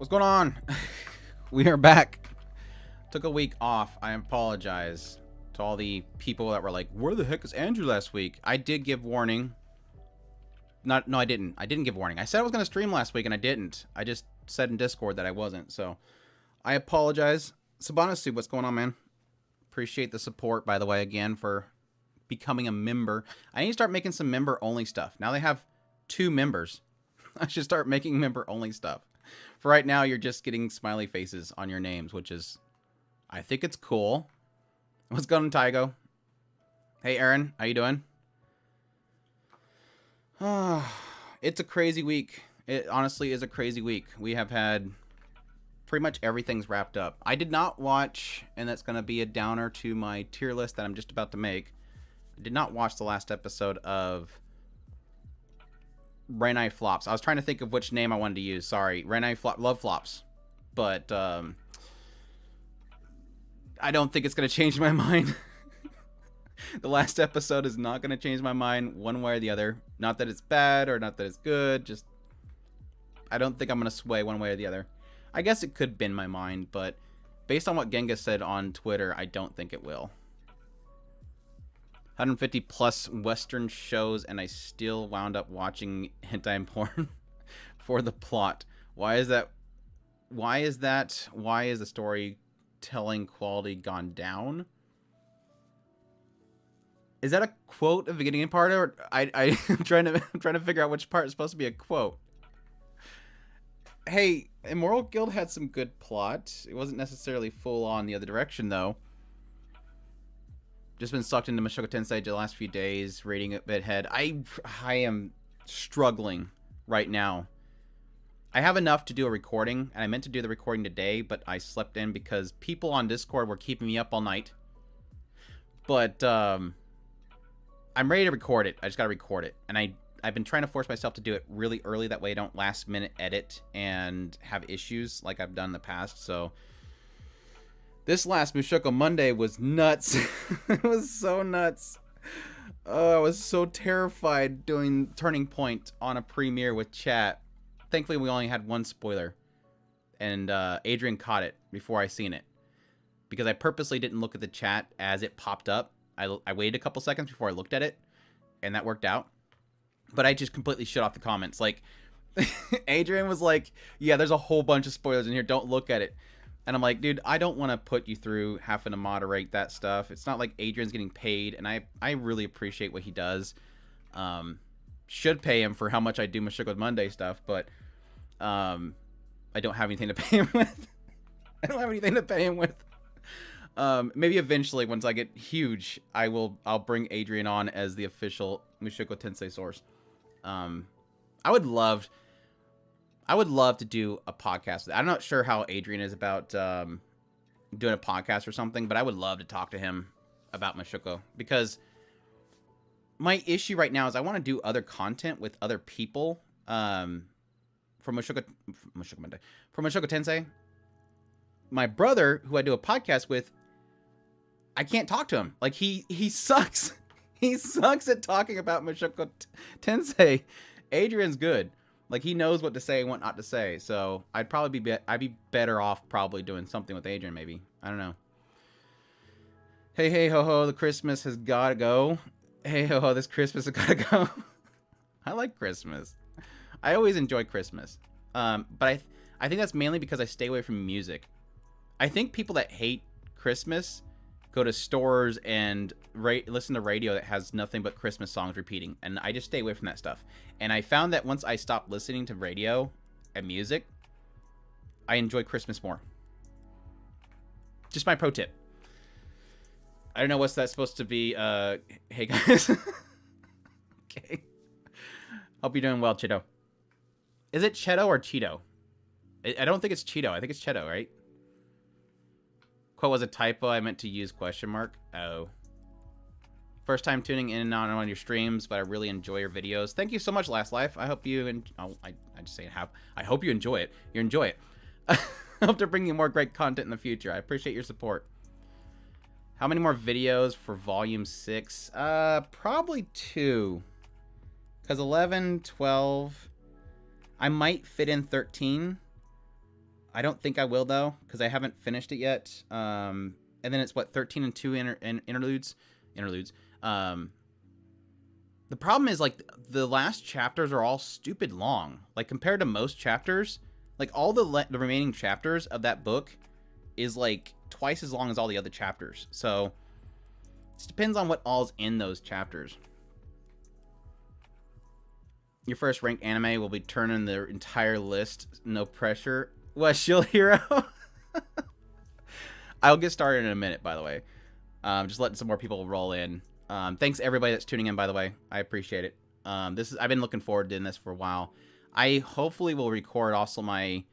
What's going on? We are back. Took a week off. I apologize to all the people that were like, where the heck is Andrew last week? I did give warning. No, I didn't. I didn't give warning. I said I was going to stream last week and I didn't. I just said in Discord that I wasn't. So I apologize. Sabanasu, what's going on, man? Appreciate the support, by the way, again, for becoming a member. I need to start making some member-only stuff. Now they have 2 members. I should start making member-only stuff. For right now, you're just getting smiley faces on your names, which is, I think it's cool. What's going on, Tygo? Hey, Aaron, how you doing? It's a crazy week. It honestly is a crazy week. We have had pretty much everything's wrapped up. I did not watch, and that's going to be a downer to my tier list that I'm just about to make. I did not watch the last episode of Renai Flops. I was trying to think of which name I wanted to use. Sorry. Renai Love Flops. But I don't think it's going to change my mind. The last episode is not going to change my mind one way or the other. Not that it's bad or not that it's good. Just, I don't think I'm going to sway one way or the other. I guess it could bend my mind, but based on what Genghis said on Twitter, I don't think it will. 150 plus Western shows, and I still wound up watching hentai porn for the plot. Why is that? Why is the storytelling quality gone down? Is that a quote at the beginning part, or I'm trying to figure out which part is supposed to be a quote. Hey, Immoral Guild had some good plot. It wasn't necessarily full on the other direction, though. Just been sucked into Mushoku Tensei the last few days, rating it bit head. I am struggling right now. I have enough to do a recording, and I meant to do the recording today, but I slept in because people on Discord were keeping me up all night. But I'm ready to record it. I just gotta record it, and I've been trying to force myself to do it really early. That way I don't last minute edit and have issues like I've done in the past. So this last Mushoku Monday was nuts. It was so nuts. Oh, I was so terrified doing Turning Point on a premiere with chat. Thankfully, we only had one spoiler. And Adrian caught it before I seen it. Because I purposely didn't look at the chat as it popped up. I waited a couple seconds before I looked at it. And that worked out. But I just completely shut off the comments. Like, Adrian was like, yeah, there's a whole bunch of spoilers in here. Don't look at it. And I'm like, dude, I don't want to put you through having to moderate that stuff. It's not like Adrian's getting paid. And I really appreciate what he does. Should pay him for how much I do Mushoku Monday stuff. But I don't have anything to pay him with. I don't have anything to pay him with. Maybe eventually, once I get huge, I'll bring Adrian on as the official Mushoku Tensei source. I would love to do a podcast. I'm not sure how Adrian is about doing a podcast or something, but I would love to talk to him about Mushoku, because my issue right now is I want to do other content with other people from Mushoku Tensei. My brother, who I do a podcast with, I can't talk to him. Like, he sucks. He sucks at talking about Mushoku Tensei. Adrian's good. Like, he knows what to say and what not to say. So I'd be better off probably doing something with Adrian, maybe. I don't know. Hey ho ho, the Christmas has gotta go. Hey ho ho, this Christmas has gotta go. I like Christmas. I always enjoy Christmas. But I think that's mainly because I stay away from music. I think people that hate Christmas go to stores and listen to radio that has nothing but Christmas songs repeating. And I just stay away from that stuff. And I found that once I stopped listening to radio and music, I enjoy Christmas more. Just my pro tip. I don't know what's that supposed to be. Hey guys. Okay. Hope you're doing well, Cheeto. Is it Cheeto or Cheeto? I don't think it's Cheeto. I think it's Cheeto, right? Quote was a typo. I meant to use question mark. Oh. First time tuning in on your streams, but I really enjoy your videos. Thank you so much, Last Life. I hope you I just say have. I hope you enjoy it. You enjoy it. I hope to bring you more great content in the future. I appreciate your support. How many more videos for volume 6? Probably 2. Because 11, 12. I might fit in 13. I don't think I will, though, because I haven't finished it yet. And then it's, what, 13 and 2 interludes? Interludes. The problem is, like, the last chapters are all stupid long. Like, compared to most chapters, like, all the remaining chapters of that book is, like, twice as long as all the other chapters. So, it just depends on what all's in those chapters. Your first ranked anime will be turning the entire list. No pressure. What, Shield Hero? I'll get started in a minute, by the way. Just letting some more people roll in. Thanks everybody that's tuning in, by the way. I appreciate it. I've been looking forward to doing this for a while. I hopefully will record also my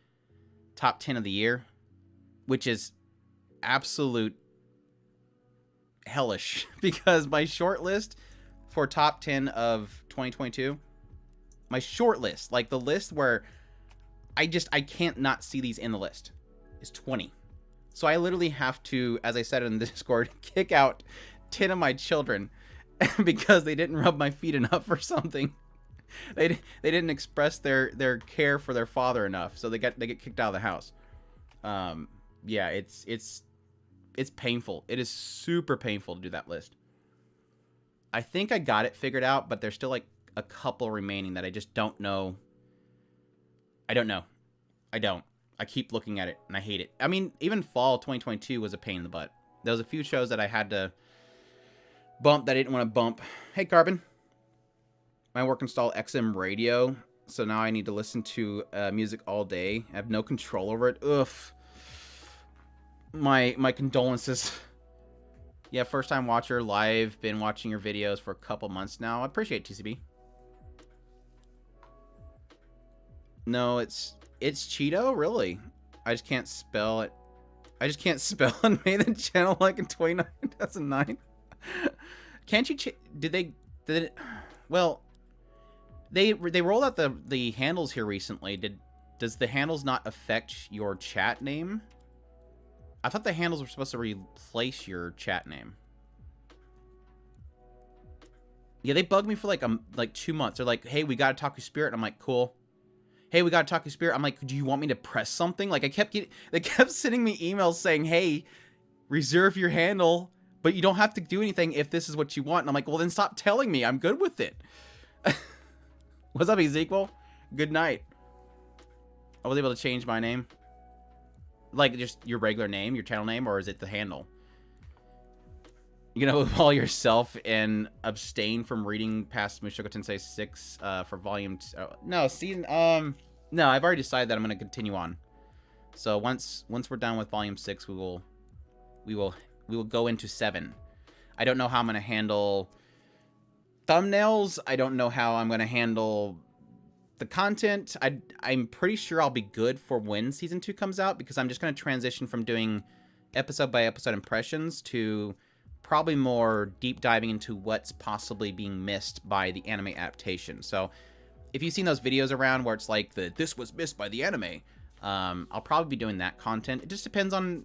top 10 of the year, which is absolute hellish because my short list for top 10 of 2022, my short list, like the list where I can't not see these in the list, is 20. So I literally have to, as I said in the Discord, kick out 10 of my children because they didn't rub my feet enough or something. They didn't express their care for their father enough, so they get kicked out of the house. Yeah, it's painful. It is super painful to do that list. I think I got it figured out, but there's still like a couple remaining that I just don't know. I don't know. I keep looking at it and I hate it. I mean, even Fall 2022 was a pain in the butt. There was a few shows that I had to bump that I didn't want to bump. Hey, Carbon. My work installed XM radio, so now I need to listen to music all day. I have no control over it. Ugh. My condolences. Yeah, first time watcher, live. Been watching your videos for a couple months now. I appreciate it, TCB. No, it's Cheeto, really. I just can't spell it. I just can't spell and made the channel like in 2009. Can't you? Did it? Well, they rolled out the handles here recently. Does the handles not affect your chat name? I thought the handles were supposed to replace your chat name. Yeah, they bugged me for like 2 months. They're like, "Hey, we gotta talk to Spirit." And I'm like, "Cool." "Hey, we gotta talk to Spirit." I'm like, "Do you want me to press something?" Like, they kept sending me emails saying, "Hey, reserve your handle, but you don't have to do anything if this is what you want." And I'm like, "Well, then stop telling me. I'm good with it." What's up, Ezekiel? Good night. I was able to change my name. Like, just your regular name, your channel name, or is it the handle? You know, involve yourself and abstain from reading past Mushoku Tensei 6 for volume no, season no, I've already decided that I'm going to continue on. So once we're done with volume 6, we will go into 7. I don't know how I'm going to handle thumbnails. I don't know how I'm going to handle the content. I'm pretty sure I'll be good for when season 2 comes out, because I'm just going to transition from doing episode by episode impressions to probably more deep diving into what's possibly being missed by the anime adaptation. So if you've seen those videos around where it's like this was missed by the anime, I'll probably be doing that content. It just depends on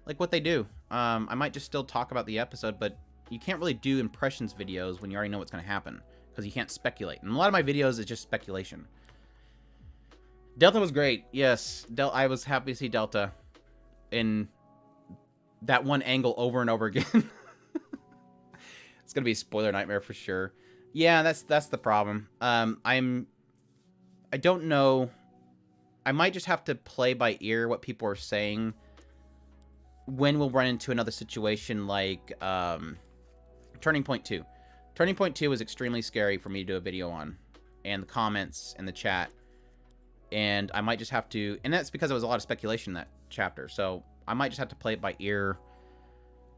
like what they do. I might just still talk about the episode, but you can't really do impressions videos when you already know what's going to happen, because you can't speculate. And a lot of my videos is just speculation. Delta was great. Yes, I was happy to see Delta in that one angle over and over again. It's gonna be a spoiler nightmare for sure. Yeah, that's the problem. I don't know. I might just have to play by ear what people are saying when we'll run into another situation like Turning Point 2. Turning Point 2 was extremely scary for me to do a video on, and the comments and the chat. And I might just have to, and that's because there was a lot of speculation in that chapter, so I might just have to play it by ear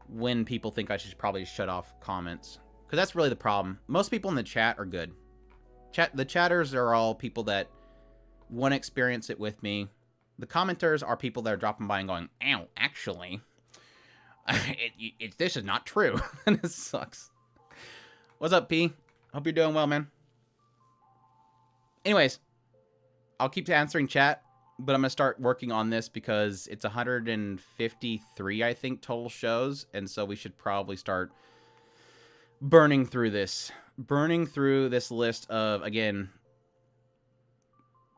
when people think I should probably shut off comments. Because that's really the problem. Most people in the chat are good. The chatters are all people that want to experience it with me. The commenters are people that are dropping by and going, "Ow, actually, this is not true." And it sucks. What's up, P? Hope you're doing well, man. Anyways, I'll keep answering chat, but I'm going to start working on this because it's 153, I think, total shows. And so we should probably start burning through this. Burning through this list of, again,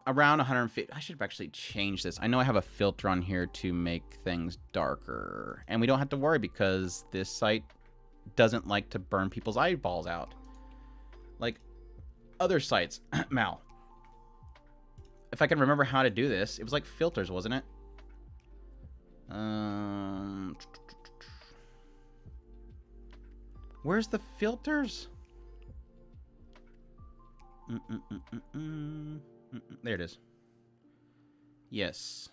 around 150. I should actually change this. I know I have a filter on here to make things darker. And we don't have to worry because this site doesn't like to burn people's eyeballs out. Like other sites. Mal. If I can remember how to do this, it was like filters, wasn't it? Where's the filters? There it is. Yes.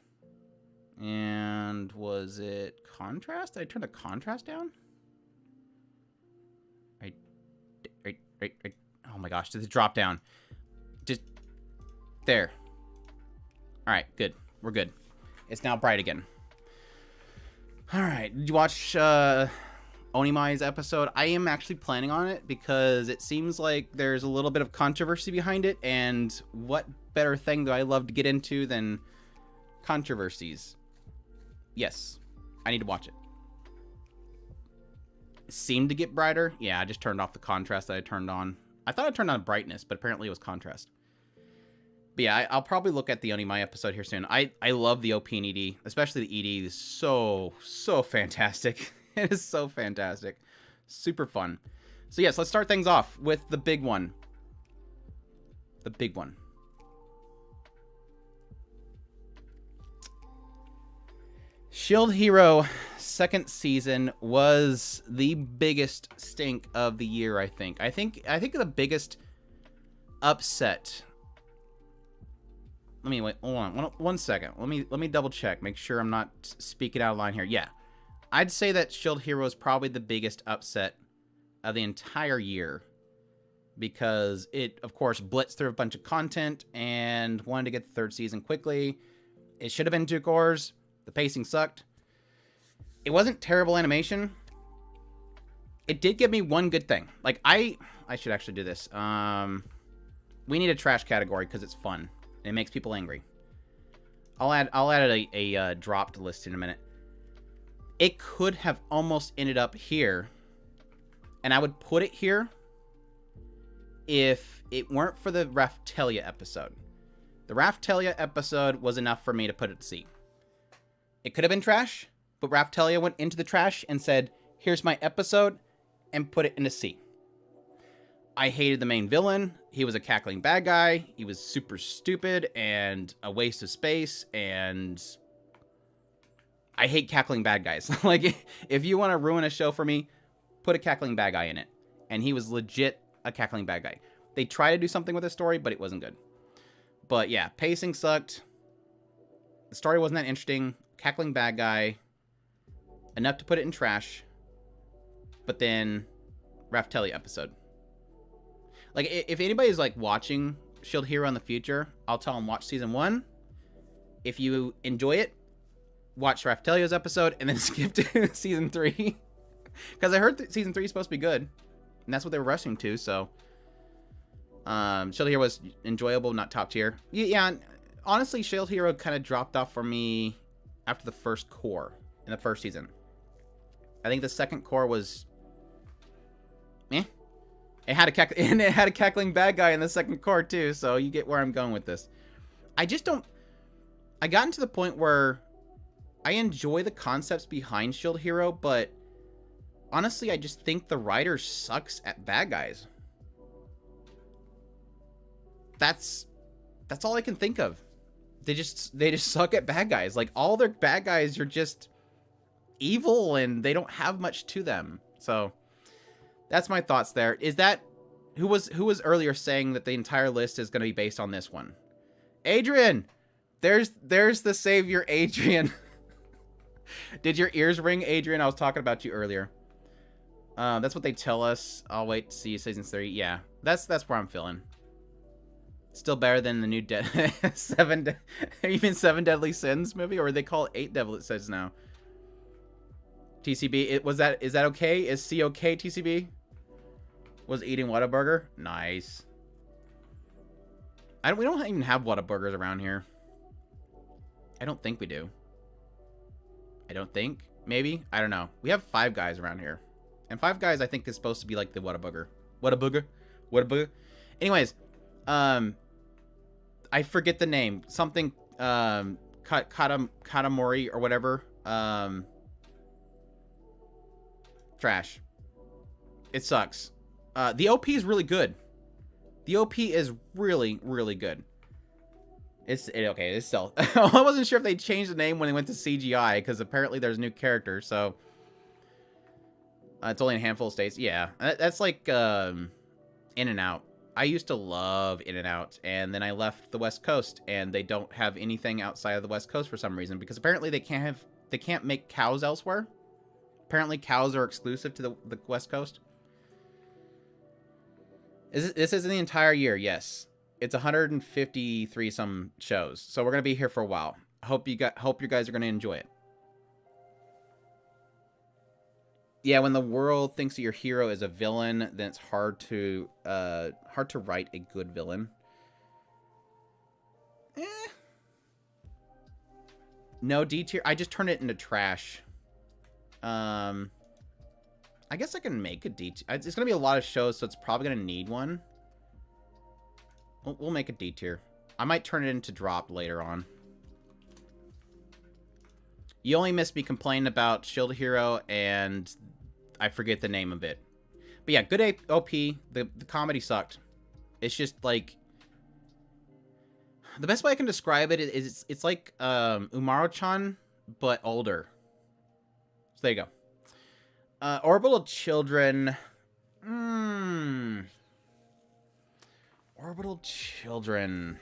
And was it contrast? Did I turn the contrast down? Right. Oh my gosh, did it drop down? Just there. All right, good. We're good. It's now bright again. All right. Did you watch Onimai's episode? I am actually planning on it because it seems like there's a little bit of controversy behind it, and what better thing do I love to get into than controversies? Yes, I need to watch it. It seemed to get brighter. Yeah, I just turned off the contrast that I turned on. I thought I turned on brightness, but apparently it was contrast. But yeah, I'll probably look at the Onimai episode here soon. I love the OP and ED, especially the ED is so fantastic. It is so fantastic. Super fun. So yes, let's start things off with the big one. The big one. Shield Hero second season was the biggest stink of the year, I think. I think the biggest upset. Let me wait. Hold on. One second. Let me double check. Make sure I'm not speaking out of line here. Yeah. I'd say that Shield Hero is probably the biggest upset of the entire year because it, of course, blitzed through a bunch of content and wanted to get the third season quickly. It should have been 2 cores. The pacing sucked. It wasn't terrible animation. It did give me one good thing. Like, I should actually do this. We need a trash category because it's fun. And it makes people angry. I'll add a dropped list in a minute. It could have almost ended up here. And I would put it here if it weren't for the Raphtalia episode. The Raphtalia episode was enough for me to put it to C. It could have been trash, but Raphtalia went into the trash and said, here's my episode, and put it into C. I hated the main villain. He was a cackling bad guy. He was super stupid and a waste of space, and I hate cackling bad guys. Like, if you want to ruin a show for me, put a cackling bad guy in it. And he was legit a cackling bad guy. They tried to do something with the story, but it wasn't good. But yeah, pacing sucked. The story wasn't that interesting. Cackling bad guy. Enough to put it in trash. But then, Raphtalia episode. Like, if anybody's, like, watching Shield Hero in the future, I'll tell them watch Season 1. If you enjoy it, watch Raphtalia's episode, and then skip to Season 3. Because I heard Season 3 is supposed to be good. And that's what they were rushing to, so. Shield Hero was enjoyable, not top tier. Yeah, honestly, Shield Hero kind of dropped off for me after the first core in the first season. I think the second core was meh. It had a cackling bad guy in the second core too, so you get where I'm going with this. I gotten to the point where I enjoy the concepts behind Shield Hero, but honestly, I just think the writer sucks at bad guys. That's all I can think of. They just suck at bad guys. Like, all their bad guys are just evil and they don't have much to them. So that's my thoughts there. Is that who was earlier saying that the entire list is going to be based on this one? Adrian, there's the savior, Adrian. Did your ears ring, Adrian? I was talking about you earlier. That's what they tell us. I'll wait to see season 3. Yeah, that's where I'm feeling. Still better than the new even 7 Deadly Sins movie, or they call it 8 Deadly Sins now. TCB, is that okay? Is C okay, TCB? Was eating Whataburger? Nice. We don't even have Whataburgers around here. I don't think we do. I don't think. Maybe? I don't know. We have Five Guys around here. And Five Guys, I think, is supposed to be like the Whataburger. Whataburger? Anyways, I I forget the name. Something, Katamori or whatever. Trash. It sucks. The OP is really good. The OP is really, really good. Okay, it's still... I wasn't sure if they changed the name when they went to CGI, because apparently there's new characters, so... it's only in a handful of states. Yeah, that's like, In and Out. I used to love In and Out, and then I left the West Coast, and they don't have anything outside of the West Coast for some reason, because apparently they can't make cows elsewhere. Apparently cows are exclusive to the West Coast. This is in the entire year, yes. It's 153 some shows, so we're gonna be here for a while. Hope you guys are gonna enjoy it. Yeah, when the world thinks that your hero is a villain, then it's hard to write a good villain. No D tier. I just turned it into trash. I guess I can make a D tier. It's gonna be a lot of shows, so it's probably gonna need one. We'll make a D tier. I might turn it into drop later on. You only missed me complaining about Shield Hero, and I forget the name of it. But yeah, good OP. The comedy sucked. It's just like... The best way I can describe it is it's like Umaru-chan, but older. So there you go. Orbital Children... Orbital Children.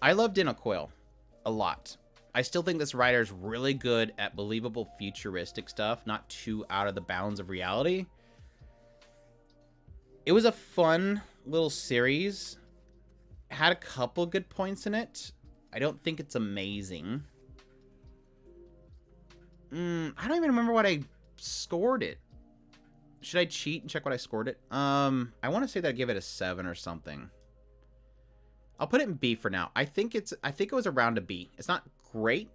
I love Dino Coil a lot. I still think this writer's really good at believable futuristic stuff, not too out of the bounds of reality. It was a fun little series. Had a couple good points in it. I don't think it's amazing. I don't even remember what I scored it. Should I cheat and check what I scored it? I want to say that I give it a 7 or something. I'll put it in B for now. I think it was around a B. It's not great.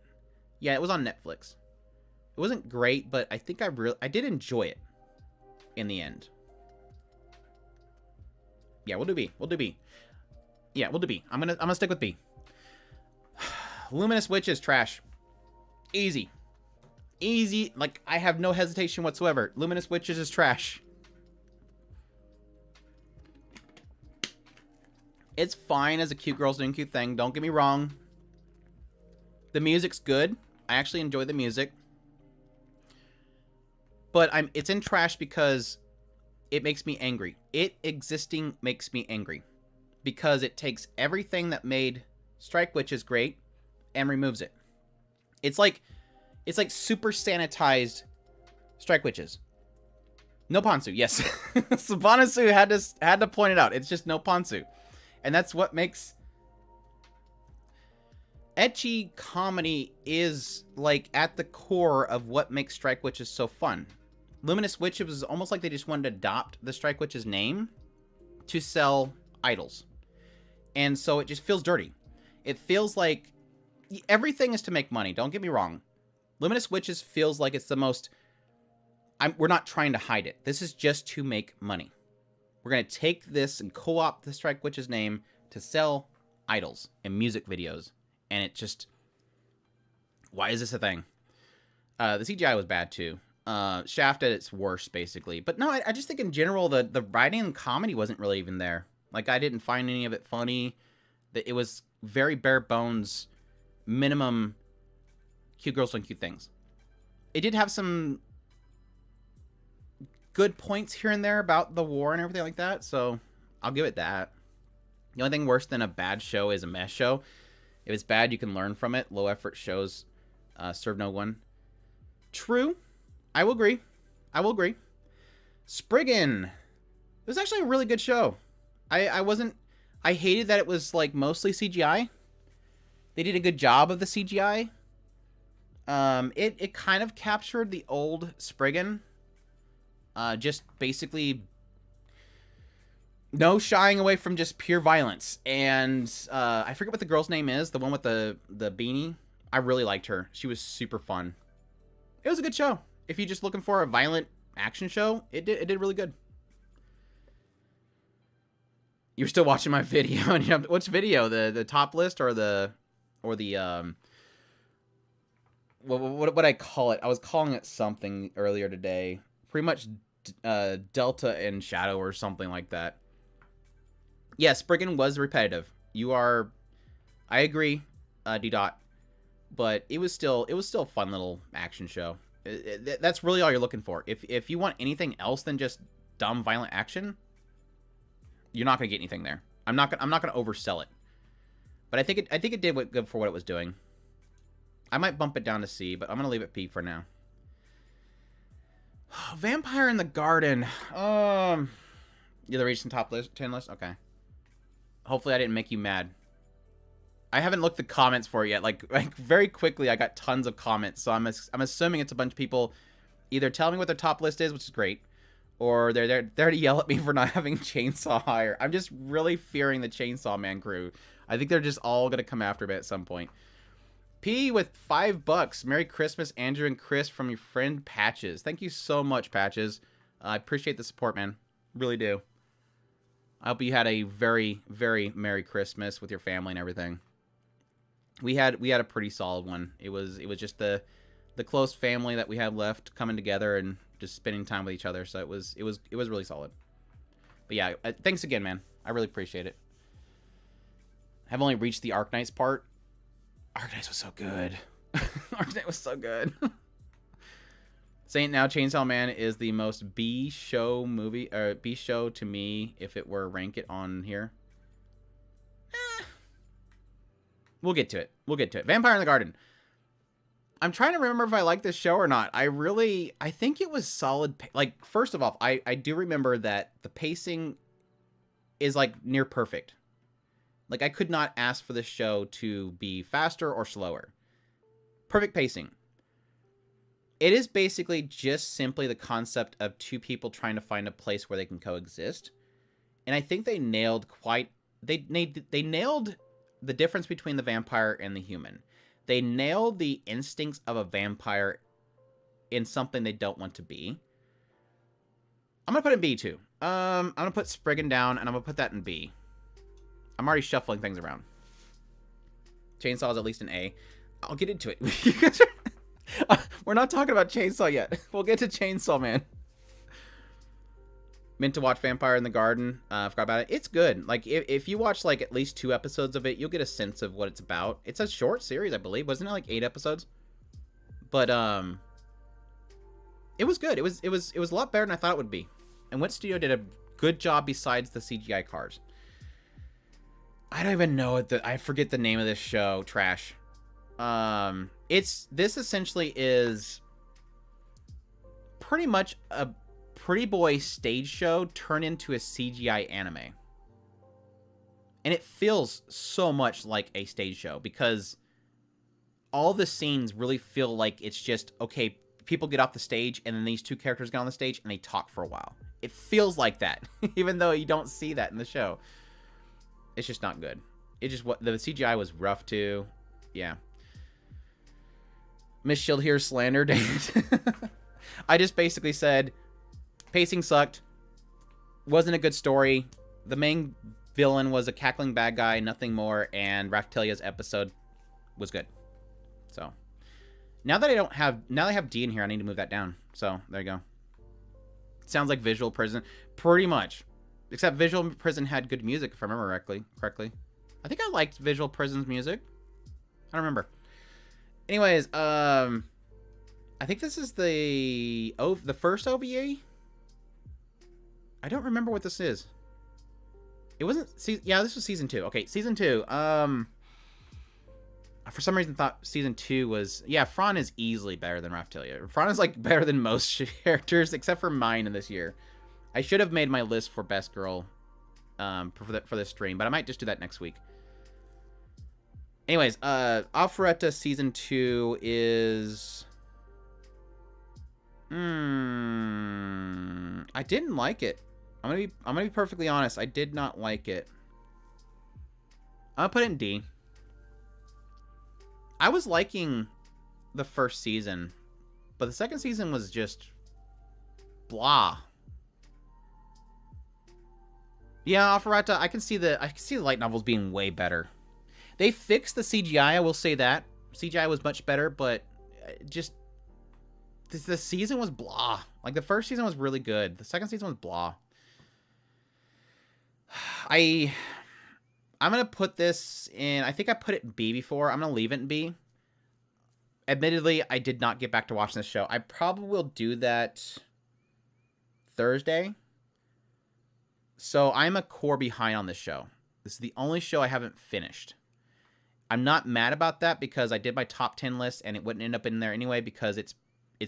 Yeah, it was on Netflix. It wasn't great, but I think I did enjoy it in the end. Yeah, we'll do B. We'll do B. Yeah, we'll do B. I'm gonna stick with B. Luminous Witch is trash. Easy. Easy. Like, I have no hesitation whatsoever. Luminous Witches is trash. It's fine as a cute girls doing cute thing. Don't get me wrong. The music's good. I actually enjoy the music. But it's in trash because it makes me angry. It existing makes me angry. Because it takes everything that made Strike Witches great and removes it. It's like super sanitized Strike Witches. No Ponsu, yes. Sabanasu had to point it out. It's just no Ponsu. And that's what makes... Ecchi comedy is, like, at the core of what makes Strike Witches so fun. Luminous Witch, it was almost like they just wanted to adopt the Strike Witch's name to sell idols. And so it just feels dirty. It feels like... Everything is to make money, don't get me wrong. Luminous Witches feels like it's the most... we're not trying to hide it. This is just to make money. We're going to take this and co-opt the Strike Witch's name to sell idols and music videos. And it just... Why is this a thing? The CGI was bad, too. Shaft at its worst, basically. But no, I just think in general, the writing and comedy wasn't really even there. Like, I didn't find any of it funny. It was very bare bones, minimum cute girls doing cute things. It did have some good points here and there about the war and everything like that, so I'll give it that. The only thing worse than a bad show is a mess show. If it's bad, you can learn from it. Low effort shows serve no one. True. I will agree. I will agree. Spriggan. It was actually a really good show. I hated that it was like mostly CGI. They did a good job of the CGI. It kind of captured the old Spriggan. Just basically no shying away from just pure violence. And I forget what the girl's name is, the one with the beanie. I really liked her. She was super fun. It was a good show. If you're just looking for a violent action show, it did really good. You're still watching my video, and you have, which video? The top list or the what I call it? I was calling it something earlier today. Pretty much Delta and Shadow or something like that. Yes, Spriggan was repetitive. I agree, D Dot, but it was still a fun little action show. That's really all you're looking for. If you want anything else than just dumb violent action, you're not gonna get anything there. I'm not gonna oversell it, but I think it did good for what it was doing. I might bump it down to C, but I'm gonna leave it P for now. Vampire in the Garden. You're the recent top 10 list. Okay. Hopefully I didn't make you mad. I haven't looked the comments for it yet. Like very quickly, I got tons of comments, so I'm assuming it's a bunch of people either telling me what their top list is, which is great, or they're there to yell at me for not having Chainsaw higher. I'm just really fearing the Chainsaw Man crew. I think they're just all gonna come after me at some point. P with $5. Merry Christmas, Andrew and Chris, from your friend Patches. Thank you so much, Patches. I appreciate the support, man. Really do. I hope you had a very, very Merry Christmas with your family and everything. We had a pretty solid one. It was just the close family that we had left coming together and just spending time with each other. So it was really solid. But yeah, thanks again, man. I really appreciate it. I've only reached the Arknights part. Arknights was so good. Arknight was so good. Saying now, Chainsaw Man is the most B show movie, or B show to me if it were rank it on here. We'll get to it. We'll get to it. Vampire in the Garden. I'm trying to remember if I like this show or not. I think it was solid. Like, first of all, I do remember that the pacing is like near perfect. Like, I could not ask for this show to be faster or slower. Perfect pacing. It is basically just simply the concept of two people trying to find a place where they can coexist. And I think they nailed they nailed the difference between the vampire and the human. They nailed the instincts of a vampire in something they don't want to be. I'm going to put it in B too. I'm going to put Spriggan down, and I'm going to put that in B. I'm already shuffling things around. Chainsaw is at least an A. I'll get into it. We're not talking about Chainsaw yet. We'll get to Chainsaw Man. Meant to watch Vampire in the Garden. Forgot about it. It's good. Like, if you watch, like, at least 2 episodes of it, you'll get a sense of what it's about. It's a short series, I believe. Wasn't it, like, 8 episodes? But, it was good. It was a lot better than I thought it would be. And Wit Studio did a good job besides the CGI cars. I don't even know I forget the name of this show. Trash. This essentially is pretty much a Pretty Boy stage show turned into a CGI anime. And it feels so much like a stage show because all the scenes really feel like it's just, okay, people get off the stage and then these two characters get on the stage and they talk for a while. It feels like that, even though you don't see that in the show. It's just not good. The CGI was rough too. Yeah. Miss Shield here slandered. I just basically said pacing sucked. Wasn't a good story. The main villain was a cackling bad guy, nothing more, and Raphtalia's episode was good. So now that I have D in here, I need to move that down. So there you go. Sounds like Visual Prison. Pretty much. Except Visual Prison had good music, if I remember correctly. I think I liked Visual Prison's music. I don't remember. Anyways, I think this is the first OVA. I don't remember what this is. It wasn't yeah, this was season 2. Okay, season 2. For some reason thought season 2 was, yeah, Fran is easily better than Raphtalia. Fran is like better than most characters except for mine in this year. I should have made my list for best girl for this stream, but I might just do that next week. Anyways, Alpharetta season 2 is I didn't like it. I'm gonna be perfectly honest. I did not like it. I'm gonna put it in D. I was liking the first season, but the second season was just blah. Yeah, Alpharetta, I can see the light novels being way better. They fixed the CGI, I will say that. CGI was much better, but just the season was blah. Like, the first season was really good. The second season was blah. I'm going to put this in... I think I put it in B before. I'm going to leave it in B. Admittedly, I did not get back to watching this show. I probably will do that Thursday. So I'm a core behind on this show. This is the only show I haven't finished. I'm not mad about that because I did my top 10 list and it wouldn't end up in there anyway because it's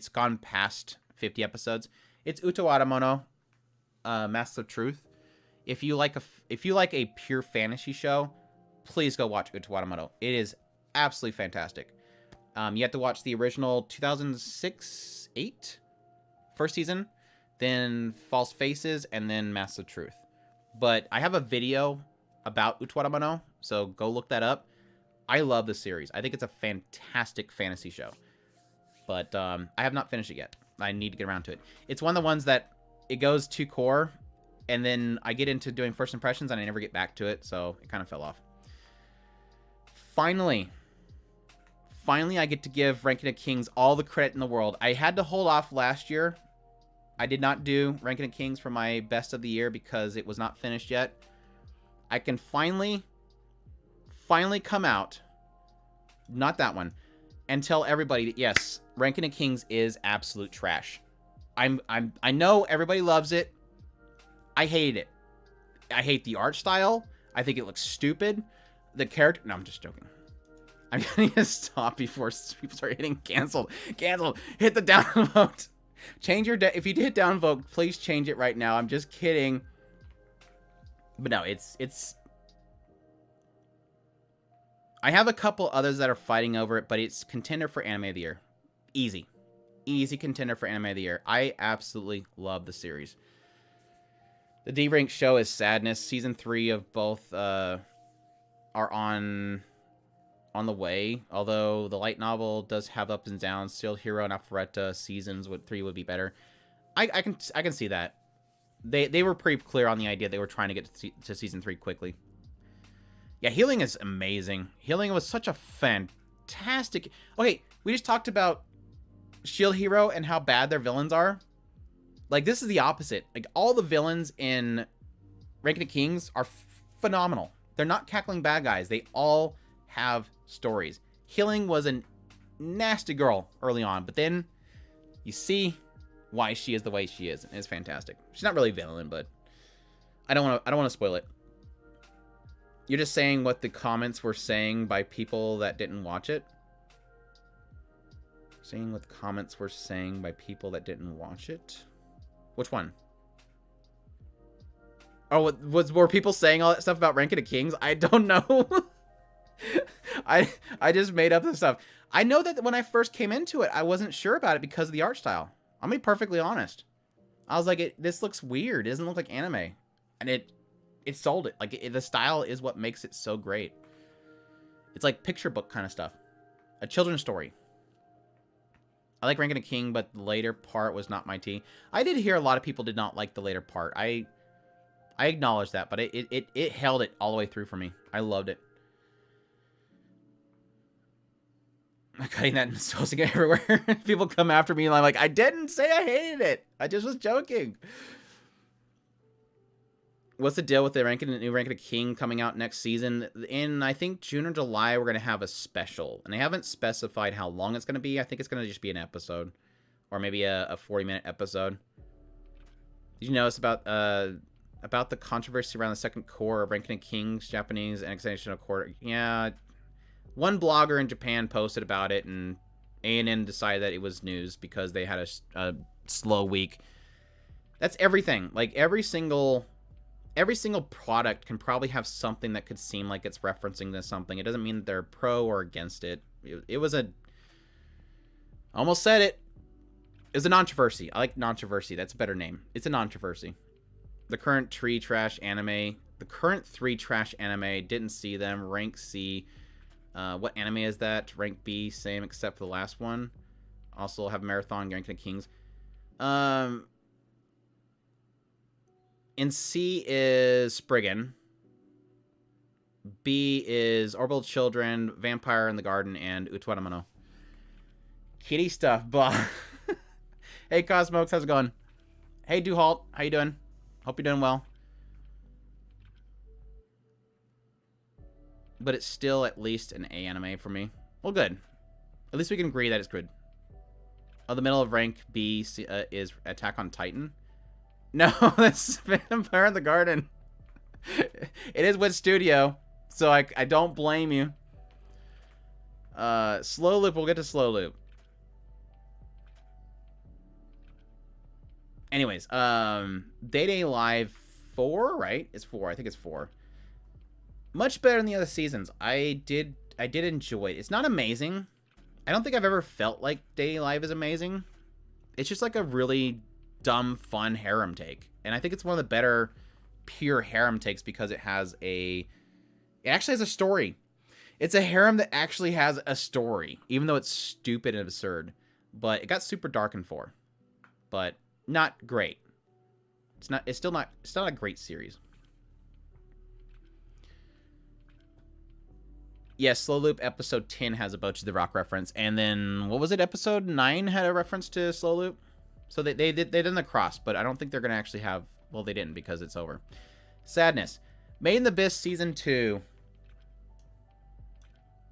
gone past 50 episodes. It's Utawadamono, Masks of Truth. If you like a pure fantasy show, please go watch Utawadamono. It is absolutely fantastic. You have to watch the original 2006-8 first season, then False Faces, and then Masks of Truth. But I have a video about Utawadamono, so go look that up. I love the series. I think it's a fantastic fantasy show. But I have not finished it yet. I need to get around to it. It's one of the ones that it goes to core, and then I get into doing first impressions, and I never get back to it, so it kind of fell off. Finally, I get to give Ranking of Kings all the credit in the world. I had to hold off last year. I did not do Ranking of Kings for my best of the year because it was not finished yet. I can finally come out, not that one, and tell everybody that yes, Ranking of Kings is absolute trash. I know everybody loves it. I hate it. I hate the art style. I think it looks stupid. The character... No, I'm just joking. I'm going to stop before people start hitting canceled. Canceled. Hit the downvote. Change your... If you hit downvote, please change it right now. I'm just kidding. But no, it's... I have a couple others that are fighting over it, but it's contender for Anime of the Year. Easy. Easy contender for Anime of the Year. I absolutely love the series. The D-Rank show is sadness. Season 3 of both are on the way. Although the light novel does have ups and downs. Still, Hero and Alpharetta seasons 3 would be better. I can see that. They were pretty clear on the idea they were trying to get to season 3 quickly. Yeah, Healing is amazing. Healing was such a fantastic... Okay, we just talked about Shield Hero and how bad their villains are. Like, this is the opposite. Like, all the villains in Ranking of Kings are phenomenal. They're not cackling bad guys. They all have stories. Healing was a nasty girl early on, but then you see why she is the way she is, and it's fantastic. She's not really a villain, but I don't want to spoil it. You're just saying what the comments were saying by people that didn't watch it? Saying what the comments were saying by people that didn't watch it? Which one? Oh, were people saying all that stuff about Ranking of Kings? I don't know. I just made up this stuff. I know that when I first came into it, I wasn't sure about it because of the art style. I'll be perfectly honest. I was like, this looks weird. It doesn't look like anime. And it sold it. Like, the style is what makes it so great. It's like picture book kind of stuff. A children's story. I like Ranking a King, but the later part was not my tea. I did hear a lot of people did not like the later part. I acknowledge that, but it held it all the way through for me. I loved it. I'm cutting that and posting it everywhere. People come after me and I'm like, I didn't say I hated it. I just was joking. What's the deal with the new Ranking of King coming out next season? In, I think, June or July, we're going to have a special. And they haven't specified how long it's going to be. I think it's going to just be an episode. Or maybe a 40-minute episode. Did you notice about the controversy around the second core of Ranking of Kings, Japanese, and Executioner core? Yeah. One blogger in Japan posted about it, and ANN decided that it was news because they had a slow week. That's everything. Like, every single product can probably have something that could seem like it's referencing to something. It doesn't mean that they're pro or against it. It was a... Almost said it. It was a controversy. I like controversy. That's a better name. It's a controversy. The current 3 trash anime. Didn't see them. Rank C. What anime is that? Rank B. Same except for the last one. Also have Marathon, Ranking of Kings. In C is Spriggan. B is Orbital Children, Vampire in the Garden, and Utwaramano. Kitty stuff, blah. Hey, Cosmokes, how's it going? Hey, Duhalt, how you doing? Hope you're doing well. But it's still at least an A anime for me. Well, good. At least we can agree that it's good. Oh, the middle of rank B is Attack on Titan. No, that's Vampire in the Garden. It is with Studio, so I don't blame you. Slow Loop, we'll get to Slow Loop. Anyways, Day Live 4, right? It's 4. I think it's 4. Much better than the other seasons. I did enjoy it. It's not amazing. I don't think I've ever felt like Day Live is amazing. It's just like a really dumb, fun harem take. And I think it's one of the better pure harem takes because it actually has a story. It's a harem that actually has a story, even though it's stupid and absurd. But it got super dark in 4. But not great. It's still not a great series. Yes, Slow Loop episode 10 has a Bocchi the Rock reference, and then what was it? Episode 9 had a reference to Slow Loop. So they did the cross, but I don't think they're gonna actually have. Well, they didn't because it's over. Sadness. Made in the Abyss season 2.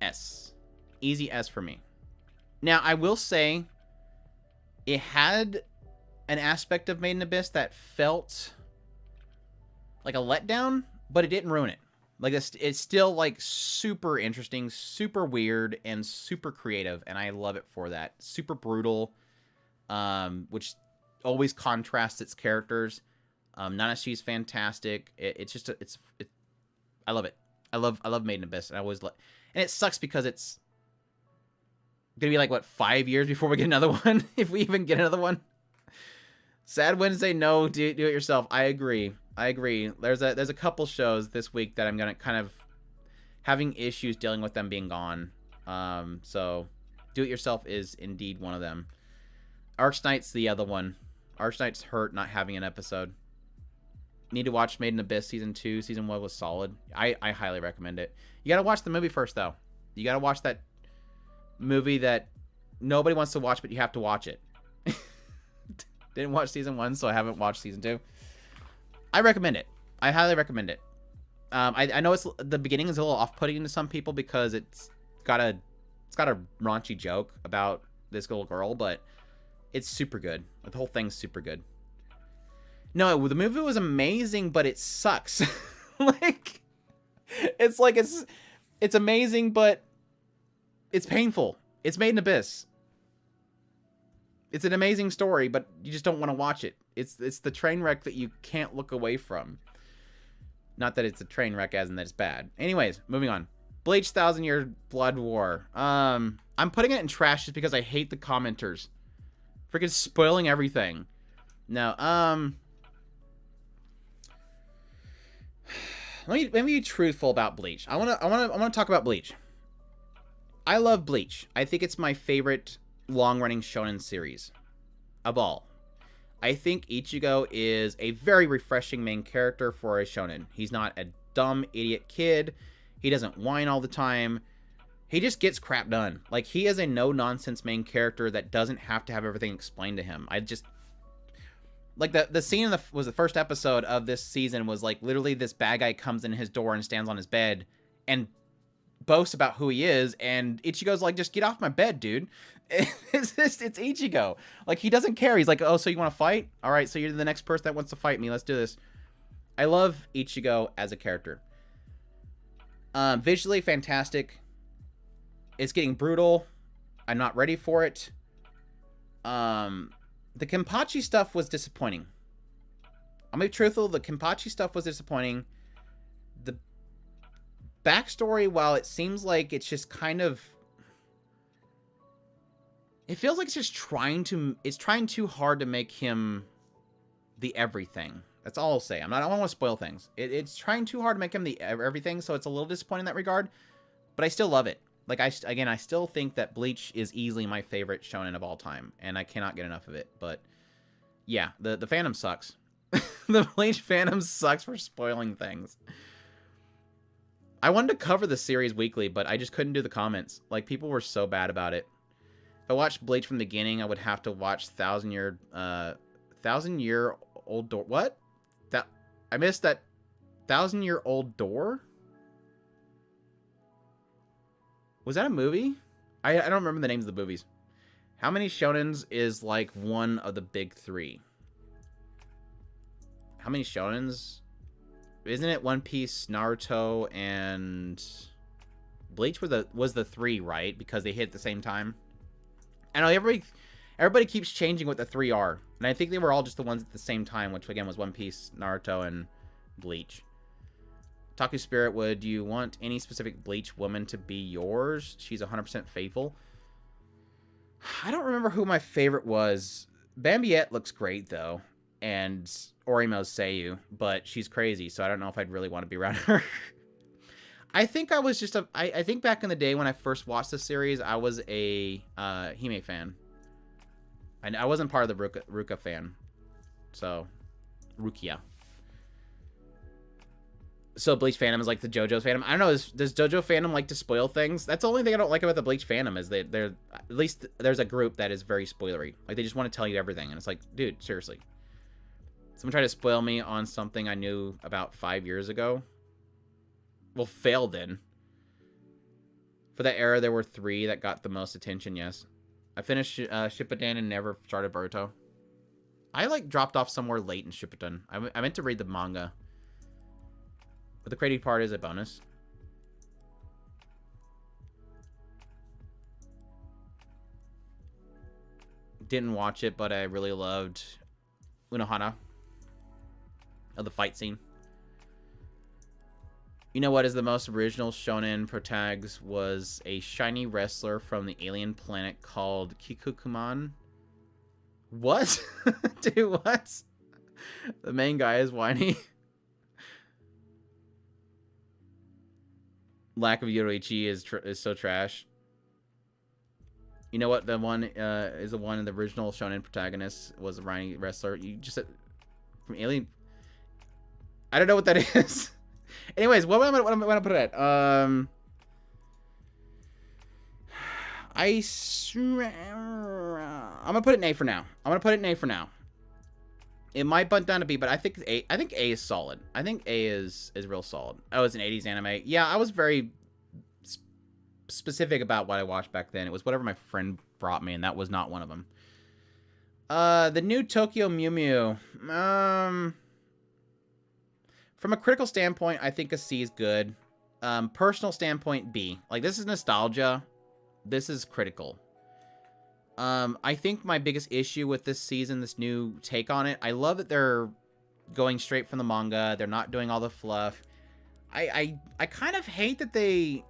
S. Easy S for me. Now I will say, it had an aspect of Made in the Abyss that felt like a letdown, but it didn't ruin it. Like, it's still, like, super interesting, super weird, and super creative, and I love it for that. Super brutal, which always contrasts its characters. Nanashi's fantastic. I love it. I love Made in Abyss, and and it sucks because it's gonna be, like, what, 5 years before we get another one? If we even get another one? Sad Wednesday, no, do it yourself. I agree. There's a couple shows this week that I'm gonna kind of having issues dealing with them being gone. So Do It Yourself is indeed one of them. Archnight's the other one. Archnight's hurt not having an episode. Need to watch Made in Abyss season 2. Season 1 was solid. I highly recommend it. You gotta watch the movie first though. You gotta watch that movie that nobody wants to watch, but you have to watch it. Didn't watch season 1, so I haven't watched season 2. I recommend it. I highly recommend it. I know the beginning is a little off-putting to some people because it's got a raunchy joke about this little girl, but it's super good. The whole thing's super good. No, the movie was amazing, but it sucks. It's amazing, but it's painful. It's Made in Abyss. It's an amazing story, but you just don't want to watch it. It's the train wreck that you can't look away from. Not that it's a train wreck as in that it's bad. Anyways, moving on. Bleach 1,000 Year Blood War. I'm putting it in trash just because I hate the commenters. Freaking spoiling everything. No, let me be truthful about Bleach. I wanna talk about Bleach. I love Bleach. I think it's my favorite long-running shonen series of all. I think Ichigo is a very refreshing main character for a shonen. He's not a dumb idiot kid. He doesn't whine all the time. He just gets crap done. Like, he is a no-nonsense main character that doesn't have to have everything explained to him. Like, the scene was the first episode of this season was, like, literally this bad guy comes in his door and stands on his bed and boasts about who he is, and Ichigo's like, just get off my bed, dude. It's Ichigo. Like, he doesn't care. He's like, oh, so you want to fight? All right, so you're the next person that wants to fight me. Let's do this. I love Ichigo as a character. Visually fantastic. It's getting brutal. I'm not ready for it. The Kenpachi stuff was disappointing. I'll be truthful. The Kenpachi stuff was disappointing. The backstory, while it seems like it's just kind of... It feels like it's just trying too hard to make him the everything. That's all I'll say. I don't want to spoil things. It's trying too hard to make him the everything, so it's a little disappointing in that regard. But I still love it. Like, I still think that Bleach is easily my favorite shonen of all time, and I cannot get enough of it. But yeah, the fandom sucks. The Bleach fandom sucks for spoiling things. I wanted to cover the series weekly, but I just couldn't do the comments. Like, people were so bad about it. If I watched Bleach from the beginning, I would have to watch Thousand Year Old Door. What? That I missed that 1,000-Year-Old Door? Was that a movie? I don't remember the names of the movies. How many shonens is like one of the big three? How many shonens? Isn't it One Piece, Naruto, and Bleach was the three, right? Because they hit at the same time. I know everybody keeps changing what the three are, and I think they were all just the ones at the same time, which again was One Piece, Naruto, and Bleach. Taku Spirit, would you want any specific Bleach woman to be yours? She's 100% faithful. I don't remember who my favorite was. Bambiette looks great, though. And Orimo's Seiyu, but she's crazy, so I don't know if I'd really want to be around her. I think I was just I think back in the day when I first watched the series, I was a Hime fan. I wasn't part of the Ruka fan. So, Rukia. So Bleach fandom is like the JoJo's fandom. I don't know. Does JoJo fandom like to spoil things? That's the only thing I don't like about the Bleach fandom is they're at least there's a group that is very spoilery. Like they just want to tell you everything, and it's like, dude, seriously. Someone tried to spoil me on something I knew about 5 years ago. Well, failed then. For that era, there were 3 that got the most attention. Yes, I finished Shippuden and never started Boruto. I like dropped off somewhere late in Shippuden. I meant to read the manga. But the creative part is a bonus. Didn't watch it, but I really loved Unohana. Of the fight scene. You know what is the most original shonen protags was a shiny wrestler from the alien planet called Kikukuman. What? Dude, what? The main guy is whiny. Lack of Yoruichi is so trash. You know what? The one is the one in the original shonen protagonist was a whiny wrestler. You just said from Alien. I don't know what that is. Anyways, what am I gonna put it at? I'm gonna put it in A for now. It might bunt down to B, but I think A is solid. I think A is real solid. Oh, it's an 80s anime. Yeah, I was very specific about what I watched back then. It was whatever my friend brought me, and that was not one of them. The new Tokyo Mew Mew. From a critical standpoint, I think a C is good. Personal standpoint, B. Like, this is nostalgia. This is critical. I think my biggest issue with this season, this new take on it, I love that they're going straight from the manga. They're not doing all the fluff. I kind of hate that they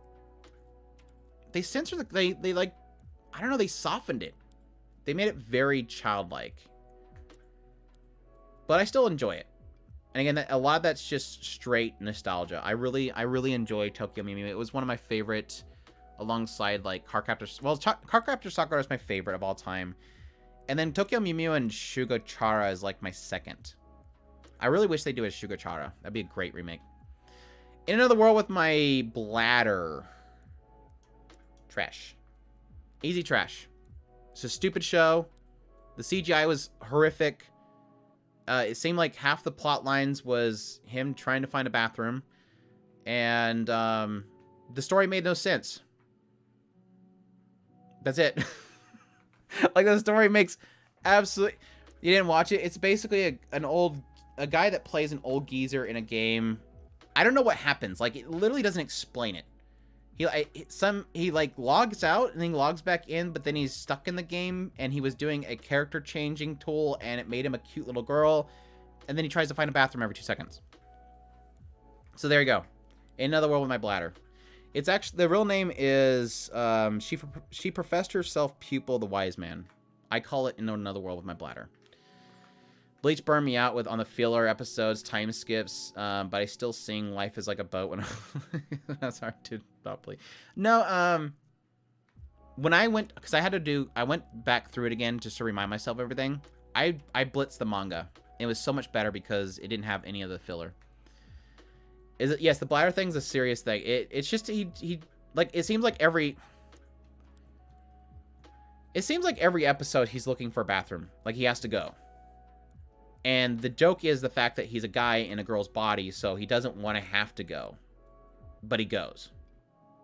censored they like, I don't know, they softened it. They made it very childlike. But I still enjoy it. And again, a lot of that's just straight nostalgia. I really enjoy Tokyo Mew Mew. It was one of my favorite, alongside like Cardcaptor. Well, Cardcaptor Sakura is my favorite of all time, and then Tokyo Mew Mew and Shugachara is like my second. I really wish they do a Shugachara. That'd be a great remake. In Another World with My Bladder. Trash. Easy trash. It's a stupid show. The CGI was horrific. It seemed like half the plot lines was him trying to find a bathroom. And the story made no sense. That's it. Like, the story makes absolutely... You didn't watch it? It's basically a guy that plays an old geezer in a game. I don't know what happens. Like, it literally doesn't explain it. He like logs out and then logs back in, but then he's stuck in the game, and he was doing a character changing tool, and it made him a cute little girl, and then he tries to find a bathroom every 2 seconds. So there you go. In Another World with My Bladder. It's actually, the real name is she professed herself pupil the wise man. I call it In Another World with My Bladder. Bleach burned me out on the filler episodes, time skips, but I still sing Life is Like a Boat when that's hard to not play. No, when I went, because I went back through it again just to remind myself of everything. I blitzed the manga. It was so much better because it didn't have any of the filler. Is it? Yes, the bladder thing's a serious thing. It's just he like it seems like every episode he's looking for a bathroom. Like he has to go. And the joke is the fact that he's a guy in a girl's body, so he doesn't want to have to go. But he goes.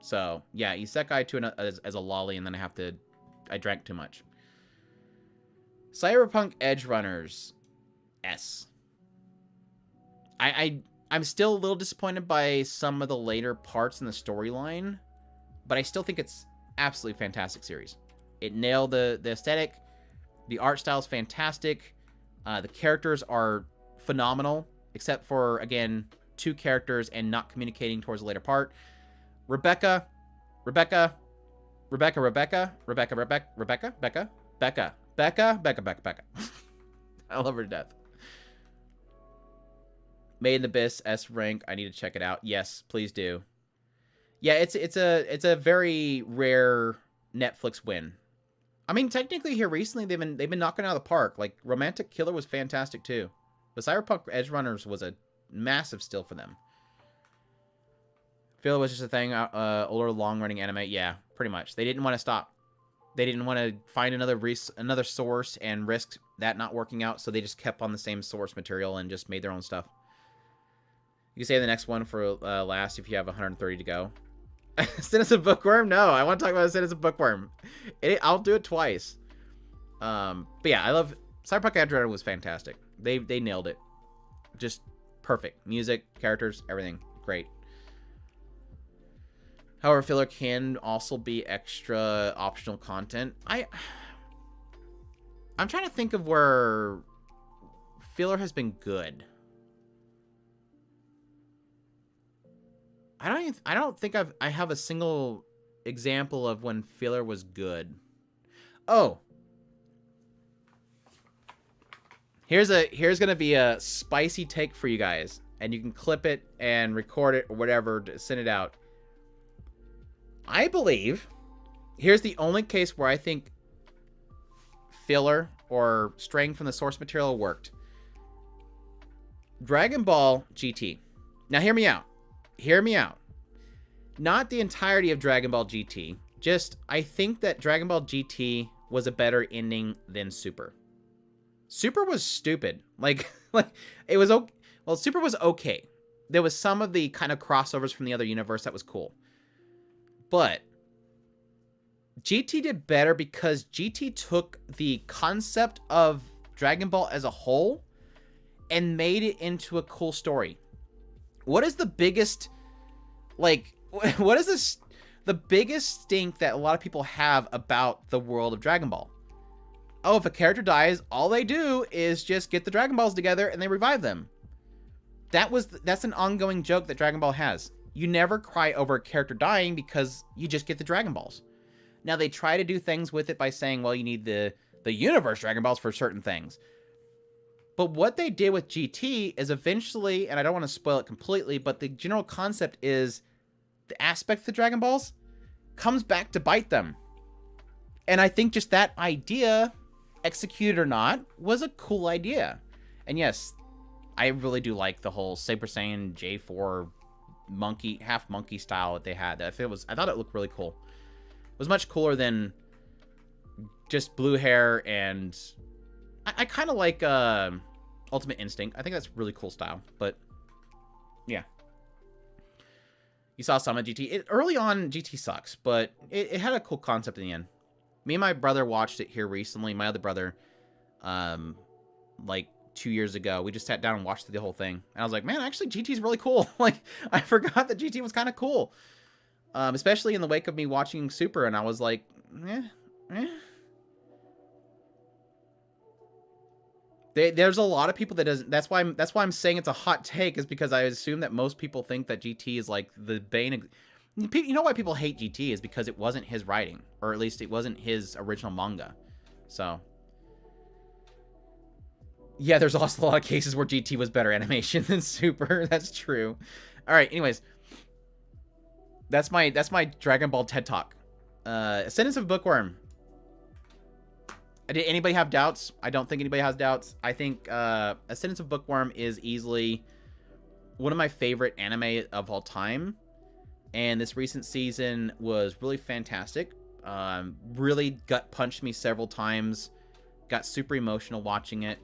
So, yeah, he's that guy as a lolly, and then I drank too much. Cyberpunk Edge Runners S. I'm still a little disappointed by some of the later parts in the storyline, but I still think it's absolutely fantastic series. It nailed the aesthetic. The art style is fantastic. The characters are phenomenal, except for, again, 2 characters and not communicating towards the later part. Rebecca. I love her to death. Made in the Abyss S rank. I need to check it out. Yes, please do. Yeah, it's a very rare Netflix win. I mean, technically here recently they've been knocking it out of the park. Like Romantic Killer was fantastic too. But Cyberpunk Edge Runners was a massive steal for them. Feel it was just a thing, older long-running anime. Yeah, pretty much. They didn't want to stop. They didn't want to find another source and risk that not working out, so they just kept on the same source material and just made their own stuff. You can say the next one for last if you have 130 to go. Citizen Bookworm? No, I want to talk about Citizen Bookworm. I'll do it twice. But yeah, I love Cyberpunk Edge Runner was fantastic. They nailed it. Just perfect. Music, characters, everything. Great. However, filler can also be extra optional content. I'm trying to think of where filler has been good. I don't think I have a single example of when filler was good. Oh. Here's gonna be a spicy take for you guys, and you can clip it and record it or whatever to send it out. I believe here's the only case where I think filler or straying from the source material worked. Dragon Ball GT. Now hear me out. Hear me out. Not the entirety of Dragon Ball GT. Just, I think that Dragon Ball GT was a better ending than Super. Super was stupid. Like it was okay. Well, Super was okay. There was some of the kind of crossovers from the other universe that was cool. But GT did better because GT took the concept of Dragon Ball as a whole and made it into a cool story. What is the biggest, what is this, the biggest stink that a lot of people have about the world of Dragon Ball? Oh, if a character dies, all they do is just get the Dragon Balls together and they revive them. That's an ongoing joke that Dragon Ball has. You never cry over a character dying because you just get the Dragon Balls. Now, they try to do things with it by saying, well, you need the universe Dragon Balls for certain things. But what they did with GT is eventually, and I don't want to spoil it completely, but the general concept is the aspect of the Dragon Balls comes back to bite them. And I think just that idea, executed or not, was a cool idea. And yes, I really do like the whole Super Saiyan J4 monkey, half monkey style that they had. I thought it looked really cool. It was much cooler than just blue hair, and I kind of like Ultimate Instinct. I think that's really cool style, but yeah. You saw some of GT. Early on, GT sucks, but it had a cool concept in the end. Me and my brother watched it here recently. My other brother, like 2 years ago, we just sat down and watched the whole thing. And I was like, man, actually, GT's really cool. Like, I forgot that GT was kind of cool. Especially in the wake of me watching Super, and I was like, There's a lot of people that doesn't. That's why I'm saying it's a hot take, is because I assume that most people think that GT is like the bane of. You know why people hate GT is because it wasn't his writing, or at least it wasn't his original manga. So yeah, there's also a lot of cases where GT was better animation than Super. That's true. All right. Anyways, that's my Dragon Ball TED Talk. Sentence of Bookworm. Did anybody have doubts? I don't think anybody has doubts. I think Ascendance of Bookworm is easily one of my favorite anime of all time. And this recent season was really fantastic. Really gut punched me several times. Got super emotional watching it.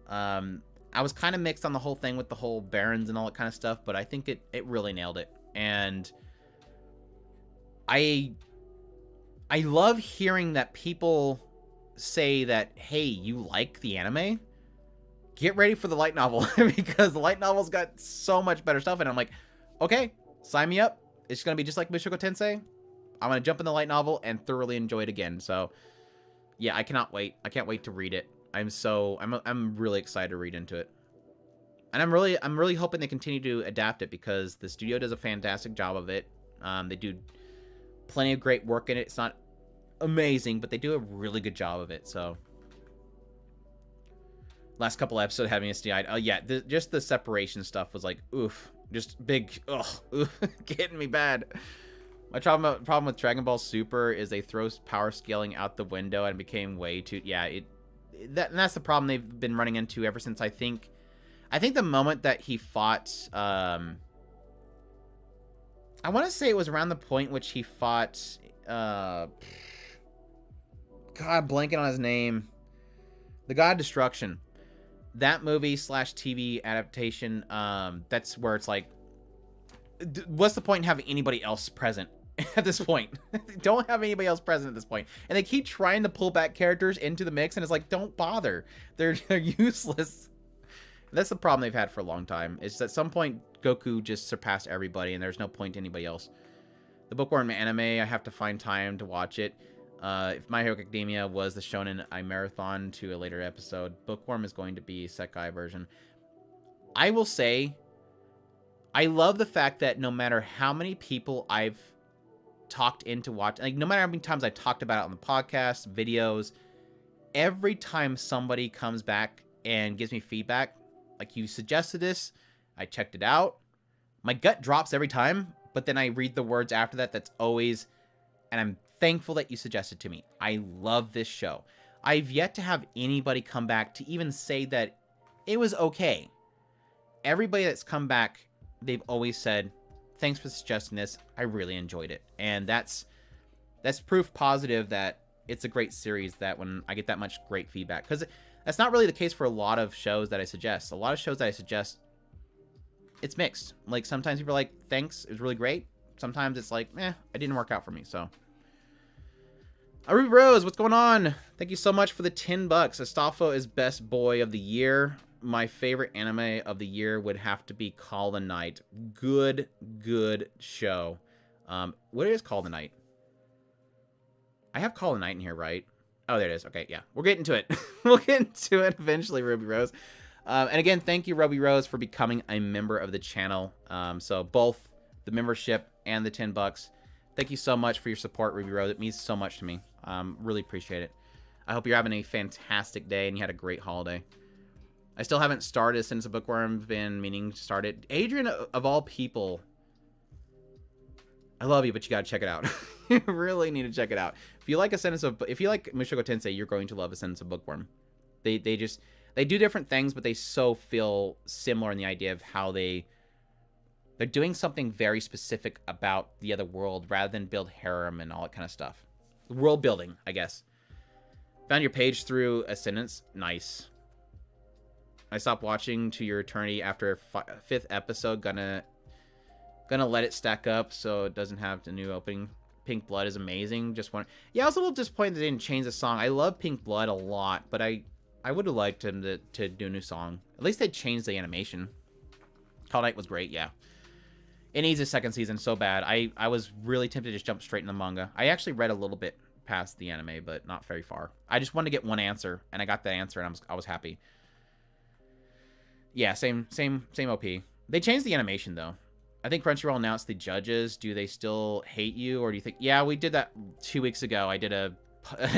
I was kind of mixed on the whole thing with the whole Barons and all that kind of stuff, but I think it really nailed it. And I love hearing that people say that, hey, you like the anime? Get ready for the light novel, because the light novel's got so much better stuff. And I'm like, okay, sign me up. It's going to be just like Mushoku Tensei. I'm going to jump in the light novel and thoroughly enjoy it again. So yeah, I cannot wait. I can't wait to read it. I'm really excited to read into it. And I'm really hoping they continue to adapt it, because the studio does a fantastic job of it. They do plenty of great work in it. It's not amazing, but they do a really good job of it. So last couple episodes having SDI. Oh yeah, just the separation stuff was like, oof, just big, oof, getting me bad. My problem with Dragon Ball Super is they throw power scaling out the window and it became way too, yeah, and that's the problem they've been running into ever since I think the moment that he fought, I want to say it was around the point which he fought, God, I'm blanking on his name. The God of Destruction. That movie / TV adaptation, that's where it's like, what's the point in having anybody else present at this point? Don't have anybody else present at this point. And they keep trying to pull back characters into the mix, and it's like, don't bother. They're useless. That's the problem they've had for a long time. It's at some point Goku just surpassed everybody, and there's no point to anybody else. The Bookworm anime, I have to find time to watch it. If My Hero Academia was the shonen I marathon to a later episode, Bookworm is going to be a Sekai version. I will say, I love the fact that no matter how many people I've talked into watching, like no matter how many times I talked about it on the podcast, videos, every time somebody comes back and gives me feedback, like, you suggested this, I checked it out, my gut drops every time, but then I read the words after that. That's always, and I'm thankful that you suggested to me. I love this show. I've yet to have anybody come back to even say that it was okay. Everybody that's come back, they've always said, thanks for suggesting this. I really enjoyed it. And that's proof positive that it's a great series, that when I get that much great feedback. Because that's not really the case for a lot of shows that I suggest. A lot of shows that I suggest, it's mixed. Like, sometimes people are like, thanks, it was really great. Sometimes it's like, it didn't work out for me. So, Ruby Rose, what's going on? Thank you so much for the $10. Astolfo is best boy of the year. My favorite anime of the year would have to be Call the Night. Good show. What is Call the Night? I have Call the Night in here, right? Oh, there it is. Okay, yeah. We're getting to it. We'll get into it eventually, Ruby Rose. And again, thank you, Ruby Rose, for becoming a member of the channel. So both the membership and the $10. Thank you so much for your support, Ruby Rose. It means so much to me. Really appreciate it. I hope you're having a fantastic day and you had a great holiday. I still haven't started since the Bookworm. Been meaning to start it. Adrian, of all people, I love you, but you gotta check it out. You really need to check it out. If you like if you like Mushoku Tensei, you're going to love Ascendance of Bookworm. They do different things, but they so feel similar in the idea of how they're doing something very specific about the other world rather than build harem and all that kind of stuff. World building, I guess. Found your page through Ascendance. Nice. I stopped watching To Your Eternity after 5th episode. Gonna let it stack up so it doesn't have the new opening. Pink Blood is amazing. Yeah, I was a little disappointed they didn't change the song. I love Pink Blood a lot, but I would have liked him to do a new song. At least they changed the animation. Call Night was great, yeah. It needs a second season so bad. I was really tempted to just jump straight in the manga. I actually read a little bit past the anime, but not very far. I just wanted to get one answer, and I got that answer, and I was happy. Yeah, same OP. They changed the animation, though. I think Crunchyroll announced the judges. Do they still hate you, or do you think... Yeah, we did that 2 weeks ago. I did an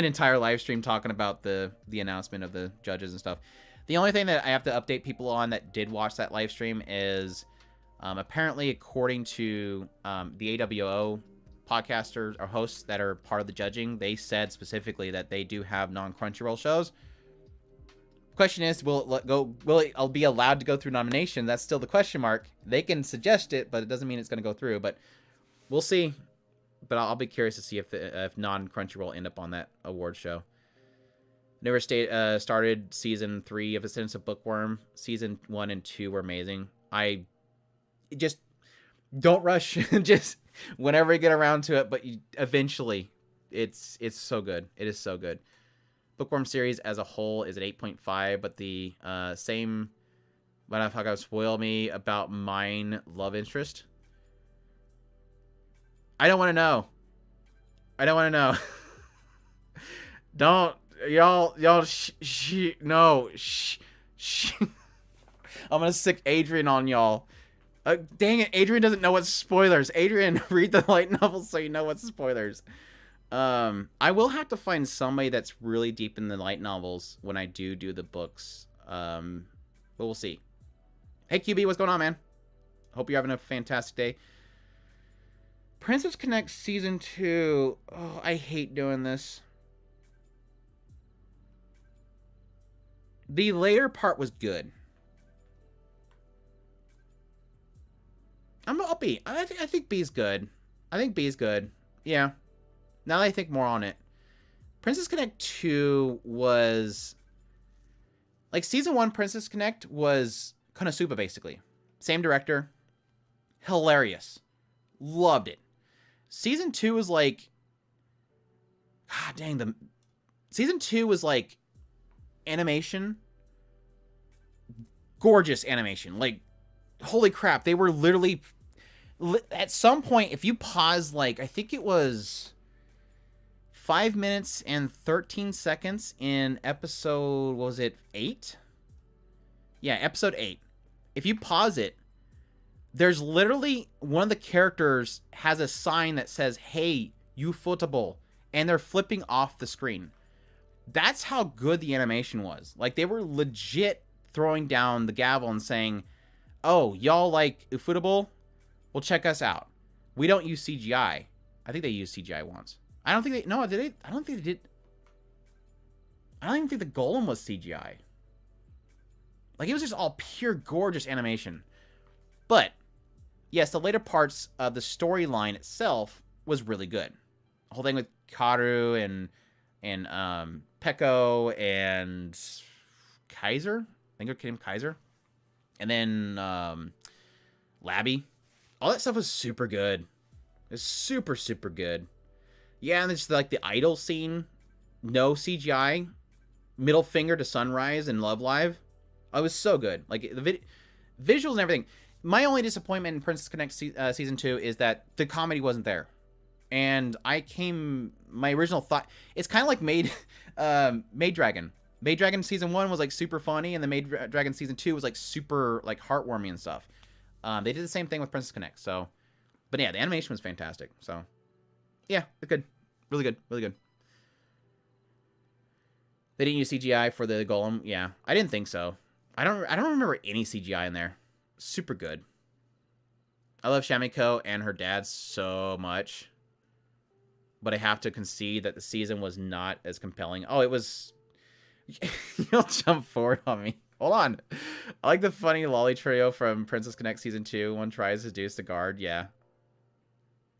entire live stream talking about the announcement of the judges and stuff. The only thing that I have to update people on that did watch that live stream is... apparently, according to the AWO podcasters or hosts that are part of the judging, they said specifically that they do have non-Crunchyroll shows. Question is, will it be allowed to go through nomination? That's still the question mark. They can suggest it, but it doesn't mean it's going to go through. But we'll see. But I'll be curious to see if non-Crunchyroll end up on that award show. Never started season 3 of Ascendance of Bookworm. Season 1 and 2 were amazing. I just don't rush. Just whenever you get around to it, but eventually, it's so good. It is so good. Bookworm series as a whole is at 8.5, but the same motherfucker spoil me about mine love interest. I don't want to know. I don't want to know. Don't y'all no. I'm gonna sick Adrian on y'all. Dang it, Adrian doesn't know what's spoilers. Adrian, read the light novels so you know what's spoilers. I will have to find somebody that's really deep in the light novels when I do the books. But we'll see. Hey QB, what's going on, man? Hope you're having a fantastic day. Princess Connect Season 2. Oh, I hate doing this. The later part was good. I'll be. I think B's good. I think B's good. Yeah. Now that I think more on it. Princess Connect 2 was... Like, Season 1 Princess Connect was Konosuba, basically. Same director. Hilarious. Loved it. Season 2 was like... God dang, Season 2 was like... Animation. Gorgeous animation. Like, holy crap. They were literally... At some point, if you pause, like, I think it was... 5 minutes and 13 seconds in episode, what was it, 8? Yeah, episode 8. If you pause it, there's literally one of the characters has a sign that says, "Hey, you footable," and they're flipping off the screen. That's how good the animation was. Like, they were legit throwing down the gavel and saying, "Oh, y'all like Ufotable? Well, check us out. We don't use CGI." I think they used CGI once. I don't think they... No, did they? I don't think they did... I don't even think the golem was CGI. Like, it was just all pure gorgeous animation. But, yes, the later parts of the storyline itself was really good. The whole thing with Karu and Peko and Kaiser. I think it became Kaiser. And then Labby. All that stuff was super good. It was super, super good. Yeah, and it's like the idol scene. No CGI. Middle finger to Sunrise and Love Live. It was so good. Like, the visuals and everything. My only disappointment in Princess Connect Season 2 is that the comedy wasn't there. And my original thought, it's kind of like Maid Dragon. Maid Dragon Season 1 was like super funny, and the Maid Dragon Season 2 was like super like heartwarming and stuff. They did the same thing with Princess Connect, so. But yeah, the animation was fantastic, so. Yeah, it's good. Really good. Really good. They didn't use CGI for the golem. Yeah, I didn't think so. I don't remember any CGI in there. Super good. I love Shamiko and her dad so much. But I have to concede that the season was not as compelling. Oh, it was... You'll jump forward on me. Hold on. I like the funny lolly trio from Princess Connect Season 2. One tries to seduce the guard. Yeah.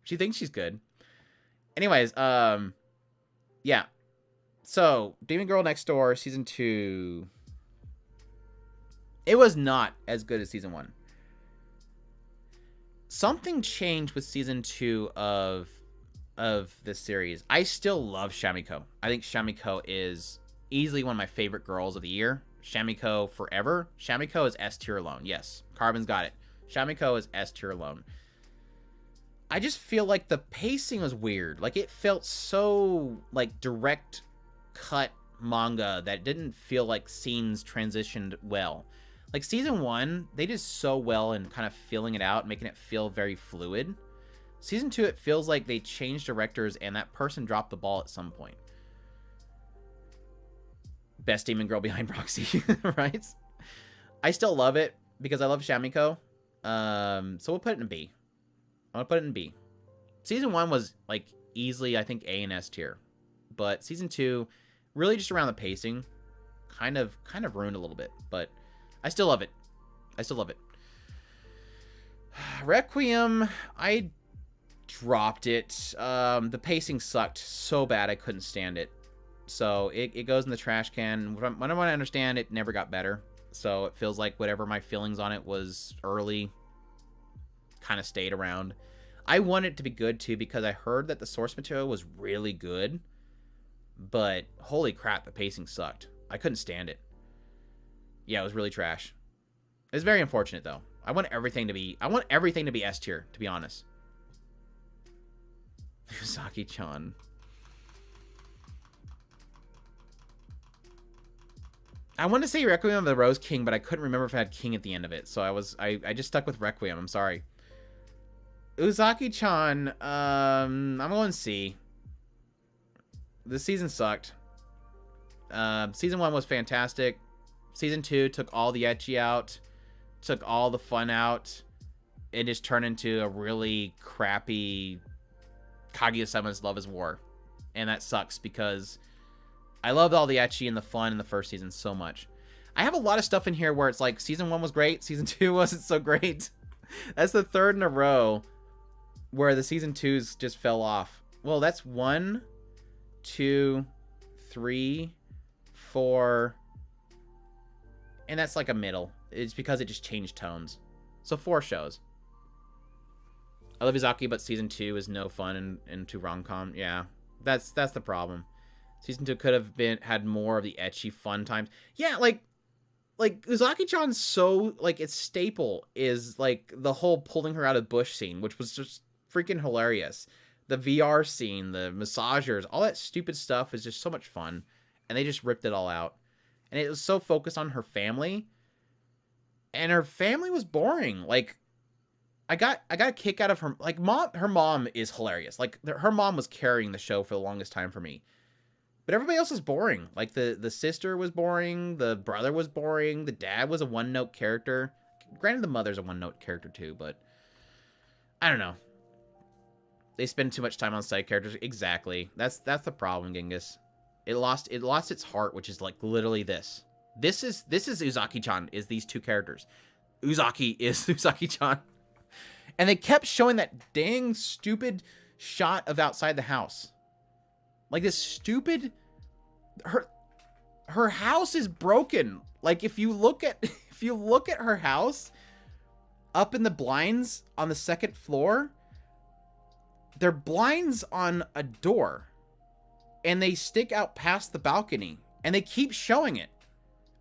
She thinks she's good. Anyways, yeah. So, Demon Girl Next Door, Season 2. It was not as good as Season 1. Something changed with Season 2 of this series. I still love Shamiko. I think Shamiko is easily one of my favorite girls of the year. Shamiko forever. Shamiko is S tier alone. Yes, Carbon's got it. Shamiko is S tier alone. I just feel like the pacing was weird. Like, it felt so, like, direct cut manga that it didn't feel like scenes transitioned well. Like, Season 1, they did so well in kind of filling it out, making it feel very fluid. Season 2, it feels like they changed directors and that person dropped the ball at some point. Best demon girl behind Proxy, right? I still love it because I love Shamiko. So we'll put it in B. I'm going to put it in B. Season 1 was, like, easily, I think, A and S tier. But Season 2, really just around the pacing, kind of ruined a little bit. But I still love it. I still love it. Requiem, I dropped it. The pacing sucked so bad I couldn't stand it. So it goes in the trash can. When I understand, it never got better. So it feels like whatever my feelings on it was early kind of stayed around. I want it to be good too because I heard that the source material was really good. But holy crap, the pacing sucked. I couldn't stand it. Yeah, it was really trash. It's very unfortunate though. I want everything to be S tier, to be honest. Uzaki-chan. I wanted to say Requiem of the Rose King, but I couldn't remember if it had King at the end of it. So I just stuck with Requiem. I'm sorry. Uzaki-chan, I'm going C. This season sucked. Season 1 was fantastic. Season 2 took all the ecchi out. Took all the fun out. It just turned into a really crappy Kaguya-sama's Love is War. And that sucks because I loved all the ecchi and the fun in the first season so much. I have a lot of stuff in here where it's like Season 1 was great, Season 2 wasn't so great. That's the third in a row where the Season 2s just fell off. Well, that's 1, 2, 3, 4, and that's like a middle. It's because it just changed tones. So 4 shows. I love Uzaki, but Season 2 is no fun and too rom-com. Yeah, that's the problem. Season 2 could have had more of the ecchi fun times. Yeah, like Uzaki-chan's so, like, its staple is, like, the whole pulling her out of bush scene, which was just freaking hilarious. The VR scene, the massagers, all that stupid stuff is just so much fun. And they just ripped it all out. And it was so focused on her family. And her family was boring. Like, I got a kick out of her. Like, her mom is hilarious. Like, her mom was carrying the show for the longest time for me. But everybody else was boring. Like, the sister was boring. The brother was boring. The dad was a one-note character. Granted, the mother's a one-note character too, but I don't know. They spend too much time on side characters. Exactly. That's the problem, Genghis. It lost its heart, which is like literally this. This is Uzaki-chan, is these two characters. Uzaki is Uzaki-chan. And they kept showing that dang stupid shot of outside the house. Like this stupid her house is broken. Like if you look at her house up in the blinds on the second floor, they're blinds on a door. And they stick out past the balcony. And they keep showing it.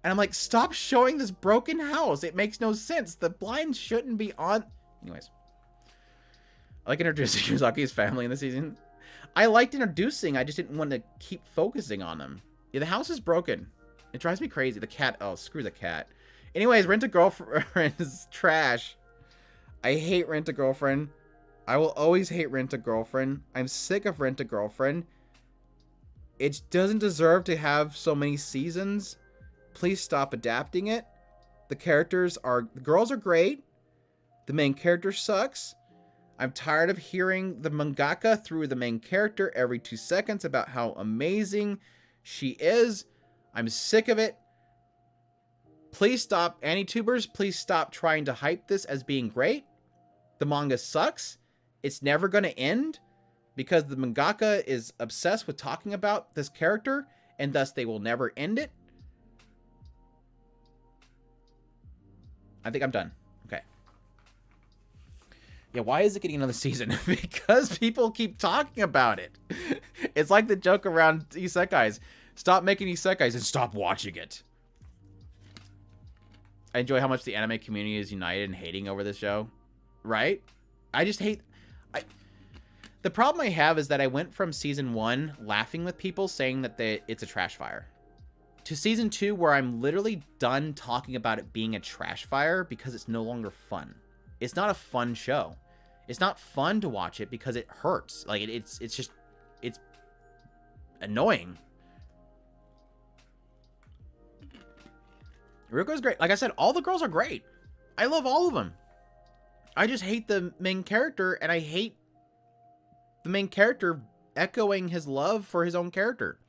And I'm like, stop showing this broken house. It makes no sense. The blinds shouldn't be on. Anyways. I like introducing Uzaki's family in the season. I liked introducing. I just didn't want to keep focusing on them. Yeah, the house is broken. It drives me crazy. The cat. Oh, screw the cat. Anyways, Rent-A-Girlfriend is trash. I hate Rent-A-Girlfriend. I will always hate Rent-A-Girlfriend. I'm sick of Rent-A-Girlfriend. It doesn't deserve to have so many seasons. Please stop adapting it. The girls are great. The main character sucks. I'm tired of hearing the mangaka through the main character every 2 seconds about how amazing she is. I'm sick of it. Please stop, AniTubers. Please stop trying to hype this as being great. The manga sucks. It's never going to end because the mangaka is obsessed with talking about this character and thus they will never end it. I think I'm done. Okay. Yeah, why is it getting another season? Because people keep talking about it. It's like the joke around isekais. Stop making isekais and stop watching it. I enjoy how much the anime community is united in hating over this show. Right? I just hate... The problem I have is that I went from season 1 laughing with people saying that it's a trash fire to season 2 where I'm literally done talking about it being a trash fire because it's no longer fun. It's not a fun show. It's not fun to watch it because it hurts. Like it's annoying. Ryuko's great. Like I said, all the girls are great. I love all of them. I just hate the main character and I hate the main character echoing his love for his own character.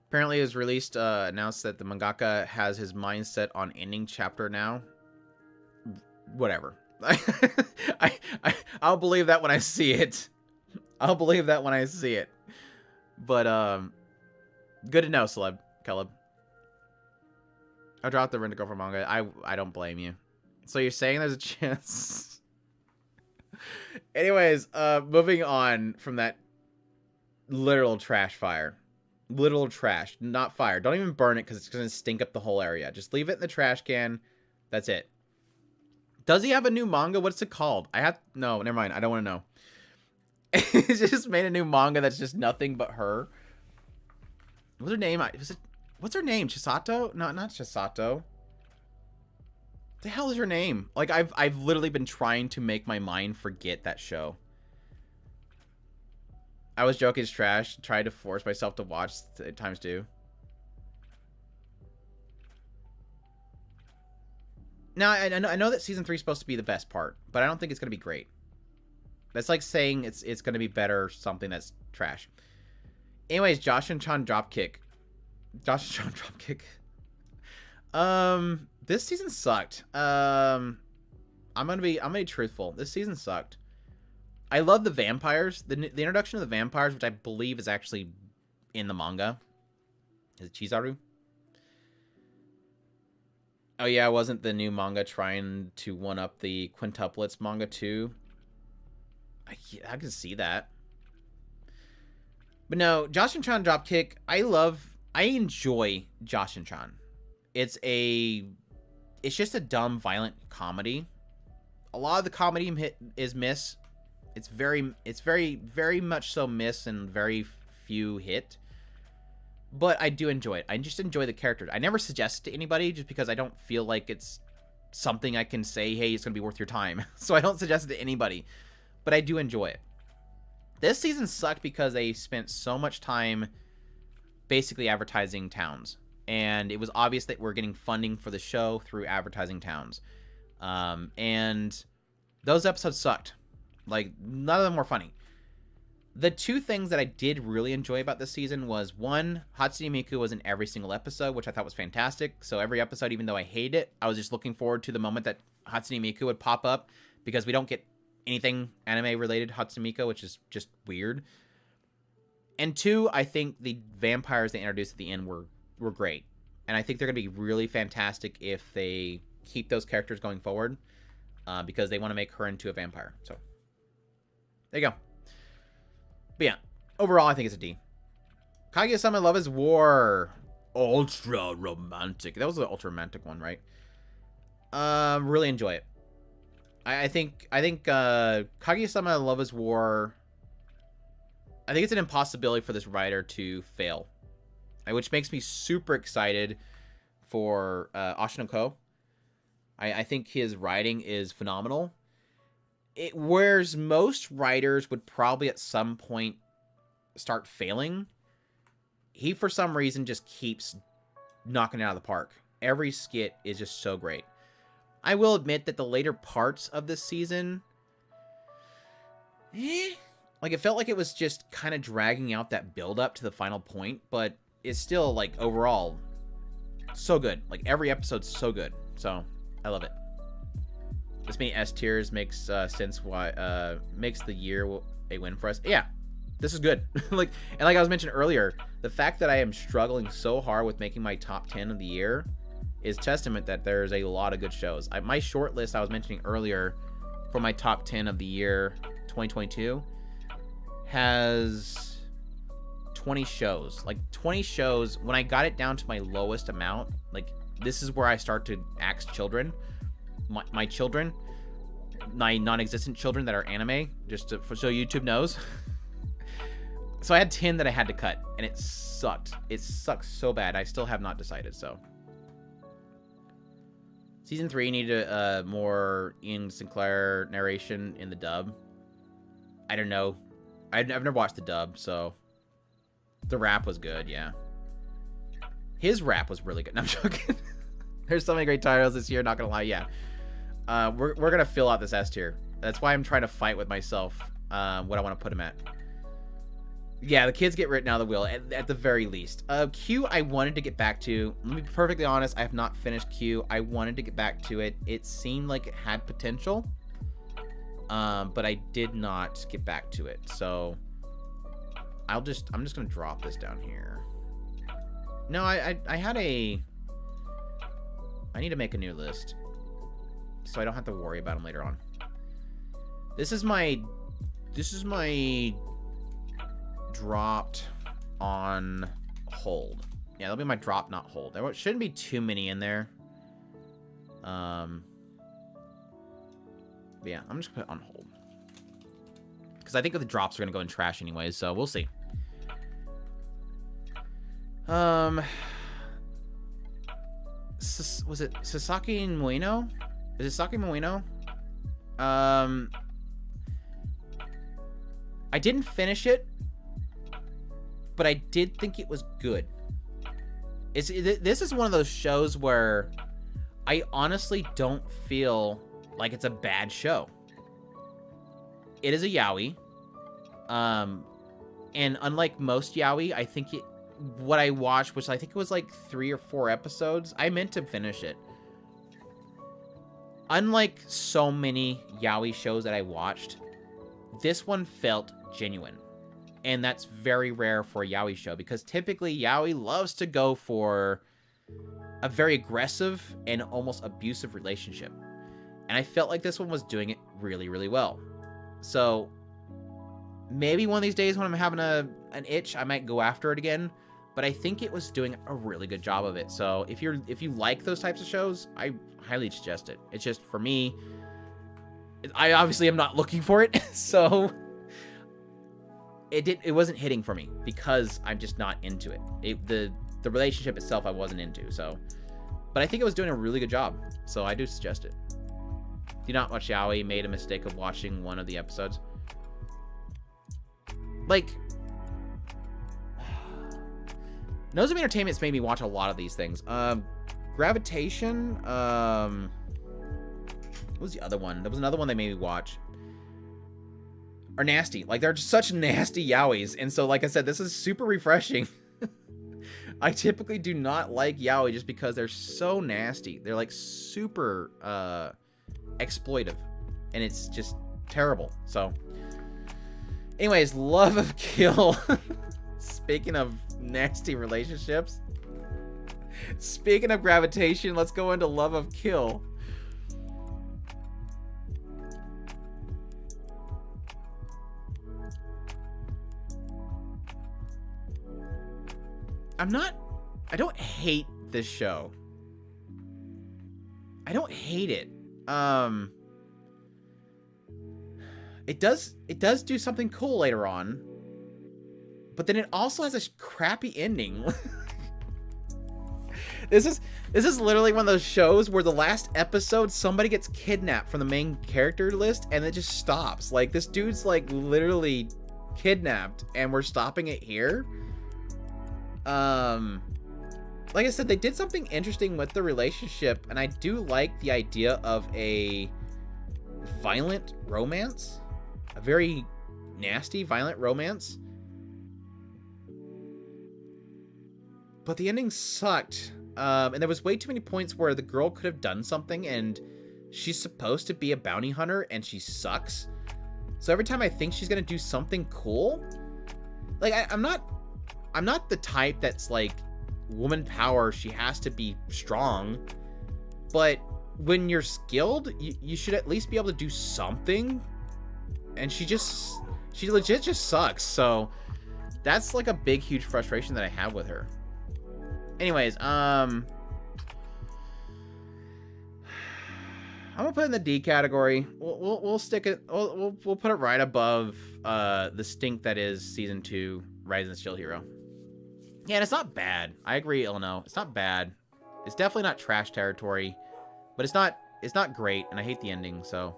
Apparently, it was released, announced that the mangaka has his mindset on ending chapter now. Whatever. I'll believe that when I see it. I'll believe that when I see it. But, good to know, Caleb. I dropped the Rent-A-Girl for manga. I don't blame you. So you're saying there's a chance? Anyways, moving on from that literal trash fire. Literal trash, not fire. Don't even burn it because it's going to stink up the whole area. Just leave it in the trash can. That's it. Does he have a new manga? What's it called? No, never mind. I don't want to know. He just made a new manga that's just nothing but her. What's her name? What's her name? Chisato? No, not Chisato. What the hell is her name? Like, I've literally been trying to make my mind forget that show. I was joking, it's trash. Tried to force myself to watch times 2. Now, I know that season 3 is supposed to be the best part, but I don't think it's going to be great. That's like saying it's going to be better something that's trash. Anyways, Josh and Chan Dropkick. This season sucked. I'm gonna be truthful. This season sucked. I love the vampires. The introduction of the vampires, which I believe is actually in the manga. Is it Chizaru? Oh yeah, wasn't the new manga trying to one-up the quintuplets manga too? I can see that. But no, Josh and Chan Dropkick, I enjoy Josh and Chan. It's just a dumb, violent comedy. A lot of the comedy is miss. It's very, very much so miss and very few hit. But I do enjoy it. I just enjoy the characters. I never suggest it to anybody just because I don't feel like it's something I can say, hey, it's going to be worth your time. So I don't suggest it to anybody. But I do enjoy it. This season sucked because they spent so much time basically advertising towns. And it was obvious that we're getting funding for the show through advertising towns. And those episodes sucked. Like, none of them were funny. The two things that I did really enjoy about this season was, one, Hatsune Miku was in every single episode, which I thought was fantastic. So every episode, even though I hate it, I was just looking forward to the moment that Hatsune Miku would pop up, because we don't get anything anime-related Hatsune Miku, which is just weird. And two, I think the vampires they introduced at the end were great. And I think they're going to be really fantastic if they keep those characters going forward, because they want to make her into a vampire. So, there you go. But yeah, overall, I think it's a D. Kaguya-sama Love is War. Ultra romantic. That was the ultra romantic one, right? Really enjoy it. I think Kaguya-sama Love is War. I think it's an impossibility for this writer to fail, which makes me super excited for Oshinoko. I think his writing is phenomenal. Whereas most writers would probably at some point start failing, he for some reason just keeps knocking it out of the park. Every skit is just so great. I will admit that the later parts of this season, like, it felt like it was just kind of dragging out that build up to the final point, but it's still, like, overall so good. Like, every episode's so good. So I love it. This many S tiers makes sense. Why makes the year a win for us? Yeah, this is good. like I was mentioning earlier, the fact that I am struggling so hard with making my top 10 of the year is testament that there's a lot of good shows. My short list I was mentioning earlier for my top 10 of the year 2022 has 20 shows. Like 20 shows. When I got it down to my lowest amount, like, this is where I start to axe children. My children, my non-existent children that are anime, just so YouTube knows. So I had 10 that I had to cut, and it sucked. It sucks so bad. I still have not decided, so. Season 3 needed a more Ian Sinclair narration in the dub. I don't know. I've never watched the dub, so. The rap was good, yeah. His rap was really good. No, I'm joking. There's so many great titles this year, not gonna lie, yeah. We're gonna fill out this S tier. That's why I'm trying to fight with myself what I want to put him at. Yeah, the kids get written out of the wheel, at the very least. Q, I wanted to get back to. Let me be perfectly honest, I have not finished Q. I wanted to get back to it. It seemed like it had potential, but I did not get back to it. So I'm just going to drop this down here. No, I had a... I need to make a new list, so I don't have to worry about them later on. This is my dropped on hold. Yeah, that'll be my drop, not hold. There shouldn't be too many in there. But yeah, I'm just gonna put it on hold, because I think the drops are gonna go in trash anyways, so we'll see. Was it Sasaki and Moino? Is it Sasaki Moino? I didn't finish it, but I did think it was good. This is one of those shows where I honestly don't feel like it's a bad show. It is a yaoi. And unlike most yaoi, I think what I watched, which I think it was like 3 or 4 episodes, I meant to finish it. Unlike so many yaoi shows that I watched, this one felt genuine. And that's very rare for a yaoi show, because typically yaoi loves to go for a very aggressive and almost abusive relationship. And I felt like this one was doing it really, really well. So maybe one of these days when I'm having an itch, I might go after it again. But I think it was doing a really good job of it. So if you like those types of shows, I highly suggest it. It's just, for me, I obviously am not looking for it, so it wasn't hitting for me because I'm just not into it. The relationship itself I wasn't into, so. But I think it was doing a really good job, so I do suggest it. Do not watch yaoi. Made a mistake of watching one of the episodes. Like, Nozomi Entertainment's made me watch a lot of these things. Gravitation. What was the other one? There was another one they made me watch. Are nasty. Like, they're just such nasty yaois. And so, like I said, this is super refreshing. I typically do not like yaoi just because they're so nasty. They're like super exploitive. And it's just terrible. So, anyways, Love of Kill. Speaking of nasty relationships. Speaking of gravitation, let's go into Love of Kill. I don't hate this show. I don't hate it. It does do something cool later on. But then it also has a crappy ending. This is literally one of those shows where the last episode somebody gets kidnapped from the main character list and it just stops. Like, this dude's like literally kidnapped and we're stopping it here. Like I said, they did something interesting with the relationship, and I do like the idea of a violent romance, a very nasty violent romance. But the ending sucked. And there was way too many points where the girl could have done something, and she's supposed to be a bounty hunter and she sucks. So every time I think she's gonna do something cool, like I'm not the type that's like, woman power, she has to be strong. But when you're skilled, you should at least be able to do something. And she legit just sucks. So that's like a big, huge frustration that I have with her. Anyways, I'm gonna put it in the D category. We'll stick it. We'll put it right above the stink that is season 2 Rising Shield Hero. Yeah, and it's not bad. I agree, Illinois. It's not bad. It's definitely not trash territory, but it's not great, and I hate the ending. So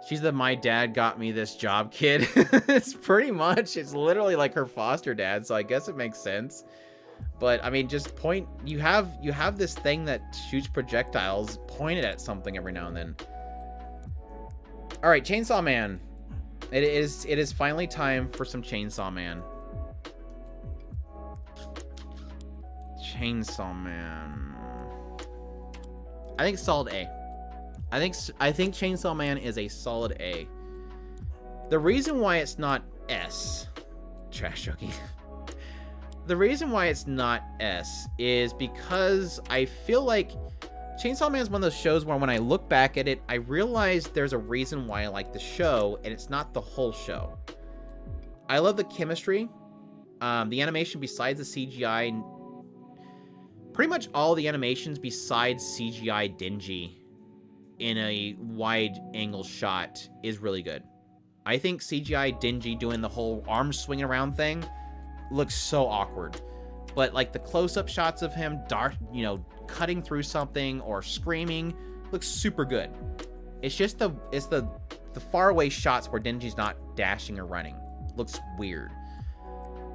she's the my dad got me this job kid. It's pretty much. It's literally like her foster dad. So I guess it makes sense. But I mean, just point. You have this thing that shoots projectiles pointed at something every now and then. All right, Chainsaw Man. It is finally time for some Chainsaw Man. Chainsaw Man. I think solid A. I think Chainsaw Man is a solid A. The reason why it's not S, trash joking. The reason why it's not S is because I feel like Chainsaw Man is one of those shows where when I look back at it, I realize there's a reason why I like the show, and it's not the whole show. I love the chemistry, the animation besides the CGI. Pretty much all the animations besides CGI Denji in a wide angle shot is really good. I think CGI Denji doing the whole arm swinging around thing looks so awkward. But like the close-up shots of him cutting through something or screaming looks super good. It's just the far away shots where Denji's not dashing or running. Looks weird.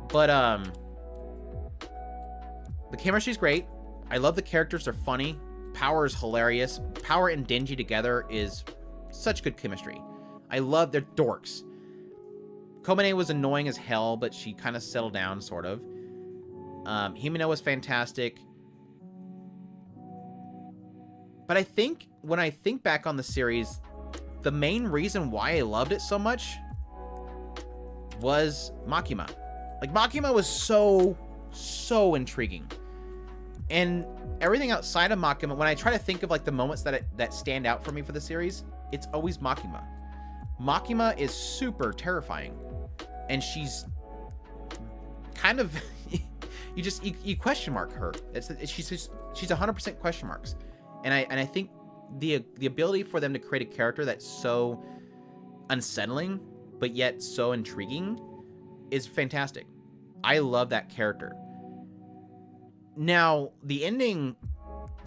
But the chemistry's great. I love the characters, they're funny. Power is hilarious. Power and Denji together is such good chemistry. I love their dorks. Komine was annoying as hell, but she kind of settled down, sort of. Himeno was fantastic. But I think, when I think back on the series, the main reason why I loved it so much was Makima. Like, Makima was so intriguing. And everything outside of Makima, when I try to think of like the moments that stand out for me for the series, it's always Makima. Makima is super terrifying, and she's kind of you question mark her. She's 100% question marks, and I think the ability for them to create a character that's so unsettling but yet so intriguing is fantastic. I love that character. Now, the ending,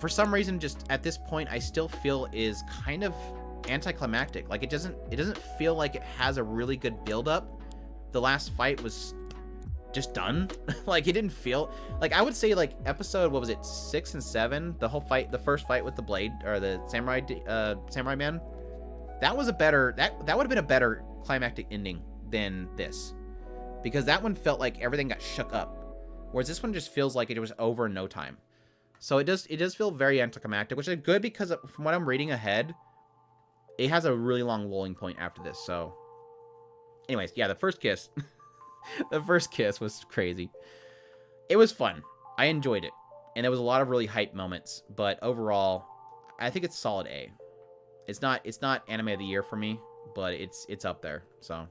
for some reason, just at this point, I still feel is kind of anticlimactic. Like, it doesn't feel like it has a really good build-up. The last fight was just done. Like, it didn't feel... Like, I would say, like, episode, what was it, 6 and 7? The whole fight, the first fight with the blade, or the samurai man, that was a better... That would have been a better climactic ending than this. Because that one felt like everything got shook up. Whereas this one just feels like it was over in no time. So it does feel very anticlimactic, which is good because from what I'm reading ahead, it has a really long lulling point after this. So anyways, yeah, the first kiss. The first kiss was crazy. It was fun. I enjoyed it. And there was a lot of really hype moments. But overall, I think it's solid A. It's not anime of the year for me, but it's up there. So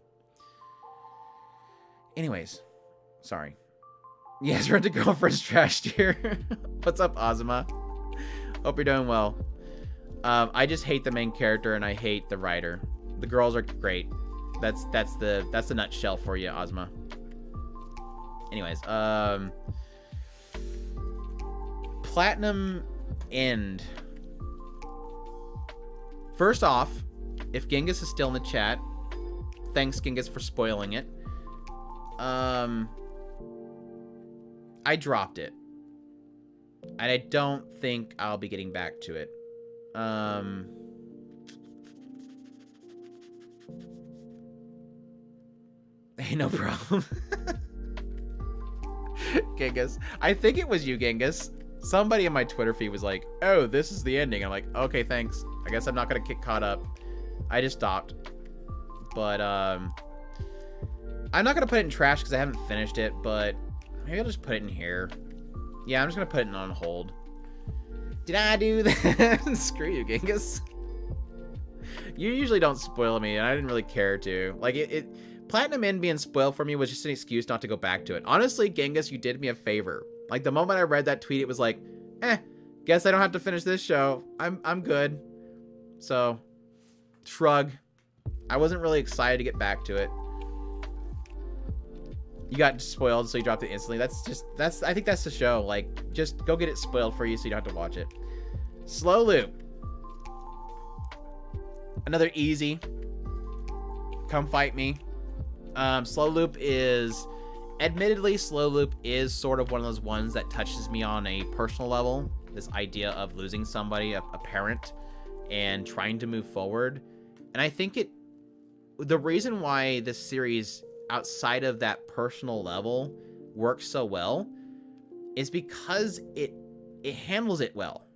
anyways, sorry. Yes, Rent a Girlfriend's trashed here. What's up, Azuma? Hope you're doing well. I just hate the main character and I hate the writer. The girls are great. That's the nutshell for you, Azuma. Anyways, Platinum End. First off, if Genghis is still in the chat, thanks Genghis for spoiling it. I dropped it. And I don't think I'll be getting back to it. Hey, no problem. Genghis. I think it was you, Genghis. Somebody in my Twitter feed was like, oh, this is the ending. I'm like, okay, thanks. I guess I'm not going to get caught up. I just stopped. But, I'm not going to put it in trash because I haven't finished it, but maybe I'll just put it in here. Yeah, I'm just going to put it in on hold. Did I do that? Screw you, Genghis. You usually don't spoil me, and I didn't really care to. Like, Platinum End being spoiled for me was just an excuse not to go back to it. Honestly, Genghis, you did me a favor. Like, the moment I read that tweet, it was like, guess I don't have to finish this show. I'm good. So, shrug. I wasn't really excited to get back to it. You got spoiled, so you dropped it instantly. I think that's the show. Like, just go get it spoiled for you so you don't have to watch it. Slow Loop. Another easy. Come fight me. Slow Loop is... Admittedly, Slow Loop is sort of one of those ones that touches me on a personal level. This idea of losing somebody, a parent, and trying to move forward. And I think the reason why this series, outside of that personal level, works so well is because it handles it well.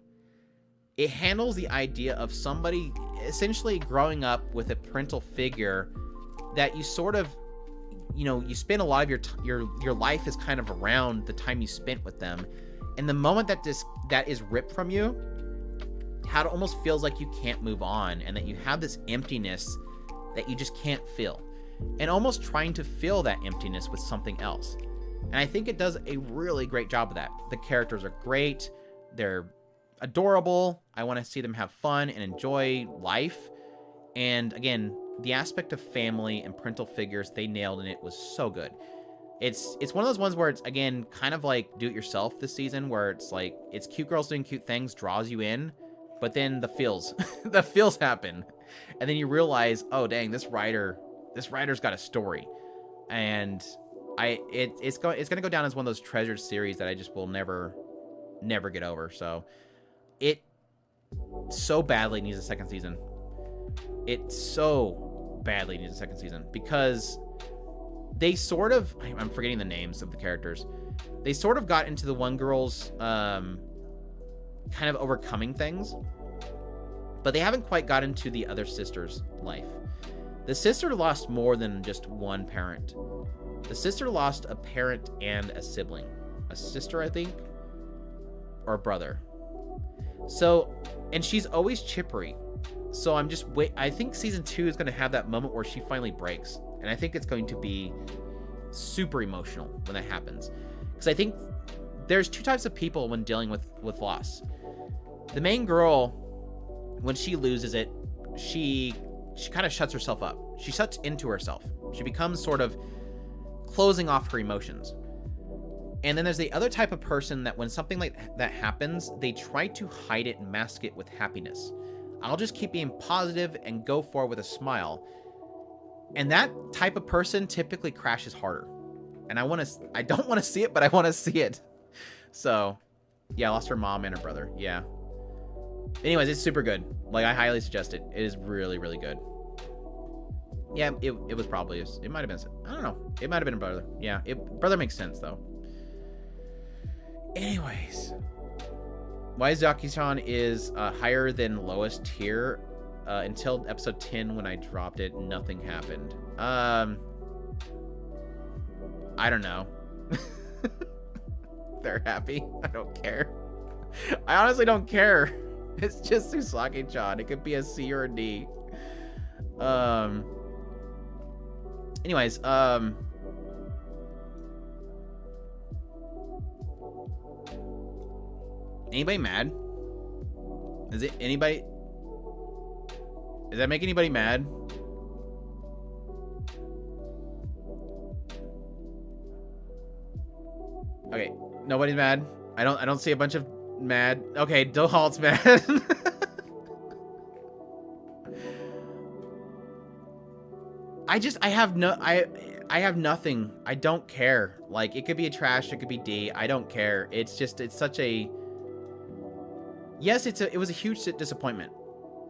It handles the idea of somebody essentially growing up with a parental figure that you sort of, you spend a lot of your life is kind of around the time you spent with them. And the moment that is ripped from you, how it almost feels like you can't move on, and that you have this emptiness that you just can't fill, and almost trying to fill that emptiness with something else. And I think it does a really great job of that. The characters are great. They're adorable. I want to see them have fun and enjoy life. And again, the aspect of family and parental figures they nailed in it was so good. It's one of those ones where it's, again, kind of like do it yourself this season, where it's like, it's cute girls doing cute things, draws you in, but then the feels happen. And then you realize, oh dang, this writer's got a story. And it's going to go down as one of those treasured series that I just will never get over. So it so badly needs a second season. It so badly needs a second season, because they sort of, I'm forgetting the names of the characters. They sort of got into the one girl's kind of overcoming things, but they haven't quite got into the other sister's life. The sister lost more than just one parent. The sister lost a parent and a sibling. A sister, I think, or a brother. So, and she's always chippery. So I think season 2 is going to have that moment where she finally breaks. And I think it's going to be super emotional when that happens. Because I think there's two types of people when dealing with loss. The main girl, when she loses it, she kind of shuts herself up. She shuts into herself. She becomes sort of closing off her emotions. And then there's the other type of person that when something like that happens, they try to hide it and mask it with happiness. I'll just keep being positive and go forward with a smile. And that type of person typically crashes harder. And I don't want to see it, but I want to see it. So, yeah, I lost her mom and her brother. Yeah. Anyways, it's super good. Like, I highly suggest it. It is really, really good. Yeah, it was probably, it might have been, I don't know. It might have been a brother. Yeah, brother makes sense, though. Anyways, why Zaki-chan is higher than lowest tier until episode 10 when I dropped it, nothing happened. I don't know. They're happy. I don't care. I honestly don't care. It's just Usagi-chan. It could be a C or a D. Anyways, anybody mad? Is it anybody? Does that make anybody mad? Okay, nobody's mad. I don't see a bunch of mad. Okay, Dohalt's mad. I have nothing. I don't care. Like, it could be a trash, it could be D. I don't care. It's such a, yes, it was a huge disappointment.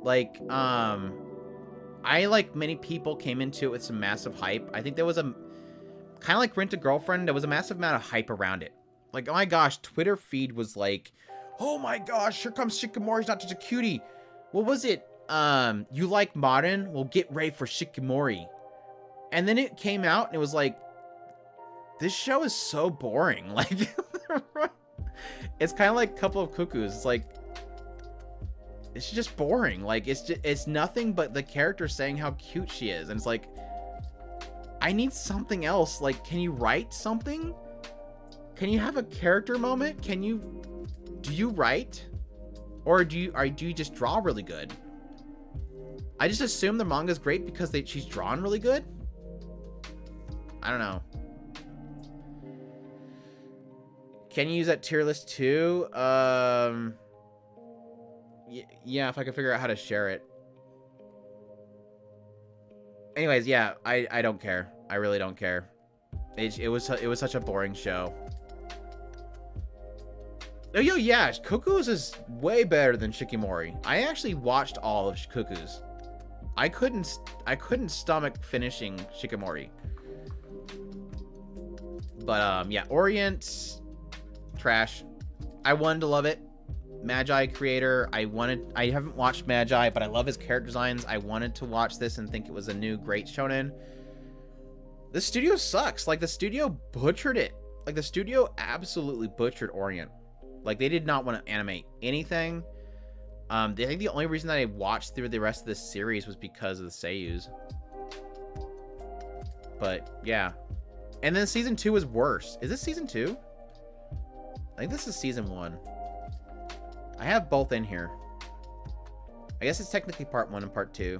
Like, I, like many people, came into it with some massive hype. I think there was a, kind of like Rent a Girlfriend, there was a massive amount of hype around it. Like, oh my gosh, Twitter feed was like, oh my gosh, here comes Shikimori's not just a cutie. What was it? You like modern? Well, get ready for Shikimori. And then it came out and it was like, this show is so boring. Like, it's kind of like Couple of Cuckoos. It's like, it's just boring. Like, it's nothing but the character saying how cute she is. And it's like, I need something else. Like, can you write something? Can you have a character moment? Do you write? Or do you just draw really good? I just assume the manga's great because she's drawn really good. I don't know. Can you use that tier list too? Yeah, if I can figure out how to share it. Anyways, yeah, I don't care. I really don't care. It was such a boring show. Oh, yeah, Cuckoo's is way better than Shikimori. I actually watched all of Cuckoo's. I couldn't stomach finishing Shikimori. But yeah, Orient, trash. I wanted to love it. Magi creator, I haven't watched Magi, but I love his character designs. I wanted to watch this and think it was a new great shonen. The studio sucks. Like, the studio butchered it. Like, the studio absolutely butchered Orient. Like, they did not want to animate anything. I think the only reason that I watched through the rest of this series was because of the seiyus. But yeah. And then season 2 was worse. Is this season 2? I think this is season 1. I have both in here. I guess it's technically part 1 and part 2.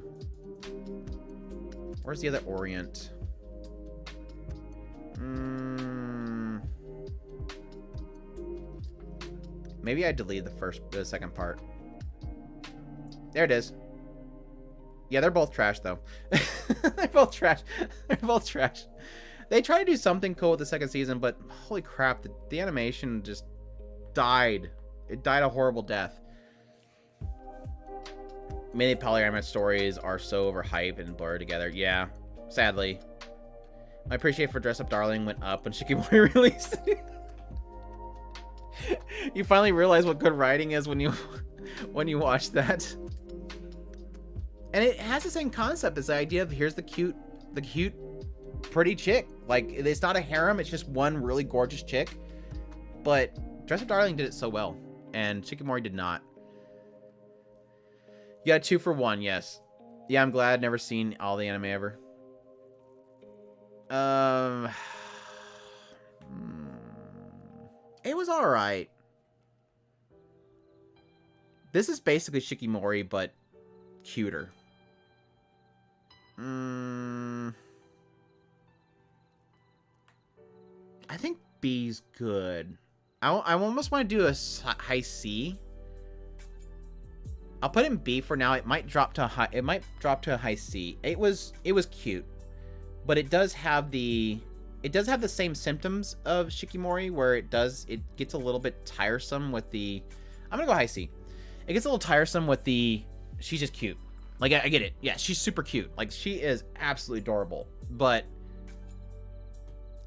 Where's the other Orient? Maybe I deleted the second part. There it is. Yeah, they're both trash, though. They're both trash. They're both trash. They tried to do something cool with the second season, but holy crap, the animation just died. It died a horrible death. Many polyamorous stories are so overhyped and blurred together. Yeah, sadly. My appreciation for Dress Up Darling went up when Shikimori released. You finally realize what good writing is when you watch that. And it has the same concept as the idea of here's the cute, pretty chick. Like, it's not a harem, it's just one really gorgeous chick. But Dress Up Darling did it so well, and Shikimori did not. You got 2 for 1, yes. Yeah, I'm glad I've never seen all the anime ever. It was alright. This is basically Shikimori, but cuter. I think B's good. I almost want to do a high C. I'll put it in B for now. It might drop to a high. It might drop to a high C. It was cute, but it does have the same symptoms of Shikimori, where it gets a little bit tiresome with the. I'm gonna go high C. It gets a little tiresome with the. She's just cute. Like, I get it. Yeah, she's super cute. Like, she is absolutely adorable. But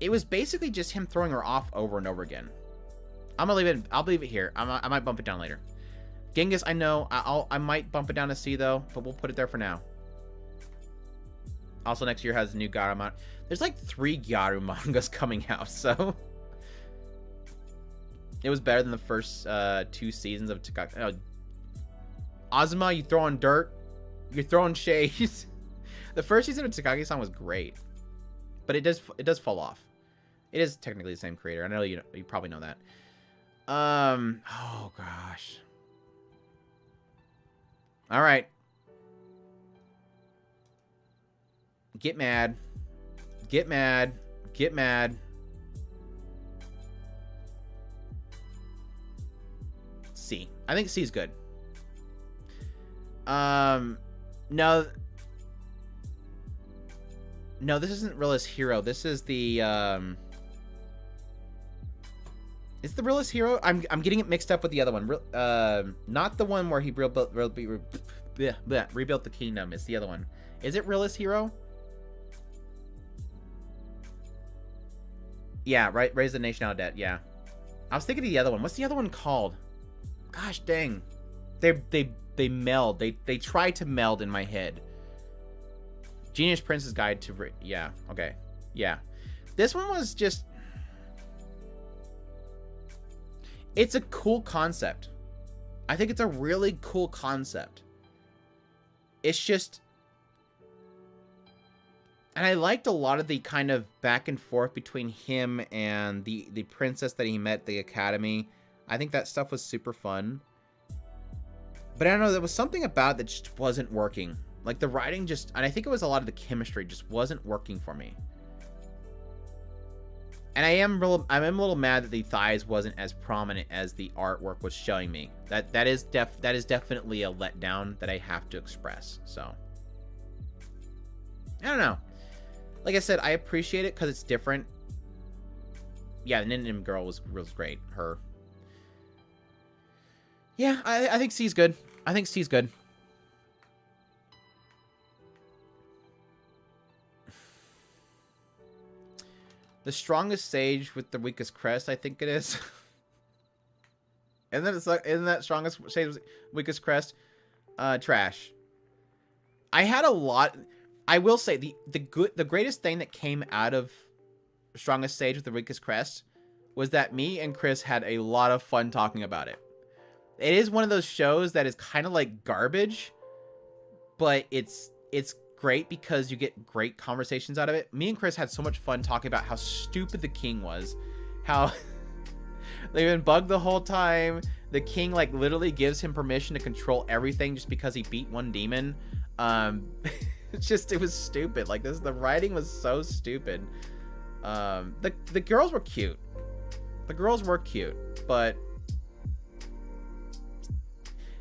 it was basically just him throwing her off over and over again. I'm gonna leave it. I'll leave it here. I might bump it down later. Genghis, I know. I might bump it down to C though, but we'll put it there for now. Also, next year has a new Garu manga. There's like 3 Garu mangas coming out, so it was better than the first 2 seasons of Takagi. Azuma, you throwing dirt? You're throwing shade. The first season of Takagi-san was great, but it does fall off. It is technically the same creator. I know you probably know that. Oh gosh. All right. Get mad. Get mad. Get mad. C. I think C is good. No, this isn't Realist Hero. This is the is the Realist Hero? I'm getting it mixed up with the other one. Not the one where he rebuilt the kingdom. It's the other one. Is it Realist Hero? Yeah, right. Raise the nation out of debt. Yeah, I was thinking of the other one. What's the other one called? Gosh dang, they meld. They try to meld in my head. Genius Prince's Guide to... Yeah, okay. Yeah. This one was just... It's a cool concept. I think it's a really cool concept. It's just... And I liked a lot of the kind of back and forth between him and the princess that he met at the academy. I think that stuff was super fun. But I don't know, there was something about it that just wasn't working. Like, the writing just... And I think it was a lot of the chemistry just wasn't working for me. And I'm a little mad that the thighs wasn't as prominent as the artwork was showing me. That is definitely a letdown that I have to express. So, I don't know. Like I said, I appreciate it because it's different. Yeah, the Nim girl was great. Her. Yeah, I think C's good. I think C's good. The strongest sage with the weakest crest, I think it is. And then isn't that strongest sage weakest crest? Trash. I had a lot. I will say the greatest thing that came out of strongest sage with the weakest crest was that me and Chris had a lot of fun talking about it. It is one of those shows that is kind of like garbage, but it's great because you get great conversations out of it. Me and Chris had so much fun talking about how stupid the king was, how they've been bugged the whole time. The king like literally gives him permission to control everything just because he beat one demon. It was stupid. Like the writing was so stupid. The girls were cute. The girls were cute, but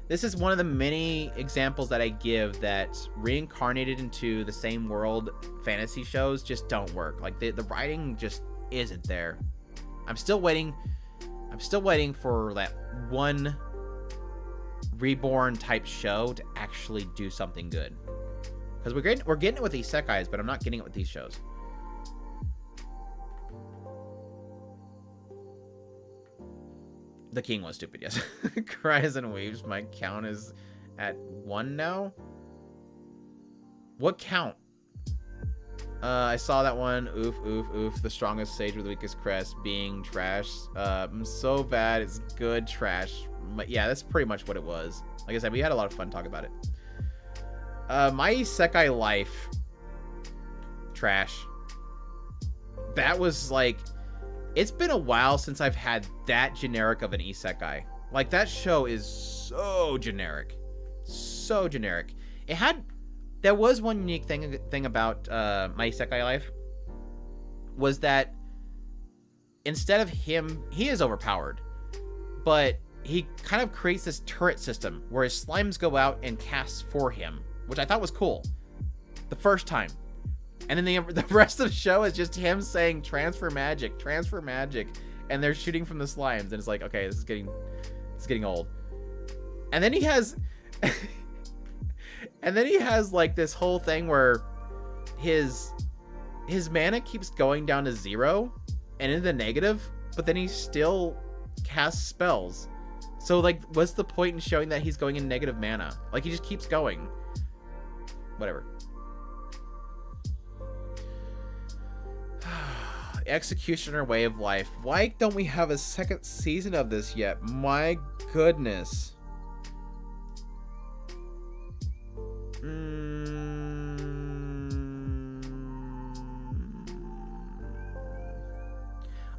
this is one of the many examples that I give that reincarnated into the same world fantasy shows just don't work. Like the writing just isn't there. I'm still waiting for that one reborn type show to actually do something good. Because we're getting it with isekais, but I'm not getting it with these shows. The king was stupid, yes. Cries and weeps. My count is at 1 now. What count? I saw that one. Oof, oof, oof. The strongest sage with the weakest crest being trash. I'm so bad. It's good trash. But yeah, that's pretty much what it was. Like I said, we had a lot of fun talking about it. My isekai life. Trash. That was like... It's been a while since I've had that generic of an isekai. Like, that show is so generic. So generic. There was one unique thing about my isekai life. Was that instead of him, he is overpowered. But he kind of creates this turret system where his slimes go out and cast for him. Which I thought was cool. The first time. And then the rest of the show is just him saying transfer magic, and they're shooting from the slimes, and it's like, okay, this is getting old. And then he has like this whole thing where his mana keeps going down to 0 and in the negative, but then he still casts spells. So like, what's the point in showing that he's going in negative mana? Like, he just keeps going. Whatever. Executioner Way of Life. Why don't we have a second season of this yet? My goodness.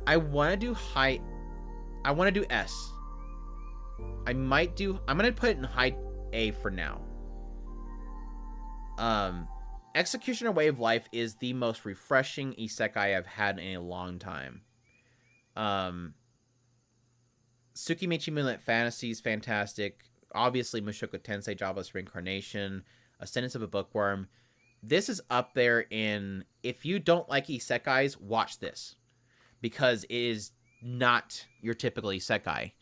I want to do S. I'm going to put it in high A for now. Executioner Way of Life is the most refreshing isekai I've had in a long time. Tsukimichi Moonlit Fantasy is fantastic. Obviously, Mushoku Tensei Jobless Reincarnation, Ascendance of a Bookworm. This is up there in... If you don't like isekais, watch this. Because it is not your typical isekai.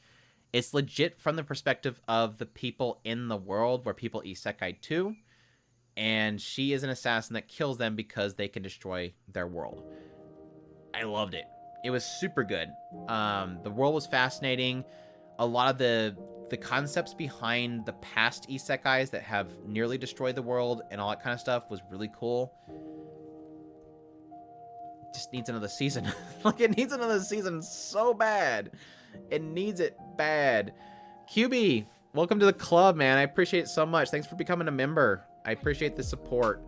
It's legit from the perspective of the people in the world where people isekai to. And she is an assassin that kills them because they can destroy their world. I loved it. It was super good. The world was fascinating. A lot of the concepts behind the past isekais that have nearly destroyed the world and all that kind of stuff was really cool. Just needs another season. Like, it needs another season so bad. It needs it bad. QB, welcome to the club, man. I appreciate it so much. Thanks for becoming a member. I appreciate the support.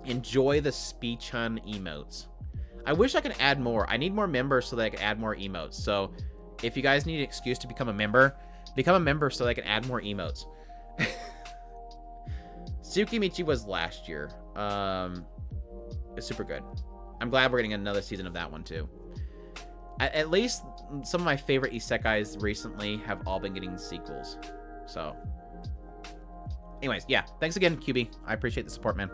Enjoy the Speechun emotes. I wish I could add more. I need more members so that I can add more emotes. So if you guys need an excuse to become a member so that I can add more emotes. Tsukimichi was last year. It's super good. I'm glad we're getting another season of that one too. At least some of my favorite isekais recently have all been getting sequels. So anyways, yeah. Thanks again, QB. I appreciate the support, man.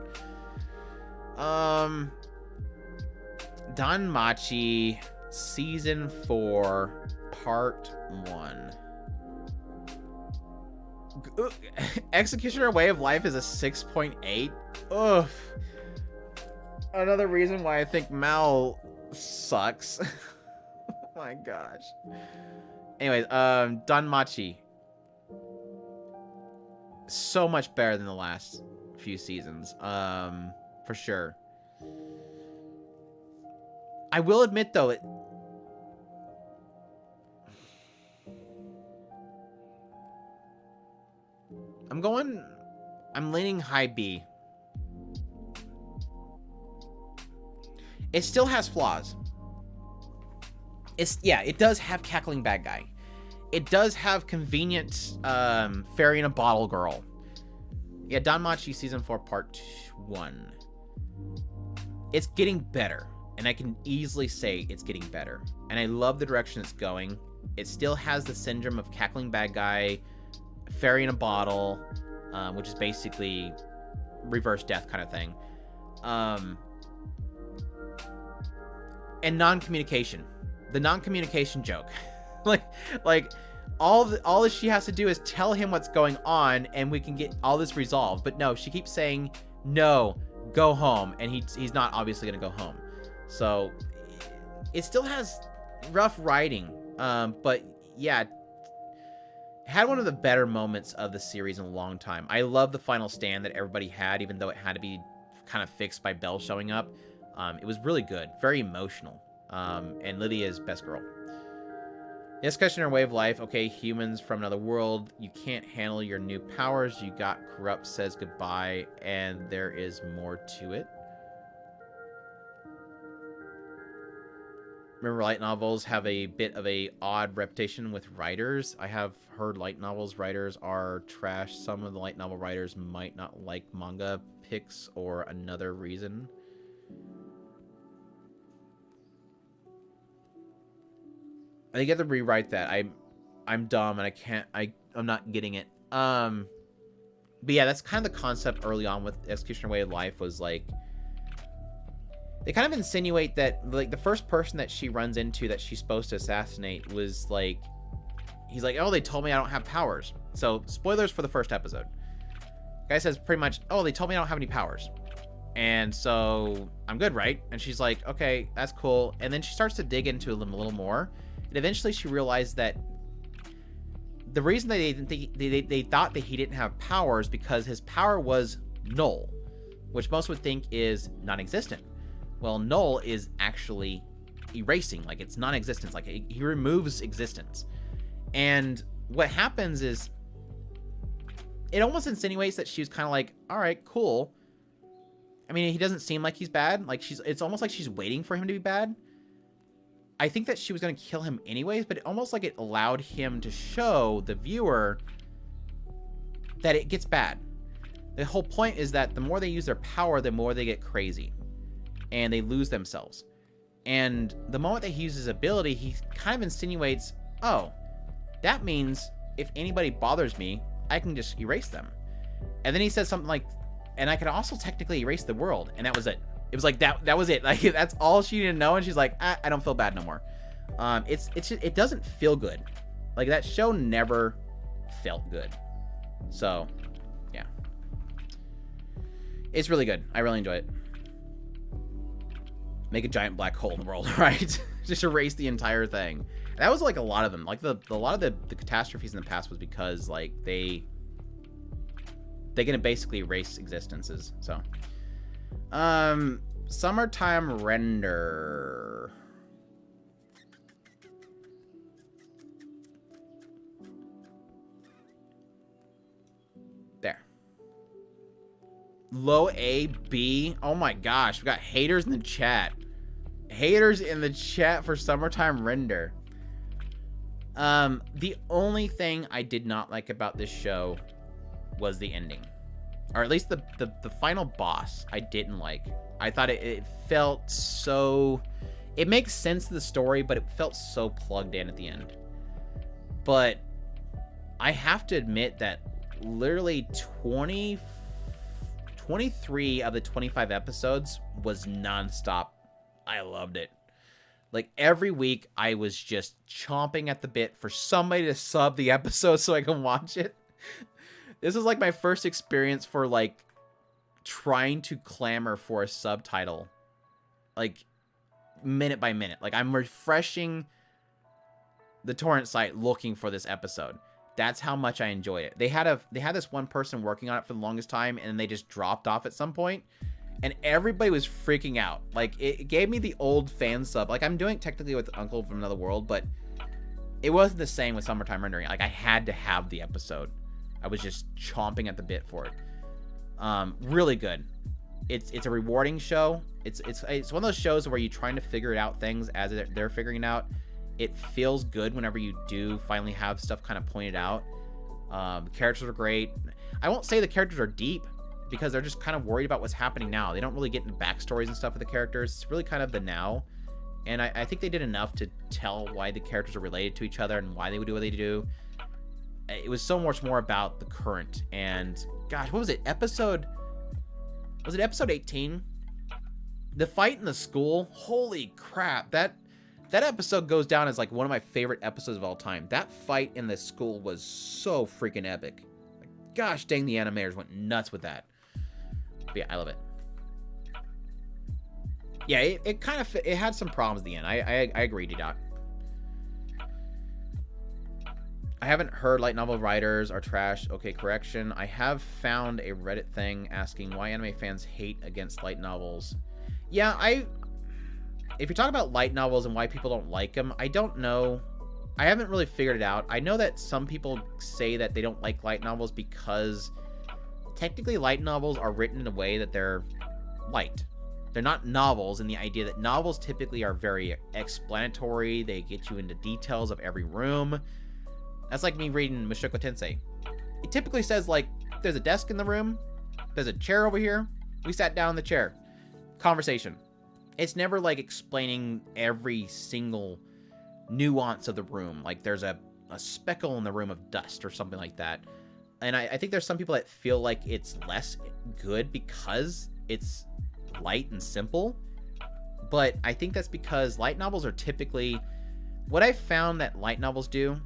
DanMachi Season 4 Part 1. Executioner Way of Life is a 6.8. Oof. Another reason why I think Mal sucks. Oh my gosh. Anyways, DanMachi. So much better than the last few seasons. For sure. I will admit though, I'm leaning high B. It still has flaws. It does have cackling bad guy. It does have convenient fairy in a bottle girl. Yeah, DanMachi season 4 part 1. It's getting better, and I can easily say it's getting better. And I love the direction it's going. It still has the syndrome of cackling bad guy, fairy in a bottle, which is basically reverse death kind of thing. And non-communication. The non-communication joke. like all she has to do is tell him what's going on and we can get all this resolved. But no, she keeps saying, no, go home. And he's not obviously going to go home. So it still has rough writing. But yeah, it had one of the better moments of the series in a long time. I love the final stand that everybody had, even though it had to be kind of fixed by Belle showing up. It was really good, very emotional. And Lydia's best girl. Executioner and Way of Life. Okay, humans from another world. You can't handle your new powers. You got corrupt, says goodbye, and there is more to it. Remember, light novels have a bit of a odd reputation with writers. I have heard light novels writers are trash. Some of the light novel writers might not like manga picks or another reason. I think you have to rewrite that. I'm dumb and I'm not getting it. But yeah, that's kind of the concept early on with Executioner Way of Life was like they kind of insinuate that like the first person that she runs into that she's supposed to assassinate was like he's like, oh, they told me I don't have powers. So spoilers for the first episode. Guy says pretty much, oh, they told me I don't have any powers. And so I'm good, right? And she's like, okay, that's cool. And then she starts to dig into them a little more. And eventually she realized that the reason that they thought that he didn't have powers because his power was null, which most would think is non-existent. Well, null is actually erasing, like it's non-existence, like he removes existence. And what happens is it almost insinuates that she was kind of like, all right, cool. I mean, he doesn't seem like he's bad. Like it's almost like she's waiting for him to be bad. I think that she was going to kill him anyways, but it almost like it allowed him to show the viewer that it gets bad. The whole point is that the more they use their power, the more they get crazy and they lose themselves. And the moment that he uses his ability, he kind of insinuates, oh, that means if anybody bothers me, I can just erase them. And then he says something like, and I could also technically erase the world. And that was it. It was like that was it. Like that's all she needed to know, and she's like, I don't feel bad no more. It doesn't feel good. Like that show never felt good. So, yeah, it's really good. I really enjoy it. Make a giant black hole in the world, right? Just erase the entire thing. That was like a lot of them. Like a lot of the catastrophes in the past was because like they're gonna basically erase existences. So. Summertime render. There. Low A, B. Oh my gosh, we got haters in the chat. Haters in the chat for Summertime render. The only thing I did not like about this show was the ending. Or at least the final boss I didn't like. I thought it felt so... It makes sense to the story, but it felt so plugged in at the end. But I have to admit that literally 23 of the 25 episodes was nonstop. I loved it. Like every week I was just chomping at the bit for somebody to sub the episode so I can watch it. This is like my first experience for like trying to clamor for a subtitle like minute by minute. Like I'm refreshing the torrent site looking for this episode. That's how much I enjoyed it. They had this one person working on it for the longest time, and then they just dropped off at some point, and everybody was freaking out. Like it gave me the old fan sub. Like I'm doing it technically with Uncle from Another World, but it wasn't the same with Summertime Rendering. Like I had to have the episode. I was just chomping at the bit for it. Really good. It's a rewarding show. It's one of those shows where you're trying to figure it out things as they're figuring it out. It feels good whenever you do finally have stuff kind of pointed out. The characters are great. I won't say the characters are deep because they're just kind of worried about what's happening now. They don't really get into backstories and stuff with the characters. It's really kind of the now. And I think they did enough to tell why the characters are related to each other and why they would do what they do. It was so much more about the current. And gosh, what was it? Was it episode 18? The fight in the school. Holy crap. That episode goes down as like one of my favorite episodes of all time. That fight in the school was so freaking epic. Like, gosh dang, the animators went nuts with that. But yeah, I love it. Yeah, it kind of it had some problems at the end. I agree, D-Dot. I haven't heard light novel writers are trash. Okay, correction. I have found a Reddit thing asking why anime fans hate against light novels. Yeah, if you're talking about light novels and why people don't like them, I don't know. I haven't really figured it out. I know that some people say that they don't like light novels because technically light novels are written in a way that they're light. They're not novels in the idea that novels typically are very explanatory. They get you into details of every room. That's like me reading Mushoku Tensei. It typically says, like, there's a desk in the room. There's a chair over here. We sat down in the chair. Conversation. It's never, like, explaining every single nuance of the room. Like, there's a speckle in the room of dust or something like that. And I think there's some people that feel like it's less good because it's light and simple. But I think that's because light novels are typically... What I've found that light novels do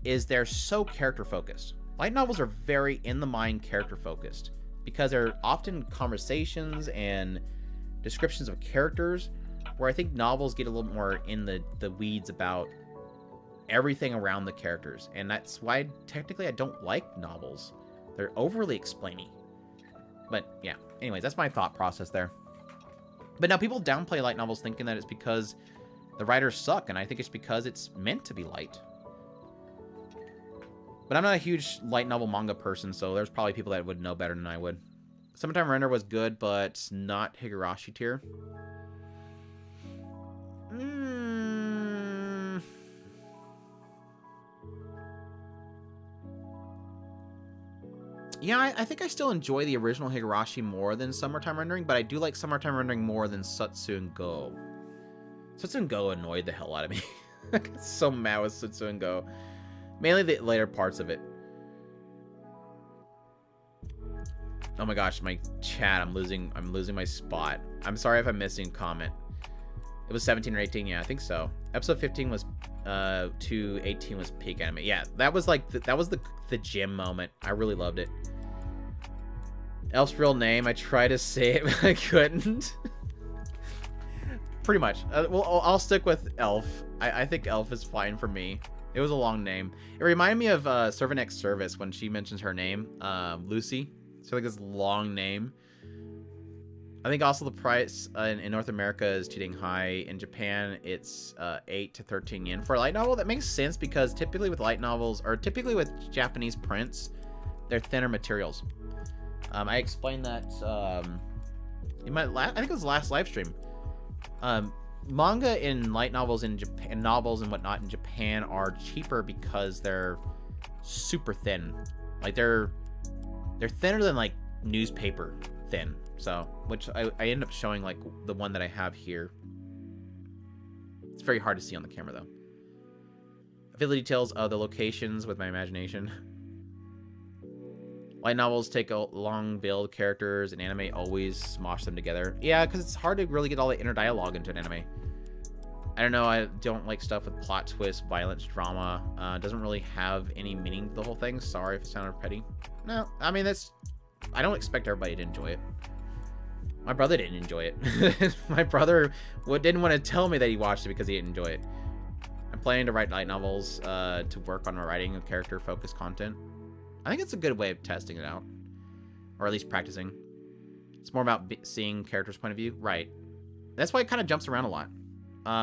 is they're so character focused. Light novels are very in the mind character focused because they're often conversations and descriptions of characters, where I think novels get a little more in the weeds about everything around the characters. And that's why technically I don't like novels. They're overly explainy. But yeah, anyways, that's my thought process there. But now people downplay light novels thinking that it's because the writers suck, and I think it's because it's meant to be light. But I'm not a huge light novel manga person, so there's probably people that would know better than I would. Summertime Render was good, but not Higurashi tier. Yeah, I think I still enjoy the original Higurashi more than Summertime Rendering, but I do like Summertime Rendering more than Satsu and Go. Satsu and Go annoyed the hell out of me. I got so mad with Satsu and Go. Mainly the later parts of it. Oh my gosh, my chat, I'm losing my spot. I'm sorry if I'm missing a comment. It was 17 or 18, yeah, I think so. Episode 15 was to 18 was peak anime. Yeah, that was like that was the gym moment. I really loved it. Elf's real name, I tried to say it, but I couldn't. Pretty much. Well, I'll stick with Elf. I think Elf is fine for me. It was a long name. It reminded me of Servant X Service when she mentions her name, Lucy. So like this long name. I think also the price in North America is too dang high. In Japan, it's 8 to 13 yen for a light novel. That makes sense because typically with light novels, or typically with Japanese prints, they're thinner materials. I explained that in my I think it was the last live stream. Manga in light novels in Japan, novels and whatnot in Japan are cheaper because they're super thin. Like they're thinner than like newspaper thin. So, which I end up showing like the one that I have here. It's very hard to see on the camera though. I feel the details of the locations with my imagination. Light novels take a long build characters, and anime always smosh them together. Yeah, because it's hard to really get all the inner dialogue into an anime. I don't know, I don't like stuff with plot twists, violence, drama. Doesn't really have any meaning to the whole thing. Sorry if it sounded petty. No, I mean, I don't expect everybody to enjoy it. My brother didn't enjoy it. My brother didn't want to tell me that he watched it because he didn't enjoy it. I'm planning to write light novels to work on my writing of character-focused content. I think it's a good way of testing it out. Or at least practicing. It's more about seeing characters' point of view. Right. That's why it kind of jumps around a lot.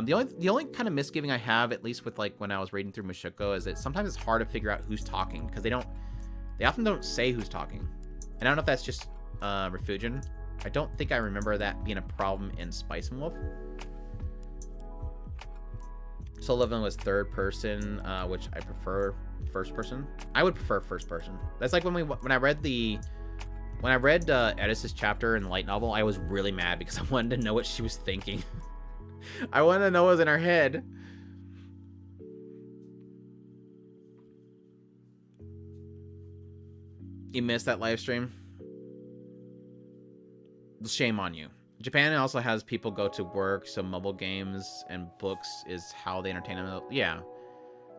The only kind of misgiving I have, at least with like when I was reading through Mushoku, is that sometimes it's hard to figure out who's talking because they often don't say who's talking. And I don't know if that's just Refugin. I don't think I remember that being a problem in Spice and Wolf. Soul Living was third person, which I prefer first person. I would prefer first person. That's like when I read Edis's chapter in the light novel, I was really mad because I wanted to know what she was thinking. I wanted to know what was in her head. You missed that live stream? Shame on you. Japan also has people go to work, so mobile games and books is how they entertain them. Yeah.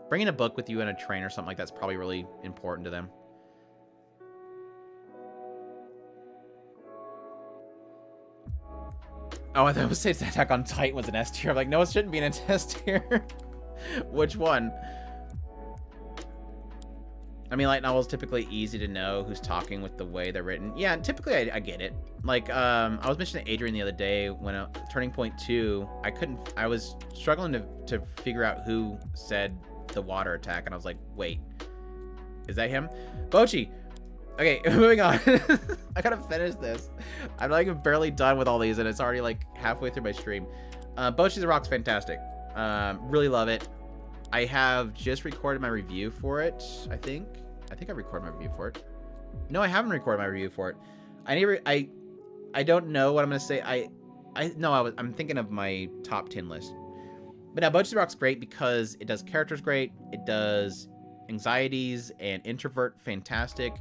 Bringing a book with you in a train or something like that's probably really important to them. Oh, I thought it was saying Attack on Titan was an S tier. I'm like, no, it shouldn't be an S tier. Which one? I mean, light novels typically easy to know who's talking with the way they're written. Yeah, and typically I get it. Like, I was mentioning to Adrian the other day when Turning Point 2, I was struggling to figure out who said the water attack, and I was like, wait, is that him? Bocchi! Okay, moving on. I gotta finish this. I'm like barely done with all these, and it's already like halfway through my stream. Bocchi the Rock's fantastic. Really love it. I have just recorded my review for it, I think I recorded my review for it. No, I haven't recorded my review for it. I don't know what I'm gonna say. I'm thinking of my top 10 list. But now Bocchi the Rock's great because it does characters great. It does anxieties and introvert fantastic.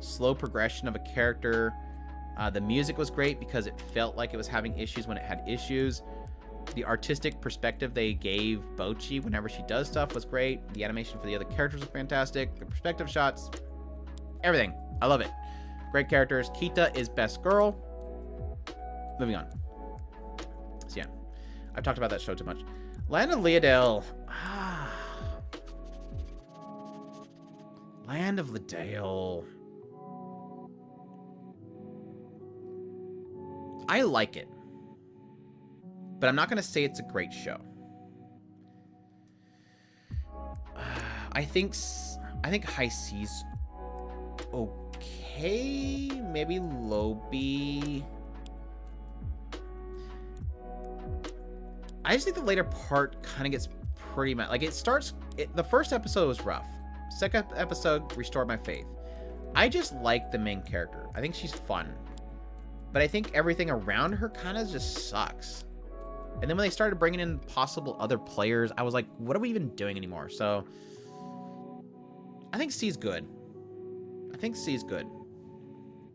Slow progression of a character. The music was great because it felt like it was having issues when it had issues. The artistic perspective they gave Bocchi whenever she does stuff was great. The animation for the other characters was fantastic. The perspective shots, everything. I love it. Great characters. Kita is best girl. Moving on. So yeah, I've talked about that show too much. Land of Leodale. Land of Leodale. I like it, but I'm not going to say it's a great show. I think High C's okay, maybe Low B. I just think the later part kind of gets pretty mad. Like the first episode was rough. Second episode restored my faith. I just like the main character. I think she's fun. But I think everything around her kind of just sucks. And then when they started bringing in possible other players, I was like, what are we even doing anymore? So I think C's good.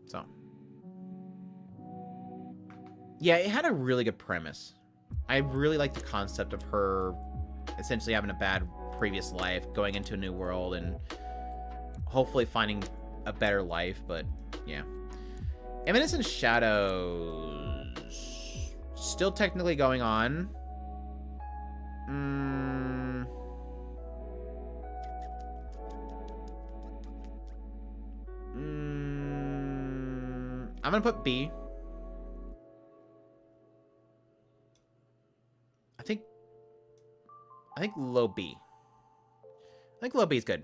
So yeah, it had a really good premise. I really like the concept of her essentially having a bad previous life, going into a new world, and hopefully finding a better life. But yeah. Evanescent Shadows still technically going on. I'm gonna put B. I think low B. I think low B is good.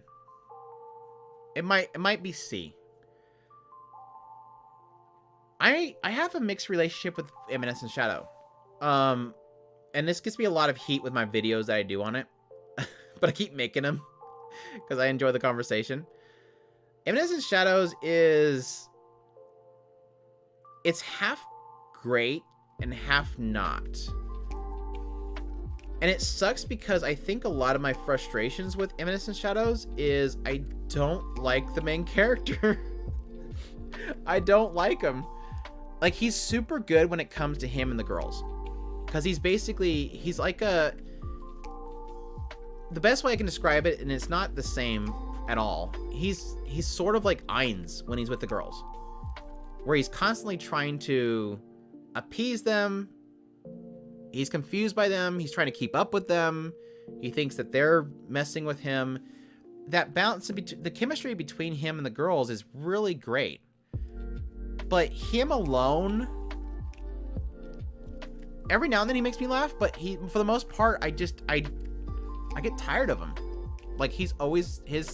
It might be C. I have a mixed relationship with Evanescent Shadow. And this gets me a lot of heat with my videos that I do on it. But I keep making them because I enjoy the conversation. Evanescent Shadows it's half great and half not. And it sucks because I think a lot of my frustrations with Evanescent Shadows is I don't like the main character. I don't like him. Like, he's super good when it comes to him and the girls. Because he's like the best way I can describe it, and it's not the same at all, he's sort of like Ainz when he's with the girls. Where he's constantly trying to appease them. He's confused by them. He's trying to keep up with them. He thinks that they're messing with him. That balance, the chemistry between him and the girls is really great. But him alone, every now and then he makes me laugh, but for the most part, I get tired of him. Like, he's always, it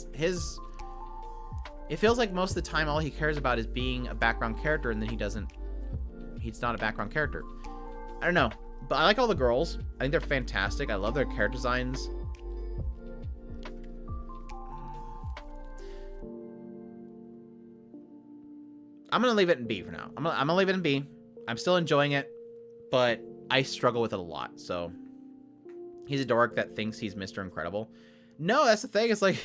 feels like most of the time all he cares about is being a background character, and then he's not a background character. I don't know. But I like all the girls. I think they're fantastic. I love their character designs. I'm going to leave it in B for now. I'm going to leave it in B. I'm still enjoying it, but I struggle with it a lot. So he's a dork that thinks he's Mr. Incredible. No, that's the thing. It's like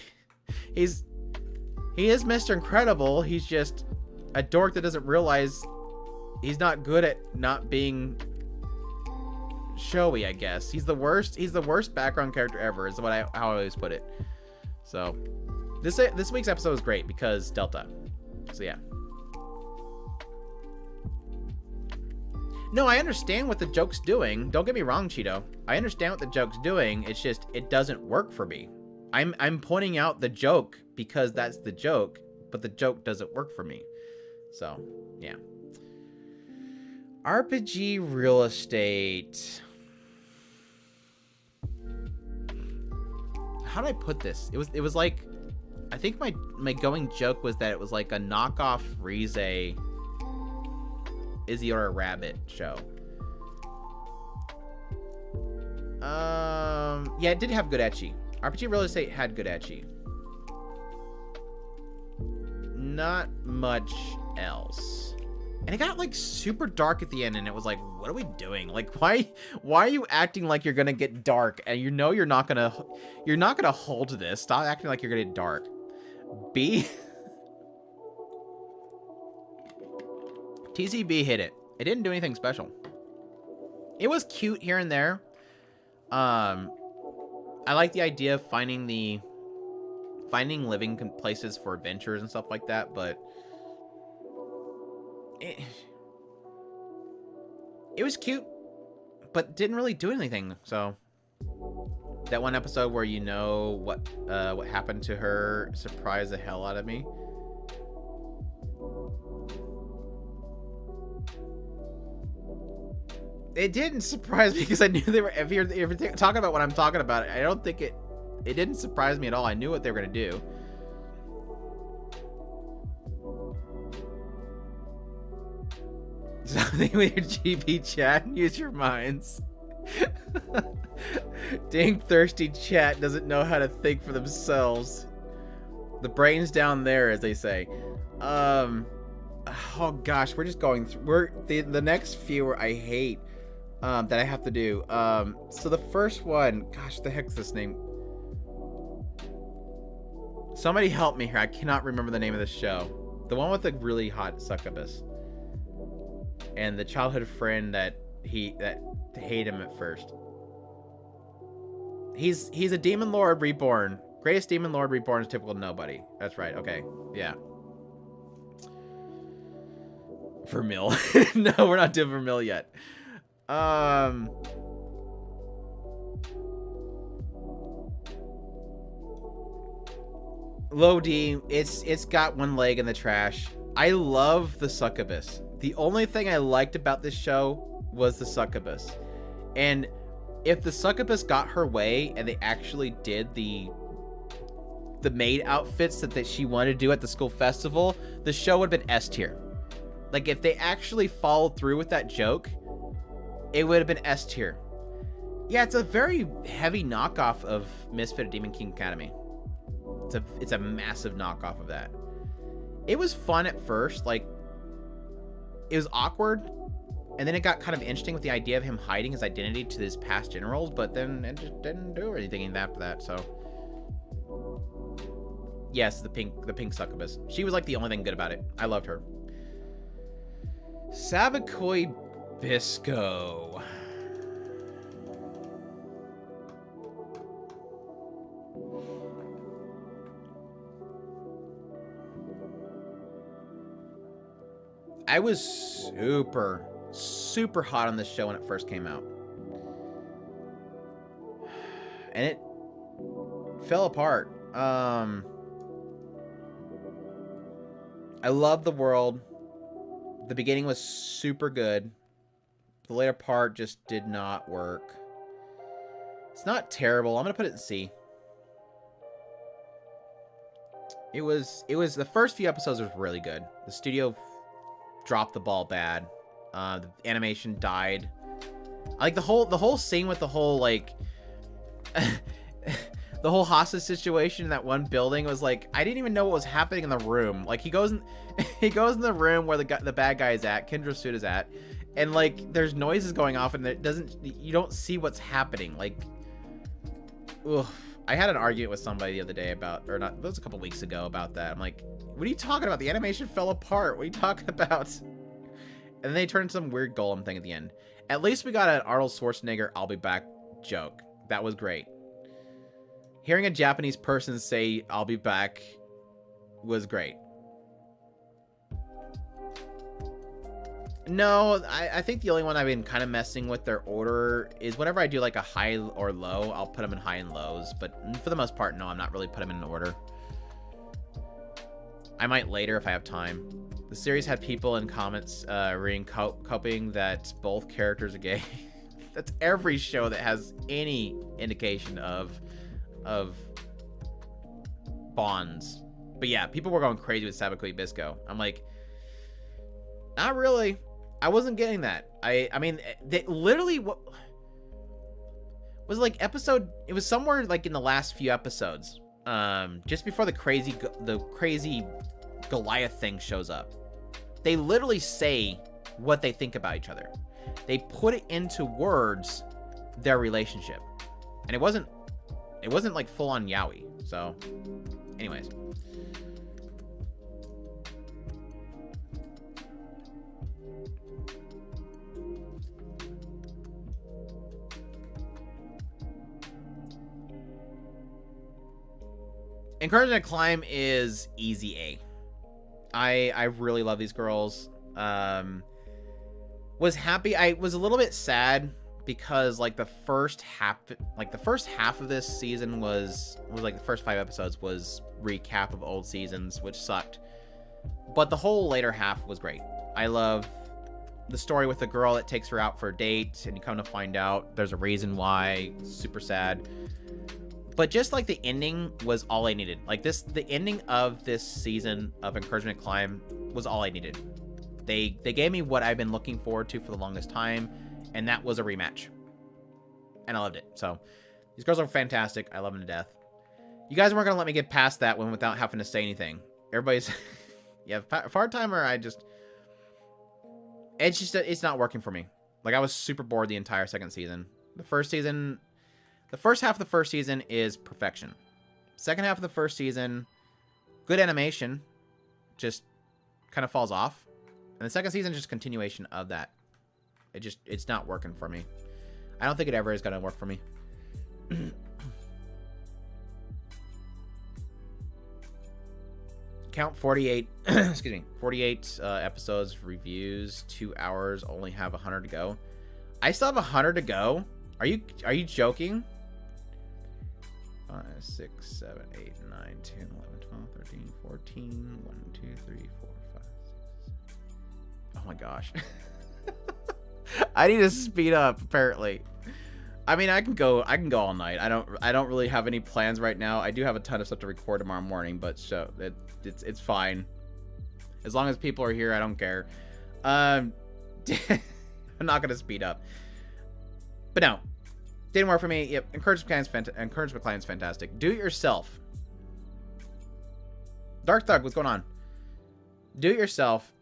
he is Mr. Incredible. He's just a dork that doesn't realize he's not good at not being showy, I guess. He's the worst background character ever, is how I always put it. So this week's episode was great because Delta. So yeah. No, I understand what the joke's doing. Don't get me wrong, Cheeto. I understand what the joke's doing. It's just it doesn't work for me. I'm pointing out the joke because that's the joke, but the joke doesn't work for me. So, yeah. RPG real estate. How did I put this? It was like, I think my going joke was that it was like a knockoff Rize Izzy or a Rabbit show. Yeah, it did have good ecchi. RPG real estate had good ecchi. Not much else. And it got like super dark at the end, and it was like, what are we doing? Like, why are you acting like you're gonna get dark, and you know you're not gonna hold this. Stop acting like you're gonna get dark. B. TCB hit it. It didn't do anything special. It was cute here and there. I like the idea of finding living places for adventures and stuff like that, but it was cute, but didn't really do anything. So that one episode where you know what happened to her surprised the hell out of me. It didn't surprise me because I knew they were. If you're talking about what I'm talking about, I don't think it didn't surprise me at all. I knew what they were gonna do. Something with your GB chat. Use your minds. Dang thirsty chat doesn't know how to think for themselves. The brain's down there, as they say. Oh gosh, we're just going through. The next few I hate. That I have to do. So the first one, gosh, the heck's this name? Somebody help me here. I cannot remember the name of the show. The one with the really hot succubus and the childhood friend that hate him at first. He's a demon lord reborn. Greatest demon lord reborn is typical nobody. That's right. Okay. Yeah. Vermil. No, we're not doing Vermil yet. Low D, it's got one leg in the trash. I love the succubus. The only thing I liked about this show was the succubus. And if the succubus got her way and they actually did the maid outfits that she wanted to do at the school festival, the show would have been S tier. Like, if they actually followed through with that joke, it would have been S tier. Yeah, it's a very heavy knockoff of Misfit Demon King Academy. It's a massive knockoff of that. It was fun at first, like, it was awkward, and then it got kind of interesting with the idea of him hiding his identity to his past generals, but then it just didn't do anything after that, so. Yes, the pink succubus. She was like the only thing good about it. I loved her. Sabakoi Bisco. I was super super hot on this show when it first came out. And it fell apart. I love the world. The beginning was super good. The later part just did not work. It's not terrible. I'm gonna put it in C. It was the first few episodes was really good. The studio dropped the ball bad. The animation died. Like the whole scene with the whole like the whole hostage situation in that one building was like, I didn't even know what was happening in the room. Like he goes in the room where the bad guy is at, Kendra Suda's at, and like there's noises going off and you don't see what's happening. Like, ugh. I had an argument with somebody the other day about, or not, it was a couple weeks ago about that. I'm like, what are you talking about? The animation fell apart. What are you talking about? And then they turned some weird golem thing at the end. At least we got an Arnold Schwarzenegger "I'll be back" joke. That was great. Hearing a Japanese person say "I'll be back" was great. No, I think the only one I've been kind of messing with their order is whenever I do like a high or low, I'll put them in high and lows. But for the most part, no, I'm not really putting them in order. I might later if I have time. The series had people in comments coping that both characters are gay. That's every show that has any indication of bonds. But yeah, people were going crazy with Sabaku Bisco. I'm like, not really. I wasn't getting that. I mean, they literally, what was like episode, it was somewhere like in the last few episodes, just before the crazy Goliath thing shows up. They literally say what they think about each other. They put it into words, their relationship. And it wasn't like full on yaoi. So anyways. Encouragement and Climb is easy A. I really love these girls. Was happy. I was a little bit sad because like the first half of this season was like the first 5 episodes was recap of old seasons, which sucked. But the whole later half was great. I love the story with the girl that takes her out for a date, and you come to find out there's a reason why. Super sad. But just like the ending was all I needed. Like the ending of this season of Encouragement and Climb was all I needed. They gave me what I've been looking forward to for the longest time, and that was a rematch. And I loved it. So these girls are fantastic. I love them to death. You guys weren't gonna let me get past that one without having to say anything. Everybody's yeah, Far Timer. It's not working for me. Like I was super bored the entire second season. The first half of the first season is perfection. Second half of the first season, good animation, just kind of falls off. And the second season is just continuation of that. It's not working for me. I don't think it ever is going to work for me. Count 48, excuse me, 48 episodes, reviews, 2 hours, only have 100 to go. I still have 100 to go? Are you joking? 5, 6, 7, 8, 9, 10, 11, 12, 13, 14, 1, 2, 3, 4, 5, 6. Oh my gosh. I need to speed up, apparently. I mean, I can go all night. I don't really have any plans right now. I do have a ton of stuff to record tomorrow morning, but so it's fine. As long as people are here, I don't care. I'm not gonna speed up. But no. Didn't work for me. Yep. Encouragement Climb's fantastic. Do it yourself. Dark Thug, what's going on? Do it yourself.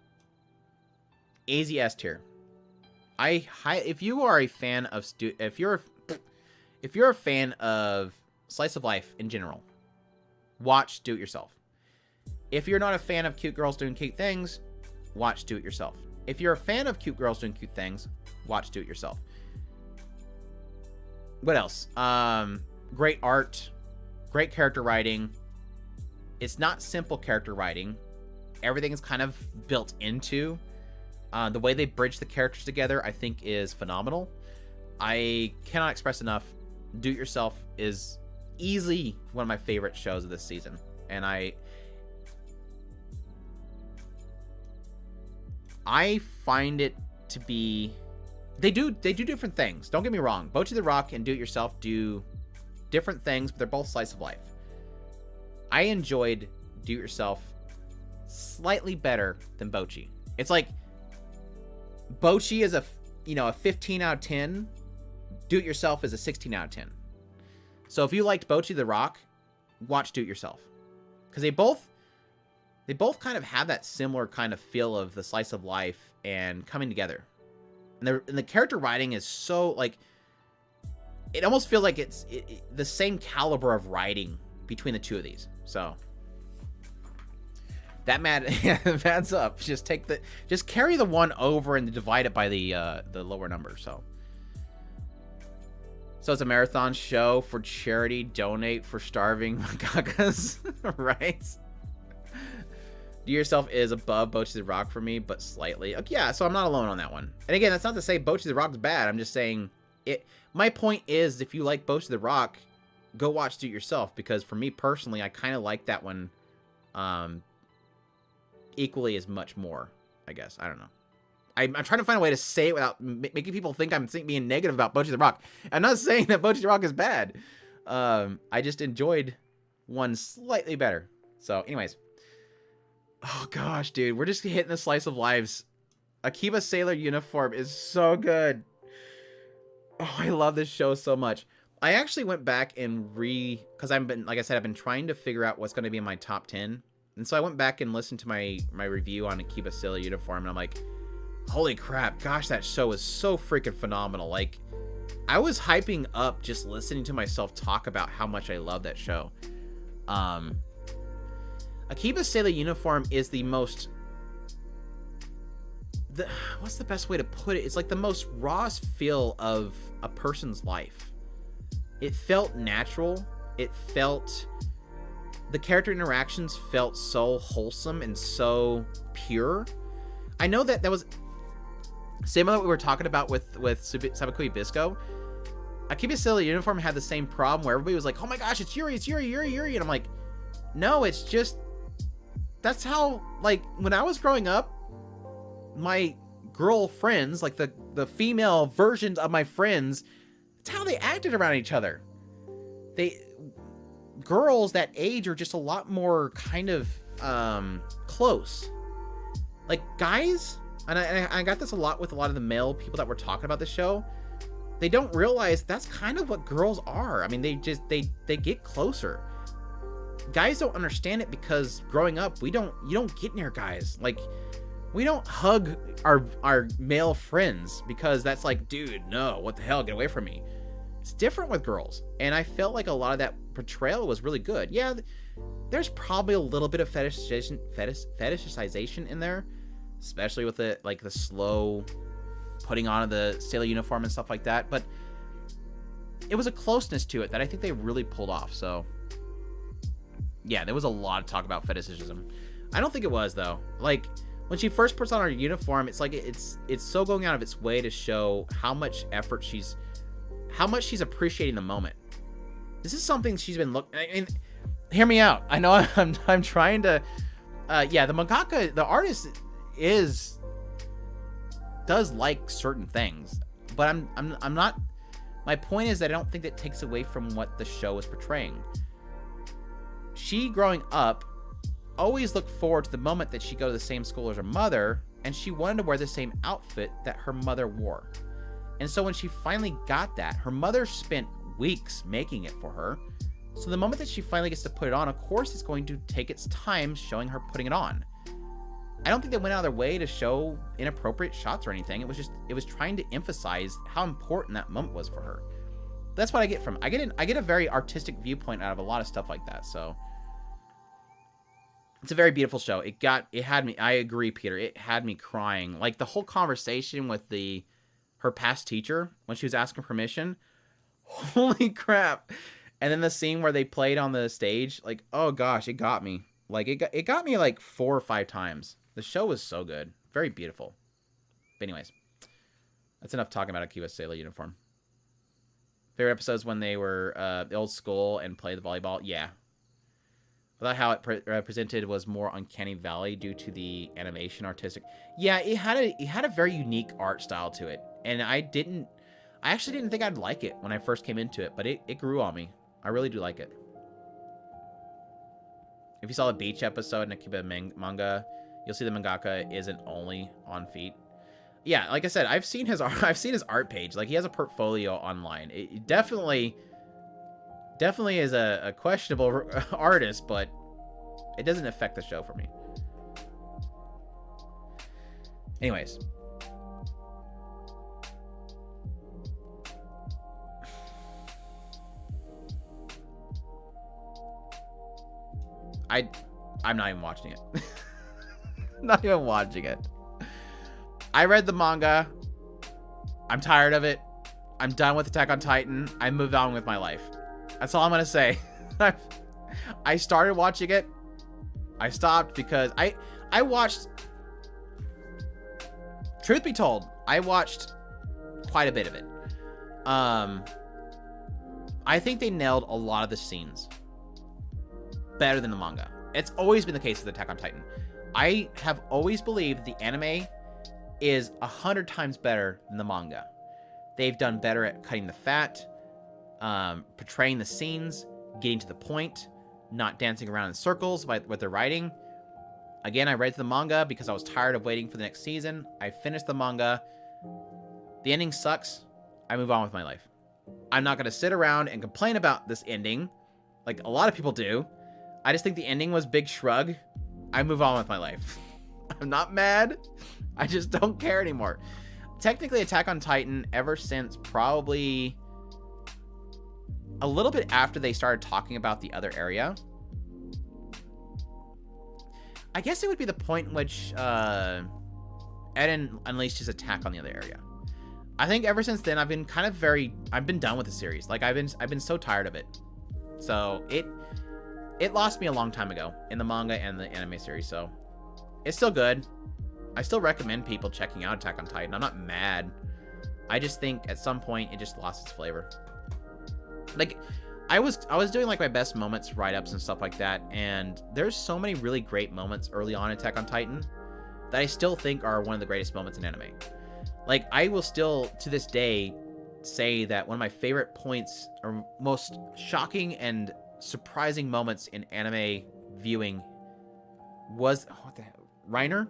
AZ S tier. If you are a fan of if you're a fan of slice of life in general, watch Do It Yourself. If you're not a fan of cute girls doing cute things, watch Do It Yourself. If you're a fan of cute girls doing cute things, watch Do It Yourself. What else? Great art, great character writing. It's not simple character writing. Everything is kind of built into The way they bridge the characters together, I think, is phenomenal. I cannot express enough. Do It Yourself is easily one of my favorite shows of this season, and I find it to be they do different things. Don't get me wrong. Bocchi the Rock and Do It Yourself do different things, but they're both slice of life. I enjoyed Do It Yourself slightly better than Bocchi. It's like Bocchi is a 15 out of 10. Do It Yourself is a 16 out of 10. So if you liked Bocchi the Rock, watch Do It Yourself, because they both kind of have that similar kind of feel of the slice of life and coming together. And the character writing is so, like, it almost feels like it's the same caliber of writing between the two of these. So that adds up. Just carry the one over and divide it by the lower number. So it's a marathon show for charity. Donate for starving mangaka, right? Do Yourself is above Bocchi the Rock for me, but slightly. Okay, yeah, so I'm not alone on that one. And again, that's not to say Bocchi the Rock's bad. I'm just saying it. My point is, if you like Bocchi the Rock, go watch Do It Yourself, because for me personally, I kind of like that one equally as much more, I guess. I don't know. I'm trying to find a way to say it without making people think I'm being negative about Bocchi the Rock. I'm not saying that Bocchi the Rock is bad. I just enjoyed one slightly better. So, anyways. Oh, gosh, dude. We're just hitting the slice of lives. Akiba Sailor Uniform is so good. Oh, I love this show so much. I actually went back and because like I said, I've been trying to figure out what's going to be in my top 10. And so I went back and listened to my review on Akiba Sailor Uniform, and I'm like, holy crap, gosh, that show is so freaking phenomenal. Like, I was hyping up just listening to myself talk about how much I love that show. Akiba Sailor Uniform is the most... what's the best way to put it? It's like the most rawest feel of a person's life. It felt natural. It felt... The character interactions felt so wholesome and so pure. I know that was... Same like we were talking about with Sabakui Bisco. Akiba Sailor Uniform had the same problem where everybody was like, oh my gosh, it's Yuri, Yuri. And I'm like, no, it's just... That's how, like, when I was growing up, my girl friends, like the female versions of my friends, that's how they acted around each other. Girls that age are just a lot more kind of close. Like, guys, and I got this a lot with a lot of the male people that were talking about the show. They don't realize that's kind of what girls are. I mean, they get closer. Guys don't understand it because growing up, you don't get near guys. Like, we don't hug our male friends because that's like, dude, no, what the hell, get away from me. It's different with girls, and I felt like a lot of that portrayal was really good. Yeah, there's probably a little bit of fetishization in there, especially with the slow putting on of the sailor uniform and stuff like that, but it was a closeness to it that I think they really pulled off. So yeah, there was a lot of talk about fetishism. I don't think it was, though. Like, when she first puts on her uniform, it's like it's so going out of its way to show how much effort she's appreciating the moment. This is something she's been hear me out. I know I'm trying to yeah, the mangaka, the artist does like certain things, but I'm not. My point is that I don't think that takes away from what the show is portraying. She, growing up, always looked forward to the moment that she go to the same school as her mother, and she wanted to wear the same outfit that her mother wore. And so when she finally got that, her mother spent weeks making it for her. So the moment that she finally gets to put it on, of course it's going to take its time showing her putting it on. I don't think they went out of their way to show inappropriate shots or anything. It was trying to emphasize how important that moment was for her. That's what I get from it. I get a very artistic viewpoint out of a lot of stuff like that. So it's a very beautiful show. It had me, I agree, Peter, it had me crying. Like, the whole conversation with her past teacher when she was asking permission. Holy crap. And then the scene where they played on the stage, like, oh gosh, it got me. Like, it got me like 4 or 5 times. The show was so good. Very beautiful. But anyways, that's enough talking about Akiba's sailor uniform. Favorite episodes when they were the old school and play the volleyball? Yeah. I thought how it presented was more Uncanny Valley due to the animation artistic. Yeah, it had a very unique art style to it. And I actually didn't think I'd like it when I first came into it, but it grew on me. I really do like it. If you saw the Bleach episode in Akiba manga, you'll see the mangaka isn't only on feet. Yeah, like I said, I've seen his art page. Like, he has a portfolio online. It definitely is a questionable artist, but it doesn't affect the show for me. Anyways. I'm not even watching it. Not even watching it. I read the manga. I'm tired of it. I'm done with Attack on Titan. I moved on with my life. That's all I'm gonna say. I started watching it. I stopped because I watched. Truth be told, I watched quite a bit of it. I think they nailed a lot of the scenes better than the manga. It's always been the case with Attack on Titan. I have always believed the anime is 100 times better than the manga. They've done better at cutting the fat, portraying the scenes, getting to the point, not dancing around in circles with their writing. Again, I read the manga because I was tired of waiting for the next season. I finished the manga. The ending sucks. I move on with my life. I'm not going to sit around and complain about this ending like a lot of people do. I just think the ending was big shrug. I move on with my life. I'm not mad. I just don't care anymore. Technically, Attack on Titan, ever since probably a little bit after they started talking about the other area, I guess it would be the point in which Eren unleashed his attack on the other area. I think ever since then, I've been done with the series. Like, I've been so tired of it. So it lost me a long time ago in the manga and the anime series. So it's still good. I still recommend people checking out Attack on Titan. I'm not mad. I just think at some point it just lost its flavor. Like, I was doing like my best moments write-ups and stuff like that, and there's so many really great moments early on in Attack on Titan that I still think are one of the greatest moments in anime. Like, I will still to this day say that one of my favorite points or most shocking and surprising moments in anime viewing was Reiner?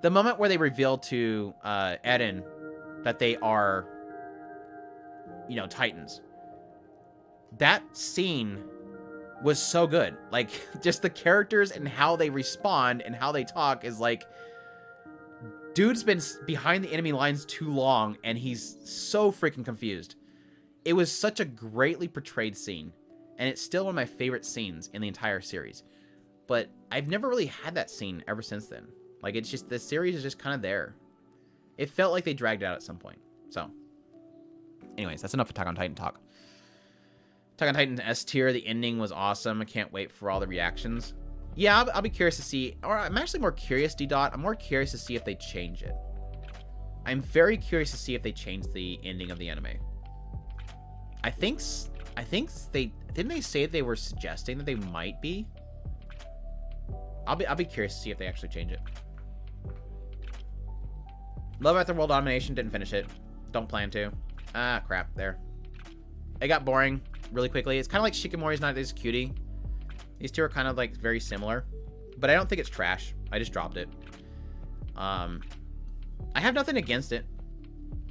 The moment where they revealed to Eren that they are, Titans. That scene was so good. Like, just the characters and how they respond and how they talk is like, dude's been behind the enemy lines too long and he's so freaking confused. It was such a greatly portrayed scene, and it's still one of my favorite scenes in the entire series. But I've never really had that scene ever since then. Like, it's just, the series is just kind of there. It felt like they dragged it out at some point. So, anyways, that's enough Attack on Titan talk. Attack on Titan S tier, the ending was awesome. I can't wait for all the reactions. Yeah, I'll be curious to see, or I'm actually more curious, D-Dot. I'm more curious to see if they change it. I'm very curious to see if they change the ending of the anime. I think didn't they say they were suggesting that they might be? I'll be curious to see if they actually change it. Love After World Domination, didn't finish it. Don't plan to. Ah, crap, there. It got boring really quickly. It's kind of like Shikimori's Not This Cutie. These two are kind of like very similar, but I don't think it's trash. I just dropped it. I have nothing against it.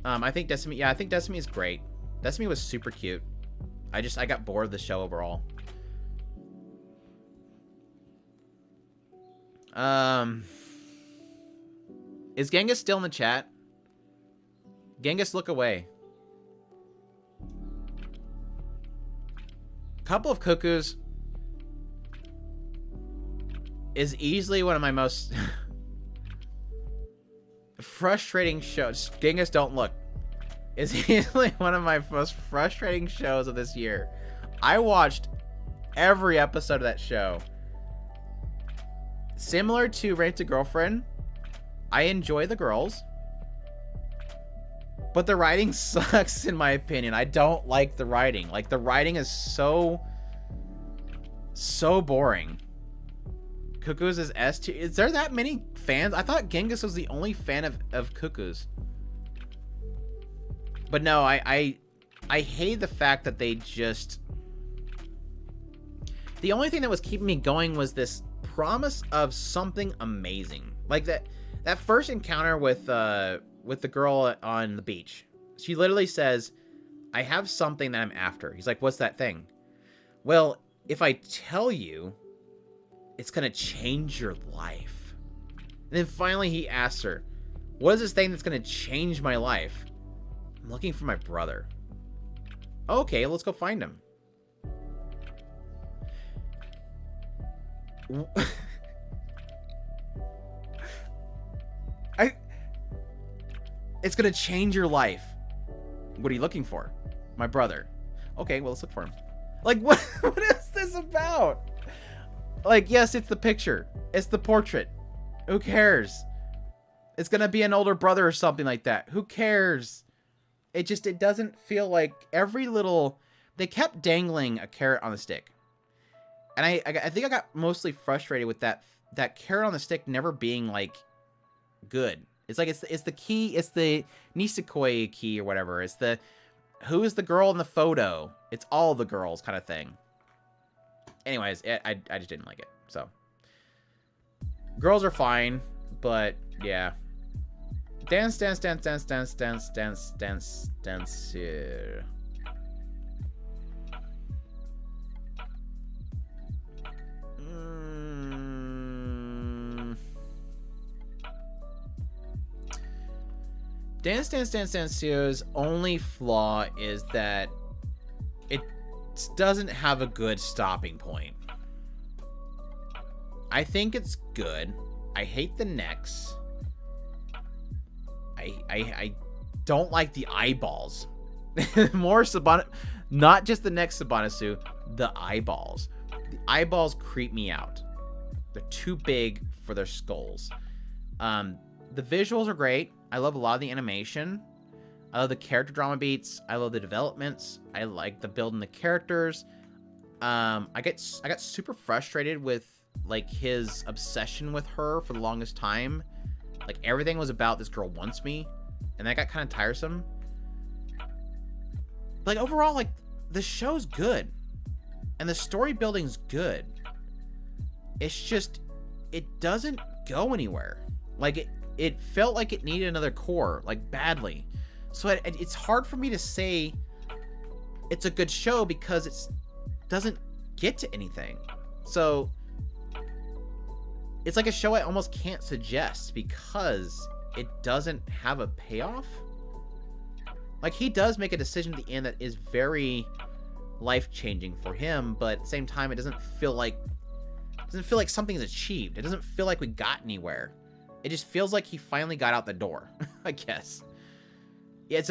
I think Decimi, I think Decimi is great. Decimi was super cute. I got bored of the show overall. Is Genghis still in the chat? Genghis, look away. Couple of Cuckoos is easily one of my most frustrating shows. Genghis, don't look. Is easily one of my most frustrating shows of this year. I watched every episode of that show. Similar to Rent a Girlfriend, I enjoy the girls. But the writing sucks, in my opinion. I don't like the writing. Like, the writing is so boring. Cuckoo's is S tier. Is there that many fans? I thought Genghis was the only fan of Cuckoo's. But no, I hate the fact that they just... The only thing that was keeping me going was this promise of something amazing. Like that first encounter with the girl on the beach. She literally says, I have something that I'm after. He's like, what's that thing? Well, if I tell you, it's going to change your life. And then finally he asks her, what is this thing that's going to change my life? I'm looking for my brother. Okay, let's go find him. It's going to change your life. What are you looking for? My brother. Okay, well, let's look for him. Like, what is this about? Like, yes, it's the picture. It's the portrait. Who cares? It's gonna be an older brother or something like that. Who cares? It doesn't feel like every little... They kept dangling a carrot on the stick. And I think I got mostly frustrated with that carrot on the stick never being, like, good. It's like, it's the key, it's the Nisekoi key or whatever. It's the, who is the girl in the photo? It's all the girls kind of thing. Anyways, I just didn't like it, so. Girls are fine, but yeah. Dance here. Dance Here's only flaw is that it doesn't have a good stopping point. I think it's good. I hate the necks. I don't like the eyeballs. More Sabana, not just the neck Sabanasu, the eyeballs. The eyeballs creep me out. They're too big for their skulls. The visuals are great. I love a lot of the animation. I love the character drama beats. I love the developments. I like the building the characters. I got super frustrated with like his obsession with her for the longest time. Like everything was about this girl wants me, and that got kind of tiresome. Like overall, like the show's good, and the story building's good. It's just it doesn't go anywhere. Like it felt like it needed another core, like badly. So it's hard for me to say it's a good show because it doesn't get to anything. So it's like a show I almost can't suggest because it doesn't have a payoff. Like he does make a decision at the end that is very life-changing for him, but at the same time it doesn't feel like something's achieved. It doesn't feel like we got anywhere. It just feels like he finally got out the door, I guess. Yeah,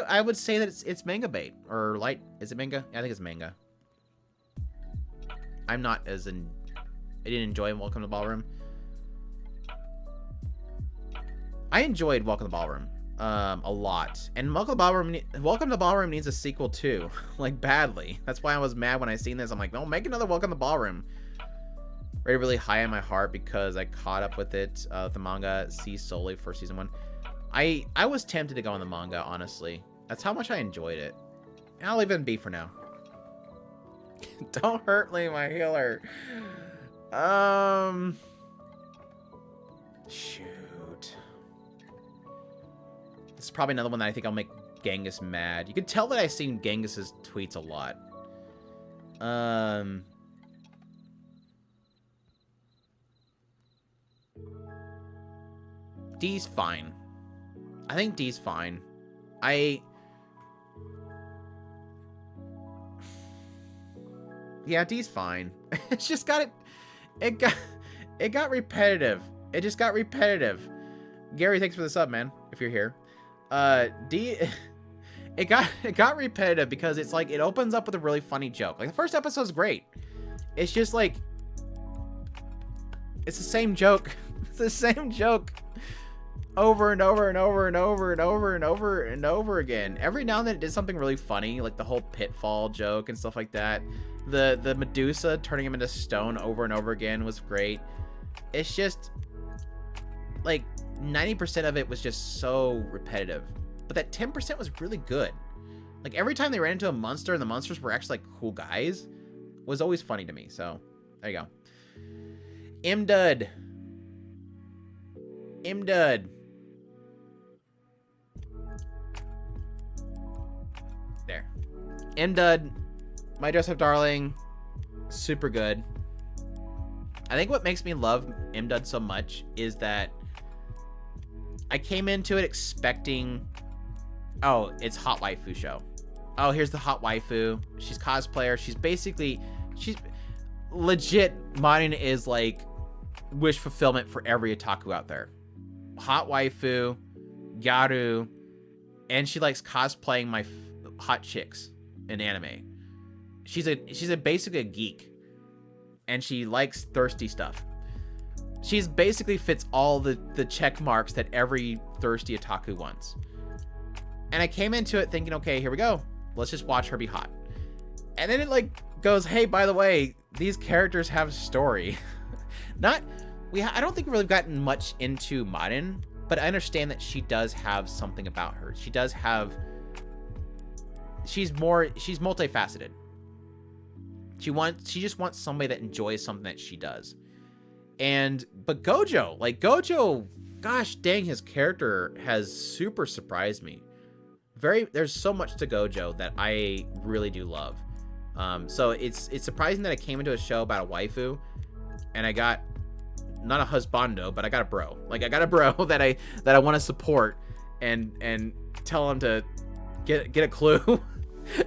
I would say that it's manga bait or light. Is it manga? I think it's manga. I'm not as in. I didn't enjoy Welcome to the Ballroom. I enjoyed Welcome to the Ballroom a lot, and Welcome to the Ballroom needs a sequel too, like badly. That's why I was mad when I seen this. I'm like, no, make another Welcome to the Ballroom. Rated really high in my heart because I caught up with it, the manga, solely for season 1. I was tempted to go on the manga, honestly. That's how much I enjoyed it. And I'll leave it in B for now. Don't hurt me, my healer. Shoot. This is probably another one that I think I'll make Genghis mad. You can tell that I've seen Genghis's tweets a lot. D's fine. I think D's fine. Yeah, D's fine. It's just it got repetitive. It just got repetitive. Gary, thanks for the sub, man, if you're here. D it got repetitive because it's like it opens up with a really funny joke. Like the first episode's great. It's just like it's the same joke. It's the same joke over and over and over and over and over and over and over again. Every now and then it did something really funny, like the whole pitfall joke and stuff like that. The Medusa turning him into stone over and over again was great. It's just like 90% of it was just so repetitive, but that 10% was really good. Like every time they ran into a monster and the monsters were actually like cool guys was always funny to me. So there you go. Imdud. There. Imdud, my dress-up darling, super good. I think what makes me love Imdud so much is that I came into it expecting, oh, it's hot waifu show. Oh, here's the hot waifu. She's cosplayer. She's legit. Marin is like wish fulfillment for every otaku out there. Hot waifu, gyaru, and she likes cosplaying my hot chicks in anime. She's basically a geek, and she likes thirsty stuff. She's basically fits all the check marks that every thirsty otaku wants. And I came into it thinking, okay, here we go. Let's just watch her be hot. And then it like goes, hey, by the way, these characters have story. I don't think we've really gotten much into Marin, but I understand that she does have something about her. She's multifaceted. She just wants somebody that enjoys something that she does. But Gojo, gosh dang, his character has super surprised me. There's so much to Gojo that I really do love. So it's surprising that I came into a show about a waifu and I got not a husbando, but I got a bro. Like I got a bro that I want to support and tell him to get a clue.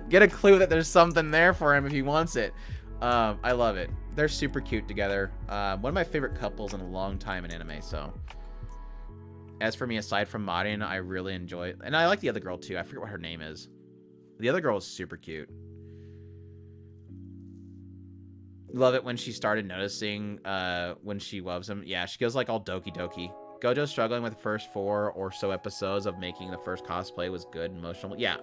Get a clue that there's something there for him if he wants it. I love it. They're super cute together. One of my favorite couples in a long time in anime. So as for me, aside from Marin, I really enjoy it. And I like the other girl too. I forget what her name is. The other girl is super cute. Love it when she started noticing when she loves him. Yeah, she goes like all doki doki. Gojo struggling with the first 4 or so episodes of making the first cosplay was good and emotional. Yeah,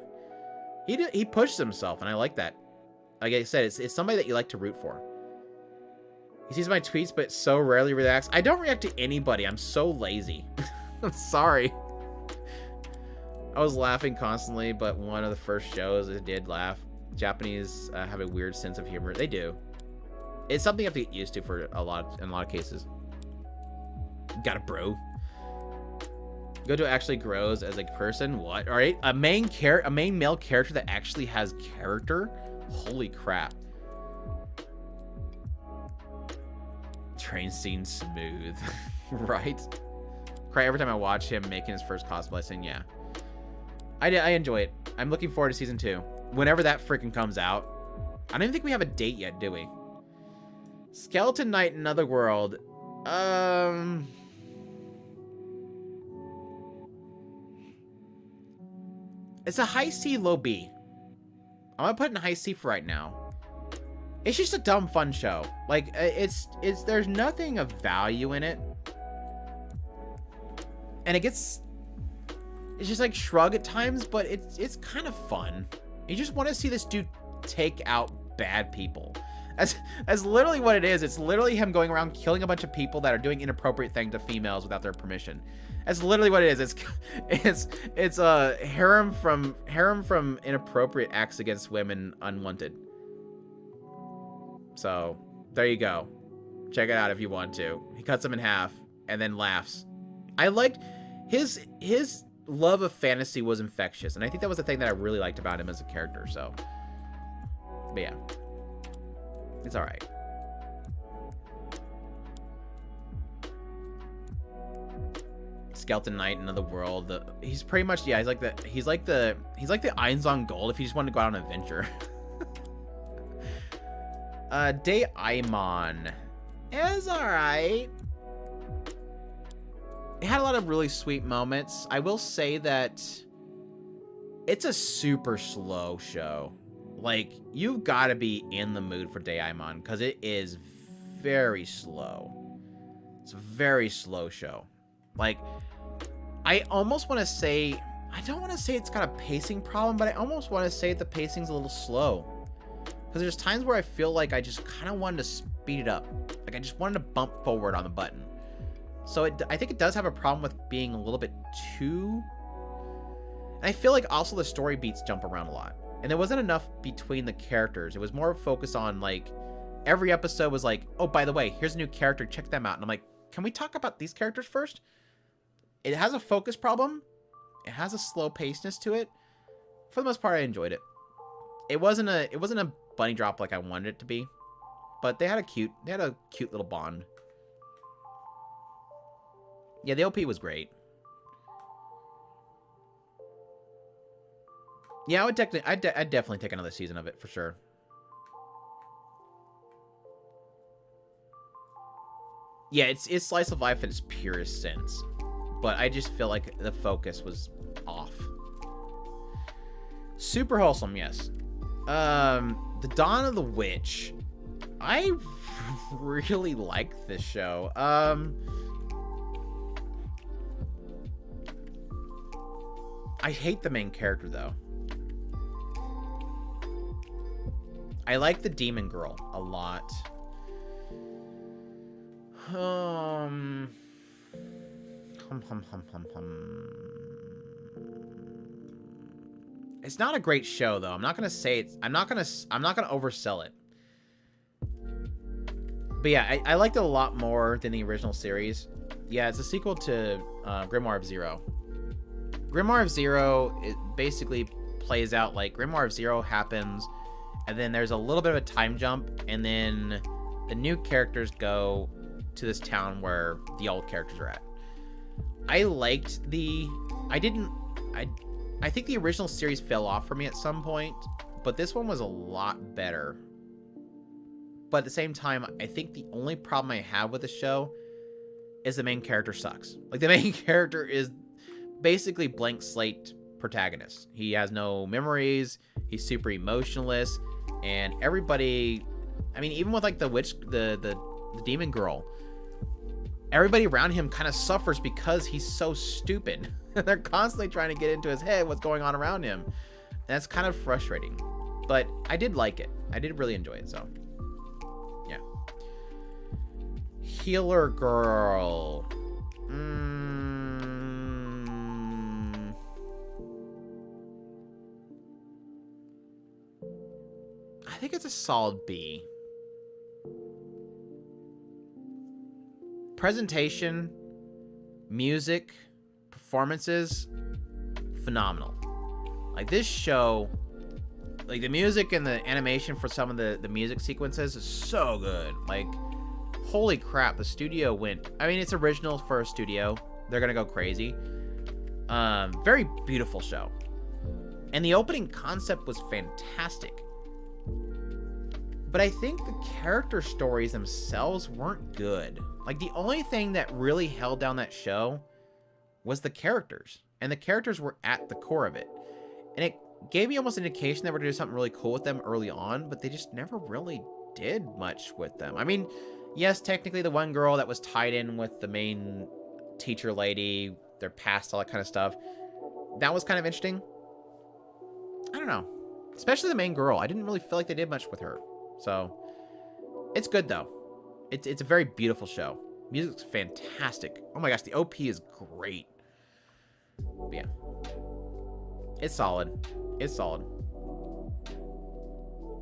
he pushed himself, and I like that. Like I said, it's somebody that you like to root for. He sees my tweets, but so rarely reacts. I don't react to anybody. I'm so lazy. I'm sorry. I was laughing constantly, but one of the first shows I did laugh. Japanese have a weird sense of humor. They do. It's something you have to get used to in a lot of cases. Got a bro. Gojo actually grows as a person. What? All right, a main male character that actually has character. Holy crap! Train scene smooth, right? Cry every time I watch him making his first cosplay. Saying, yeah, I enjoy it. I'm looking forward to season 2. Whenever that freaking comes out. I don't even think we have a date yet, do we? Skeleton Knight in Another World. It's a high C, low B. I'm gonna put it in high C for right now. It's just a dumb fun show. Like there's nothing of value in it. And it's just like shrug at times, but it's kind of fun. You just want to see this dude take out bad people. That's literally what it is. It's literally him going around killing a bunch of people that are doing inappropriate things to females without their permission. That's literally what it is. It's a harem from inappropriate acts against women unwanted. So there you go. Check it out if you want to. He cuts them in half and then laughs. I liked his love of fantasy was infectious, and I think that was the thing that I really liked about him as a character. So, but yeah. It's all right. Skeleton Knight in Another World. He's pretty much, yeah, he's like the Einzon Gold if he just wanted to go out on an adventure. Daimon is all right. It had a lot of really sweet moments. I will say that it's a super slow show. Like, you've got to be in the mood for Daimon because it is very slow. It's a very slow show. Like, I almost want to say, I don't want to say it's got a pacing problem, but I almost want to say the pacing's a little slow. Because there's times where I feel like I just kind of wanted to speed it up. Like I just wanted to bump forward on the button. So I think it does have a problem with being a little bit too... And I feel like also the story beats jump around a lot. And there wasn't enough between the characters. It was more focused on like, every episode was like, oh, by the way, here's a new character, check them out. And I'm like, can we talk about these characters first? It has a focus problem. It has a slow pacedness to it. For the most part, I enjoyed it. It wasn't a bunny drop like I wanted it to be, but they had a cute little bond. Yeah, the OP was great. Yeah, I'd definitely take another season of it for sure. Yeah, it's slice of life in its purest sense, but I just feel like the focus was off. Super wholesome, yes. The Dawn of the Witch. I really liked this show. I hate the main character though. I like the demon girl a lot. It's not a great show though. I'm not gonna say it's. I'm not gonna oversell it. But yeah, I liked it a lot more than the original series. Yeah, it's a sequel to Grimoire of Zero. Grimoire of Zero, it basically plays out like Grimoire of Zero happens, and then there's a little bit of a time jump, and then the new characters go to this town where the old characters are at. I think the original series fell off for me at some point, but this one was a lot better. But at the same time, I think the only problem I have with the show is the main character sucks. Like, the main character is basically blank slate protagonist. He has no memories, he's super emotionless, and everybody, I mean, even with like the witch, the demon girl, everybody around him kind of suffers because he's so stupid. They're constantly trying to get into his head what's going on around him. And that's kind of frustrating. But I did like it. I did really enjoy it, so. Yeah. Healer Girl. I think it's a solid B. Presentation, music, performances, phenomenal. Like, this show, like, the music and the animation for some of the music sequences is so good. Like, holy crap, the studio went, I mean, it's original for a studio. They're gonna go crazy. Very beautiful show. And the opening concept was fantastic. But I think the character stories themselves weren't good. Like, the only thing that really held down that show was the characters. And the characters were at the core of it. And it gave me almost an indication that we're going to do something really cool with them early on, but they just never really did much with them. I mean, yes, technically the one girl that was tied in with the main teacher lady, their past, all that kind of stuff, that was kind of interesting. I don't know. Especially the main girl. I didn't really feel like they did much with her. So, it's good though. It's a very beautiful show. Music's fantastic. Oh my gosh, the OP is great. But yeah. It's solid. It's solid.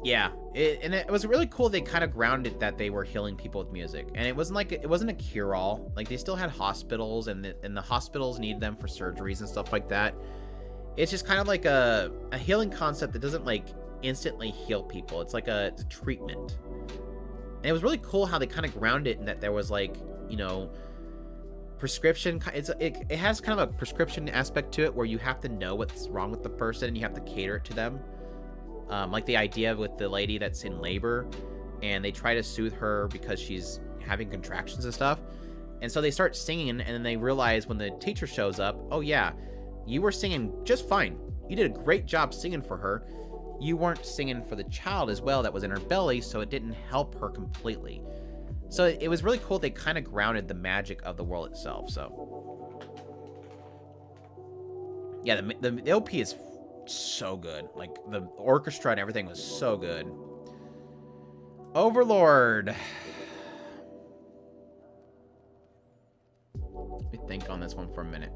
Yeah, it was really cool. They kind of grounded that they were healing people with music, and it wasn't a cure-all. Like, they still had hospitals, and the hospitals need them for surgeries and stuff like that. It's just kind of like a healing concept that doesn't like instantly heal people. It's like it's a treatment. And it was really cool how they kind of ground it in that there was like, you know, prescription. It has kind of a prescription aspect to it where you have to know what's wrong with the person and you have to cater it to them. Like the idea with the lady that's in labor and they try to soothe her because she's having contractions and stuff. And so they start singing, and then they realize when the teacher shows up, oh yeah, you were singing just fine. You did a great job singing for her. You weren't singing for the child as well that was in her belly, so it didn't help her completely. So it was really cool. They kind of grounded the magic of the world itself. So Yeah, the OP is so good. Like, the orchestra and everything was so good. Overlord. Let me think on this one for a minute.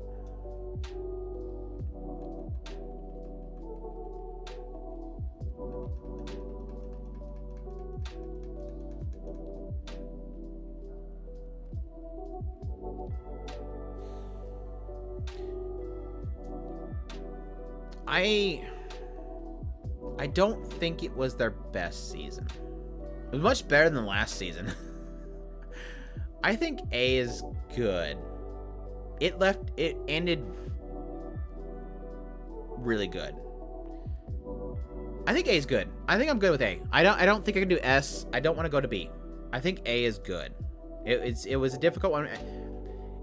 I don't think it was their best season. It was much better than the last season. I think A is good. It ended really good. I think A is good. I think I'm good with A. I don't think I can do S. I don't want to go to B. I think A is good. It was a difficult one.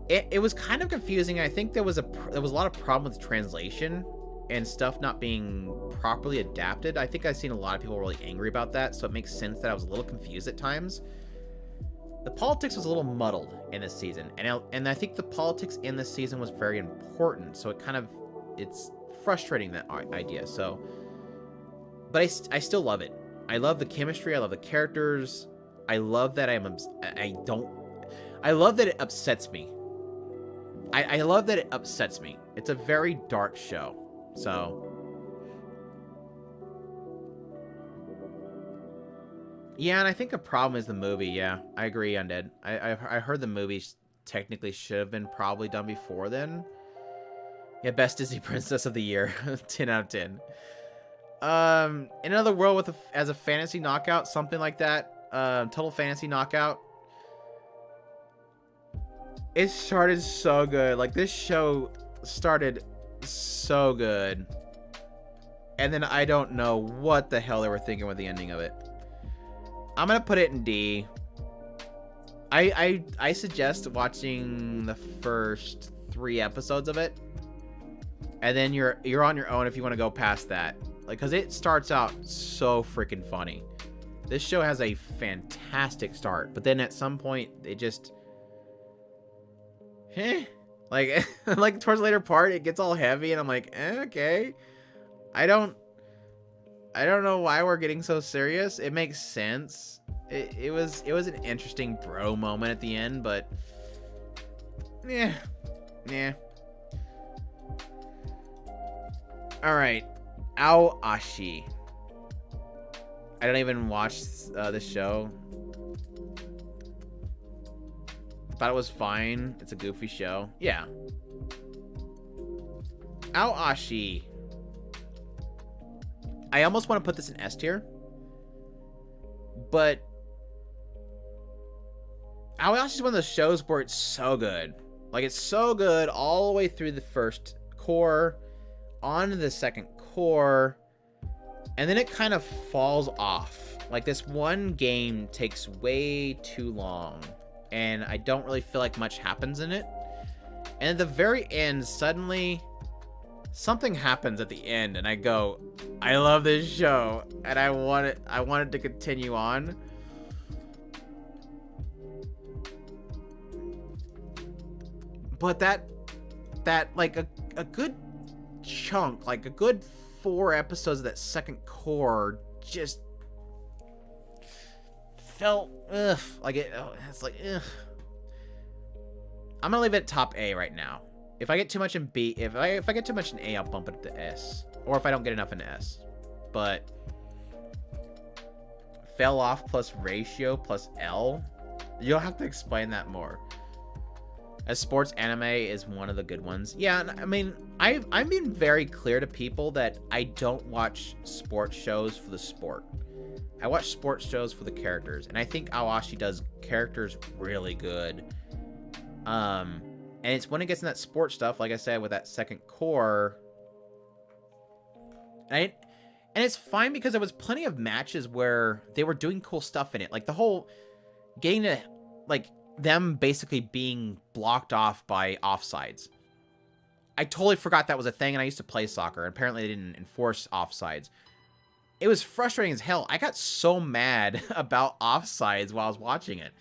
It was kind of confusing. I think there was a lot of problem with translation and stuff not being properly adapted. I think I've seen a lot of people really angry about that, so it makes sense that I was a little confused at times. The politics was a little muddled in this season, and I think the politics in this season was very important, so it's frustrating, that idea. So, but I still love it. I love the chemistry. I love the characters. I love that I love that it upsets me. I love that it upsets me. It's a very dark show. So, yeah, and I think a problem is the movie. Yeah, I agree, Undead. I heard the movie technically should have been probably done before then. Yeah, best Disney princess of the year, 10 out of 10. In another world as a fantasy knockout, something like that. Total fantasy knockout. It started so good. Like, this show started so good, and then I don't know what the hell they were thinking with the ending of it. I'm gonna put it in D. I suggest watching the first 3 episodes of it, and then you're on your own if you want to go past that. Like, because it starts out so freaking funny. This show has a fantastic start, but then at some point it just like like towards the later part it gets all heavy, and I'm like, okay. I don't know why we're getting so serious. It makes sense. It was an interesting bro moment at the end, but yeah. All right, Aoashi. I don't even watch this show. Thought it was fine. It's a goofy show. Yeah. Aoashi. I almost want to put this in S tier, but Aoashi is one of those shows where it's so good. Like, it's so good all the way through the first core, onto the second core, and then it kind of falls off. Like, this one game takes way too long, and I don't really feel like much happens in it. And at the very end, suddenly something happens at the end, and I go, I love this show, and I want it to continue on. But that like a good chunk, like a good 4 episodes of that second core just felt like it's like I'm gonna leave it at top A right now. If I get too much in B, if I get too much in A, I'll bump it to S, or if I don't get enough in S. But fell off plus ratio plus L, you'll have to explain that more. As sports anime is one of the good ones. Yeah, I mean, I'm being very clear to people that I don't watch sports shows for the sport. I watch sports shows for the characters, and I think Aoashi does characters really good. And it's when it gets in that sports stuff, like I said, with that second core. And it's fine because there was plenty of matches where they were doing cool stuff in it. Like, the whole getting to, like, them basically being blocked off by offsides. I totally forgot that was a thing, and I used to play soccer. Apparently they didn't enforce offsides. It was frustrating as hell. I got so mad about offsides while I was watching it.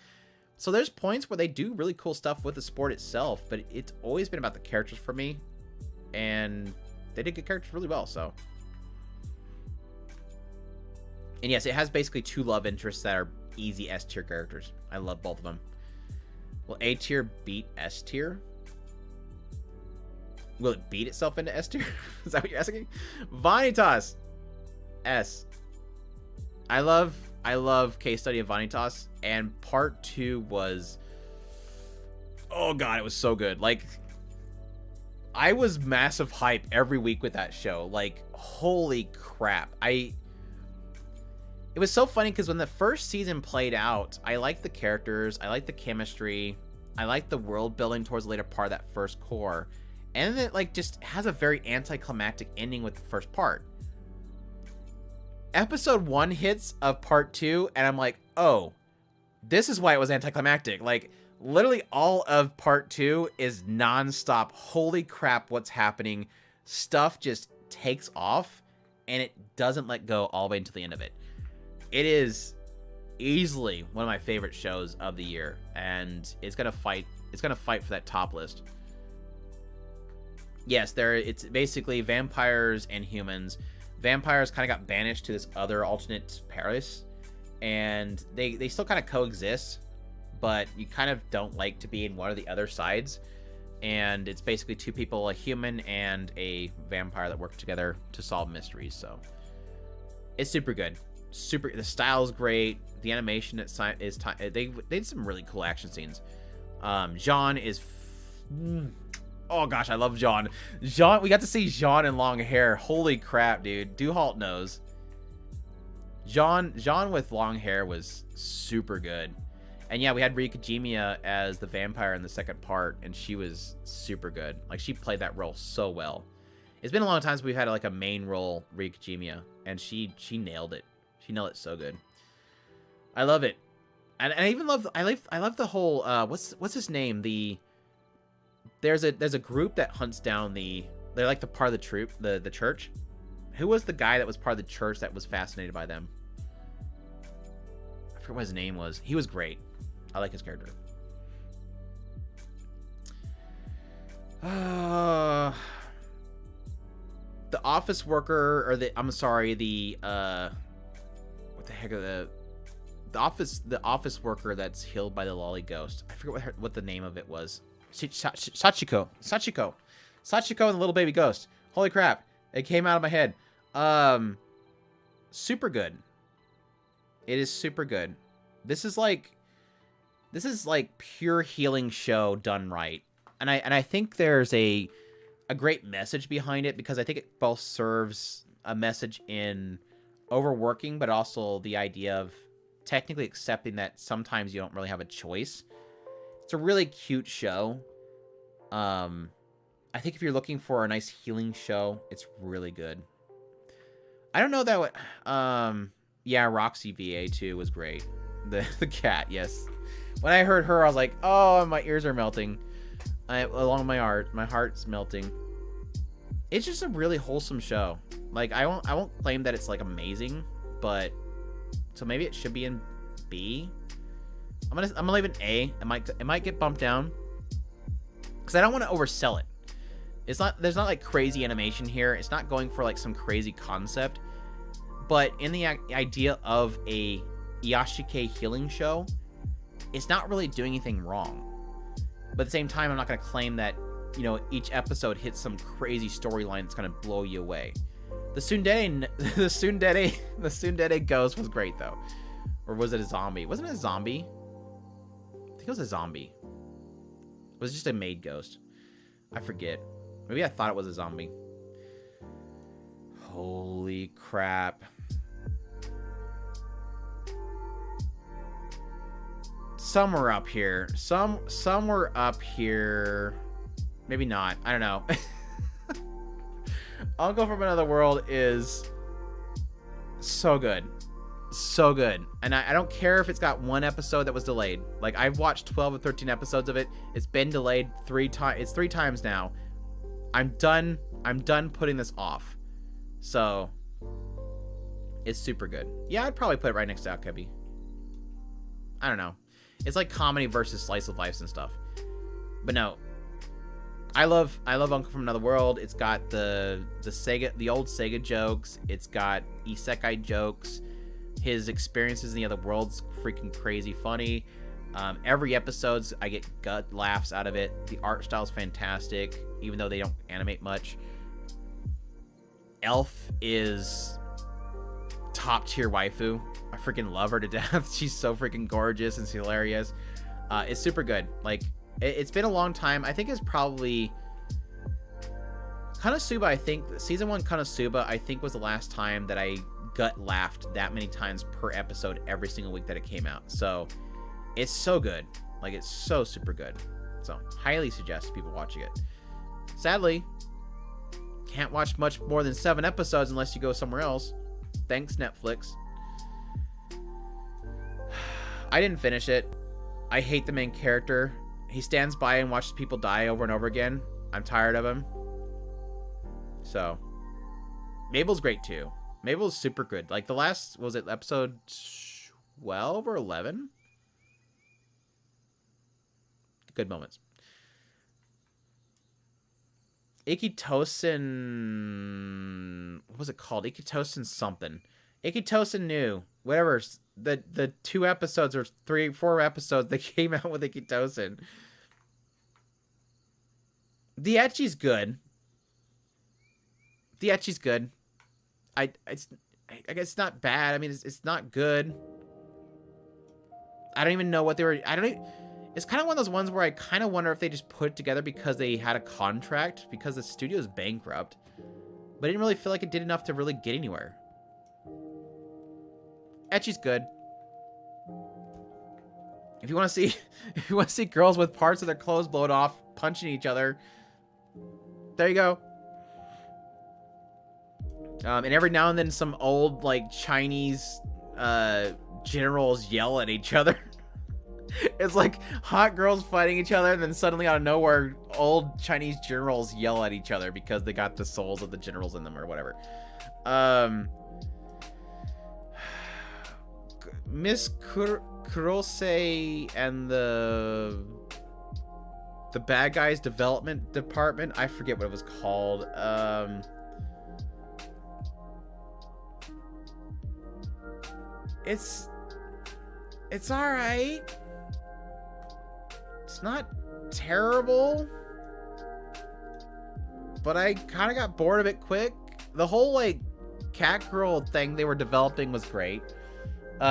So there's points where they do really cool stuff with the sport itself, but it's always been about the characters for me. And they did good characters really well. So, and yes, it has basically 2 love interests that are easy S tier characters. I love both of them. Will A tier beat S tier? Will it beat itself into S tier? Is that what you're asking? Vanitas S. I love Case Study of Vanitas, and part 2 was, oh god, it was so good. Like, I was massive hype every week with that show. Like, holy crap. It was so funny because when the first season played out, I liked the characters, I liked the chemistry, I liked the world building towards the later part of that first core, and then it like just has a very anticlimactic ending with the first part. Episode 1 hits of part 2, and I'm like, oh, this is why it was anticlimactic. Like, literally all of part 2 is nonstop. Holy crap, what's happening? Stuff just takes off, and it doesn't let go all the way until the end of it. It is easily one of my favorite shows of the year, and it's gonna fight. It's gonna fight for that top list. Yes, it's basically vampires and humans. Vampires kind of got banished to this other alternate Paris, and they still kind of coexist, but you kind of don't like to be in one of the other sides. And it's basically 2 people, a human and a vampire, that work together to solve mysteries. So it's super good. The style is great. The animation they did some really cool action scenes. Jean is oh gosh, I love Jean. We got to see Jean in long hair. Holy crap, dude. Duhalt knows. Jean with long hair was super good. And yeah, we had Rikijimiya as the vampire in the second part, and she was super good. Like, she played that role so well. It's been a long time since we've had like a main role Rikijimiya, and she nailed it. She nailed it so good. I love it. And I even love the whole what's his name? There's a group that hunts down they're like the part of the troop, the church. Who was the guy that was part of the church that was fascinated by them? I forget what his name was. He was great. I like his character. The office worker, or what the heck are the office worker that's healed by the lolly ghost. I forget what the name of it was. Sachiko and the little baby ghost. Holy crap, it came out of my head. Super good. It is super good. This is like pure healing show done right. And I think there's a great message behind it, because I think it both serves a message in overworking, but also the idea of technically accepting that sometimes you don't really have a choice. It's a really cute show. I think if you're looking for a nice healing show, it's really good. I don't know that yeah, Roxy VA too was great. The cat, yes. When I heard her, I was like, oh, my ears are melting. Along my heart's melting. It's just a really wholesome show. Like, I won't claim that it's like amazing, but so maybe it should be in B. I'm gonna leave it in A. It might get bumped down, because I don't want to oversell it. There's not like crazy animation here. It's not going for like some crazy concept, but in the idea of a Yashike healing show, it's not really doing anything wrong. But at the same time, I'm not going to claim that, you know, each episode hits some crazy storyline that's going to blow you away. The Tsundere ghost was great, though. Or was it a zombie? Wasn't it a zombie? I think it was a zombie. It was just a maid ghost. I forget. Maybe I thought it was a zombie. Holy crap. Some were up here. Some were up here. Maybe not. I don't know. Uncle from Another World is so good. So good. And I don't care if it's got one episode that was delayed. Like, I've watched 12 or 13 episodes of it. It's been delayed 3 times. It's 3 times now. I'm done putting this off. So it's super good. Yeah, I'd probably put it right next to Akebi. I don't know. It's like comedy versus slice of life and stuff. But no, I love Uncle from Another World. It's got the old Sega jokes. It's got isekai jokes. His experiences in the other world's freaking crazy funny. Every episode's I get gut laughs out of it. The art style's fantastic, even though they don't animate much. Elf is top tier waifu. I freaking love her to death. She's so freaking gorgeous and hilarious. It's super good. Like, it's been a long time. I think it's probably Konosuba. I think season 1 Konosuba, I think, was the last time that I gut laughed that many times per episode every single week that it came out. So it's so good. Like, it's so super good. So highly suggest people watching it. Sadly, can't watch much more than 7 episodes unless you go somewhere else. Thanks, Netflix. I didn't finish it. I hate the main character. He stands by and watches people die over and over again. I'm tired of him. So, Mabel's great too. Mabel's super good. Like, the last, was it episode 12 or 11? Good moments. Ikitosen, what was it called? Ikitosen something. Ikitosen New. Whatever. The 2 episodes or 4 episodes that came out with Ikitosen. The ecchi's good. The ecchi's good. I guess it's not bad. I mean, it's not good. I don't even know what they were. It's kind of one of those ones where I kind of wonder if they just put it together because they had a contract, because the studio's bankrupt. But I didn't really feel like it did enough to really get anywhere. Ecchi's good. If you want to see girls with parts of their clothes blown off punching each other, there you go. And every now and then some old, like, Chinese generals yell at each other. It's like hot girls fighting each other, and then suddenly out of nowhere, old Chinese generals yell at each other because they got the souls of the generals in them or whatever. Miss Kurose and the bad guys development department, I forget what it was called. It's all right. It's not terrible, but I kind of got bored of it quick. The whole, like, cat girl thing they were developing was great,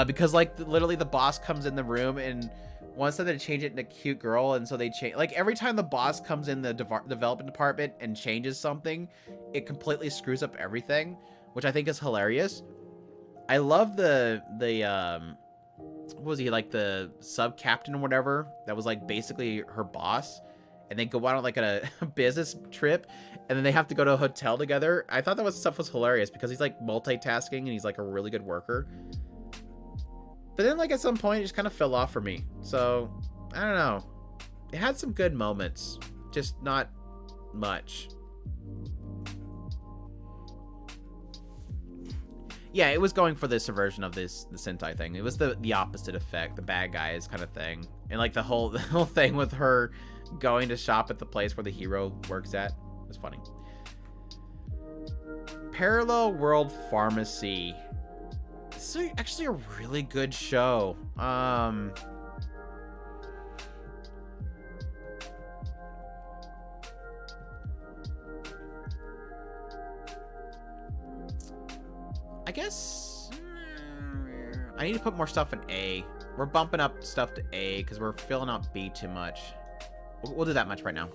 because, like, literally the boss comes in the room and wants them to change it into cute girl, and so they change. Like, every time the boss comes in the development department and changes something, it completely screws up everything, which I think is hilarious. I love the what was he, like, the sub captain or whatever that was, like, basically her boss, and they go out on, like, a business trip, and then they have to go to a hotel together. I thought that stuff was hilarious because he's, like, multitasking and he's, like, a really good worker. But then, like, at some point it just kind of fell off for me. So I don't know. It had some good moments, just not much. Yeah, it was going for the subversion of the Sentai thing. It was the opposite effect, the bad guys kind of thing. And, like, the whole thing with her going to shop at the place where the hero works at was funny. Parallel World Pharmacy. This is actually a really good show. I guess I need to put more stuff in A. We're bumping up stuff to A because we're filling out B too much. We'll do that much right now.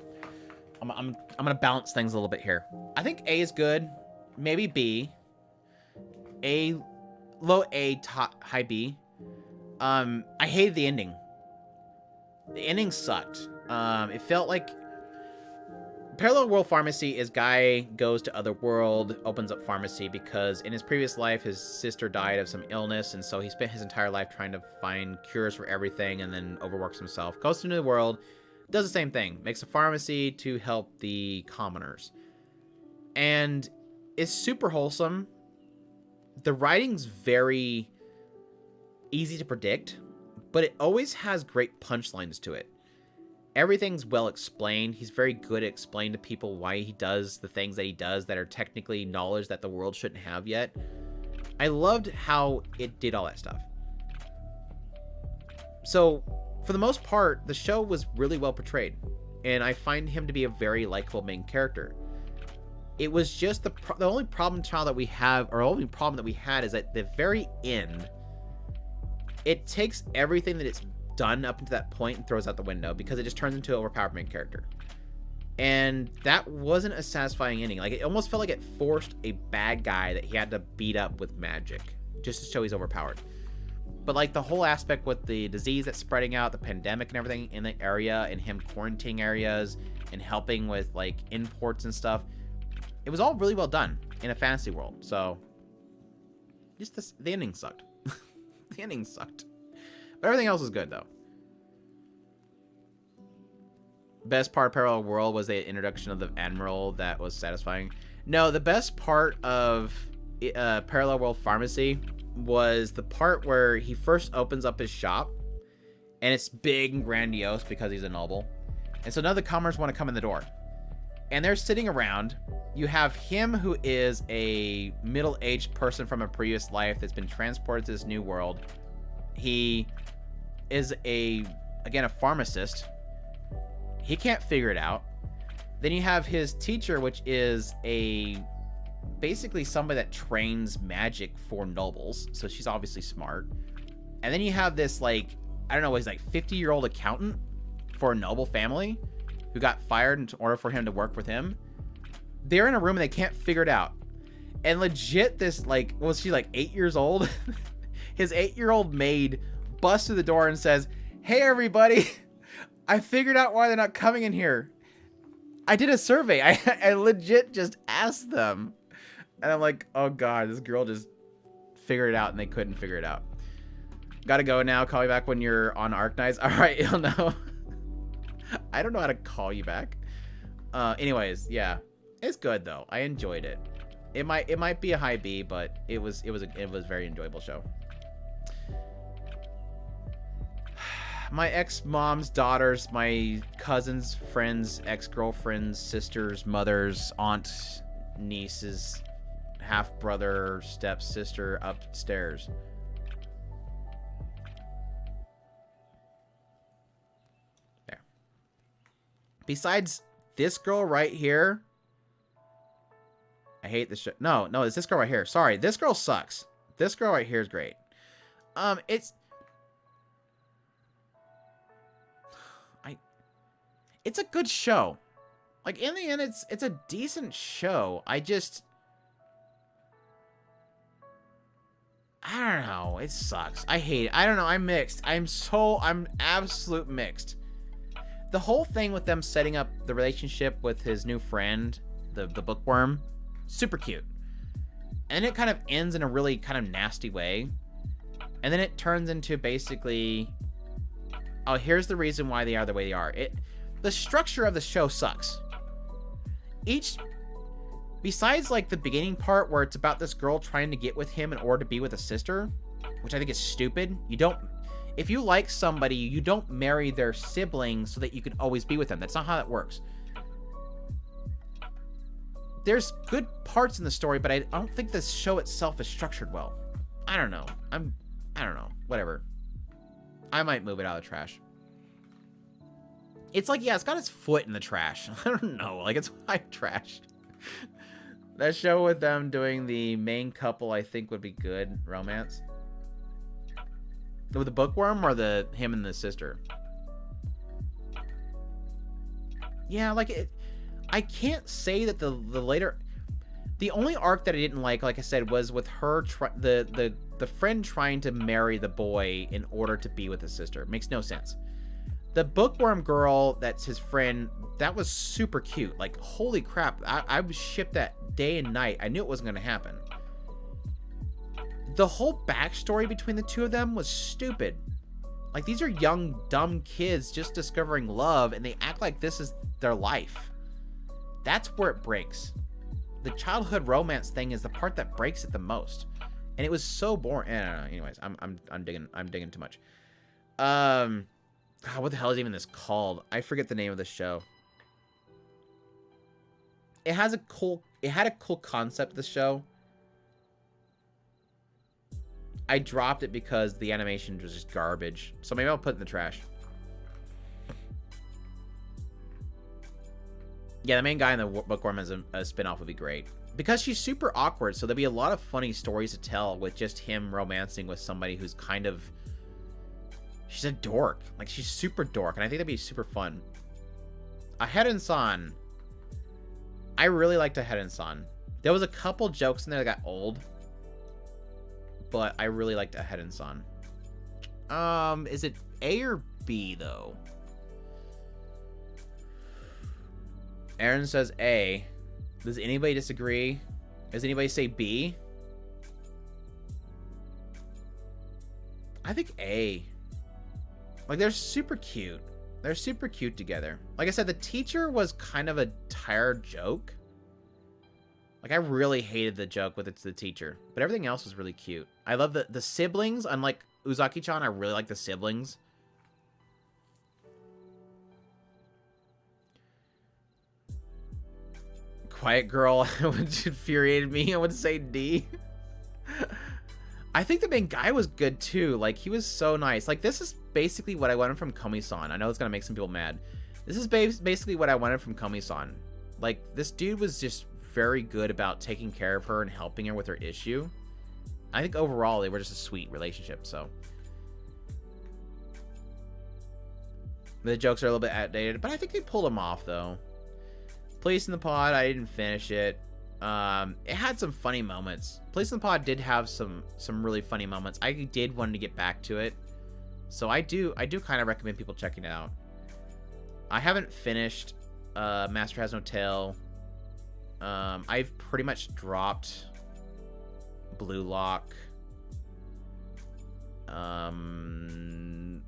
I'm gonna balance things a little bit here. I think A is good, maybe B. A, low A, high B. I hated the ending. The ending sucked. It felt like Parallel World Pharmacy is guy goes to other world, opens up pharmacy because in his previous life his sister died of some illness, and so he spent his entire life trying to find cures for everything and then overworks himself. Goes to a new world, does the same thing, makes a pharmacy to help the commoners. And it's super wholesome. The writing's very easy to predict, but it always has great punchlines to it. everything's well explained. He's very good at explaining to people why he does the things that he does that are technically knowledge that the world shouldn't have yet. I loved how it did all that stuff. So, for the most part, the show was really well portrayed, and I find him to be a very likable main character. It was just the only problem child that we have, or only problem that we had, is at the very end, it takes everything that it's done up until that point and throws out the window because it just turns into an overpowered main character. And that wasn't a satisfying ending. Like, it almost felt like it forced a bad guy that he had to beat up with magic just to show he's overpowered. But like the whole aspect with the disease that's spreading out, the pandemic and everything in the area, and him quarantining areas and helping with like imports and stuff, it was all really well done in a fantasy world. So just the ending sucked. The ending sucked. But everything else was good though. Best part of Parallel World was the introduction of the Admiral. That was satisfying. No, the best part of Parallel World Pharmacy was the part where he first opens up his shop, and it's big and grandiose because he's a noble, and so none of the commoners want to come in the door, and they're sitting around. You have him, who is a middle-aged person from a previous life that's been transported to this new world. He is again a pharmacist. He can't figure it out. Then you have his teacher, which is basically somebody that trains magic for nobles, so she's obviously smart. And then you have this, like, I don't know, he's like 50-year-old accountant for a noble family who got fired in order for him to work with him. They're in a room and they can't figure it out. And legit, this, like, was she like 8 years old? His 8-year-old maid busts through the door and says, "Hey everybody, I figured out why they're not coming in here. I did a survey. I legit just asked them." And I'm like, oh god, this girl just figured it out and they couldn't figure it out. Gotta go now. Call me back when you're on Arknights. Alright, you'll know. I don't know how to call you back. Anyways, yeah. It's good though. I enjoyed it. It might be a high B, but it was a very enjoyable show. My ex-mom's daughters, my cousin's friends, ex-girlfriends, sisters, mothers, aunt, nieces, half-brother, step-sister upstairs. There. Besides this girl right here, I hate this show. No, it's this girl right here. Sorry, this girl sucks. This girl right here is great. It's a good show. Like, in the end, it's a decent show. I don't know. It sucks. I hate it. I don't know. I'm mixed. I'm absolute mixed. The whole thing with them setting up the relationship with his new friend, the Bookworm, super cute. And it kind of ends in a really kind of nasty way. And then it turns into basically, oh, here's the reason why they are the way they are. The structure of the show sucks. Besides like the beginning part where it's about this girl trying to get with him in order to be with a sister, which I think is stupid. If you like somebody, you don't marry their siblings so that you can always be with them. That's not how that works. There's good parts in the story, but I don't think the show itself is structured well. I don't know. I don't know. Whatever. I might move it out of the trash. It's like, yeah, it's got its foot in the trash. I don't know. Like, it's white trash. That show with them doing the main couple, I think, would be good. Romance. With the Bookworm or him and the sister? Yeah, like, I can't say that the later... The only arc that I didn't like I said, was with her, the friend trying to marry the boy in order to be with his sister. Makes no sense. The Bookworm girl, that's his friend, that was super cute. Like, holy crap. I was shipped that day and night. I knew it wasn't going to happen. The whole backstory between the two of them was stupid. Like, these are young, dumb kids just discovering love, and they act like this is their life. That's where it breaks. The childhood romance thing is the part that breaks it the most. And it was so boring. Anyways, I'm digging too much. God, what the hell is even this called? I forget the name of the show. It had a cool concept, this show. I dropped it because the animation was just garbage. So maybe I'll put it in the trash. Yeah, the main guy in the Bookworm as a spinoff would be great. Because she's super awkward, so there'll be a lot of funny stories to tell with just him romancing with somebody who's kind of... She's a dork. Like, she's super dork, and I think that'd be super fun. Ahead-san. I really liked Ahead-san. There was a couple jokes in there that got old. But I really liked Ahead-san. Is it A or B, though? Aaron says A. Does anybody disagree? Does anybody say B? I think A. Like, they're super cute. They're super cute together. Like I said, the teacher was kind of a tired joke. Like, I really hated the joke with it's the teacher. But everything else was really cute. I love the siblings. Unlike Uzaki-chan, I really like the siblings. Quiet Girl, which infuriated me. I would say D. I think the main guy was good too. Like, he was so nice. Like, this is basically what I wanted from Komi-san. I know it's gonna make some people mad. This is basically what I wanted from Komi-san. Like, this dude was just very good about taking care of her and helping her with her issue. I think overall they were just a sweet relationship. So the jokes are a little bit outdated, but I think they pulled them off though. Police in the Pod, I didn't finish it. It had some funny moments. Police in the Pod did have some really funny moments. I did want to get back to it, so I do kind of recommend people checking it out. I haven't finished Master Has No Tail. I've pretty much dropped Blue Lock. I'm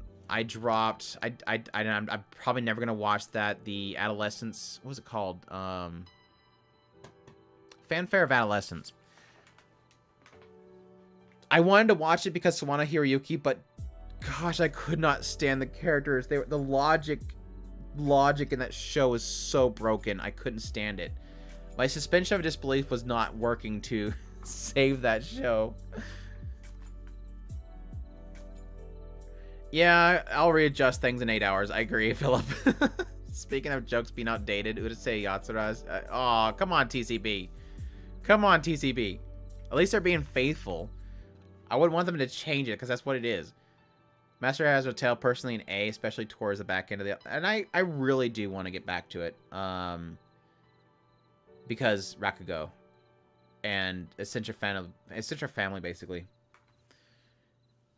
probably never gonna watch that. The Adolescence, what was it called? Fanfare of Adolescence. I wanted to watch it because Sawana Hiroyuki, but gosh, I could not stand the characters. The logic in that show is so broken. I couldn't stand it. My suspension of disbelief was not working to save that show. Yeah, I'll readjust things in 8 hours. I agree, Philip. Speaking of jokes being outdated, Urusei Yatsura's... oh, come on, TCB. Come on, TCB. At least they're being faithful. I would want them to change it, because that's what it is. Master Has No Tail, personally, an A, especially towards the back end of the... And I really do want to get back to it. Because Rakugo. And Eccentric Family, basically.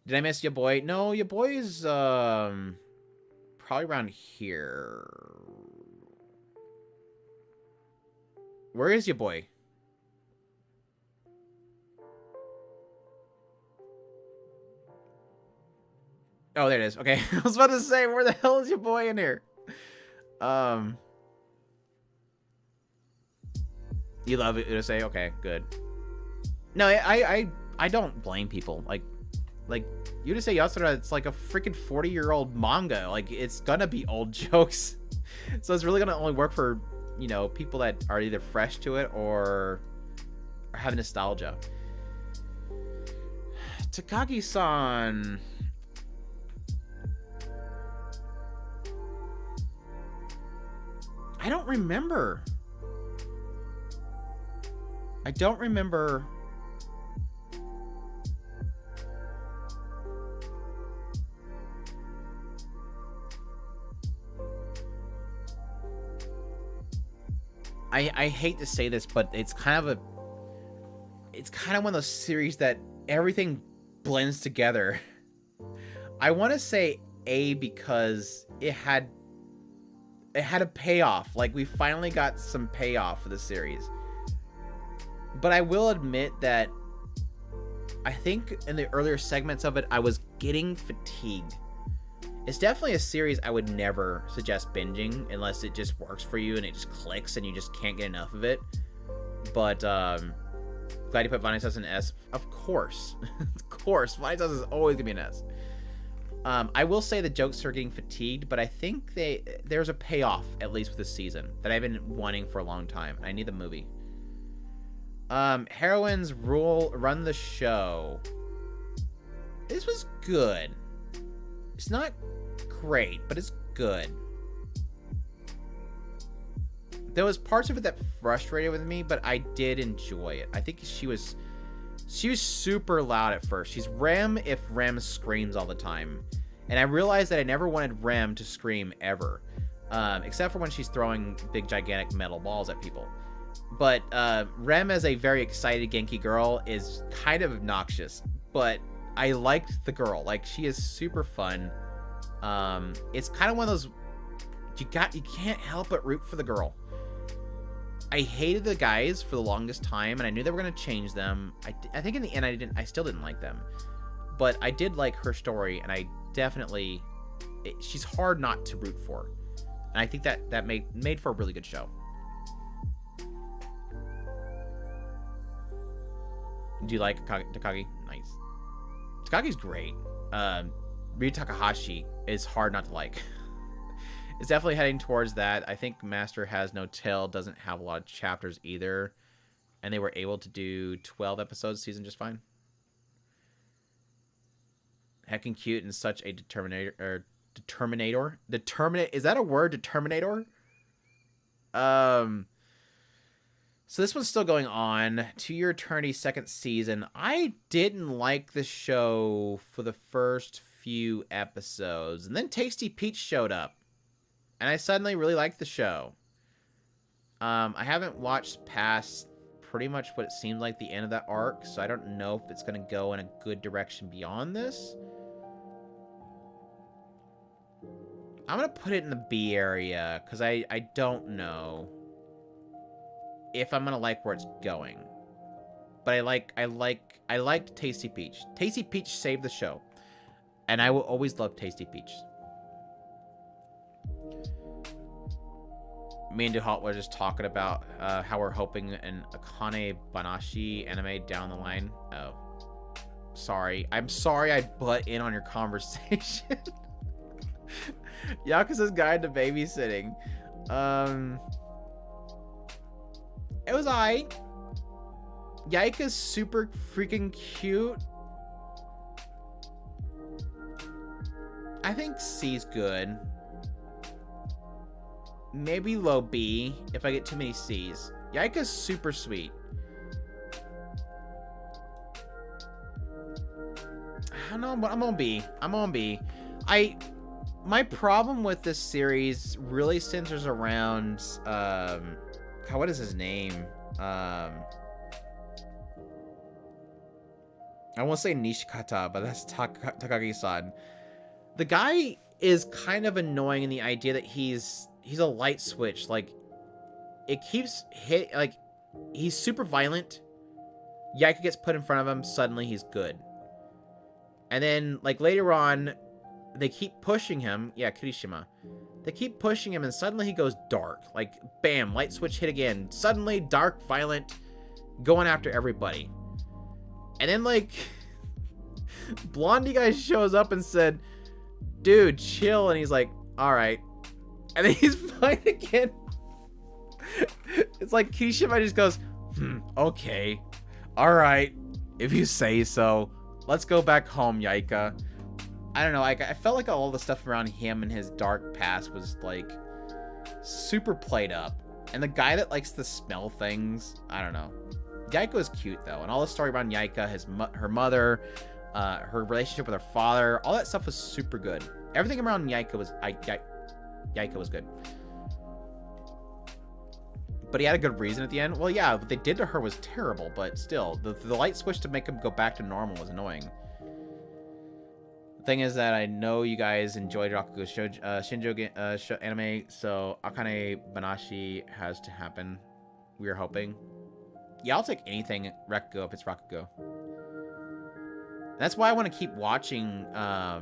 Did I miss your boy? No, your boy is probably around here. Where is your boy? Oh, there it is. Okay, I was about to say, where the hell is your boy in here? You love it, Urusei? Okay, good. No, I don't blame people. Like Urusei Yatsura, it's like a freaking 40-year-old manga. Like, it's gonna be old jokes. So it's really gonna only work for, you know, people that are either fresh to it or have nostalgia. Takagi-san. I don't remember. I don't remember. I hate to say this, but it's kind of one of those series that everything blends together. I want to say A because it had a payoff. Like, we finally got some payoff for the series. But I will admit that I think in the earlier segments of it, I was getting fatigued. It's definitely a series I would never suggest binging unless it just works for you and it just clicks and you just can't get enough of it. But glad you put Vanitas in S. Of course. Of course. Vanitas is always going to be an S. I will say the jokes are getting fatigued, but I think there's a payoff, at least with this season, that I've been wanting for a long time. I need the movie. Heroines run the show. This was good. It's not great, but it's good. There was parts of it that frustrated with me, but I did enjoy it. I think she was super loud at first. She's Rem if Rem screams all the time. And I realized that I never wanted Rem to scream ever. Except for when she's throwing big, gigantic metal balls at people. But Rem as a very excited Genki girl is kind of obnoxious. But I liked the girl. Like, she is super fun. It's kind of one of those... You can't help but root for the girl. I hated the guys for the longest time, and I knew they were going to change them. I think in the end I still didn't like them. But I did like her story, and I definitely... she's hard not to root for. And I think that made for a really good show. Do you like Takagi? Nice. Takagi's great. Ryu Takahashi is hard not to like. It's definitely heading towards that. I think Master Has No Tail doesn't have a lot of chapters either. And they were able to do 12 episodes season just fine. Heckin' cute and such a determinator. Is that a word? Determinator? So this one's still going on. To Your Eternity second season. I didn't like the show for the first few episodes. And then Tasty Peach showed up. And I suddenly really liked the show. I haven't watched past pretty much what it seemed like the end of that arc. So I don't know if it's going to go in a good direction beyond this. I'm going to put it in the B area. Because I don't know if I'm going to like where it's going. But I liked Tasty Peach. Tasty Peach saved the show. And I will always love Tasty Peach. Me and Duhalt were just talking about how we're hoping an Akane Banashi anime down the line. Oh. Sorry. I'm sorry I butt in on your conversation. Yakuza's Guide to Babysitting. It was alright. Yaika's super freaking cute. I think C's good. Maybe low B if I get too many C's. Yaika's super sweet. I don't know, but I'm on B. I'm on B. My problem with this series really centers around what is his name? I won't say Nishikata, but that's Takagi-san. The guy is kind of annoying in the idea that he's a light switch. Like, it keeps like, he's super violent. Yaika gets put in front of him, suddenly he's good. And then, like, later on, they keep pushing him. Yeah, Kirishima. They keep pushing him, and suddenly he goes dark. Like, bam, light switch hit again. Suddenly, dark, violent, going after everybody. And then, like, Blondie guy shows up and said, dude, chill. And he's like, alright. And then he's fine again. It's like Kirishima just goes, okay. Alright. If you say so. Let's go back home, Yaika. I don't know. I felt like all the stuff around him and his dark past was, like, super played up. And the guy that likes to smell things, I don't know. Yaika was cute, though. And all the story around Yaika, her mother, her relationship with her father, all that stuff was super good. Everything around Yaika was... Yaika was good. But he had a good reason at the end. Well, yeah, what they did to her was terrible, but still, the light switch to make him go back to normal was annoying. The thing is that I know you guys enjoyed Rakugo Shinjo anime, so Akane Banashi has to happen. We are hoping. Yeah, I'll take anything Rakugo if it's Rakugo. That's why I want to keep watching My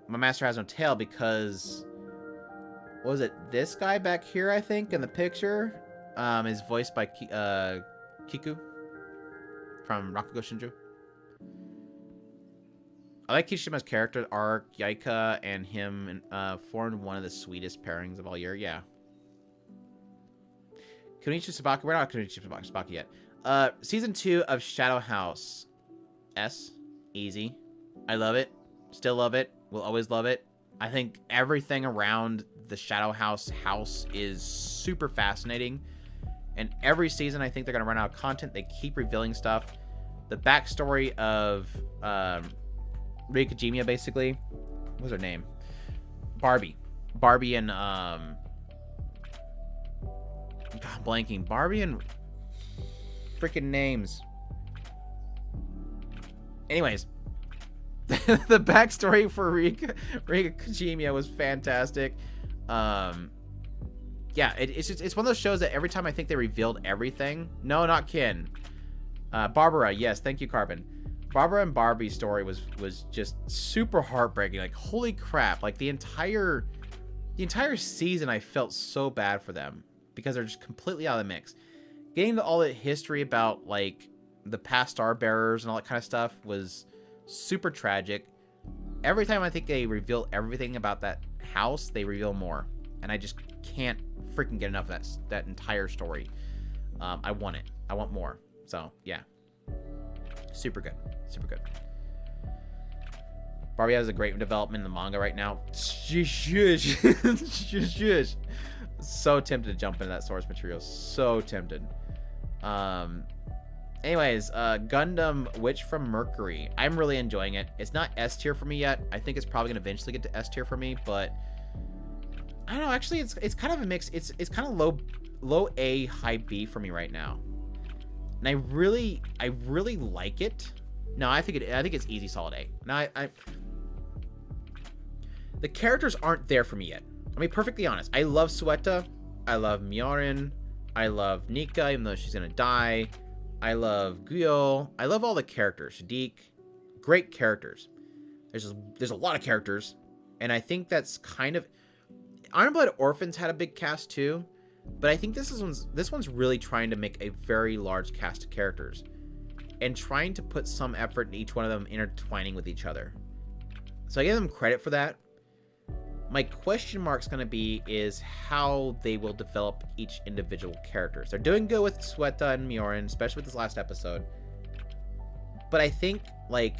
Master Has No Tail, because... what was it? This guy back here, I think, in the picture, is voiced by Kiku from Rakugo Shinju. I like Kishima's character arc. Yaika and him formed one of the sweetest pairings of all year. Yeah. Kunichi Sabaki. We're not Kunichi Sabaki yet. Season 2 of Shadow House. S. Easy. I love it. Still love it. Will always love it. I think everything around the Shadow House is super fascinating. And every season, I think they're going to run out of content. They keep revealing stuff. The backstory of Rikijima, basically. What was her name? Barbie. Barbie and... I'm blanking. Barbie and... freaking names. Anyways. The backstory for Rika Kojima was fantastic. Yeah, it's one of those shows that every time I think they revealed everything. No, not Kin. Barbara, yes, thank you, Carbon. Barbara and Barbie's story was just super heartbreaking. Like, holy crap! Like the entire season, I felt so bad for them because they're just completely out of the mix. Getting to all the history about like the past star bearers and all that kind of stuff was super tragic. Every time I think they reveal everything about that house, they reveal more, and I just can't freaking get enough of that entire story. I want it. I want more. So yeah, super good. Barbie has a great development in the manga right now. So tempted to jump into that source material. So tempted. Anyways, Gundam Witch from Mercury. I'm really enjoying it. It's not S tier for me yet. I think it's probably gonna eventually get to S tier for me, but I don't know. Actually, it's kind of a mix. It's kind of low A, high B for me right now, and I really like it. No, I think it's easy solid A. Now the characters aren't there for me yet. I'll be perfectly honest. I love Sueta. I love Miorin. I love Nika, even though she's gonna die. I love Guyo. I love all the characters. Shadiq, great characters. There's a lot of characters, and I think that's kind of... Iron Blood Orphans had a big cast too, but I think this one's really trying to make a very large cast of characters, and trying to put some effort in each one of them intertwining with each other. So I give them credit for that. My question mark's going to be is how they will develop each individual characters. They're doing good with Sueta and Miorin, especially with this last episode. But I think, like,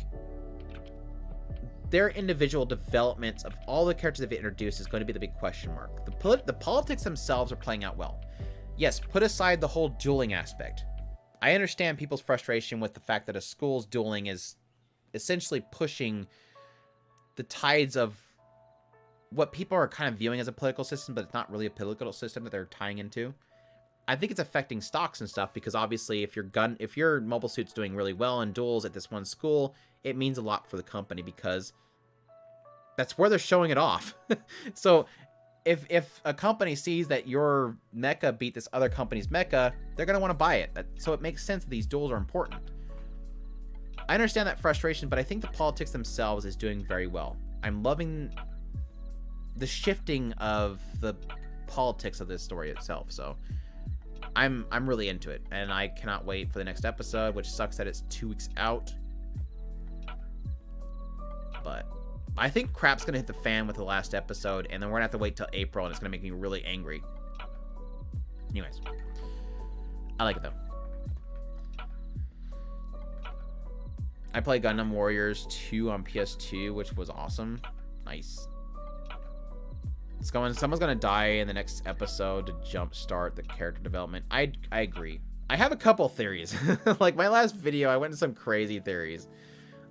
their individual developments of all the characters they've introduced is going to be the big question mark. The politics themselves are playing out well. Yes, put aside the whole dueling aspect. I understand people's frustration with the fact that a school's dueling is essentially pushing the tides of what people are kind of viewing as a political system, but it's not really a political system that they're tying into. I think it's affecting stocks and stuff because obviously if your mobile suit's doing really well in duels at this one school, it means a lot for the company because that's where they're showing it off. So if a company sees that your mecha beat this other company's mecha, they're going to want to buy it. So it makes sense that these duels are important. I understand that frustration, but I think the politics themselves is doing very well. I'm loving the shifting of the politics of this story itself, so I'm really into it, and I cannot wait for the next episode, which sucks that it's 2 weeks out. But I think crap's gonna hit the fan with the last episode, and then we're gonna have to wait till April, and it's gonna make me really angry. Anyways, I like it though. I played Gundam Warriors 2 on PS2, which was awesome. Nice. Someone's gonna die in the next episode to jumpstart the character development. I agree. I have a couple theories. Like my last video, I went into some crazy theories.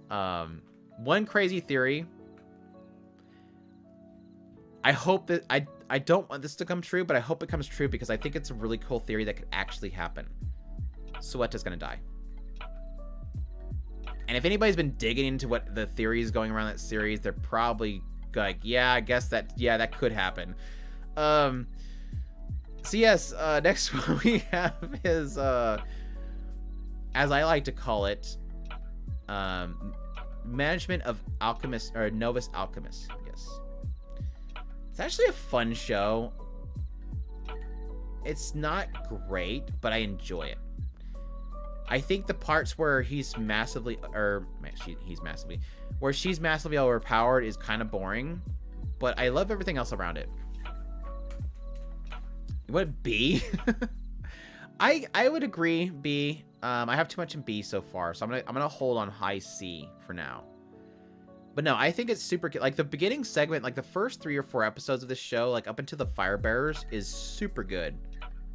One crazy theory. I hope that I don't want this to come true, but I hope it comes true because I think it's a really cool theory that could actually happen. Sueta's gonna die. And if anybody's been digging into what the theories going around that series, they're probably like, yeah, I guess that could happen. So yes, next one we have is as I like to call it, management of alchemists or novice alchemists. Yes, it's actually a fun show. It's not great, but I enjoy it. I think the parts where he's massively, or where she's massively overpowered is kind of boring, but I love everything else around it. What, B? I would agree, B. I have too much in B so far, so I'm gonna hold on high C for now. But no, I think it's super good. Like the beginning segment, like the first 3 or 4 episodes of this show, like up into the Fire Bearers, is super good.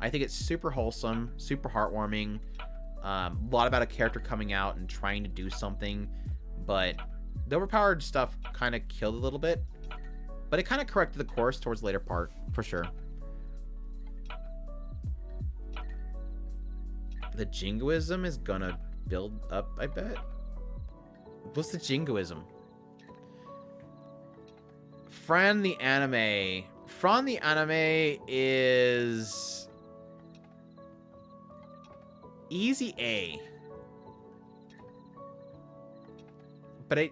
I think it's super wholesome, super heartwarming. A lot about a character coming out and trying to do something, but the overpowered stuff kind of killed a little bit. But it kind of corrected the course towards the later part, for sure. The jingoism is gonna build up, I bet. What's the jingoism? Fran the anime. Fran the anime is easy A. But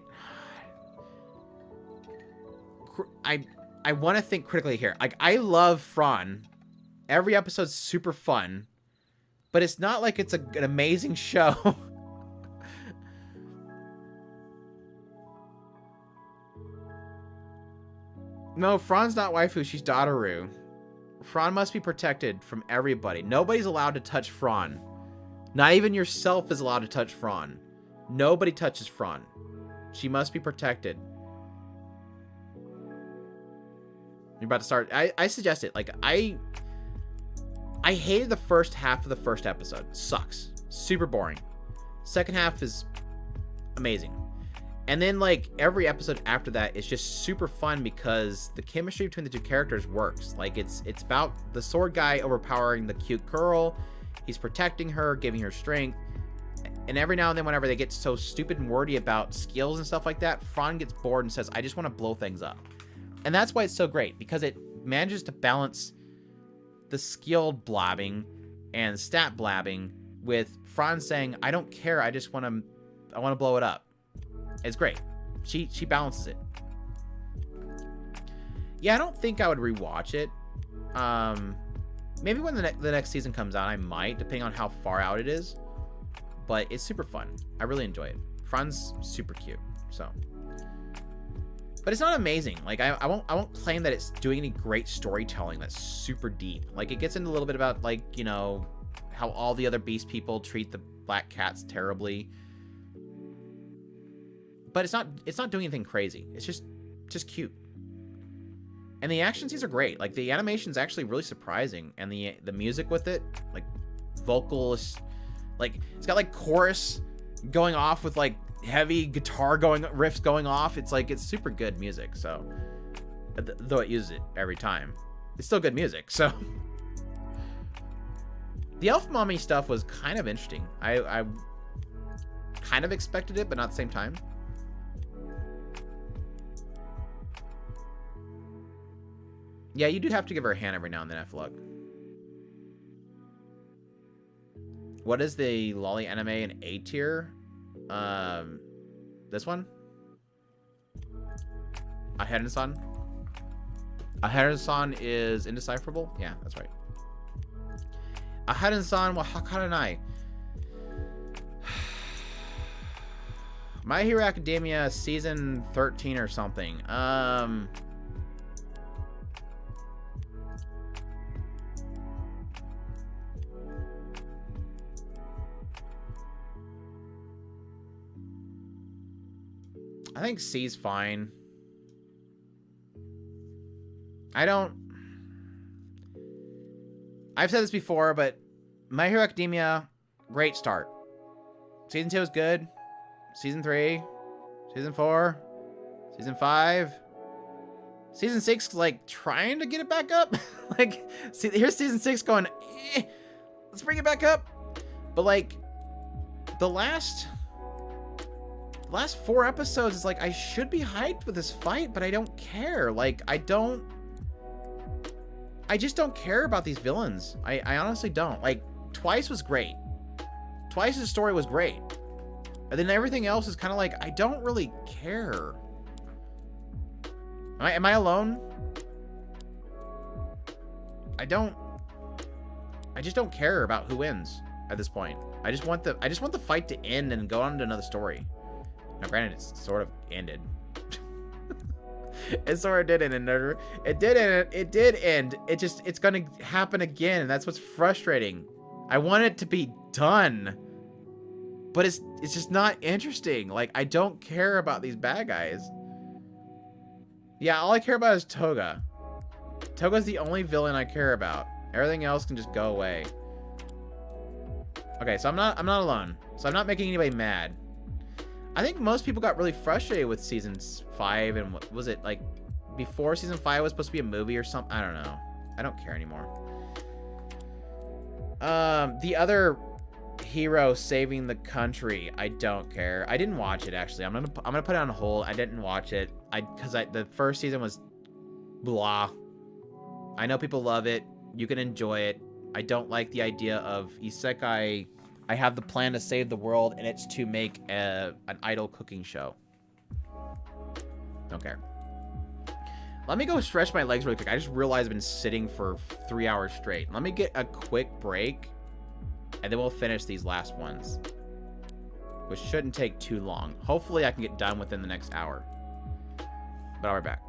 I want to think critically here. Like, I love Fran. Every episode's super fun. But it's not like it's an amazing show. No, Fran's not waifu, she's Dadaru. Fran must be protected from everybody. Nobody's allowed to touch Fran. Not even yourself is allowed to touch Fran. Nobody touches Fran. She must be protected. You're about to start. I suggest it. Like, I hated the first half of the first episode. Sucks. Super boring. Second half is amazing. And then, like, every episode after that is just super fun because the chemistry between the two characters works. Like, it's about the sword guy overpowering the cute girl. He's protecting her, giving her strength. And every now and then, whenever they get so stupid and wordy about skills and stuff like that, Fran gets bored and says, I just want to blow things up. And that's why it's so great, because it manages to balance the skilled blabbing and stat blabbing with Fran saying, I don't care, I want to blow it up. It's great. She balances it. Yeah, I don't think I would rewatch it. Maybe when the next season comes out, I might, depending on how far out it is. But it's super fun. I really enjoy it. Fran's super cute. So, but it's not amazing. Like, I won't claim that it's doing any great storytelling that's super deep. Like, it gets into a little bit about, like, you know, how all the other beast people treat the black cats terribly. But it's not doing anything crazy. It's just cute. And the action scenes are great. Like, the animation's actually really surprising, and the music with it, like, vocals, like, it's got like chorus going off with like heavy guitar riffs going off. It's like, it's super good music. So, though it uses it every time, it's still good music. So, the elf mommy stuff was kind of interesting. I kind of expected it, but not at the same time. Yeah, you do have to give her a hand every now and then, F-Lug. What is the lolly anime in A tier? This one? Aheron-san? Aheron-san is indecipherable? Yeah, that's right. Aheron-san wa hakaranai. My Hero Academia season 13 or something. I think C's fine. I've said this before, but My Hero Academia, great start. Season 2 is good. Season 3, Season 4, Season 5. Season 6 is like trying to get it back up. Like, see, here's Season 6 going, let's bring it back up. But like, the last 4 episodes is like, I should be hyped with this fight, but I don't care. Like, I just don't care about these villains. I honestly don't. Like, Twice was great. Twice's story was great. And then everything else is kind of like, I don't really care. Am I alone? I just don't care about who wins at this point. I just want the fight to end and go on to another story. Now, granted, it's sort of ended. It sort of did end. It did end. It did end. It's gonna happen again, and that's what's frustrating. I want it to be done, but it's just not interesting. Like, I don't care about these bad guys. Yeah, all I care about is Toga. Toga's the only villain I care about. Everything else can just go away. Okay, so I'm not alone. So I'm not making anybody mad. I think most people got really frustrated with season 5, and what was it, like, before season 5 was supposed to be a movie or something? I don't know. I don't care anymore. The other hero saving the country, I don't care. I didn't watch it, actually. I'm gonna put it on hold. I didn't watch it. Because the first season was blah. I know people love it. You can enjoy it. I don't like the idea of isekai. I have the plan to save the world, and it's to make an idle cooking show. Don't care. Let me go stretch my legs really quick. I just realized I've been sitting for 3 hours straight. Let me get a quick break, and then we'll finish these last ones, which shouldn't take too long. Hopefully, I can get done within the next hour. But I'll be back.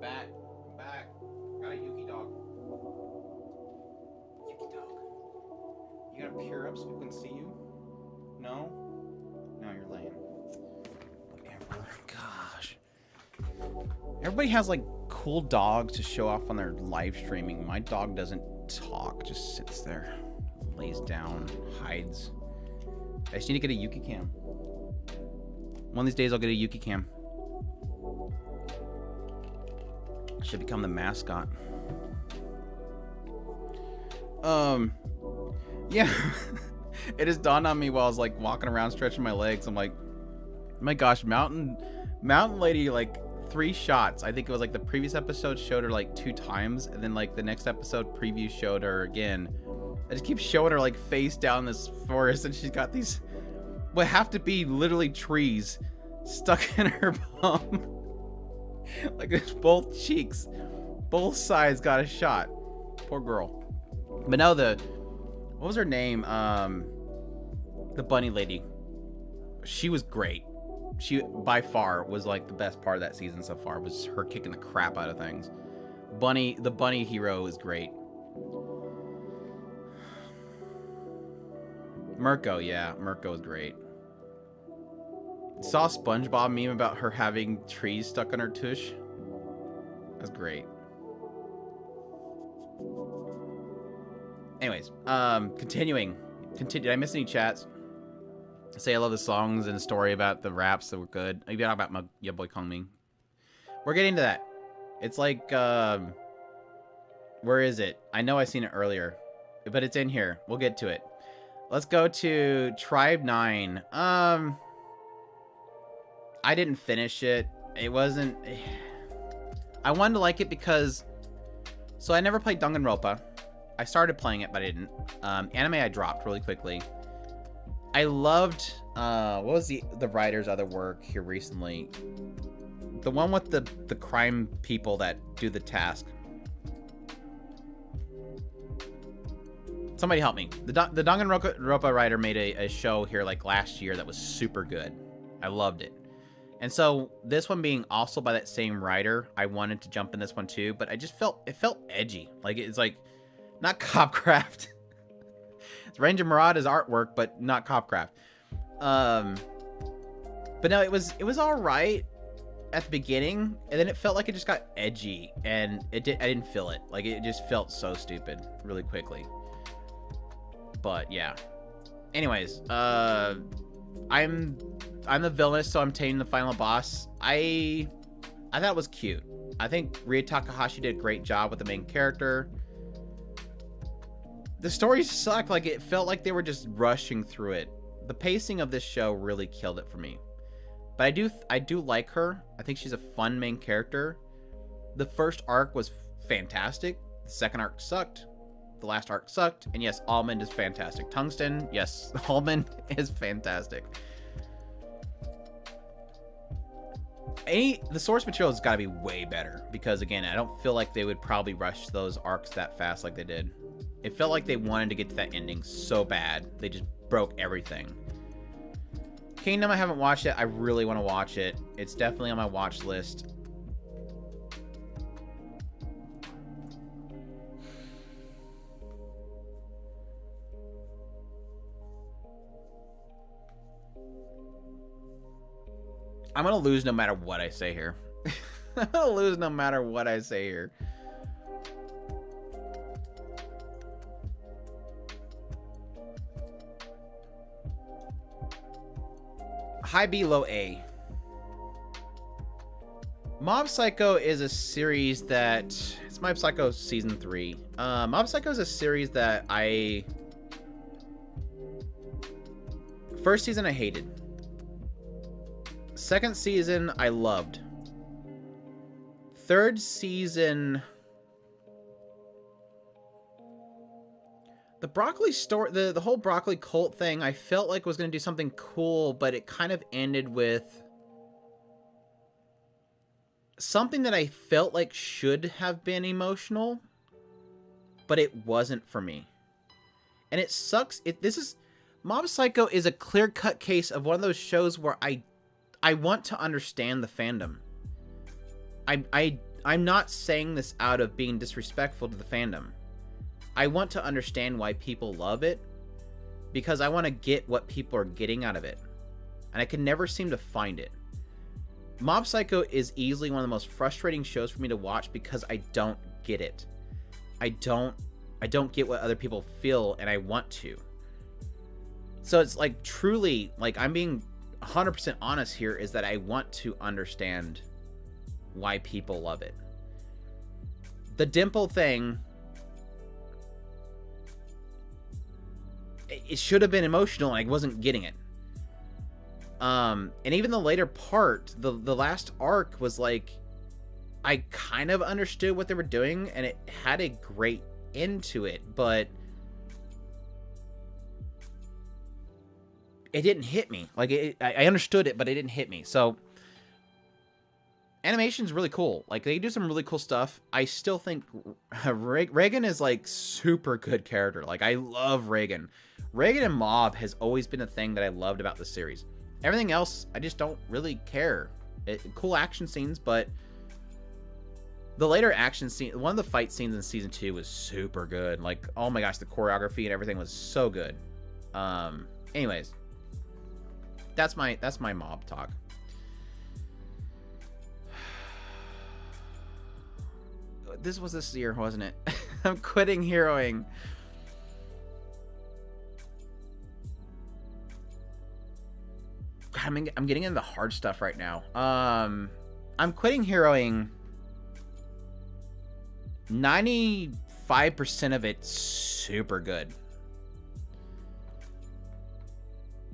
Back. Got a Yuki dog. Yuki dog. You gotta peer up so we can see you? No? Now you're laying. Whatever. Gosh. Everybody has like cool dogs to show off on their live streaming. My dog doesn't talk, just sits there, lays down, hides. I just need to get a Yuki cam. One of these days I'll get a Yuki cam. Should become the mascot. Yeah. It just dawned on me while I was like walking around stretching my legs. I'm like, my gosh, mountain lady, like 3 shots. I think it was like the previous episode showed her like 2 times, and then like the next episode preview showed her again. I just keep showing her like face down this forest, and she's got these what have to be literally trees stuck in her bum. Like it's both cheeks, both sides got a shot. Poor girl. But no, what was her name? The bunny lady. She was great. She by far was like the best part of that season so far, was her kicking the crap out of things. The bunny hero is great. Mirko, yeah, Mirko is great. Saw a SpongeBob meme about her having trees stuck on her tush. That's great. Anyways, continuing. Did I miss any chats? Say I love the songs and the story about the raps that were good. You talk about your boy Kong Ming. We're getting to that. It's like, where is it? I know I seen it earlier, but it's in here. We'll get to it. Let's go to Tribe 9. I didn't finish it. It wasn't... I wanted to like it because... So I never played Danganronpa. I started playing it, but I didn't. Anime I dropped really quickly. I loved... what was the writer's other work here recently? The one with the crime people that do the task. Somebody help me. The Danganronpa writer made a show here like last year that was super good. I loved it. And so this one being also by that same writer, I wanted to jump in this one too, but I just felt edgy. Like it's like not Copcraft. It's Ranger Murata's artwork, but not Copcraft. But no, it was all right at the beginning, and then it felt like it just got edgy, and I didn't feel it. Like it just felt so stupid really quickly. But yeah. Anyways, I'm the villainess, so I'm taming the final boss. I thought it was cute. I think Rie Takahashi did a great job with the main character. The story sucked. Like it felt like they were just rushing through it. The pacing of this show really killed it for me. But I do like her. I think she's a fun main character. The first arc was fantastic. The second arc sucked. The last arc sucked. And yes, Almond is fantastic. Tungsten, yes, Almond is fantastic. The source material has got to be way better, because again, I don't feel like they would probably rush those arcs that fast like they did. It felt like they wanted to get to that ending so bad they just broke everything. Kingdom, I haven't watched it. I really want to watch it. It's definitely on my watch list. I'm gonna lose no matter what I say here. I'm gonna lose no matter what I say here. High B, low A. Mob Psycho is a series that... It's Mob Psycho Season 3. Mob Psycho is a series that I... First season I hated. Second season I loved. Third season... The broccoli story, the whole broccoli cult thing, I felt like was going to do something cool, but it kind of ended with something that I felt like should have been emotional, but it wasn't for me. And it sucks. Mob Psycho is a clear-cut case of one of those shows where I want to understand the fandom. I'm not saying this out of being disrespectful to the fandom. I want to understand why people love it, because I want to get what people are getting out of it. And I can never seem to find it. Mob Psycho is easily one of the most frustrating shows for me to watch because I don't get it. I don't get what other people feel, and I want to. So it's like, truly, like, I'm being 100% honest here, is that I want to understand why people love it. The dimple thing, it should have been emotional, and I wasn't getting it. And even the later part, the last arc was like, I kind of understood what they were doing, and it had a great end to it, but it didn't hit me. Like, I understood it, but it didn't hit me. So, animation's really cool. Like, they do some really cool stuff. I still think Reagan is, like, super good character. Like, I love Reagan. Reagan and Mob has always been a thing that I loved about the series. Everything else, I just don't really care. Cool action scenes, but the later action scene, one of the fight scenes in season 2 was super good. Like, oh my gosh, the choreography and everything was so good. Anyways, that's my Mob talk. This was this year, wasn't it? I'm quitting heroing. I'm getting into the hard stuff right now. I'm quitting heroing. 95% of it's super good.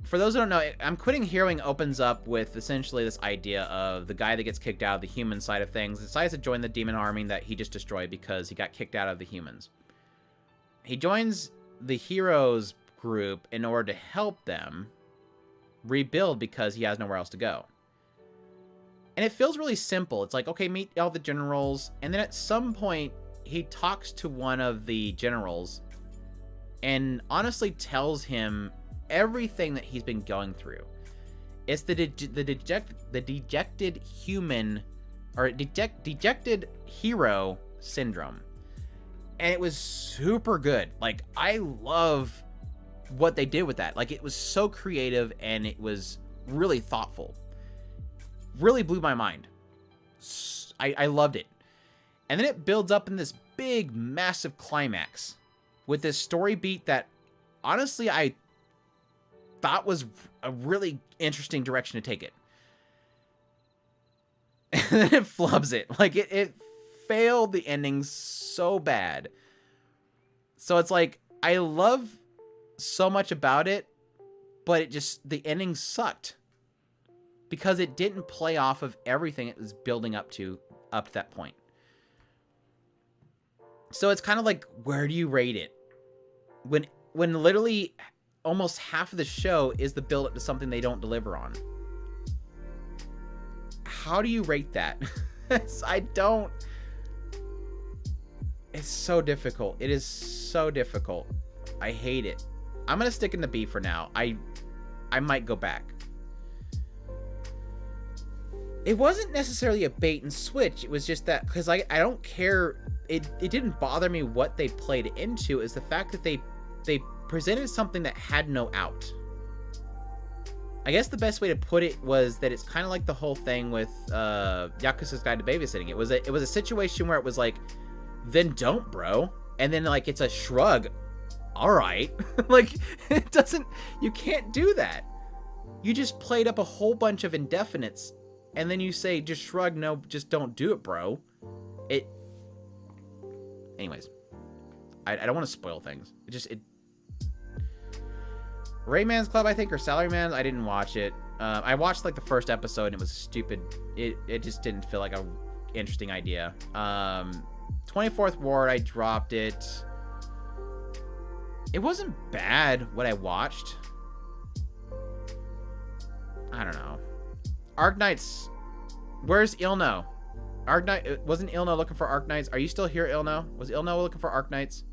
For those who don't know, I'm quitting heroing opens up with essentially this idea of the guy that gets kicked out of the human side of things decides to join the demon army that he just destroyed because he got kicked out of the humans. He joins the heroes group in order to help them rebuild because he has nowhere else to go. And it feels really simple. It's like, okay, meet all the generals, and then at some point he talks to one of the generals and honestly tells him everything that he's been going through. It's the dejected human, or dejected hero syndrome. And it was super good. Like, I love what they did with that. Like, it was so creative, and it was really thoughtful. Really blew my mind. I loved it. And then it builds up in this big, massive climax with this story beat that, honestly, I thought was a really interesting direction to take it. And then it flubs it. Like, it failed the ending so bad. So it's like, I love so much about it, but it just, the ending sucked because it didn't play off of everything it was building up to that point. So it's kind of like, where do you rate it when literally almost half of the show is the build up to something they don't deliver on? How do you rate that? It's so difficult. It is so difficult. I hate it. I'm gonna stick in the B for now. I might go back. it wasn't necessarily a bait and switch. It was just that, because I don't care. It didn't bother me what they played into, is the fact that they presented something that had no out. I guess the best way to put it was that it's kind of like the whole thing with Yakuza's Guide to Babysitting. It was a situation where it was like, then don't, bro. And then like it's a shrug. All right. Like, it doesn't, you can't do that. You just played up a whole bunch of indefinites, and then you say, just shrug, no, just don't do it, bro. Anyways, I don't want to spoil things. Rayman's Club, I think, or Salaryman, I didn't watch it. I watched like the first episode, and it was stupid. It just didn't feel like a interesting idea. 24th Ward, I dropped it. It wasn't bad what I watched. I don't know. Arknights. Where's Ilno? Arknight, wasn't Ilno looking for Arknights? Are you still here, Ilno? Was Ilno looking for Arknights?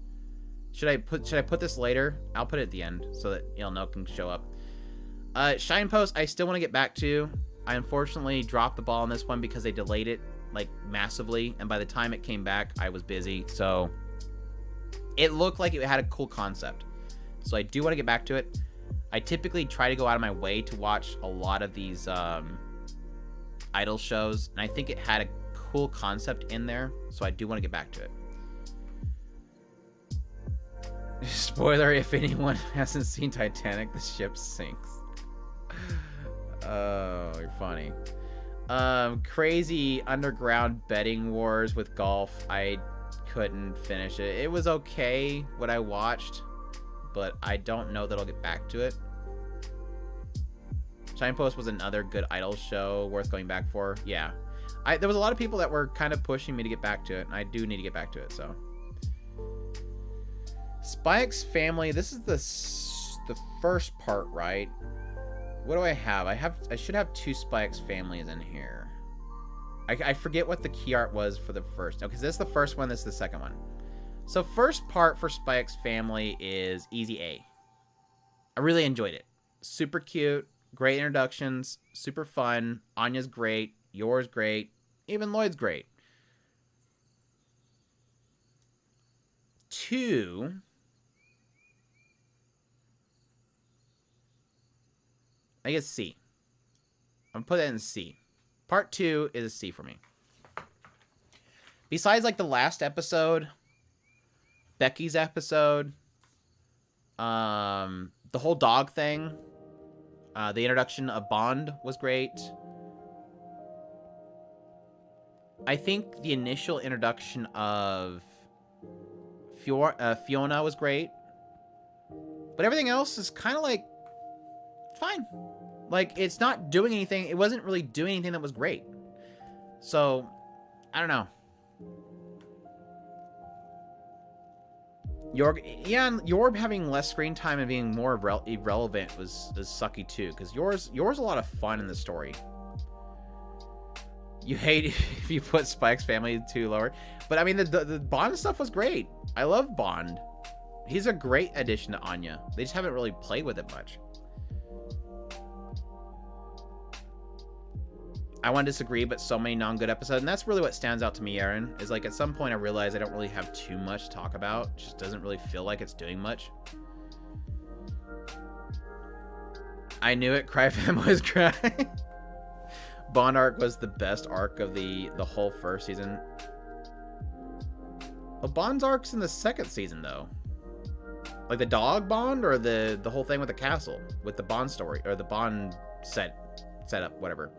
Should I put this later? I'll put it at the end so that Ilno can show up. Shine Post, I still want to get back to. I unfortunately dropped the ball on this one because they delayed it like massively, and by the time it came back, I was busy. So it looked like it had a cool concept. So I do want to get back to it. I typically try to go out of my way to watch a lot of these idol shows, and I think it had a cool concept in there, so I do want to get back to it. Spoiler, if anyone hasn't seen Titanic, the ship sinks. Oh, you're funny. Crazy underground betting wars with golf. I couldn't finish it. It was okay what I watched, but I don't know that I'll get back to it. Shine Post was another good idol show worth going back for. Yeah. There was a lot of people that were kind of pushing me to get back to it, and I do need to get back to it, so. Spy X Family, this is the first part, right? What do I have? I should have 2 Spy X Families in here. I forget what the key art was for the first. No, because this is the first one, this is the second one. So first part for Spy X Family is Easy A. I really enjoyed it. Super cute, great introductions, super fun. Anya's great, Yor's great, even Lloyd's great. 2... I guess C. I'm gonna put that in C. Part 2 is a C for me. Besides, like, the last episode, Becky's episode, the whole dog thing, the introduction of Bond was great. I think the initial introduction of Fiona was great. But everything else is kind of like, fine. Like, it's not doing anything. It wasn't really doing anything that was great. So, I don't know. Yorb having less screen time and being more irrelevant was sucky too, because Yor's a lot of fun in the story. You hate if you put Spy X Family too lower, but I mean the Bond stuff was great. I love Bond. He's a great addition to Anya. They just haven't really played with it much. I want to disagree, but so many non-good episodes, and that's really what stands out to me, Aaron, is like at some point I realized I don't really have too much to talk about. It just doesn't really feel like it's doing much. I knew it. Cry Fanboys Cry. Bond arc was the best arc of the whole first season. Well, Bond's arc's in the second season, though. Like the dog Bond, or the whole thing with the castle, with the Bond story, or the Bond setup, whatever.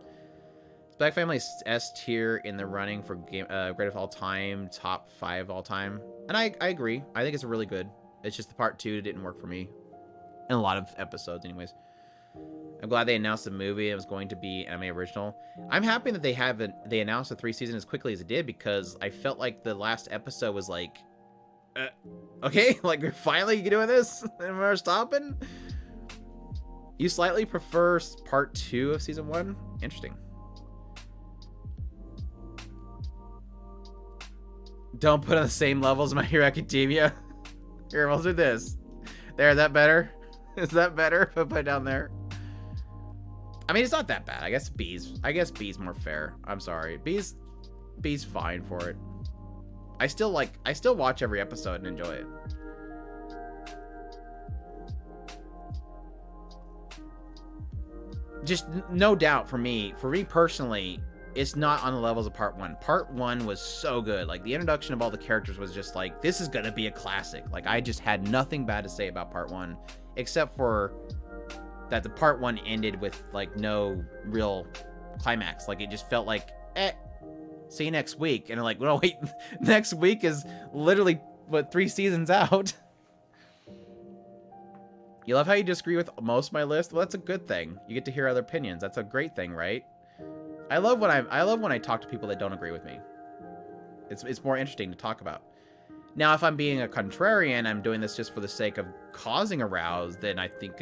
Spy X Family's S tier in the running for great of all time, top 5 all time, and I agree. I think it's really good. It's just the part 2 didn't work for me, in a lot of episodes, anyways. I'm glad they announced the movie. It was going to be anime original. I'm happy that they announced the 3 season as quickly as it did, because I felt like the last episode was like, okay, like we're finally doing this and we're stopping. You slightly prefer part 2 of season 1? Interesting. Don't put on the same levels as My Hero Academia. Here, we'll do this. There, is that better? Is that better if I put it down there? I mean, it's not that bad. I guess B's more fair. I'm sorry. B's fine for it. I still watch every episode and enjoy it. Just no doubt for me personally, it's not on the levels of part 1. Part 1 was so good. Like, the introduction of all the characters was just like, this is gonna be a classic. Like, I just had nothing bad to say about part 1, except for that the part 1 ended with like no real climax. Like, it just felt like, see you next week. And I'm like, no, wait, next week is literally, what, 3 seasons out? You love how you disagree with most of my list? Well, that's a good thing. You get to hear other opinions. That's a great thing, right? I love when I talk to people that don't agree with me. It's more interesting to talk about. Now, if I'm being a contrarian, I'm doing this just for the sake of causing a rouse, then I think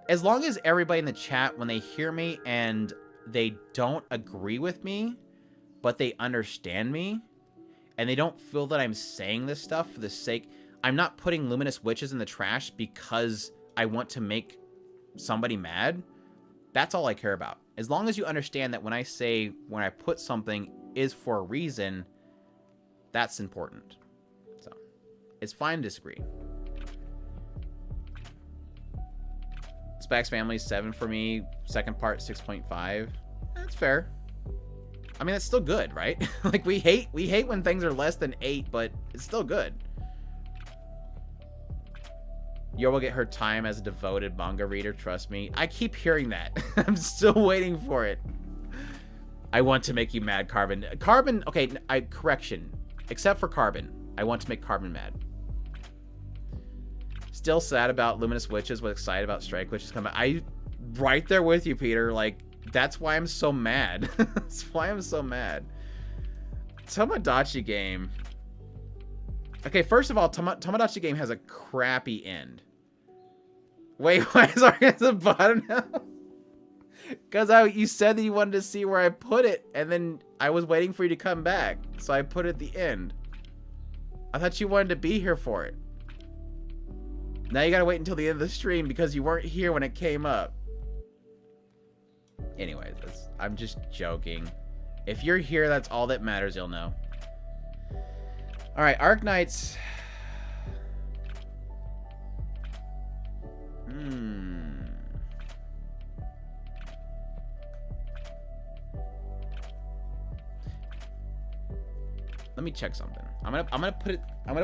as long as everybody in the chat, when they hear me and they don't agree with me, but they understand me, and they don't feel that I'm saying this stuff for the sake... I'm not putting luminous witches in the trash because I want to make somebody mad. That's all I care about. As long as you understand that when I put something is for a reason, that's important. So, it's fine to disagree. Spax Family 7 for me. Second part 6.5. That's fair. I mean, that's still good, right? Like, we hate when things are less than 8, but it's still good. Yo will get her time as a devoted manga reader, trust me. I keep hearing that. I'm still waiting for it. I want to make you mad, Carbon. Carbon, okay, correction. Except for Carbon. I want to make Carbon mad. Still sad about Luminous Witches, but excited about Strike Witches coming. Right there with you, Peter. Like, that's why I'm so mad. That's why I'm so mad. Tomodachi Game. Okay, first of all, Tomodachi Game has a crappy end. Wait, why is ours at the bottom now? Because you said that you wanted to see where I put it, and then I was waiting for you to come back, so I put it at the end. I thought you wanted to be here for it. Now you gotta wait until the end of the stream because you weren't here when it came up. Anyways, I'm just joking. If you're here, that's all that matters, you'll know. Alright, Arknights. Let me check something. I'm gonna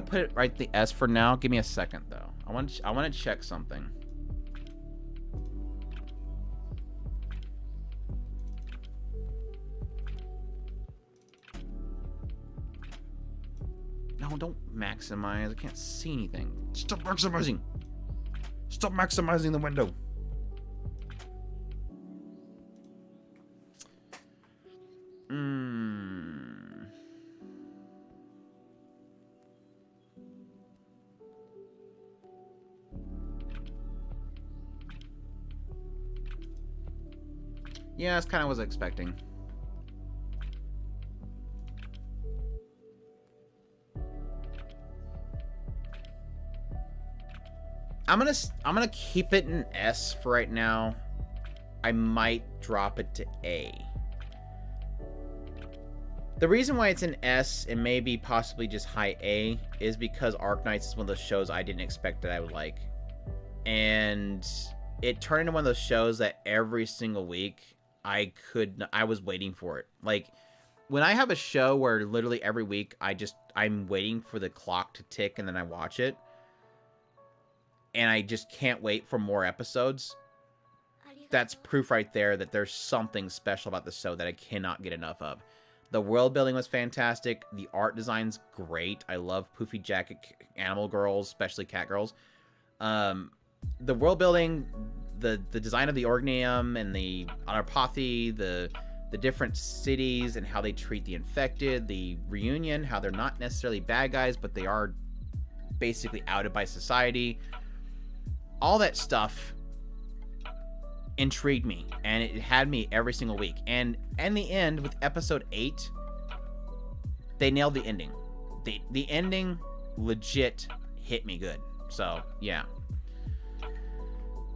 put it right the S for now. Give me a second though. I want to check something. No, don't maximize. I can't see anything. Stop maximizing. Stop maximizing the window. Yeah, that's kind of what I was expecting. I'm gonna keep it in S for right now. I might drop it to A. The reason why it's in S and maybe possibly just high A is because Arknights is one of those shows I didn't expect that I would like. And it turned into one of those shows that every single week I was waiting for it. Like, when I have a show where literally every week I'm waiting for the clock to tick and then I watch it, and I just can't wait for more episodes, that's proof right there that there's something special about the show that I cannot get enough of. The world building was fantastic. The art design's great. I love poofy jacket animal girls, especially cat girls. The world building, the design of the Orgnium and the Anarpathy, the different cities and how they treat the infected, the reunion, how they're not necessarily bad guys, but they are basically outed by society. All that stuff intrigued me, and it had me every single week. And in the end, with episode 8, they nailed the ending. The ending legit hit me good. So, yeah.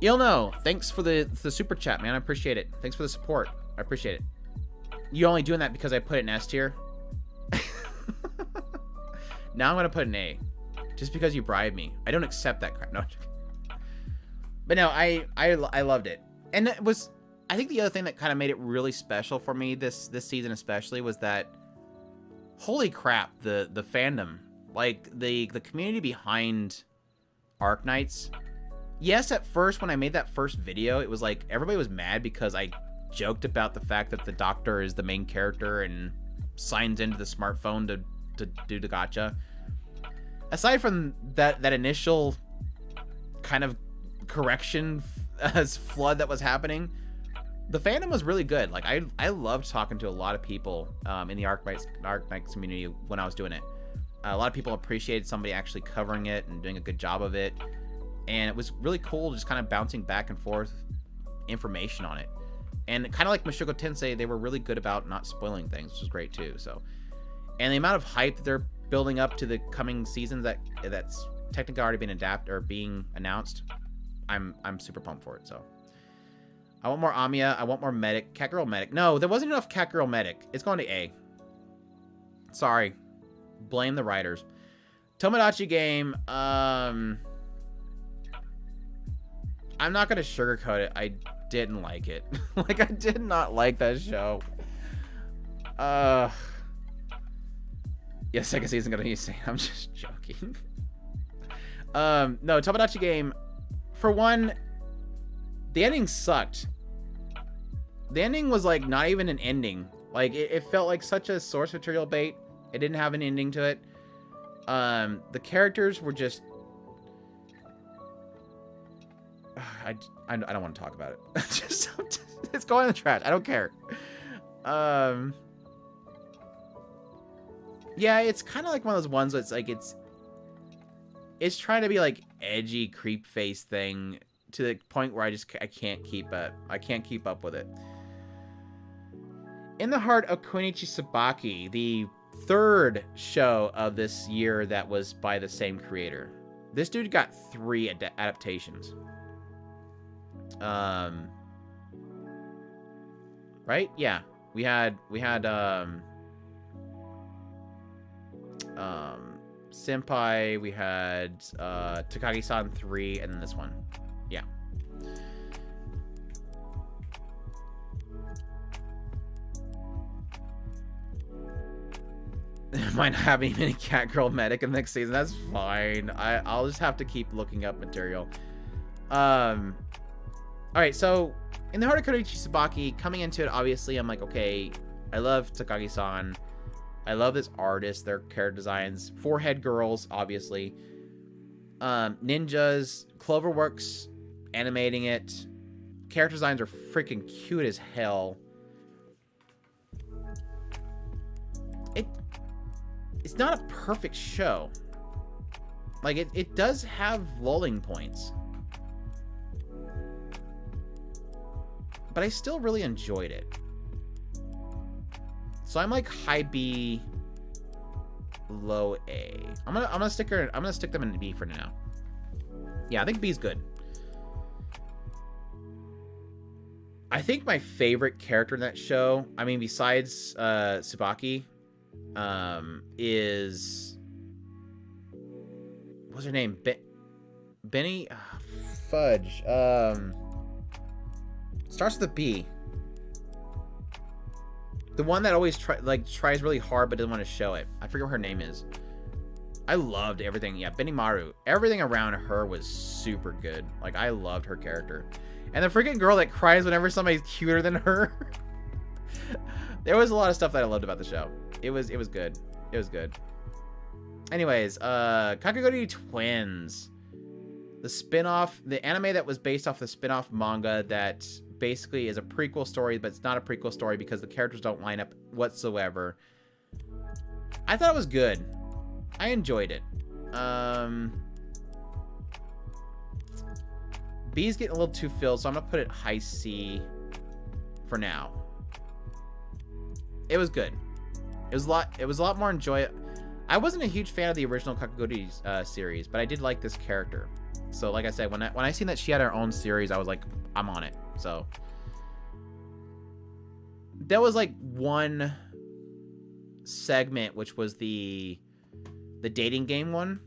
You'll know. Thanks for the super chat, man. I appreciate it. Thanks for the support. I appreciate it. You only doing that because I put it in S tier? Now I'm gonna put an A, just because you bribed me. I don't accept that crap. No. But no, I loved it, and it was. I think the other thing that kind of made it really special for me this season, especially, was that, holy crap, the fandom, like the community behind Arknights. Yes, at first when I made that first video, it was like everybody was mad because I joked about the fact that the doctor is the main character and signs into the smartphone to do the gacha. Aside from that initial kind of correction as flood that was happening, the fandom was really good. Like I loved talking to a lot of people in the Arknights community when I was doing it. A lot of people appreciated somebody actually covering it and doing a good job of it, and it was really cool just kind of bouncing back and forth information on it. And kind of like Mushoku Tensei, they were really good about not spoiling things, which is great too. So, and the amount of hype that they're building up to the coming seasons that's technically already been adapted or being announced, I'm super pumped for it. So, I want more Amiya. I want more Medic. Cat Girl Medic. No, there wasn't enough Cat Girl Medic. It's going to A. Sorry, blame the writers. Tomodachi Game. I'm not gonna sugarcoat it. I didn't like it. Like, I did not like that show. Yeah, second season gonna be insane. I'm just joking. No, Tomodachi Game, for one, the ending sucked. The ending was like not even an ending. Like it felt like such a source material bait. It didn't have an ending to it. The characters were just I don't want to talk about it. Just it's going in the trash. I don't care. Yeah, it's kind of like one of those ones that's like it's trying to be like edgy creep face thing to the point where I can't keep up with it. In the Heart of Koenichi Tsubaki, the third show of this year that was by the same creator. This dude got 3 adaptations. Right? Yeah. We had Senpai, we had Takagi-san 3, and then this one. Yeah. Might not have any Cat Girl Medic in the next season. That's fine. I'll just have to keep looking up material. Alright, so in the Heart of Koenichi Tsubaki, coming into it, obviously, I'm like, okay, I love Takagi-san. I love this artist, their character designs. 4-head girls, obviously. Ninjas, Cloverworks animating it. Character designs are freaking cute as hell. It's not a perfect show. Like, it does have lulling points. But I still really enjoyed it. So I'm like high B, low A. I'm gonna stick them in B for now. Yeah, I think B's good. I think my favorite character in that show, I mean, besides Tsubaki, is, what's her name? Benny? Fudge. Starts with a B. The one that always tries really hard but doesn't want to show it. I forget what her name is. I loved everything. Yeah, Benimaru. Everything around her was super good. Like, I loved her character. And the freaking girl that cries whenever somebody's cuter than her. There was a lot of stuff that I loved about the show. It was good. It was good. Anyways, Kakegurui Twins. The spin-off, the anime that was based off the spin-off manga that basically is a prequel story, but it's not a prequel story because the characters don't line up whatsoever. I thought it was good. I enjoyed it. B's getting a little too filled, so I'm gonna put it high C for now. It was good. It was a lot more enjoyable. I wasn't a huge fan of the original Kakaguri series, but I did like this character. So like I said, when I seen that she had her own series, I was like, I'm on it. So there was like one segment, which was the dating game one,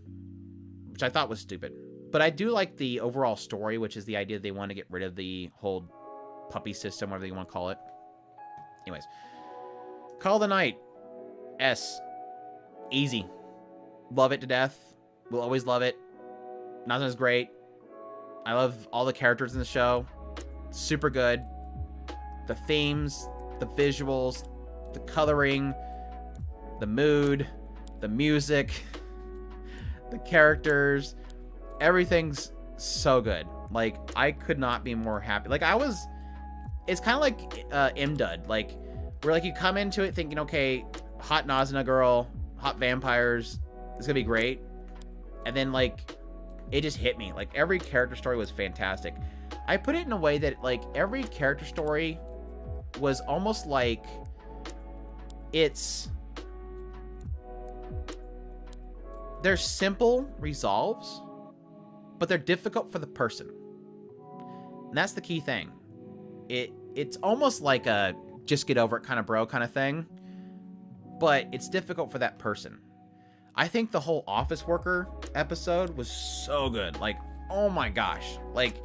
which I thought was stupid. But I do like the overall story, which is the idea that they want to get rid of the whole puppy system, whatever you want to call it. Anyways, Call of the Night. S. Easy. Love it to death. Will always love it. Nazuna's great. I love all the characters in the show. Super good. The themes, the visuals, the coloring, the mood, the music, the characters. Everything's so good. Like, I could not be more happy. Like, it's kind of like MDUD. Like, where, like, you come into it thinking, okay, hot Nazuna girl, hot vampires, it's gonna be great. And then, like, it just hit me. Like, every character story was fantastic. I put it in a way that, like, every character story was almost like they're simple resolves, but they're difficult for the person. And that's the key thing. It's almost like a just get over it kind of bro kind of thing, but it's difficult for that person. I think the whole office worker episode was so good. Like, oh my gosh. Like,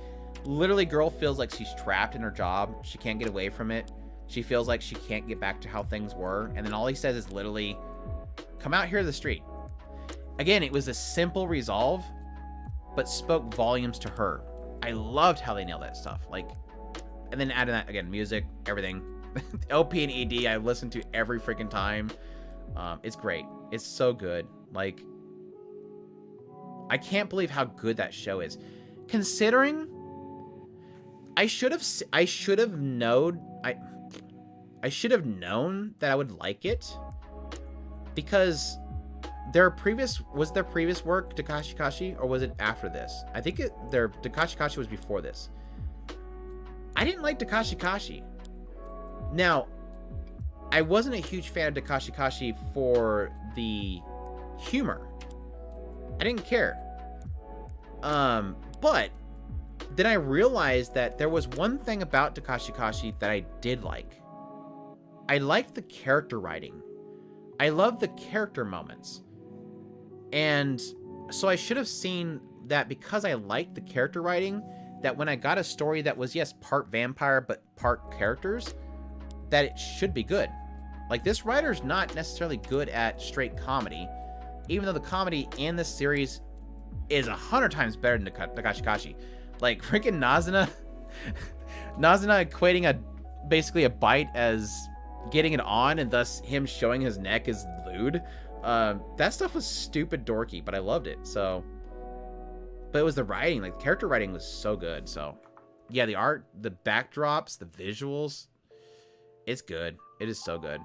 literally girl feels like she's trapped in her job. She can't get away from it. She feels like she can't get back to how things were. And then all he says is literally, come out here to the street. Again, it was a simple resolve, but spoke volumes to her. I loved how they nailed that stuff. Like, and then adding that, again, music, everything. OP and ED, I listen to every freaking time. It's great. It's so good. Like, I can't believe how good that show is. Considering I should have known that I would like it, because their previous work Takashi Kashi, or was it after this? I think their Takashi Kashi was before this. I didn't like Takashi Kashi. Now, I wasn't a huge fan of Takashi Kashi for the humor. I didn't care. But then I realized that there was one thing about Takashi Kashi that I did like. I liked the character writing. I loved the character moments. And so I should have seen that, because I liked the character writing, that when I got a story that was, yes, part vampire, but part characters, that it should be good. Like, this writer's not necessarily good at straight comedy, even though the comedy in this series is 100 times better than Takashi Kashi. Like, freaking Nazuna equating basically a bite as getting it on, and thus him showing his neck is lewd. That stuff was stupid dorky, but I loved it. So, but it was the writing, like, the character writing was so good. So yeah, the art, the backdrops, the visuals, it's good. It is so good.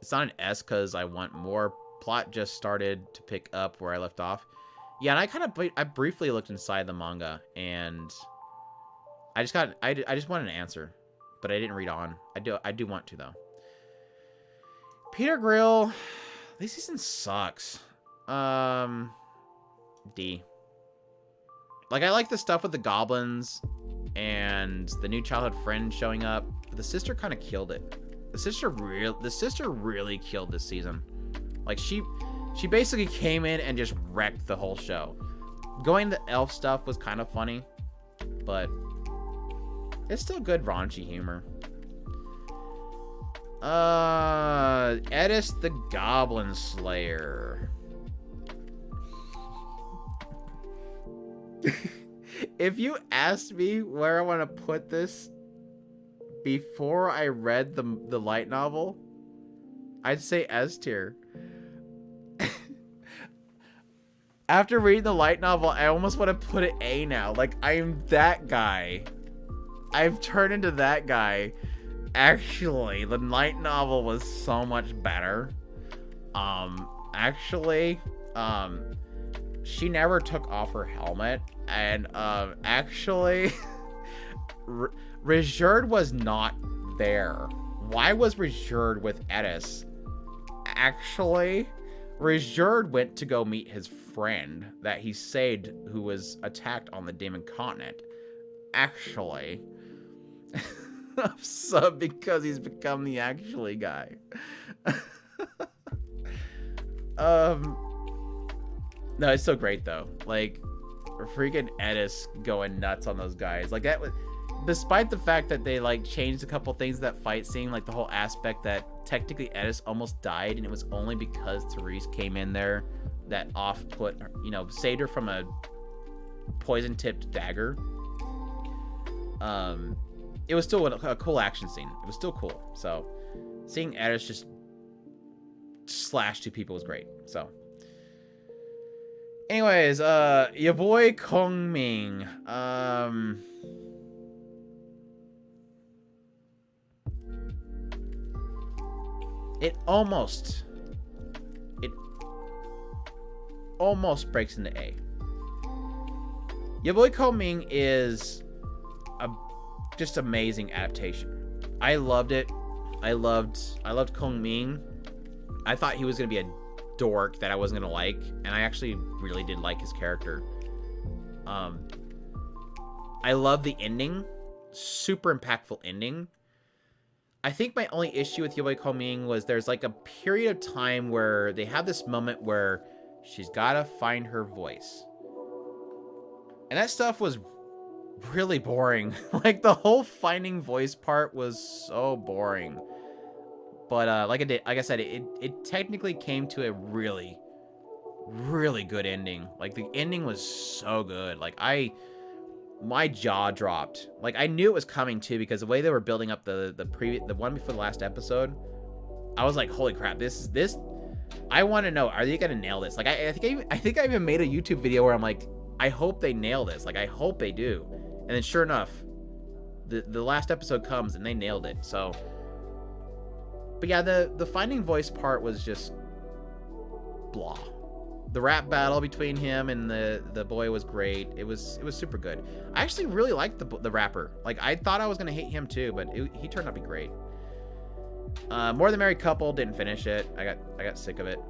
It's not an S because I want more. Plot just started to pick up where I left off. Yeah, and I briefly looked inside the manga, and I just wanted an answer, but I didn't read on. I do want to, though. Peter Grill, this season sucks. D. Like, I like the stuff with the goblins and the new childhood friend showing up, but the sister kind of killed it. The sister really killed this season. Like, she basically came in and just wrecked the whole show. Going to elf stuff was kind of funny, but it's still good raunchy humor. Edis the Goblin Slayer. If you asked me where I want to put this before I read the light novel, I'd say S tier. After reading the light novel, I almost want to put it A now. Like, I am that guy. I've turned into that guy. Actually, the light novel was so much better. She never took off her helmet, and Rijerd was not there. Why was Rijerd with Edis? actually, Rejord went to go meet his friend that he saved who was attacked on the Demon Continent. Actually. Sub because he's become the actually guy. No, it's so great though. Like, freaking Edis going nuts on those guys. Like that was, despite the fact that they like changed a couple things that fight scene, like the whole aspect that technically Edis almost died, and it was only because Therese came in there that off-put, you know, saved her from a poison-tipped dagger. It was still a cool action scene. It was still cool. So, seeing Edis just slash two people was great. So, anyways, your boy Kongming. It almost breaks into A. Your boy Kongming is a just amazing adaptation. I loved it. I loved Kongming. I thought he was gonna be a dork that I wasn't gonna like, and I actually really did like his character. I love the ending. Super impactful ending. I think my only issue with Yoboi Kongming was there's like a period of time where they have this moment where she's gotta find her voice. And that stuff was really boring. Like the whole finding voice part was so boring. But like I said, it technically came to a really, really good ending. Like the ending was so good. Like my jaw dropped. Like I knew it was coming too, because the way they were building up the one before the last episode, I was like, holy crap, this I want to know, are they gonna nail this? Like I think I even made a YouTube video where I'm like, I hope they nail this. Like I hope they do. And then sure enough, the last episode comes and they nailed it. So, but yeah, the finding voice part was just blah. The rap battle between him and the boy was great. It was super good. I actually really liked the rapper. Like I thought I was gonna hate him too, but he turned out to be great. More Than Married Couple, didn't finish it. I got sick of it.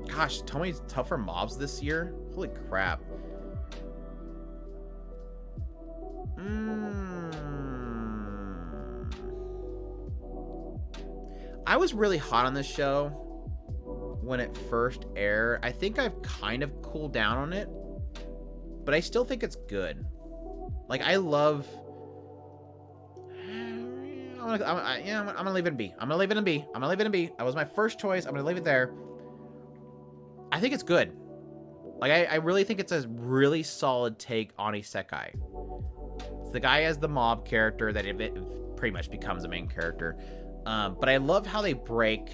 Gosh, Tommy's tougher mobs this year. Holy crap. I was really hot on this show when it first aired. I think I've kind of cooled down on it, but I still think it's good. Like I love. I'm gonna leave it in B. I'm gonna leave it in B. That was my first choice. I'm gonna leave it there. I think it's good. Like I really think it's a really solid take on isekai. It's the guy as the mob character that it pretty much becomes a main character. But I love how they break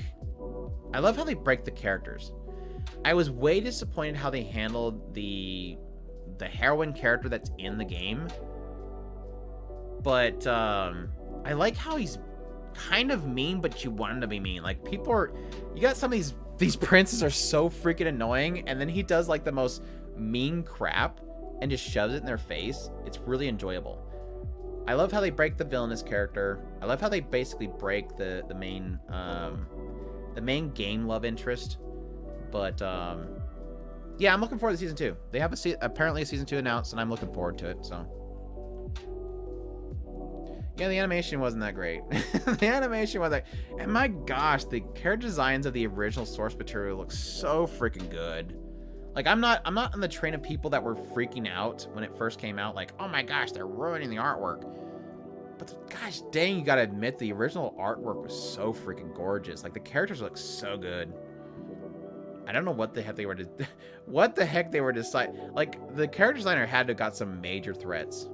the characters. I was way disappointed how they handled the heroine character that's in the game. But I like how he's kind of mean, but you want him to be mean. Like you got some of these princes are so freaking annoying, and then he does like the most mean crap and just shoves it in their face. It's really enjoyable. I love how they break the villainous character. I love how they basically break the main game love interest. But yeah, I'm looking forward to season 2. They have apparently a season 2 announced, and I'm looking forward to it. So yeah, the animation wasn't that great. The animation was like, and my gosh, the character designs of the original source material look so freaking good. Like I'm not on the train of people that were freaking out when it first came out, like, oh my gosh, they're ruining the artwork. But gosh dang, you gotta admit, the original artwork was so freaking gorgeous. Like the characters look so good. I don't know what the heck they were deciding. Like the character designer had to have got some major threats.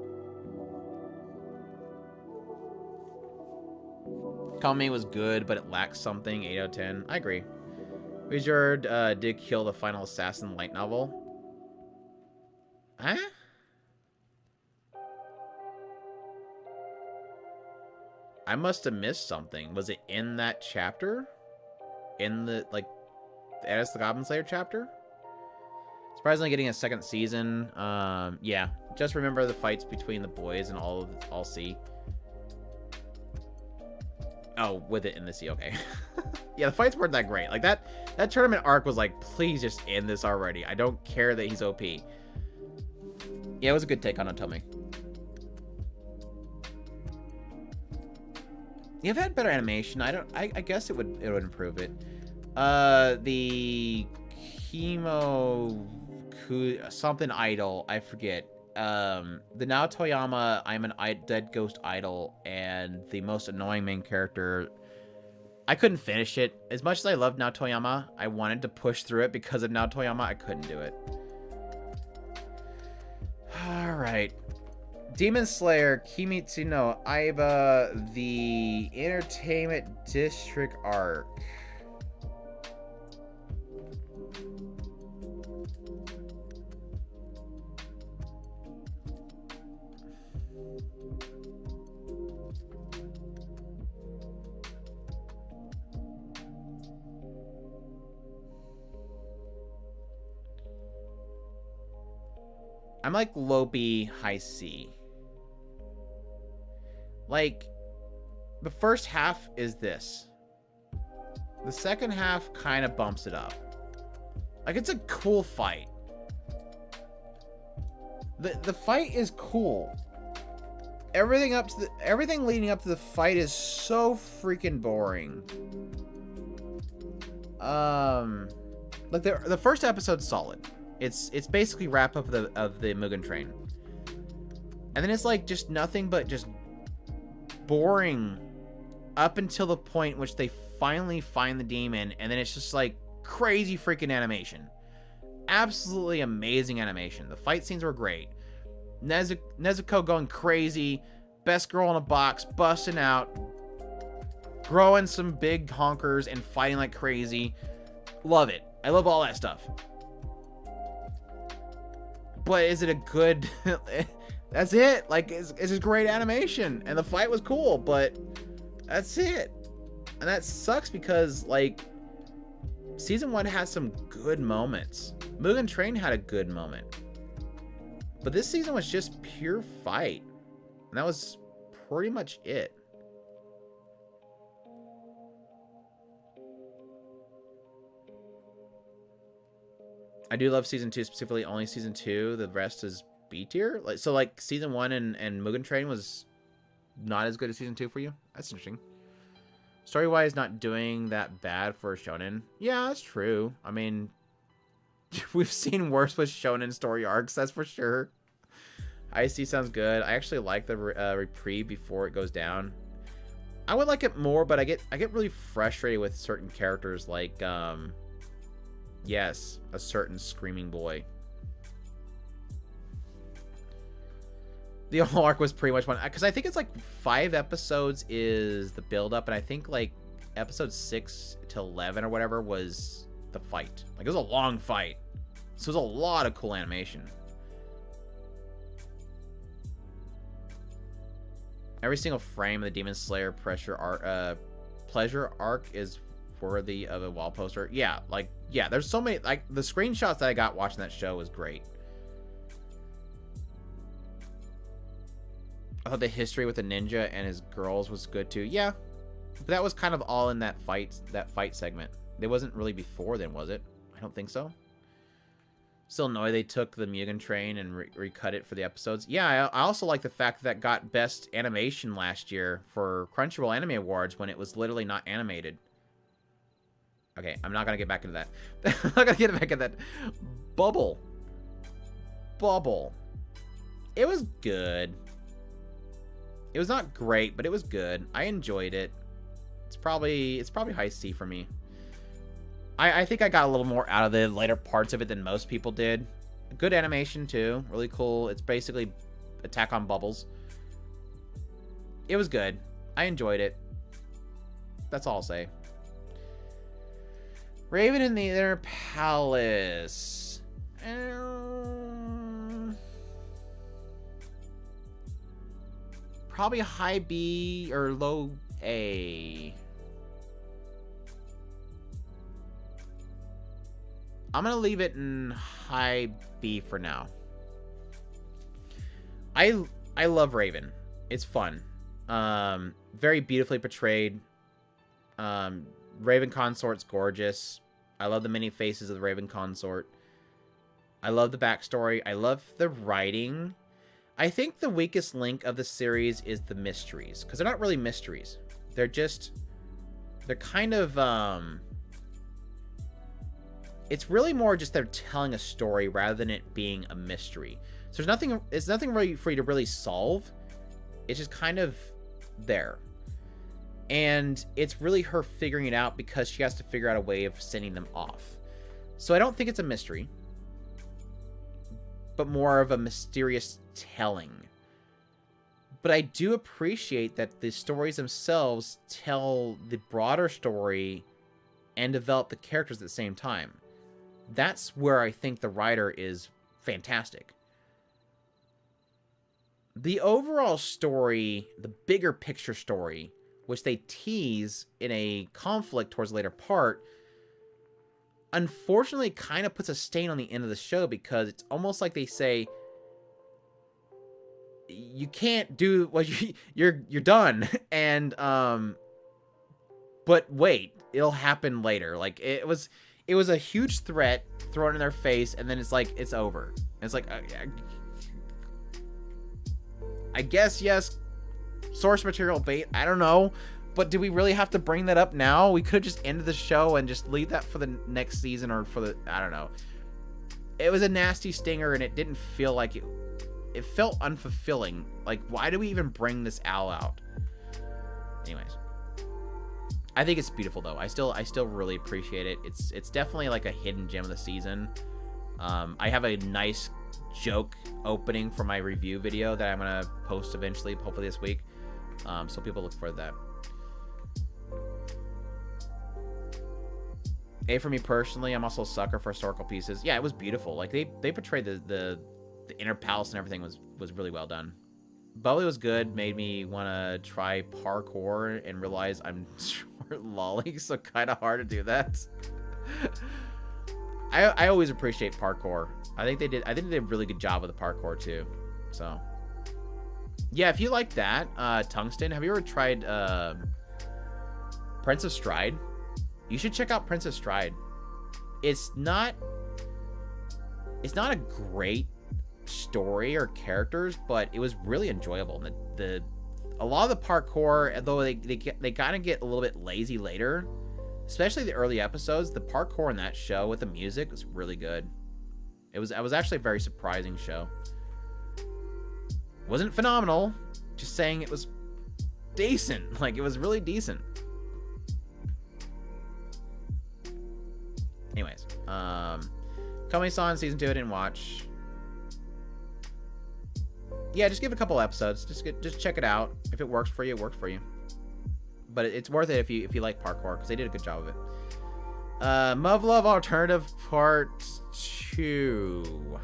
Kame was good, but it lacks something. 8 out of 10. I agree. Wizard did kill the final assassin light novel. Huh? I must have missed something. Was it in that chapter? In the, like, the Edis the Goblin Slayer chapter? Surprisingly getting a second season. Yeah. Just remember the fights between the boys and all C. Oh, with it in the sea, okay. Yeah, the fights weren't that great. Like, that tournament arc was like, please just end this already. I don't care that he's OP. Yeah, it was a good take on Otome. You've had better animation. I guess it would improve it. The something idol, I forget. The Naotoyama, I'm a dead ghost idol, and the most annoying main character. I couldn't finish it. As much as I loved Naotoyama, I wanted to push through it because of Naotoyama. I couldn't do it. Alright. Demon Slayer, Kimitsu no Aiba, the Entertainment District arc. I'm like low B, high C. Like, the first half is this. The second half kind of bumps it up. Like, it's a cool fight. The fight is cool. Everything leading up to the fight is so freaking boring. Like the first episode's solid. It's basically wrap up of the Mugen Train. And then it's like just nothing but just boring up until the point in which they finally find the demon, and then it's just like crazy freaking animation. Absolutely amazing animation. The fight scenes were great. Nezuko going crazy, best girl in a box, busting out, growing some big honkers and fighting like crazy. Love it. I love all that stuff. But is it a good... That's it. Like, it's just great animation. And the fight was cool, but that's it. And that sucks because, like, Season 1 has some good moments. Mugen Train had a good moment. But this season was just pure fight. And that was pretty much it. I do love Season 2, specifically only Season 2. The rest is B tier. Like Season 1 and Mugen Train was not as good as Season 2 for you? That's interesting. Story-wise, not doing that bad for Shonen. Yeah, that's true. I mean, we've seen worse with Shonen story arcs, that's for sure. IC sounds good. I actually like the reprieve before it goes down. I would like it more, but I get really frustrated with certain characters, like yes, a certain screaming boy. The whole arc was pretty much one, because I think it's like 5 episodes is the build up, and I think like episode 6 to 11 or whatever was the fight. Like, it was a long fight, so it was a lot of cool animation. Every single frame of the Demon Slayer pleasure arc is worthy of a wall poster. Yeah, like, yeah, there's so many, like, the screenshots that I got watching that show was great. I thought the history with the ninja and his girls was good too. Yeah, but that was kind of all in that fight segment. It wasn't really before then, was it? I don't think so. Still annoyed they took the Mugen Train and recut it for the episodes. Yeah, I also like the fact that got best animation last year for Crunchyroll Anime Awards when it was literally not animated. Okay, I'm not gonna get back into that. I'm not gonna get back into that. Bubble. It was good. It was not great, but it was good. I enjoyed it. It's probably high C for me. I think I got a little more out of the later parts of it than most people did. Good animation too, really cool. It's basically Attack on Bubbles. It was good. I enjoyed it. That's all I'll say. Raven in the Inner Palace. Probably high B or low A. I'm gonna leave it in high B for now. I love Raven. It's fun. Very beautifully portrayed. Raven Consort's gorgeous. I love the many faces of the Raven Consort. I love the backstory. I love the writing. I think the weakest link of the series is the mysteries, because they're not really mysteries. They're kind of, it's really more just they're telling a story rather than it being a mystery. So it's nothing really for you to really solve. It's just kind of there. And it's really her figuring it out because she has to figure out a way of sending them off. So I don't think it's a mystery, but more of a mysterious telling. But I do appreciate that the stories themselves tell the broader story and develop the characters at the same time. That's where I think the writer is fantastic. The overall story, the bigger picture story, which they tease in a conflict towards the later part, unfortunately kind of puts a stain on the end of the show, because it's almost like they say, you can't do what you're done. And but wait, it'll happen later. Like it was a huge threat thrown in their face, and then it's like it's over. And it's like I guess yes, source material bait, I don't know, but do we really have to bring that up now? We could have just ended the show and just leave that for the next season, or for the, I don't know. It was a nasty stinger, and it didn't feel like it felt unfulfilling. Like, why do we even bring this owl out? Anyways, I think it's beautiful though. I still really appreciate it. It's definitely like a hidden gem of the season. I have a nice joke opening for my review video that I'm gonna post eventually, hopefully this week. So people look for that. For me personally, I'm also a sucker for historical pieces. Yeah, it was beautiful. Like they portrayed the inner palace and everything was really well done. Bubbly was good. Made me want to try parkour and realize I'm short lolly, so kind of hard to do that. I always appreciate parkour. I think they did a really good job with the parkour too. So yeah, if you like that, Tungsten, have you ever tried Prince of Stride? You should check out Prince of Stride. It's not a great story or characters, but it was really enjoyable. And a lot of the parkour, although they kind of get a little bit lazy later, especially the early episodes, the parkour in that show with the music was really good. It was actually a very surprising show. Wasn't phenomenal, just saying it was decent. Like, it was really decent. Anyways, Kami-san season 2 I didn't watch. Yeah, just give it a couple episodes. Just check it out. If it works for you, it works for you. But it's worth it if you like parkour, because they did a good job of it. Muv-Luv Alternative Part 2.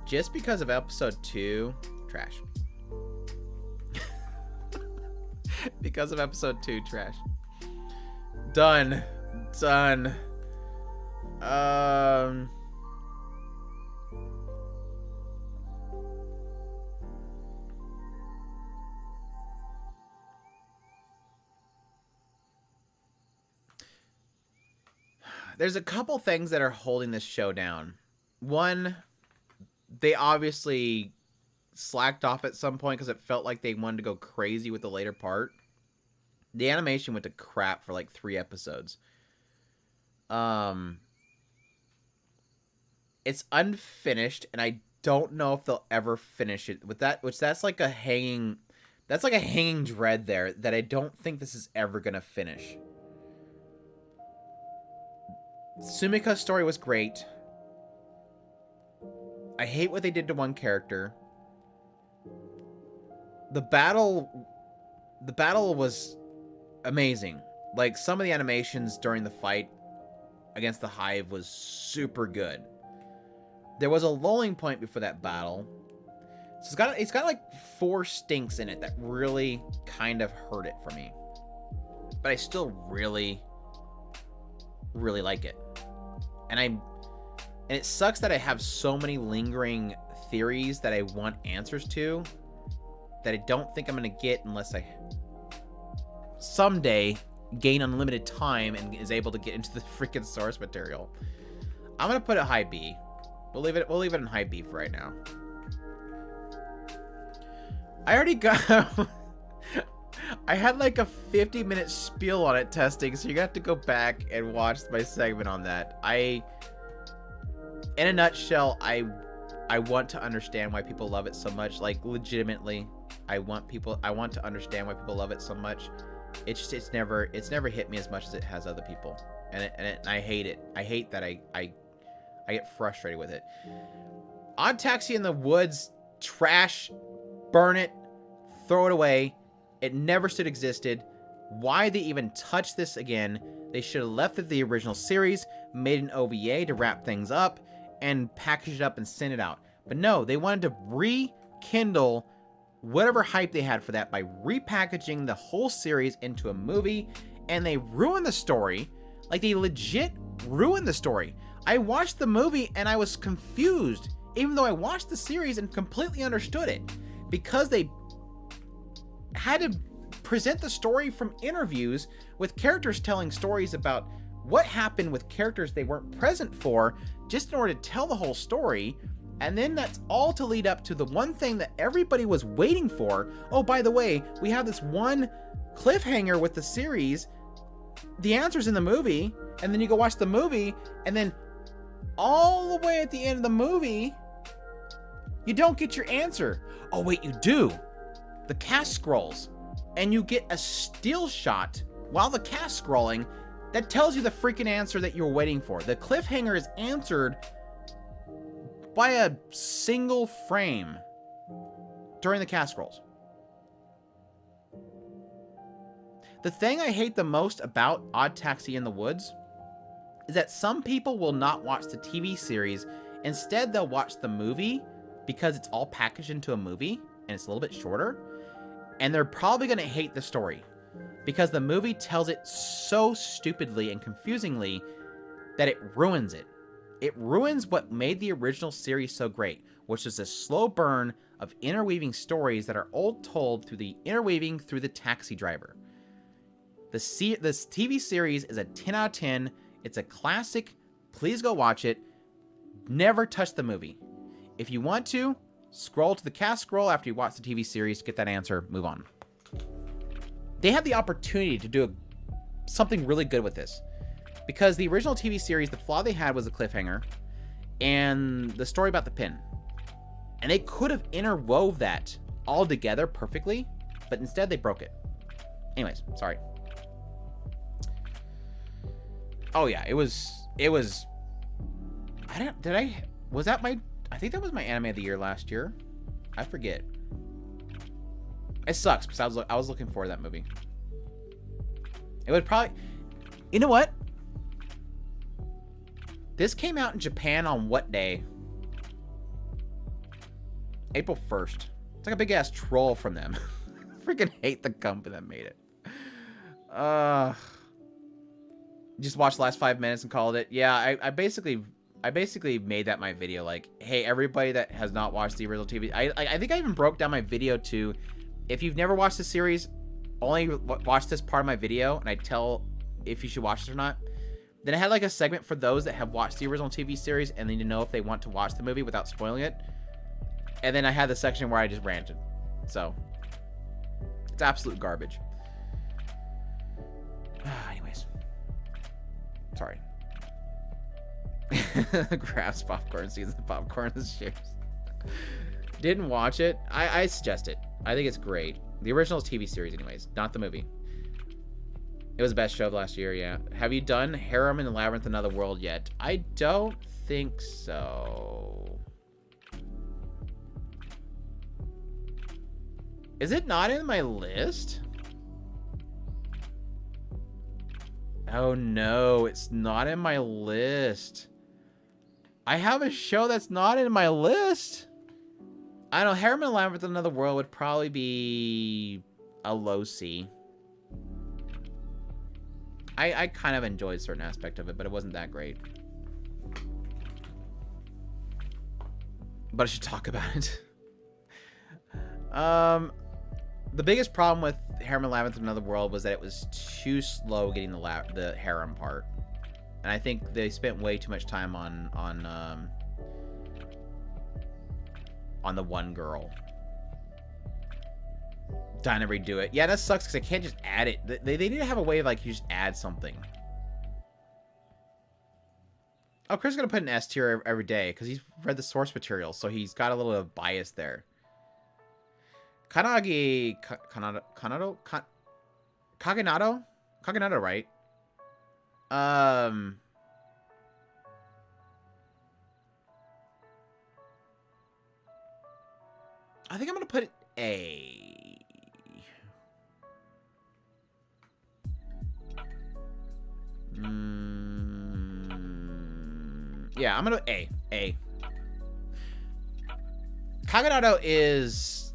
Just because of episode 2, trash. Because of episode 2, trash. Done. There's a couple things that are holding this show down. One, they obviously slacked off at some point because it felt like they wanted to go crazy with the later part. The animation went to crap for like 3 episodes. It's unfinished, and I don't know if they'll ever finish it with that, that's like a hanging dread there that I don't think this is ever gonna finish. Sumika's story was great. I hate what they did to one character. The battle was amazing. Like, some of the animations during the fight against the Hive was super good. There was a lulling point before that battle. So it's got like 4 stinks in it that really kind of hurt it for me. But I still really, really like it. And it sucks that I have so many lingering theories that I want answers to that I don't think I'm going to get unless I someday gain unlimited time and is able to get into the freaking source material. I'm going to put it high B. We'll leave it in high B for right now. I already got I had like a 50-minute spiel on it testing, so you're gonna have to go back and watch my segment on that. In a nutshell, I want to understand why people love it so much. Like, legitimately, I want to understand why people love it so much. It's never hit me as much as it has other people, and I hate it. I hate that I get frustrated with it. Odd Taxi in the Woods, trash, burn it, throw it away. It never should have existed. Why they even touch this again? They should have left it the original series, made an OVA to wrap things up, and package it up and send it out. But no, they wanted to rekindle whatever hype they had for that by repackaging the whole series into a movie, and they ruined the story. Like, they legit ruined the story. I watched the movie and I was confused, even though I watched the series and completely understood it, because they had to present the story from interviews with characters telling stories about what happened with characters they weren't present for, just in order to tell the whole story. And then that's all to lead up to the one thing that everybody was waiting for. Oh, by the way, we have this one cliffhanger with the series. The answer's in the movie, and then you go watch the movie, and then all the way at the end of the movie, you don't get your answer. Oh, wait, you do. The cast scrolls, and you get a still shot while the cast scrolling that tells you the freaking answer that you're waiting for. The cliffhanger is answered by a single frame during the cast scrolls. The thing I hate the most about Odd Taxi in the Woods is that some people will not watch the TV series. Instead, they'll watch the movie because it's all packaged into a movie and it's a little bit shorter. And they're probably going to hate the story because the movie tells it so stupidly and confusingly that it ruins it. It ruins what made the original series so great, which is a slow burn of interweaving stories that are all told through the interweaving through the taxi driver. This TV series is a 10 out of 10. It's a classic. Please go watch it. Never touch the movie. If you want to, scroll to the cast scroll after you watch the TV series, get that answer, move on. They had the opportunity to do something really good with this, because the original TV series, the flaw they had was a cliffhanger and the story about the pin. And they could have interwove that all together perfectly, but instead they broke it. Anyways, sorry. Oh yeah, it was, I think that was my anime of the year last year. I forget. It sucks because I was looking forward to that movie. It would probably, you know what? This came out in Japan on what day? April 1st. It's like a big ass troll from them. Freaking hate the company that made it. Just watched the last 5 minutes and called it. Yeah, I basically made that my video. Like, hey, everybody that has not watched the original TV, I think I even broke down my video to, if you've never watched the series, only watch this part of my video, and I tell if you should watch this or not. Then I had like a segment for those that have watched the original TV series and need to know if they want to watch the movie without spoiling it. And then I had the section where I just ranted. So it's absolute garbage. Anyways, sorry. Grabs popcorn, sees the popcorn and shares. Didn't watch it. I suggest it. I think it's great. The original TV series, anyways, not the movie. It was the best show of last year, yeah. Have you done Harem in the Labyrinth Another World yet? I don't think so. Is it not in my list? Oh no, it's not in my list. I have a show that's not in my list. I don't know. Harem in Labyrinth in Another World would probably be a low C. I kind of enjoyed a certain aspect of it, but it wasn't that great. But I should talk about it. The biggest problem with Harem in Labyrinth in Another World was that it was too slow getting the harem part. And I think they spent way too much time on the one girl. Dying to redo it. Yeah, that sucks because I can't just add it. They need to have a way of, like, you just add something. Oh, Chris is going to put an S tier every day because he's read the source material, so he's got a little bit of bias there. Kaganado, right? I think I'm going to put A. Yeah, I'm gonna A. Kaganado is...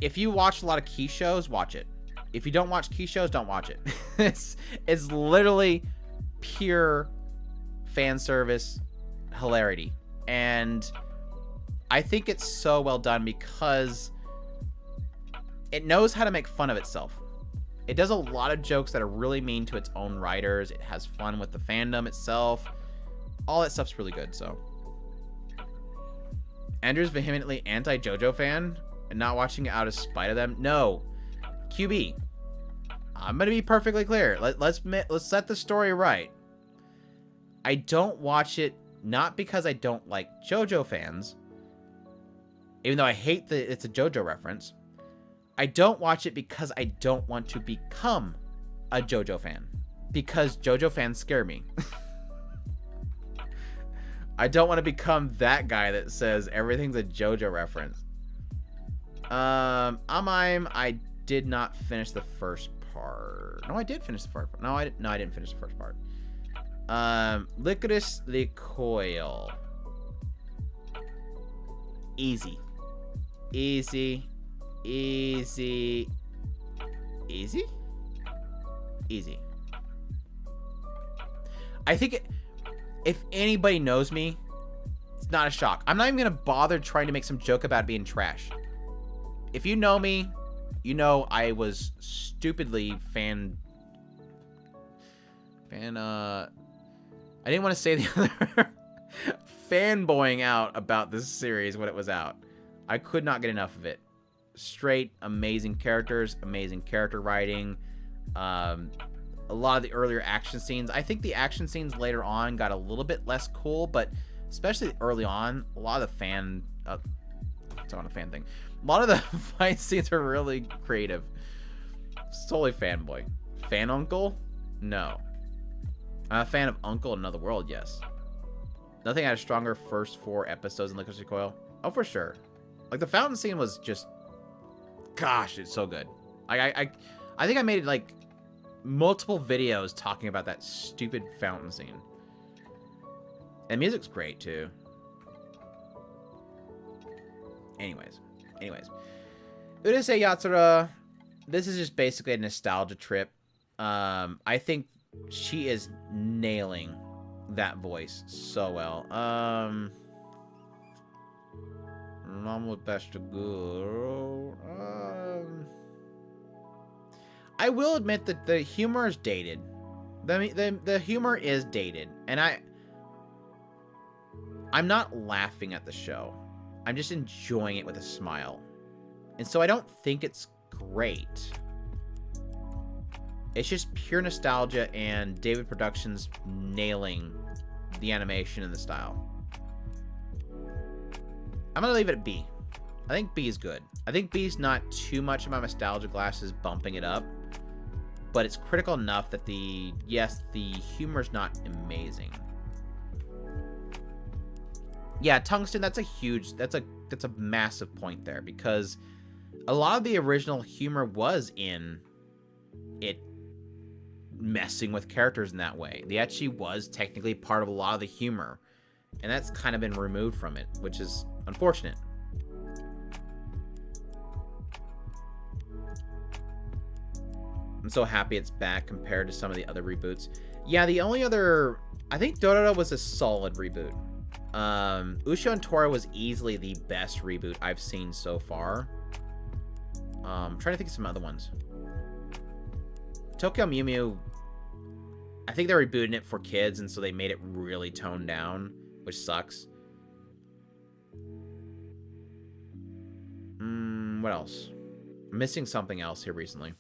If you watch a lot of key shows, watch it. If you don't watch key shows, don't watch it. It's literally pure fan service hilarity. And I think it's so well done because it knows how to make fun of itself. It does a lot of jokes that are really mean to its own writers. It has fun with the fandom itself. All that stuff's really good, so. Andrew's vehemently anti-JoJo fan and not watching it out of spite of them. No. QB. I'm going to be perfectly clear. Let's set the story right. I don't watch it not because I don't like JoJo fans. Even though I hate that it's a JoJo reference. I don't watch it because I don't want to become a JoJo fan. Because JoJo fans scare me. I don't want to become that guy that says everything's a JoJo reference. I did not finish the first part. No, I did finish the first part. No, I didn't finish the first part. Licorice Licoil. Easy. I think if anybody knows me, it's not a shock. I'm not even gonna bother trying to make some joke about it being trash. If you know me, you know I was stupidly I didn't want to say the other fanboying out about this series when it was out. I could not get enough of it. Straight amazing characters, amazing character writing. A lot of the earlier action scenes. I think the action scenes later on got a little bit less cool, but especially early on, a lot of the it's on a fan thing. A lot of the fight scenes are really creative. It's totally fanboy. Fan uncle? No. I'm a fan of Uncle in Another World, yes. Nothing had a stronger first 4 episodes in Licorice Recoil. Oh, for sure. Like, the fountain scene was just... Gosh, it's so good. I think I made, like, multiple videos talking about that stupid fountain scene. And music's great, too. Anyways. Urusei Yatsura, this is just basically a nostalgia trip. I think she is nailing that voice so well. Mom was best to go. I will admit that the humor is dated. The humor is dated, and I'm not laughing at the show. I'm just enjoying it with a smile. And so I don't think it's great. It's just pure nostalgia and David Productions nailing the animation and the style. I'm going to leave it at B. I think B is good. I think B is not too much of my nostalgia glasses bumping it up. But it's critical enough that the humor's not amazing. Yeah, Tungsten, that's a massive point there, because a lot of the original humor was in it messing with characters in that way. The ecchi was technically part of a lot of the humor, and that's kind of been removed from it, which is unfortunate. I'm so happy it's back compared to some of the other reboots. Yeah, the only other... I think Dororo was a solid reboot. Ushio and Tora was easily the best reboot I've seen so far. I'm trying to think of some other ones. Tokyo Mew Mew, I think they're rebooting it for kids, and so they made it really toned down, which sucks. What else? I'm missing something else here recently.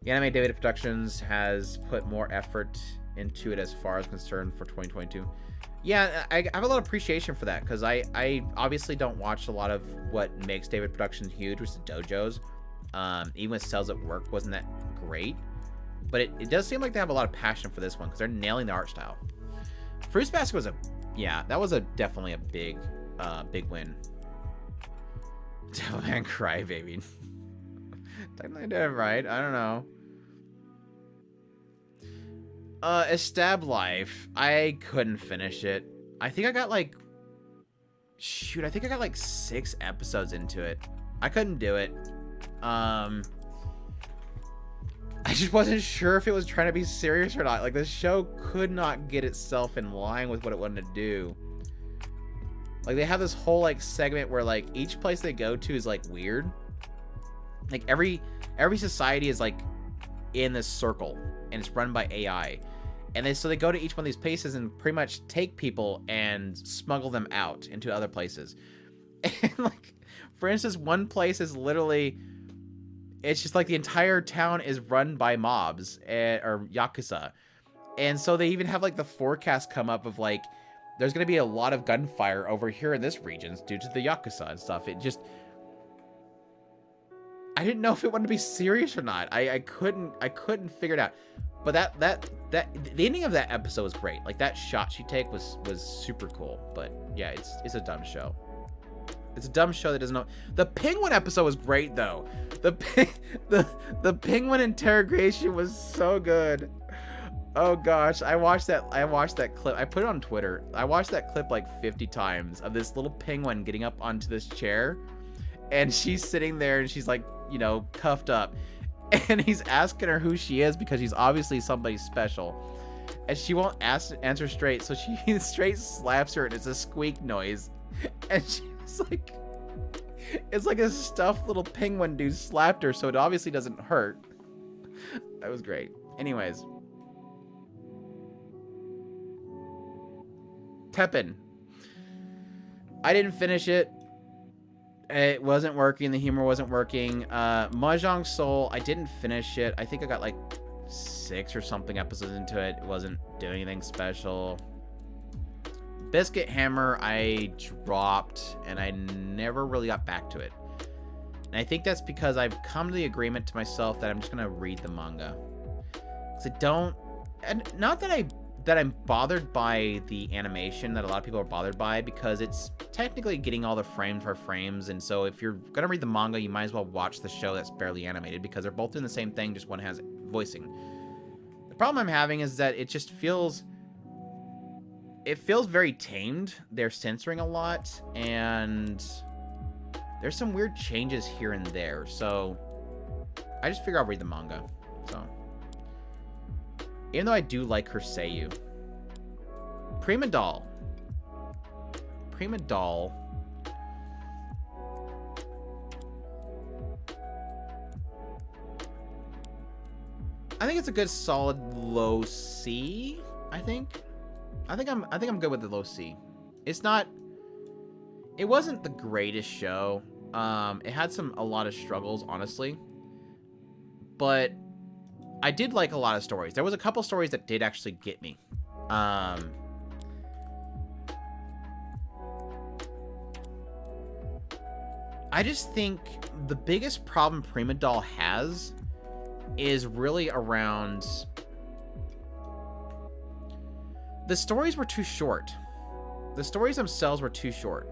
The Anime David Productions has put more effort into it as far as concerned for 2022. Yeah, I have a lot of appreciation for that, because I obviously don't watch a lot of what makes David Productions huge, which is dojos. Even with Cells at Work wasn't that great. But it does seem like they have a lot of passion for this one, because they're nailing the art style. Fruits Basket was that was definitely a big win. Devilman Crybaby. Technically did it right. I don't know. Estab Life. I couldn't finish it. I think I got like... Shoot, I think I got like 6 episodes into it. I couldn't do it. I just wasn't sure if it was trying to be serious or not. Like, the show could not get itself in line with what it wanted to do. Like, they have this whole, like, segment where, like, each place they go to is, like, weird. Like, every society is, like, in this circle, and it's run by AI. And so they go to each one of these places and pretty much take people and smuggle them out into other places. And, like, for instance, one place is literally... It's just, like, the entire town is run by mobs, or Yakuza. And so they even have, like, the forecast come up of, like... There's going to be a lot of gunfire over here in this region due to the Yakuza and stuff. It just... I didn't know if it wanted to be serious or not. I couldn't figure it out. But the ending of that episode was great. Like, that shot she take was super cool. But yeah, it's a dumb show. It's a dumb show that doesn't know. The penguin episode was great though. The penguin interrogation was so good. Oh gosh, I watched that clip. I put it on Twitter. I watched that clip like 50 times of this little penguin getting up onto this chair, and she's sitting there and she's like, you know, cuffed up, and he's asking her who she is because she's obviously somebody special, and she won't answer straight, so she straight slaps her and it's a squeak noise, and she's like, it's like a stuffed little penguin dude slapped her, so it obviously doesn't hurt. That was great. Anyways. Teppen. I didn't finish it. It wasn't working. The humor wasn't working. Mahjong Soul, I didn't finish it. I think I got like 6 or something episodes into it. It wasn't doing anything special. Biscuit Hammer, I dropped, and I never really got back to it. And I think that's because I've come to the agreement to myself that I'm just going to read the manga. Because I don't... And not that I'm bothered by the animation that a lot of people are bothered by, because it's technically getting all the frames for frames, and so if you're gonna read the manga, you might as well watch the show that's barely animated, because they're both doing the same thing, just one has voicing. The problem I'm having is that it just feels very tamed. They're censoring a lot, and there's some weird changes here and there, so I just figure I'll read the manga. So even though I do like her seiyuu. Prima Doll. I think it's a good solid low C, I think. I think I'm good with the low C. It wasn't the greatest show. It had a lot of struggles, honestly. But I did like a lot of stories. There was a couple stories that did actually get me. I just think the biggest problem Prima Doll has is really around... The stories were too short. The stories themselves were too short.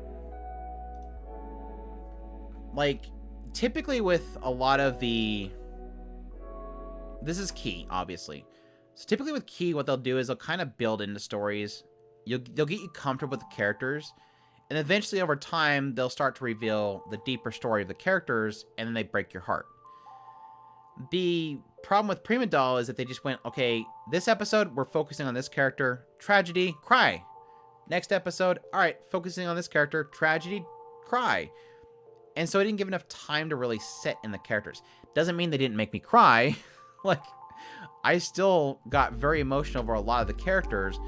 Like, typically with a lot of the... This is Key, obviously. So typically with Key, what they'll do is they'll kind of build into stories. They'll get you comfortable with the characters. And eventually, over time, they'll start to reveal the deeper story of the characters, and then they break your heart. The problem with Prima Doll is that they just went, okay, this episode, we're focusing on this character, tragedy, cry. Next episode, all right, focusing on this character, tragedy, cry. And so I didn't give enough time to really sit in the characters. Doesn't mean they didn't make me cry. Like, I still got very emotional over a lot of the characters,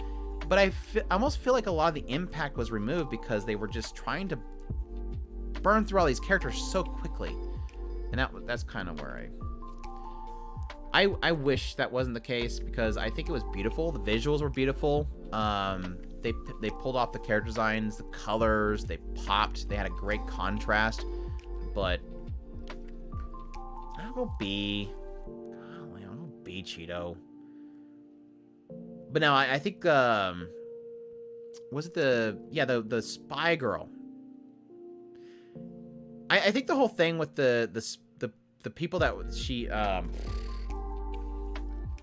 but I almost feel like a lot of the impact was removed because they were just trying to burn through all these characters so quickly. And that's kind of where I wish that wasn't the case, because I think it was beautiful. The visuals were beautiful. They pulled off the character designs, the colors, they popped. They had a great contrast. But I'll go B. Golly, I'll go B, Cheeto. But no, I think was it the spy girl? I think the whole thing with the people that she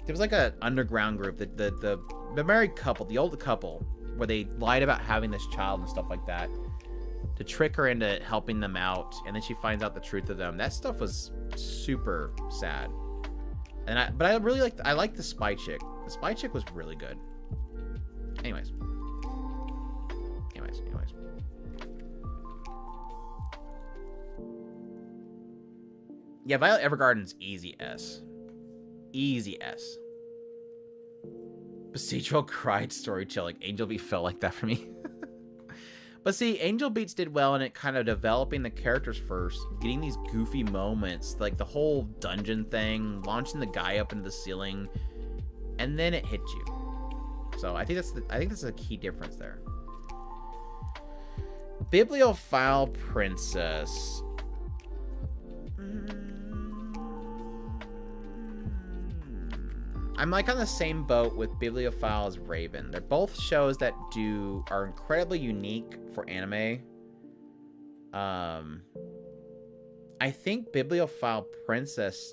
there was like an underground group, the married couple, the old couple, where they lied about having this child and stuff like that to trick her into helping them out, and then she finds out the truth of them. That stuff was super sad. And I really liked the spy chick. The spy chick was really good. Anyways. Yeah, Violet Evergarden's easy S. Easy S. Procedural cried storytelling. Angel Beat felt like that for me. But see, Angel Beats did well in it kind of developing the characters first, getting these goofy moments, like the whole dungeon thing, launching the guy up into the ceiling, and then it hit you. So I think that's a key difference there. Bibliophile Princess. I'm like on the same boat with Bibliophile as Raven. They're both shows that are incredibly unique for anime. I think Bibliophile Princess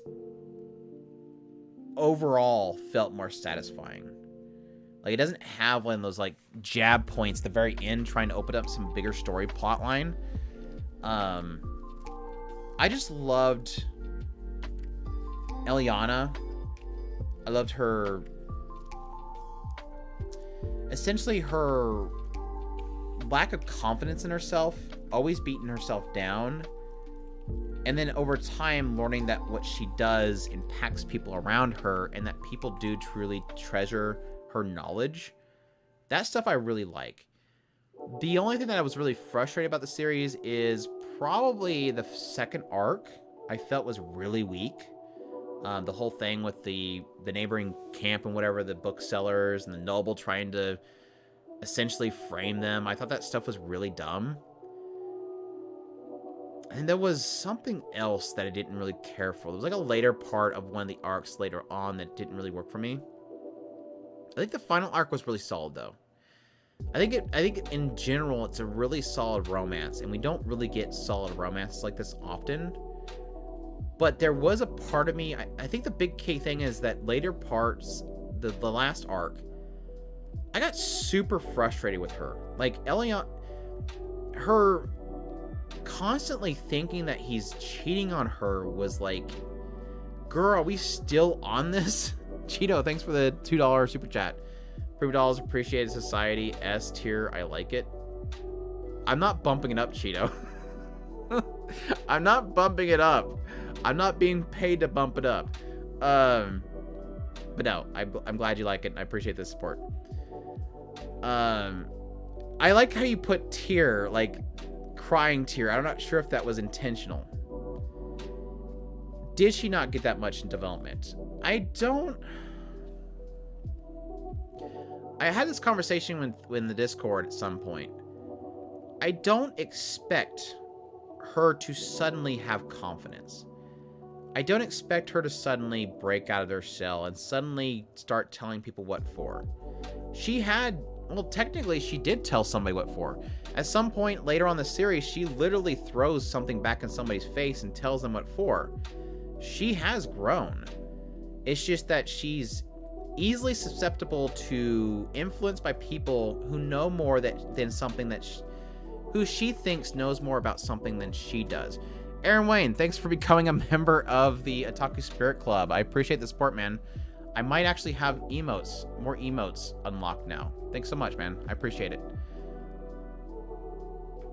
overall felt more satisfying. Like, it doesn't have one of those like jab points at the very end trying to open up some bigger story plot line. I just loved Eliana. I loved her, essentially her lack of confidence in herself, always beating herself down, and then over time learning that what she does impacts people around her and that people do truly treasure her knowledge. That stuff I really like. The only thing that I was really frustrated about the series is probably the second arc. I felt was really weak. The whole thing with the neighboring camp and whatever, the booksellers and the noble trying to essentially frame them. I thought that stuff was really dumb. And there was something else that I didn't really care for. There was like a later part of one of the arcs later on that didn't really work for me. I think the final arc was really solid though. I think in general it's a really solid romance, and we don't really get solid romances like this often. But there was a part of me, I think the big key thing is that later parts, the last arc, I got super frustrated with her. Like, Eliana, her constantly thinking that he's cheating on her was like, girl, are we still on this? Cheeto, thanks for the $2 super chat. Prima Dolls appreciated society, S tier, I like it. I'm not bumping it up, Cheeto. I'm not bumping it up. I'm not being paid to bump it up. But no, I'm glad you like it, and I appreciate the support. I like how you put tear, like crying tear. I'm not sure if that was intentional. Did she not get that much in development? I had this conversation in the Discord at some point. I don't expect her to suddenly have confidence. I don't expect her to suddenly break out of their shell and suddenly start telling people what for. Technically she did tell somebody what for. At some point later on the series, she literally throws something back in somebody's face and tells them what for. She has grown. It's just that she's easily susceptible to influence by people who know more than something who she thinks knows more about something than she does. Aaron Wayne, thanks for becoming a member of the Otaku Spirit Club. I appreciate the support, man. I might actually have emotes, more emotes unlocked now. Thanks so much, man. I appreciate it.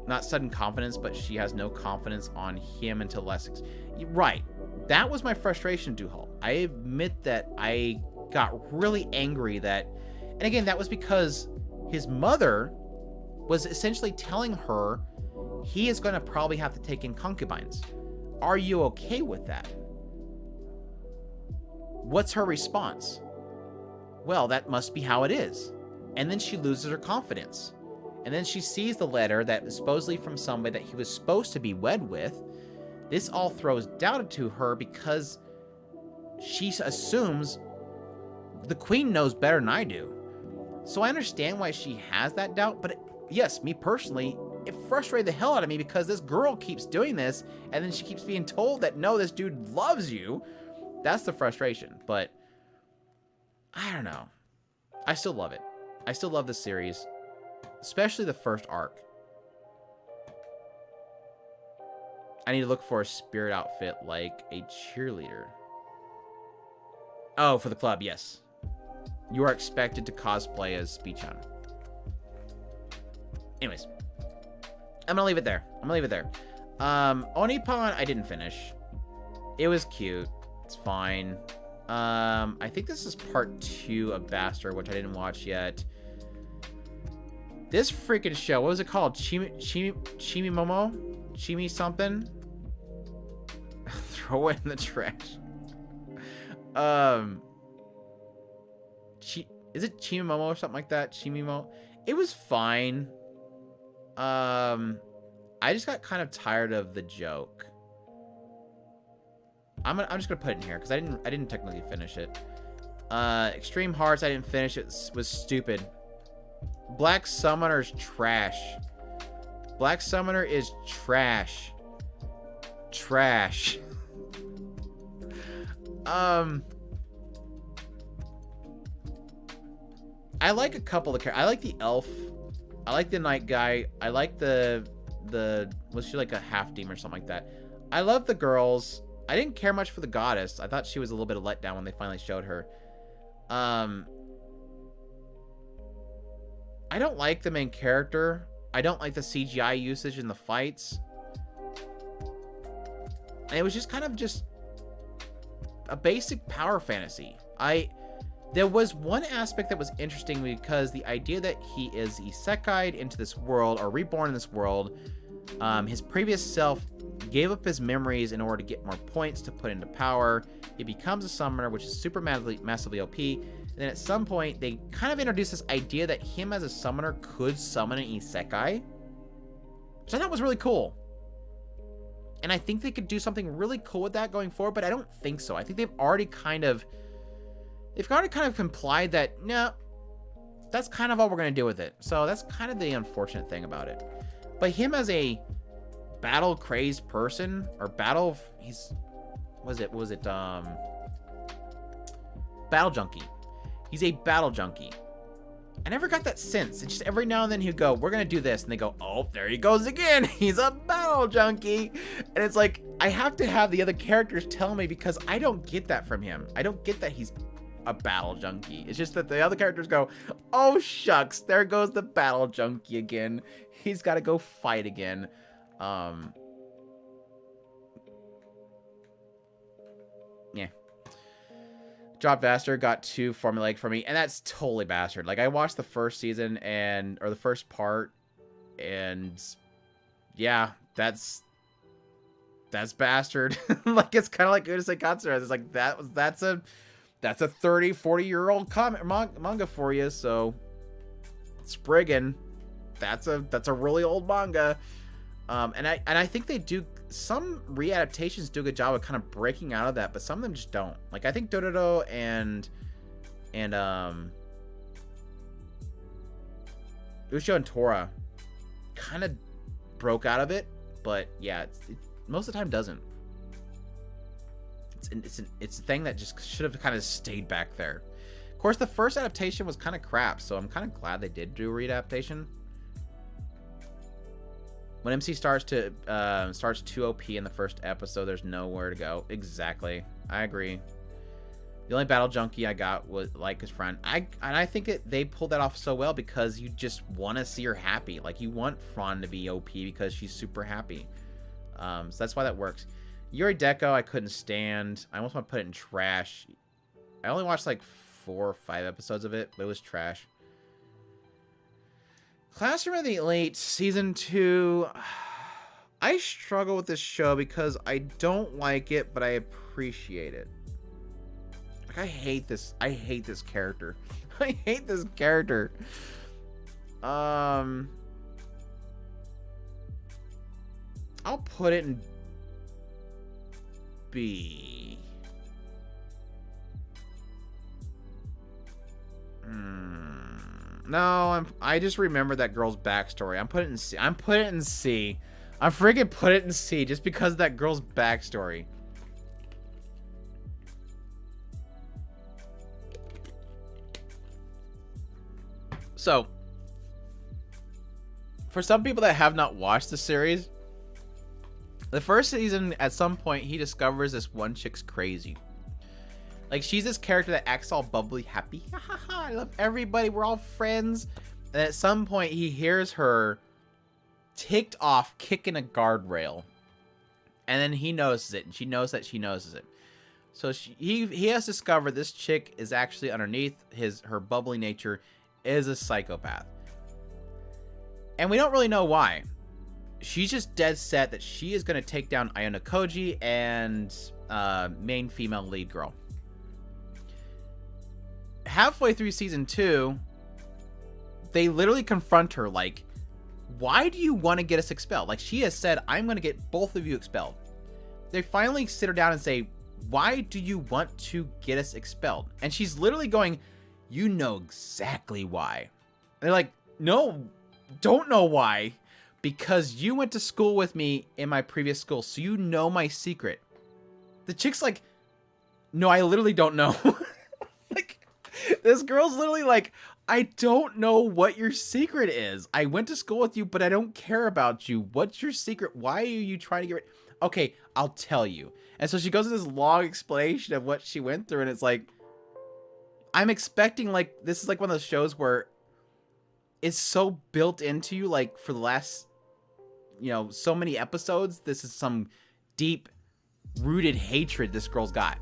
Not sudden confidence, but she has no confidence on him until less. Right. That was my frustration, Duhal. I admit that I got really angry that, and again, that was because his mother was essentially telling her he is going to probably have to take in concubines. Are you okay with that? What's her response? Well, that must be how it is. And then she loses her confidence. And then she sees the letter that is supposedly from somebody that he was supposed to be wed with. This all throws doubt to her because she assumes the queen knows better than I do. So I understand why she has that doubt, but yes, me personally, it frustrated the hell out of me because this girl keeps doing this, and then she keeps being told that, no, this dude loves you. That's the frustration, but I don't know. I still love it. I still love this series, especially the first arc. I need to look for a spirit outfit like a cheerleader. Oh, for the club, yes. You are expected to cosplay as Speechan. Anyways, I'm gonna leave it there. Onipon, I didn't finish. It was cute. It's fine. I think this is part 2 of Bastard, which I didn't watch yet. This freaking show, what was it called? Chimimomo? Chimi something? Throw it in the trash. Is it Chimimomo or something like that? Chimimo? It was fine. I just got kind of tired of the joke. I'm just gonna put it in here because I didn't technically finish it. Extreme Hearts, I didn't finish. It was stupid. Black Summoner's trash. Black Summoner is trash. Trash. I like a couple of characters. I like the elf. I like the night guy. I like the was she like a half demon or something like that? I love the girls. I didn't care much for the goddess. I thought she was a little bit of letdown when they finally showed her. I don't like the main character. I don't like the CGI usage in the fights. And it was just kind of just a basic power fantasy. There was one aspect that was interesting because the idea that he is isekai'd into this world or reborn in this world, his previous self gave up his memories in order to get more points to put into power. He becomes a summoner, which is super massively OP. And then at some point, they kind of introduced this idea that him as a summoner could summon an isekai, which I thought was really cool. And I think they could do something really cool with that going forward, but I don't think so. I think they've already kind of implied that, no, that's kind of all we're going to do with it. So that's kind of the unfortunate thing about it. But him as a battle crazed person or battle junkie. He's a battle junkie. I never got that sense. It's just every now and then he'd go, we're gonna do this, and they go, oh, there he goes again. He's a battle junkie. And it's like, I have to have the other characters tell me because I don't get that from him. I don't get that he's a battle junkie. It's just that the other characters go, oh shucks, there goes the battle junkie again. He's got to go fight again. Yeah. Drop Bastard got too formulaic for me, and that's totally Bastard. Like, I watched the first season or the first part, and yeah, that's Bastard. Like, it's kind of like Urusei Katsura. It's like that's a 30-40-year-old manga for you. So Spriggan, that's a really old manga. And I think they do, some readaptations do a good job of kind of breaking out of that, but some of them just don't. Like, I think Dororo and Ushio and Tora kind of broke out of it, but yeah, it most of the time doesn't. It's a thing that just should have kind of stayed back there. Of course, the first adaptation was kind of crap, so I'm kind of glad they did do a readaptation. When MC starts too OP in the first episode, there's nowhere to go. Exactly. I agree. The only battle junkie I got was like his friend. I think they pulled that off so well because you just want to see her happy. Like you want Fran to be OP because she's super happy. So that's why that works. Yuri Deco, I couldn't stand. I almost want to put it in trash. I only watched like 4 or 5 episodes of it, but it was trash. Classroom of the Elite season 2. I struggle with this show because I don't like it, but I appreciate it. Like I hate this character. I hate this character. I'll put it in B. No, I just remember that girl's backstory. I'm putting it in C. I'm putting it in C. I'm freaking put it in C just because of that girl's backstory. So, for some people that have not watched the series, the first season, at some point, he discovers this one chick's crazy. Like, she's this character that acts all bubbly, happy. Ha ha ha, I love everybody, we're all friends. And at some point, he hears her ticked off kicking a guardrail. And then he notices it, and she knows that she notices it. So he has discovered this chick is actually underneath her bubbly nature is a psychopath. And we don't really know why. She's just dead set that she is going to take down Iona Koji and main female lead girl. Halfway through season 2, they literally confront her like, why do you want to get us expelled? Like, she has said, I'm going to get both of you expelled. They finally sit her down and say, why do you want to get us expelled? And she's literally going, you know exactly why. And they're like, no, don't know why. Because you went to school with me in my previous school, so you know my secret. The chick's like, no, I literally don't know. Like, this girl's literally like, I don't know what your secret is. I went to school with you, but I don't care about you. What's your secret? Why are you trying to get rid? Okay, I'll tell you. And so she goes into this long explanation of what she went through, and it's like, I'm expecting, like, this is like one of those shows where it's so built into you, like, for the last, so many episodes, this is some deep rooted hatred this girl's got.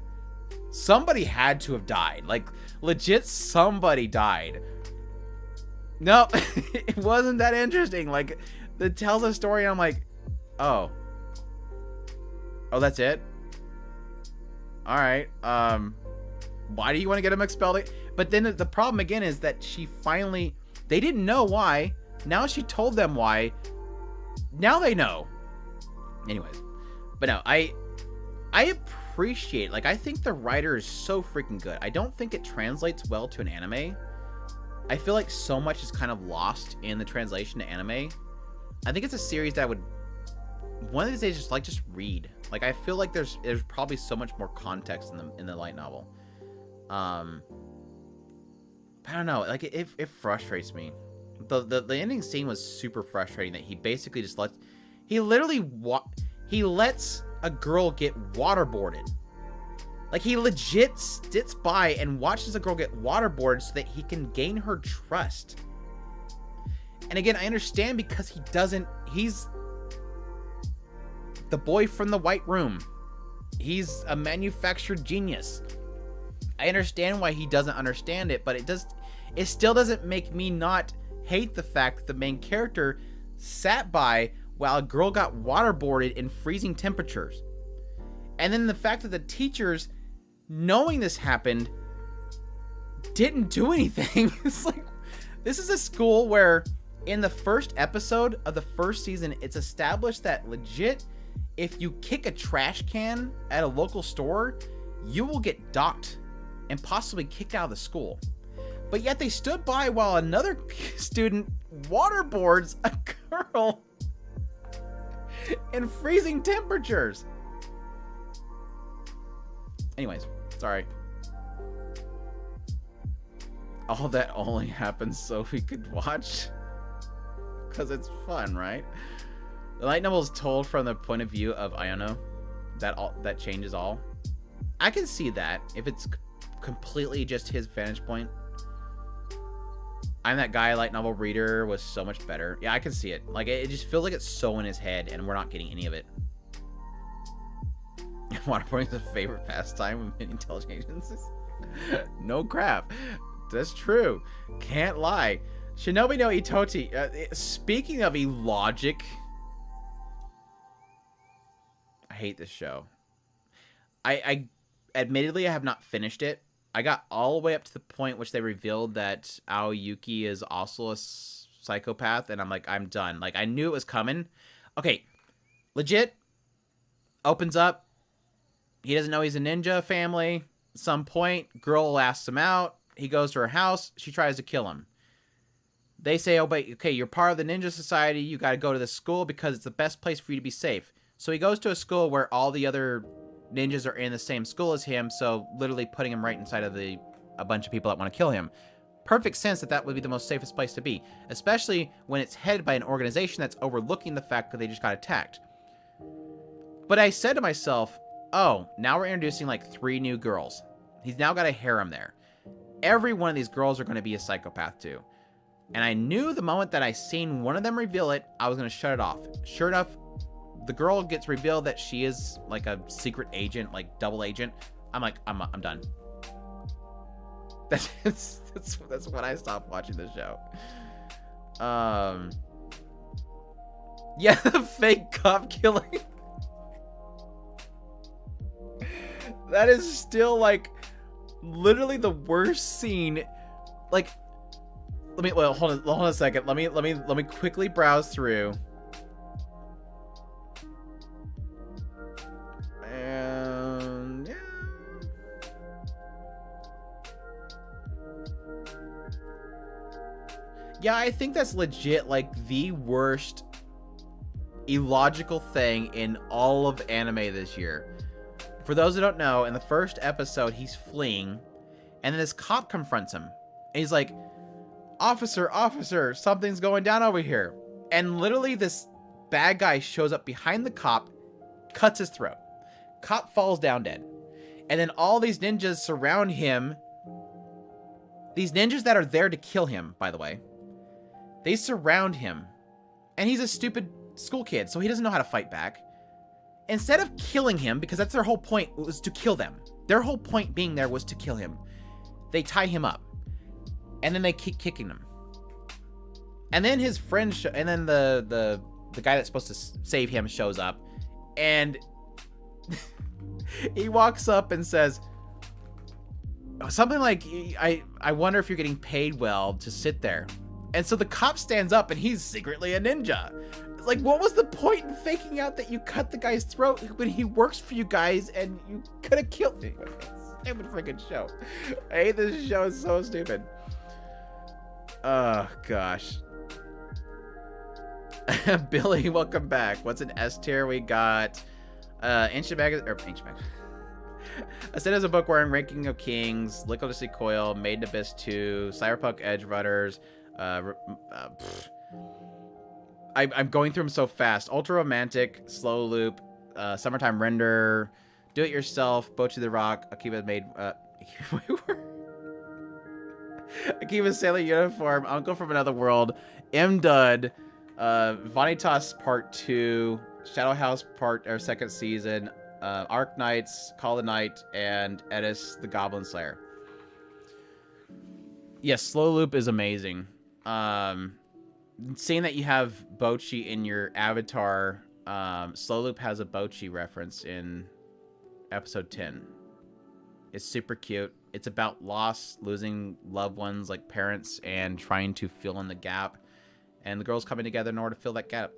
Somebody had to have died. Like, legit, somebody died. No, it wasn't that interesting. Like, it tells a story, and I'm like, oh, that's it? All right. Why do you want to get him expelled? But then the problem again is that they didn't know why. Now she told them why. Now they know. Anyways, but no, I appreciate, like, I think the writer is so freaking good. I don't think it translates well to an anime. I feel like so much is kind of lost in the translation to anime. I think it's a series that I would one of these days just read. Like, I feel like there's probably so much more context in the light novel. I don't know, like, it frustrates me. The ending scene was super frustrating, that he basically just lets a girl get waterboarded. Like, he legit sits by and watches a girl get waterboarded so that he can gain her trust. And again, I understand because he's the boy from the White Room. He's a manufactured genius. I understand why he doesn't understand it, but it still doesn't make me not hate the fact that the main character sat by while a girl got waterboarded in freezing temperatures. And then the fact that the teachers, knowing this happened, didn't do anything. It's like, this is a school where in the first episode of the first season, it's established that legit, if you kick a trash can at a local store, you will get docked and possibly kicked out of the school. But yet they stood by while another student waterboards a girl in freezing temperatures. Anyways, sorry. All that only happens so we could watch. Because it's fun, right? The light novel is told from the point of view of Ayano. That changes all. I can see that if it's completely just his vantage point. I'm That Guy light novel reader was so much better. Yeah, I can see it. Like, it just feels like it's so in his head, and we're not getting any of it. Waterboarding is a favorite pastime with many intelligent agencies. No crap. That's true. Can't lie. Shinobi no Itoti. Speaking of illogic, I hate this show. I admittedly I have not finished it. I got all the way up to the point which they revealed that Aoyuki is also a psychopath, and I'm like, I'm done. Like, I knew it was coming. Okay, legit. Opens up. He doesn't know he's a ninja family. At some point, girl asks him out. He goes to her house. She tries to kill him. They say, oh, but okay, you're part of the ninja society. You got to go to this school because it's the best place for you to be safe. So he goes to a school where all the other ninjas are in the same school as him, so literally putting him right inside of a bunch of people that want to kill him. Perfect sense that would be the most safest place to be, especially when it's headed by an organization that's overlooking the fact that they just got attacked. But I said to myself, oh, now we're introducing like 3 new girls. He's now got a harem there. Every one of these girls are going to be a psychopath too. And I knew the moment that I seen one of them reveal it, I was going to shut it off. Sure enough, the girl gets revealed that she is like a secret agent, like double agent. I'm like, I'm done. That's when I stopped watching the show. Yeah, the fake cop killing. That is still like literally the worst scene. Like, hold on a second. Let me quickly browse through. And yeah, I think that's legit like the worst illogical thing in all of anime this year. For those who don't know, in the first episode, he's fleeing, and then this cop confronts him. And he's like, Officer, something's going down over here. And literally this bad guy shows up behind the cop, cuts his throat. Cop falls down dead. And then all these ninjas surround him. These ninjas that are there to kill him, by the way. They surround him. And he's a stupid school kid, so he doesn't know how to fight back. Instead of killing him, because that's their whole point, was to kill them. Their whole point being there was to kill him. They tie him up. And then they keep kicking him. And then his friend, and then the guy that's supposed to save him shows up. And he walks up and says something like, I wonder if you're getting paid well to sit there. And so the cop stands up and he's secretly a ninja. Like, what was the point in faking out that you cut the guy's throat when he works for you guys and you could have killed him? Stupid freaking show. I hate this show. It's so stupid. Oh, gosh. Billy, welcome back. What's an S tier? We got Ancient Magazine, or Ancient Magazine. Ascend as a Bookworm, Ranking of Kings, Liquid Coil, Made in Abyss 2, Cyberpunk Edge Runners. I'm going through them so fast. Ultra Romantic, Slow Loop, Summertime Render, Do It Yourself, Bocchi the Rock, Akiba made. Akiba Sailor Uniform, Uncle from Another World, M. Dud, Vanitas Part 2, Shadow House second season, Arc Knights, Call the Night, and Edis the Goblin Slayer. Yes, Slow Loop is amazing. Seeing that you have Bocchi in your avatar, Slow Loop has a Bocchi reference in episode 10. It's super cute. It's about loss, losing loved ones like parents, and trying to fill in the gap. And the girls coming together in order to fill that gap.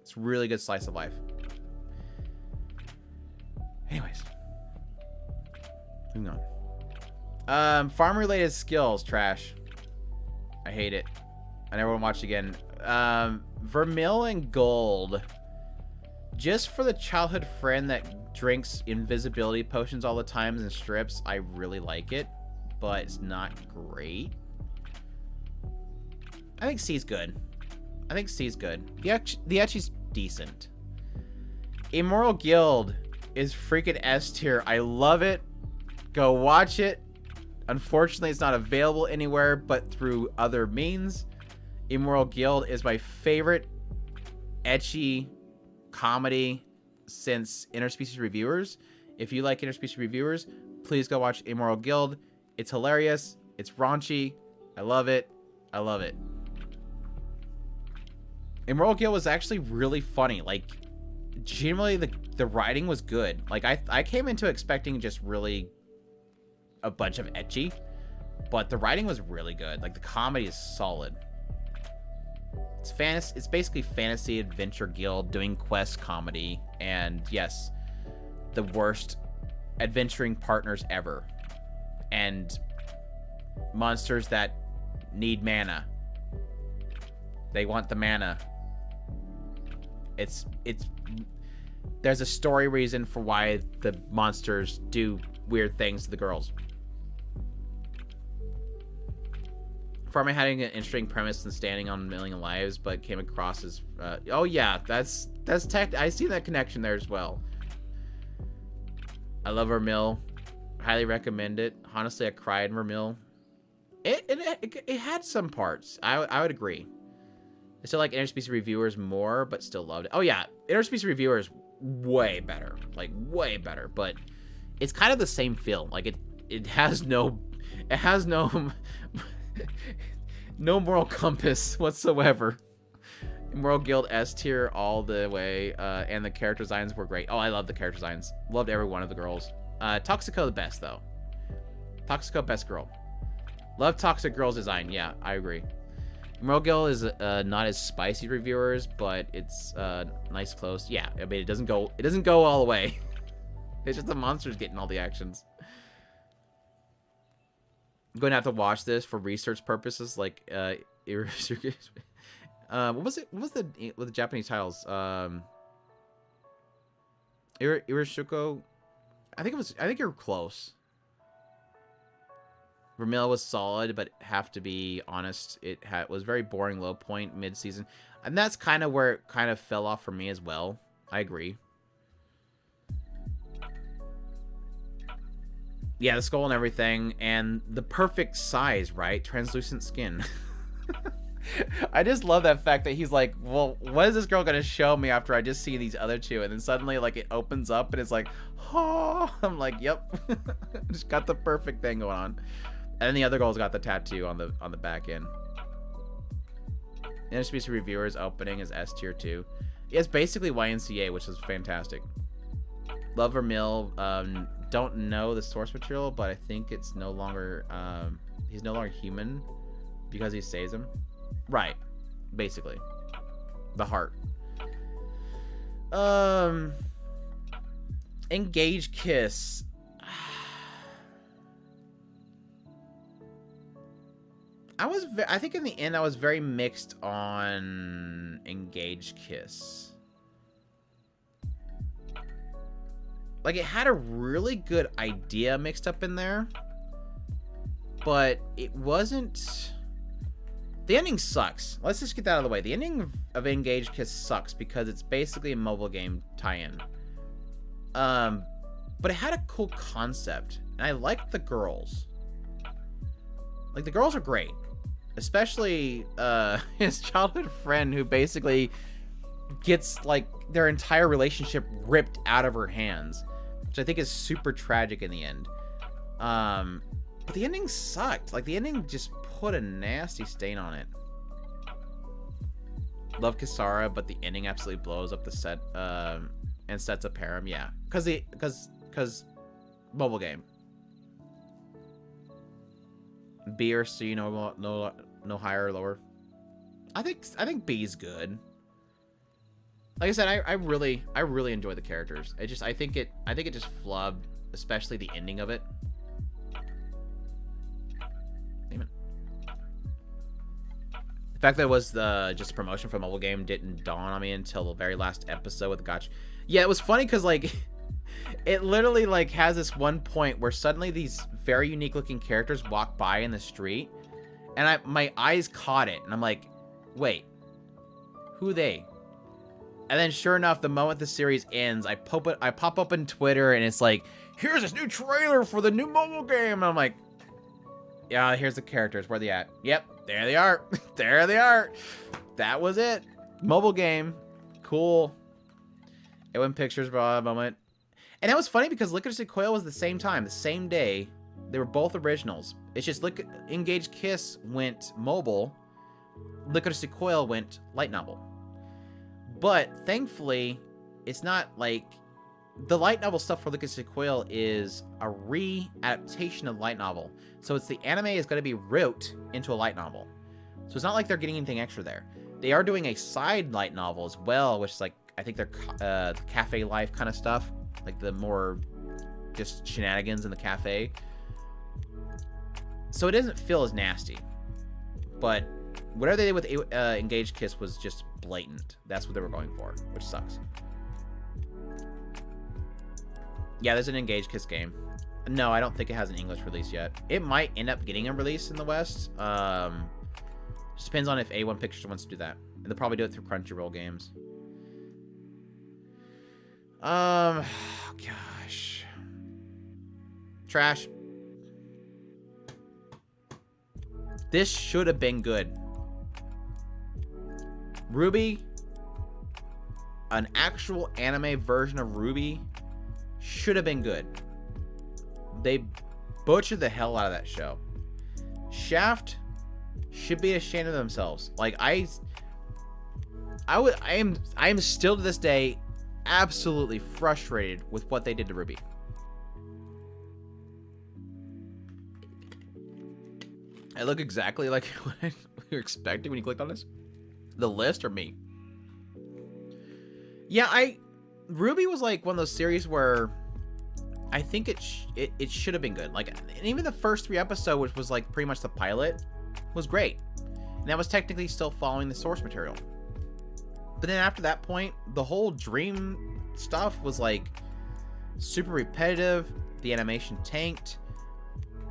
It's a really good slice of life. Anyways. Moving on. Farm-related skills, trash. I hate it. I never want to watch it again. Vermil and Gold. Just for the childhood friend that drinks invisibility potions all the time and strips, I really like it. But it's not great. I think C's good. The ecchi's decent. Immoral Guild is freaking S tier. I love it. Go watch it. Unfortunately, it's not available anywhere but through other means. Immoral Guild is my favorite ecchi comedy since Interspecies Reviewers. If you like Interspecies Reviewers, please go watch Immoral Guild. It's hilarious. It's raunchy. I love it. I love it. Immoral Guild was actually really funny. Like, generally, the writing was good. Like, I came into expecting just really a bunch of ecchi, but the writing was really good. Like, the comedy is solid. It's basically fantasy adventure guild doing quest comedy, and yes, the worst adventuring partners ever, and monsters that need mana. They want the mana. There's a story reason for why the monsters do weird things to the girls. Farming had an interesting premise and standing on a million lives, but came across as oh yeah, that's I see that connection there as well. I love Vermil. Highly recommend it. Honestly, I cried in Vermil. It had some parts. I would agree. I still like Interspecies Reviewers more, but still loved it. Oh yeah, Interspecies Reviewers way better. Like way better, but it's kind of the same feel. Like it has no no moral compass whatsoever. Moral Guild S tier all the way, and the character designs were great. Oh, I love the character designs. Loved every one of the girls. Toxico the best though. Toxico best girl. Love Toxic Girl's design. Yeah, I agree. Moral Guild is not as spicy reviewers, but it's nice close. Yeah, I mean it doesn't go all the way. It's just the monsters getting all the actions. I'm going to have to watch this for research purposes, like what was it? What was the Japanese titles? Irashuko. I think you're close. Vermil was solid, but have to be honest, it was very boring low point mid-season. And that's kind of where it kind of fell off for me as well. I agree. Yeah, the skull and everything, and the perfect size, right? Translucent skin. I just love that fact that he's like, well, what is this girl gonna show me after I just see these other two? And then suddenly, like, it opens up and it's like, oh, I'm like, yep. Just got the perfect thing going on. And then the other girl's got the tattoo on the back end. Interspecies Reviewers opening is S tier 2. Yeah, it's basically YNCA, which is fantastic. Love Vermil. Don't know the source material, but I think it's no longer he's no longer human because he saves him. Right. Basically. The heart. Engage Kiss. I think in the end I was very mixed on Engage Kiss. Like, it had a really good idea mixed up in there, but it wasn't... The ending sucks. Let's just get that out of the way. The ending of Engage Kiss sucks because it's basically a mobile game tie-in. But it had a cool concept, and I liked the girls. Like, the girls are great. Especially his childhood friend who basically gets, like, their entire relationship ripped out of her hands. Which I think is super tragic in the end. But the ending sucked. Like, the ending just put a nasty stain on it. Love Kisara, but the ending absolutely blows up the set and sets up harem. Yeah, because mobile game. B or C, no higher or lower. I think B's good. Like I said, I really enjoy the characters. I think it just flubbed, especially the ending of it. Damn it. The fact that it was just a promotion for a mobile game didn't dawn on me until the very last episode with Gotcha. Yeah, it was funny because, like, it literally, like, has this one point where suddenly these very unique looking characters walk by in the street, and my eyes caught it, and I'm like, wait, who are they? And then sure enough, the moment the series ends, I pop up on Twitter and it's like, here's this new trailer for the new mobile game. And I'm like, yeah, here's the characters. Where are they at? Yep, there they are. There they are. That was it. Mobile game. Cool. It went pictures, blah, moment. And that was funny because Licorice Coil was the same time, the same day. They were both originals. It's just Engage Kiss went mobile. Licorice Coil went light novel. But thankfully, it's not like the light novel stuff for Licorice Coil is a re-adaptation of light novel. So it's the anime is going to be wrote into a light novel. So it's not like they're getting anything extra there. They are doing a side light novel as well, which is like, I think they're cafe life kind of stuff. Like the more just shenanigans in the cafe. So it doesn't feel as nasty. But whatever they did with Engage Kiss was just blatant. That's what they were going for, which sucks. Yeah, there's an Engage Kiss game. No, I don't think it has an English release yet. It might end up getting a release in the West. Just depends on if A1 Pictures wants to do that. And they'll probably do it through Crunchyroll games. Gosh. Trash. This should have been good. Ruby, an actual anime version of Ruby, should have been good. They butchered the hell out of that show. Shaft should be ashamed of themselves. Like I am still to this day absolutely frustrated with what they did to Ruby. I look exactly like what you're expecting when you clicked on this. The list or me? Yeah, Ruby was like one of those series where I think it should have been good. Like, and even the first 3 episodes, which was like pretty much the pilot, was great. And that was technically still following the source material. But then after that point, the whole dream stuff was like super repetitive. The animation tanked.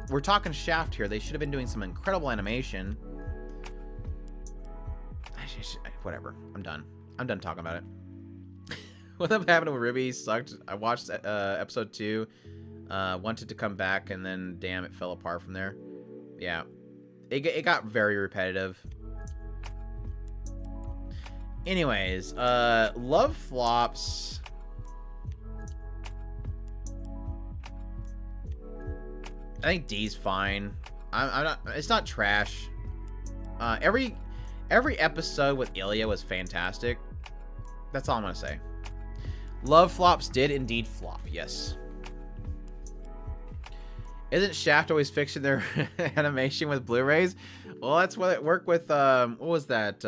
We're talking Shaft here. They should have been doing some incredible animation. Whatever. I'm done. I'm done talking about it. What happened with Ruby sucked. I watched episode 2. Wanted to come back, and then damn, it fell apart from there. Yeah. It got very repetitive. Anyways, Love Flops. I think D's fine. I'm not. It's not trash. Every episode with Ilya was fantastic. That's all I'm gonna say. Love Flops did indeed flop. Yes. Isn't Shaft always fixing their animation with Blu-rays? Well, that's what it worked with. What was that?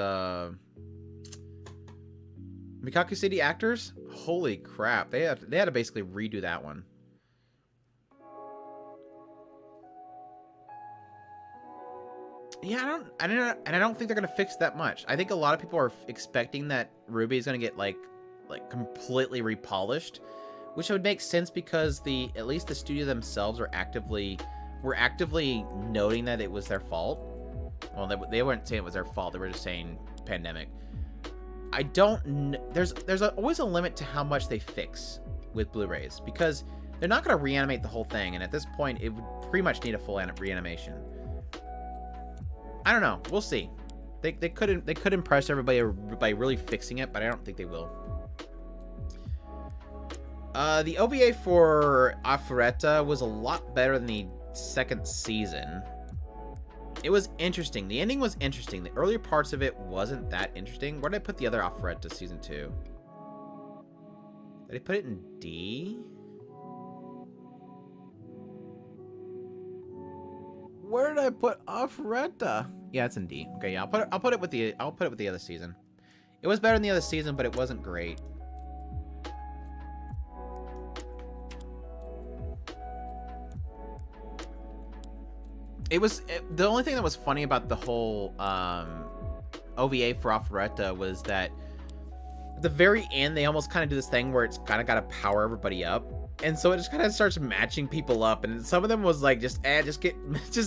Mikaku City Actors. Holy crap! They had to basically redo that one. Yeah, I don't think they're gonna fix that much. I think a lot of people are expecting that Ruby is gonna get like completely repolished, which would make sense because at least the studio themselves were actively noting that it was their fault. Well, they weren't saying it was their fault. They were just saying pandemic. I don't. There's always a limit to how much they fix with Blu-rays because they're not gonna reanimate the whole thing, and at this point, it would pretty much need a full reanimation. I don't know. We'll see. They could impress everybody by really fixing it, but I don't think they will. The OVA for Afureta was a lot better than the second season. It was interesting. The ending was interesting. The earlier parts of it wasn't that interesting. Where did I put the other Afureta season 2? Did I put it in D? Where did I put Afureta? Yeah, it's in D. Okay, yeah, I'll put it with the other season. It was better than the other season, but it wasn't great. The only thing that was funny about the whole OVA for Afureta was that at the very end they almost kind of do this thing where it's kind of got to power everybody up. And so it just kind of starts matching people up, and some of them was like, just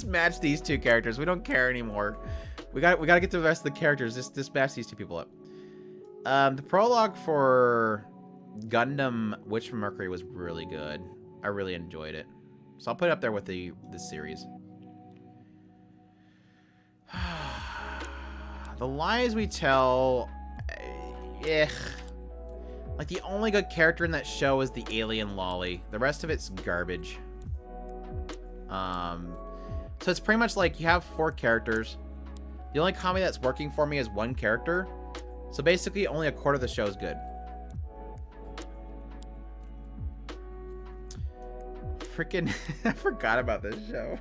match these 2 characters. We don't care anymore. We got to get to the rest of the characters. Just match these 2 people up. The prologue for Gundam Witch from Mercury was really good. I really enjoyed it. So I'll put it up there with the series. The Lies We Tell... Like, the only good character in that show is the alien Lolly. The rest of it's garbage. So it's pretty much like you have 4 characters. The only comedy that's working for me is 1 character. So basically, only a quarter of the show is good. Freaking... I forgot about this show.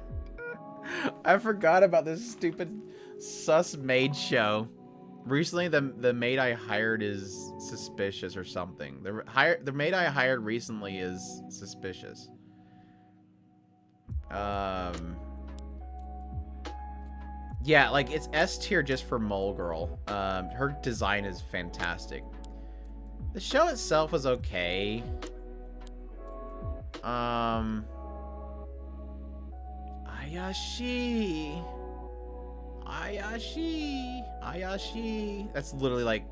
I forgot about this stupid sus maid show. Recently, the maid I hired is suspicious or something. The maid I hired recently is suspicious. Yeah, like, it's S tier just for Mole Girl. Her design is fantastic. The show itself was okay. Ayashi. That's literally like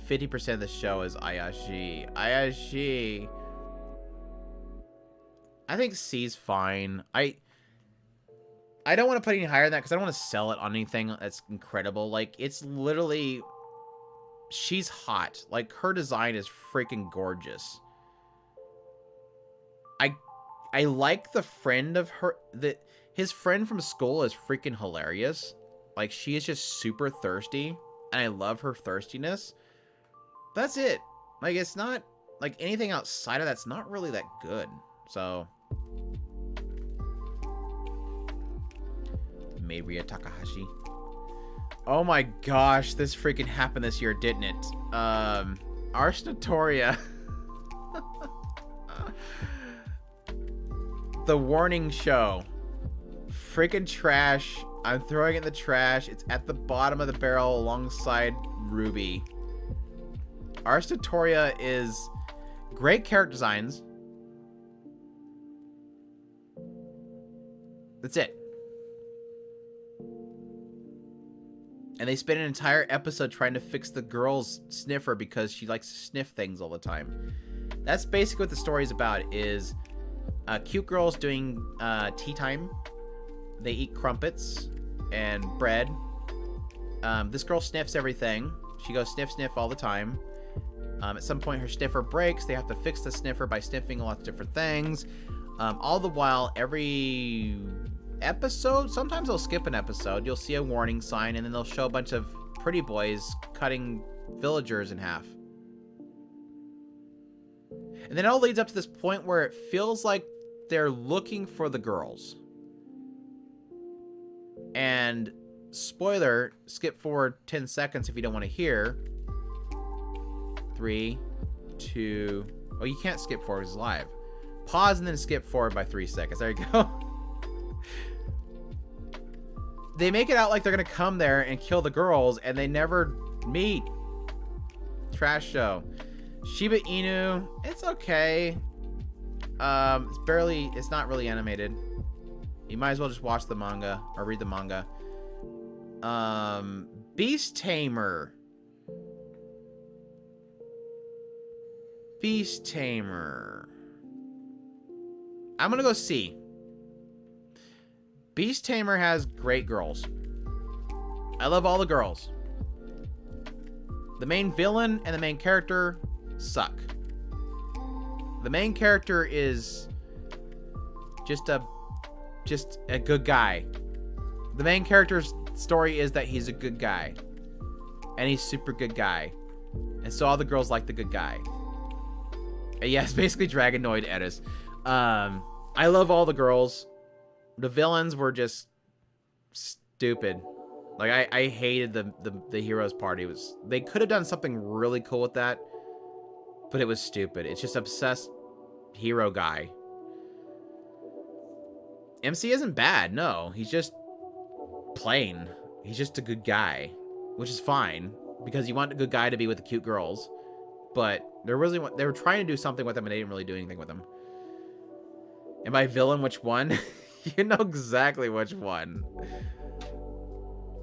50% of the show is Ayashi. I think C's fine. I don't want to put any higher than that because I don't want to sell it on anything that's incredible. Like, it's literally... She's hot. Like, her design is freaking gorgeous. I like the friend of her... His friend from school is freaking hilarious. Like, she is just super thirsty. And I love her thirstiness. That's it. Like, it's not... Like, anything outside of that's not really that good. So... Maria Takahashi. Oh my gosh, this freaking happened this year, didn't it? Ars Notoria. The Warning Show. Freaking trash. I'm throwing it in the trash. It's at the bottom of the barrel alongside Ruby. Ars Notoria is great character designs. That's it. And they spend an entire episode trying to fix the girl's sniffer because she likes to sniff things all the time. That's basically what the story is about, is cute girls doing tea time. They eat crumpets and bread. This girl sniffs everything. She goes sniff, sniff all the time. At some point, her sniffer breaks. They have to fix the sniffer by sniffing lots of different things. All the while, every... episode, sometimes they'll skip an episode, you'll see a warning sign, and then they'll show a bunch of pretty boys cutting villagers in half. And then it all leads up to this point where it feels like they're looking for the girls. And spoiler, skip forward 10 seconds if you don't want to hear. 3, 2, oh, you can't skip forward, it's live. Pause and then skip forward by 3 seconds. There you go. They make it out like they're gonna come there and kill the girls, and they never meet. Trash show. Shiba Inu, it's okay. It's not really animated. You might as well just watch the manga or read the manga. Beast Tamer. I'm gonna go C. Beast Tamer has great girls. I love all the girls. The main villain and the main character suck. The main character is just a good guy. The main character's story is that he's a good guy. And he's super good guy. And so all the girls like the good guy. And yeah, it's basically Dragonoid Edis. I love all the girls. The villains were just stupid. Like, I hated the heroes party. They could have done something really cool with that, but it was stupid. It's just obsessed hero guy. MC isn't bad, no. He's just plain. He's just a good guy, which is fine because you want a good guy to be with the cute girls, but they were trying to do something with him and they didn't really do anything with him. And by villain, which one? You know exactly which one.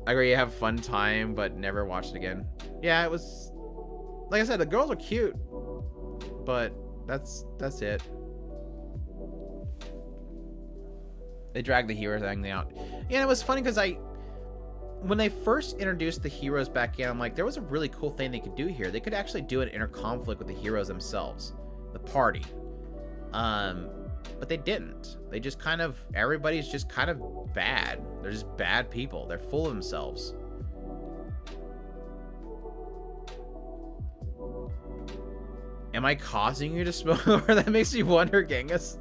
I agree, you have fun time, but never watch it again. Yeah, it was like I said, the girls are cute, but that's it. They dragged the heroes thing out. Yeah, it was funny because when they first introduced the heroes back in, I'm like, there was a really cool thing they could do here. They could actually do an inner conflict with the heroes themselves, the party. But they didn't. They just kind of, everybody's just kind of bad. They're just bad people. They're full of themselves. Am I causing you to smoke? That makes me wonder, Genghis.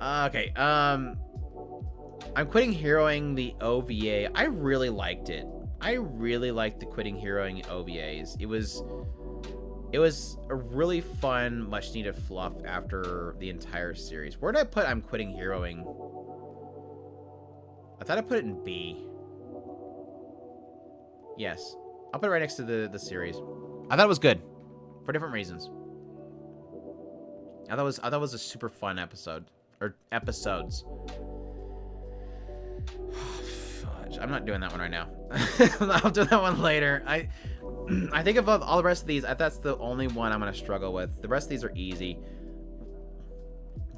Okay, I'm quitting heroing the OVA. I really liked it. I really liked the quitting heroing OVAs. It was a really fun, much needed fluff after the entire series. Where did I put I'm quitting heroing? I thought I put it in B. Yes. I'll put it right next to the series. I thought it was good. For different reasons. I thought it was a super fun episode. Or episodes. Fudge. I'm not doing that one right now. I'll do that one later. I think of all the rest of these, that's the only one I'm going to struggle with. The rest of these are easy.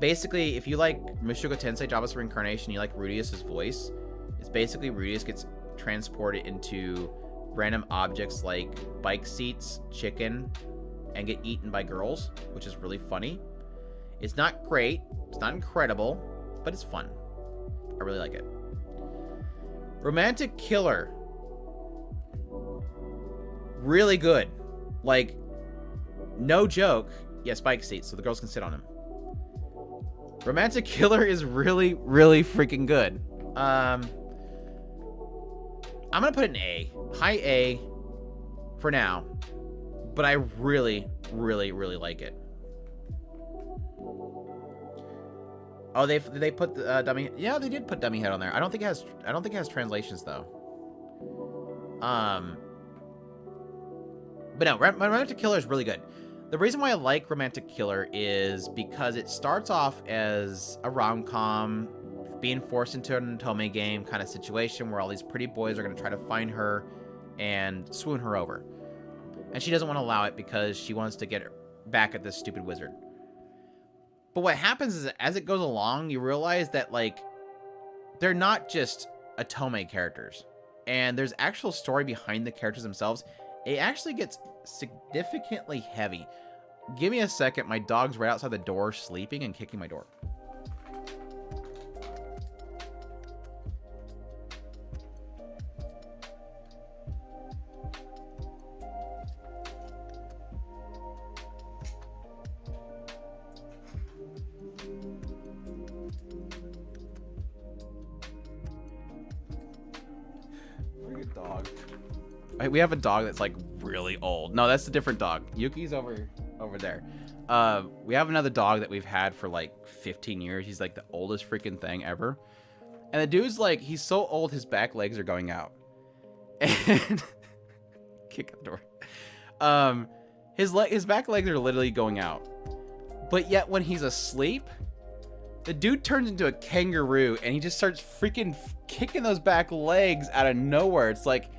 Basically, if you like Mushoku Tensei Jobless Reincarnation, you like Rudius's voice, it's basically Rudius gets transported into random objects like bike seats, chicken, and get eaten by girls, which is really funny. It's not great, it's not incredible, but it's fun. I really like it. Romantic Killer. Really good. Like, no joke. Yes, bike seats, so the girls can sit on them. Romantic Killer is really, really freaking good. I'm gonna put an A. High A for now. But I really, really, really like it. Oh, did they put the dummy? Yeah, they did put Dummy Head on there. I don't think it has translations though. But no, Romantic Killer is really good. The reason why I like Romantic Killer is because it starts off as a rom-com, being forced into an Otome game kind of situation where all these pretty boys are going to try to find her and swoon her over. And she doesn't want to allow it because she wants to get back at this stupid wizard. But what happens is that as it goes along, you realize that, like, they're not just Otome characters. And there's actual story behind the characters themselves. It actually gets significantly heavy. Give me a second. My dog's right outside the door sleeping and kicking my door. Dog. We have a dog that's like really old. No, that's a different dog. Yuki's over there. We have another dog that we've had for like 15 years. He's like the oldest freaking thing ever. And the dude's like, he's so old his back legs are going out. And kick the door. His back legs are literally going out. But yet when he's asleep, the dude turns into a kangaroo and he just starts freaking kicking those back legs out of nowhere. It's like,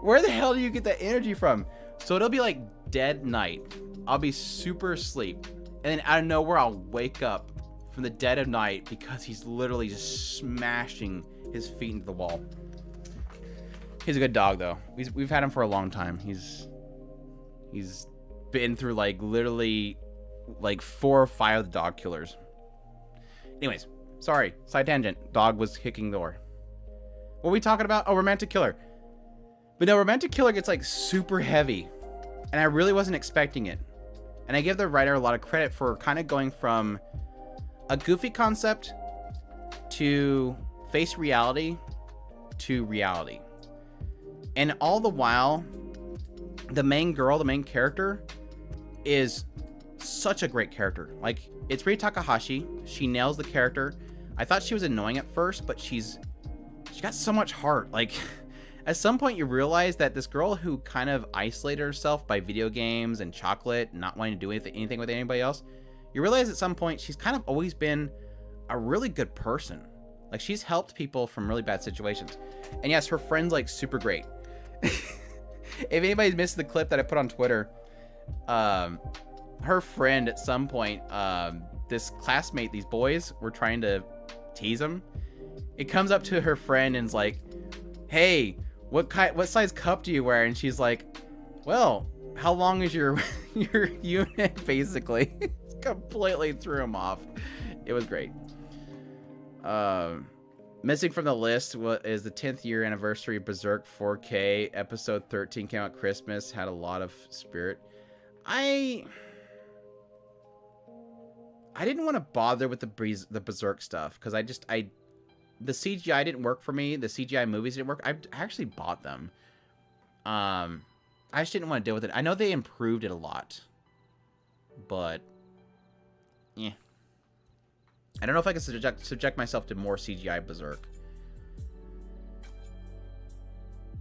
where the hell do you get that energy from? So it'll be like dead night. I'll be super asleep. And then out of nowhere, I'll wake up from the dead of night because he's literally just smashing his feet into the wall. He's a good dog though. We've had him for a long time. He's been through like literally like 4 or 5 of the dog killers. Anyways, sorry, side tangent. Dog was kicking the door. What are we talking about? Oh, Romantic Killer. But no, Romantic Killer gets like super heavy. And I really wasn't expecting it. And I give the writer a lot of credit for kind of going from a goofy concept to face reality to reality. And all the while, the main character, is such a great character. Like, it's Rie Takahashi. She nails the character. I thought she was annoying at first, but she got so much heart. Like, at some point you realize that this girl who kind of isolated herself by video games and chocolate, not wanting to do anything with anybody else, you realize at some point she's kind of always been a really good person. Like, she's helped people from really bad situations. And yes, her friend's like super great. If anybody's missed the clip that I put on Twitter, her friend at some point, this classmate, these boys were trying to tease him. It comes up to her friend and is like, hey, what size cup do you wear? And she's like, well, how long is your your unit, basically? Completely threw him off. It was great. Missing from the list is the 10th year anniversary Berserk 4K. Episode 13 came out Christmas. Had a lot of spirit. I didn't want to bother with the Berserk stuff because the CGI didn't work for me. The CGI movies didn't work. I actually bought them. I just didn't want to deal with it. I know they improved it a lot, but yeah. I don't know if I can subject myself to more CGI Berserk.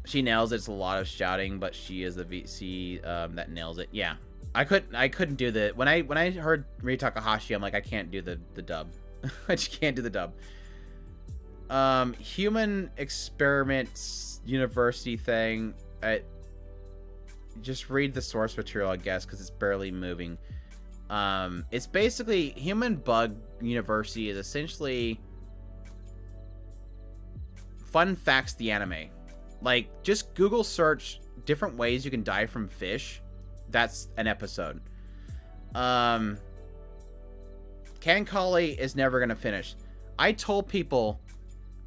She nails it. It's a lot of shouting, but she is the VC that nails it. Yeah, I couldn't do the when I heard Rie Takahashi, I'm like, I can't do the dub. I just can't do the dub. Human experiments university thing. Just read the source material, I guess, because it's barely moving. It's basically Human Bug University is essentially Fun Facts the anime. Like, just Google search different ways you can die from fish. That's an episode. Kankali is never gonna finish. I told people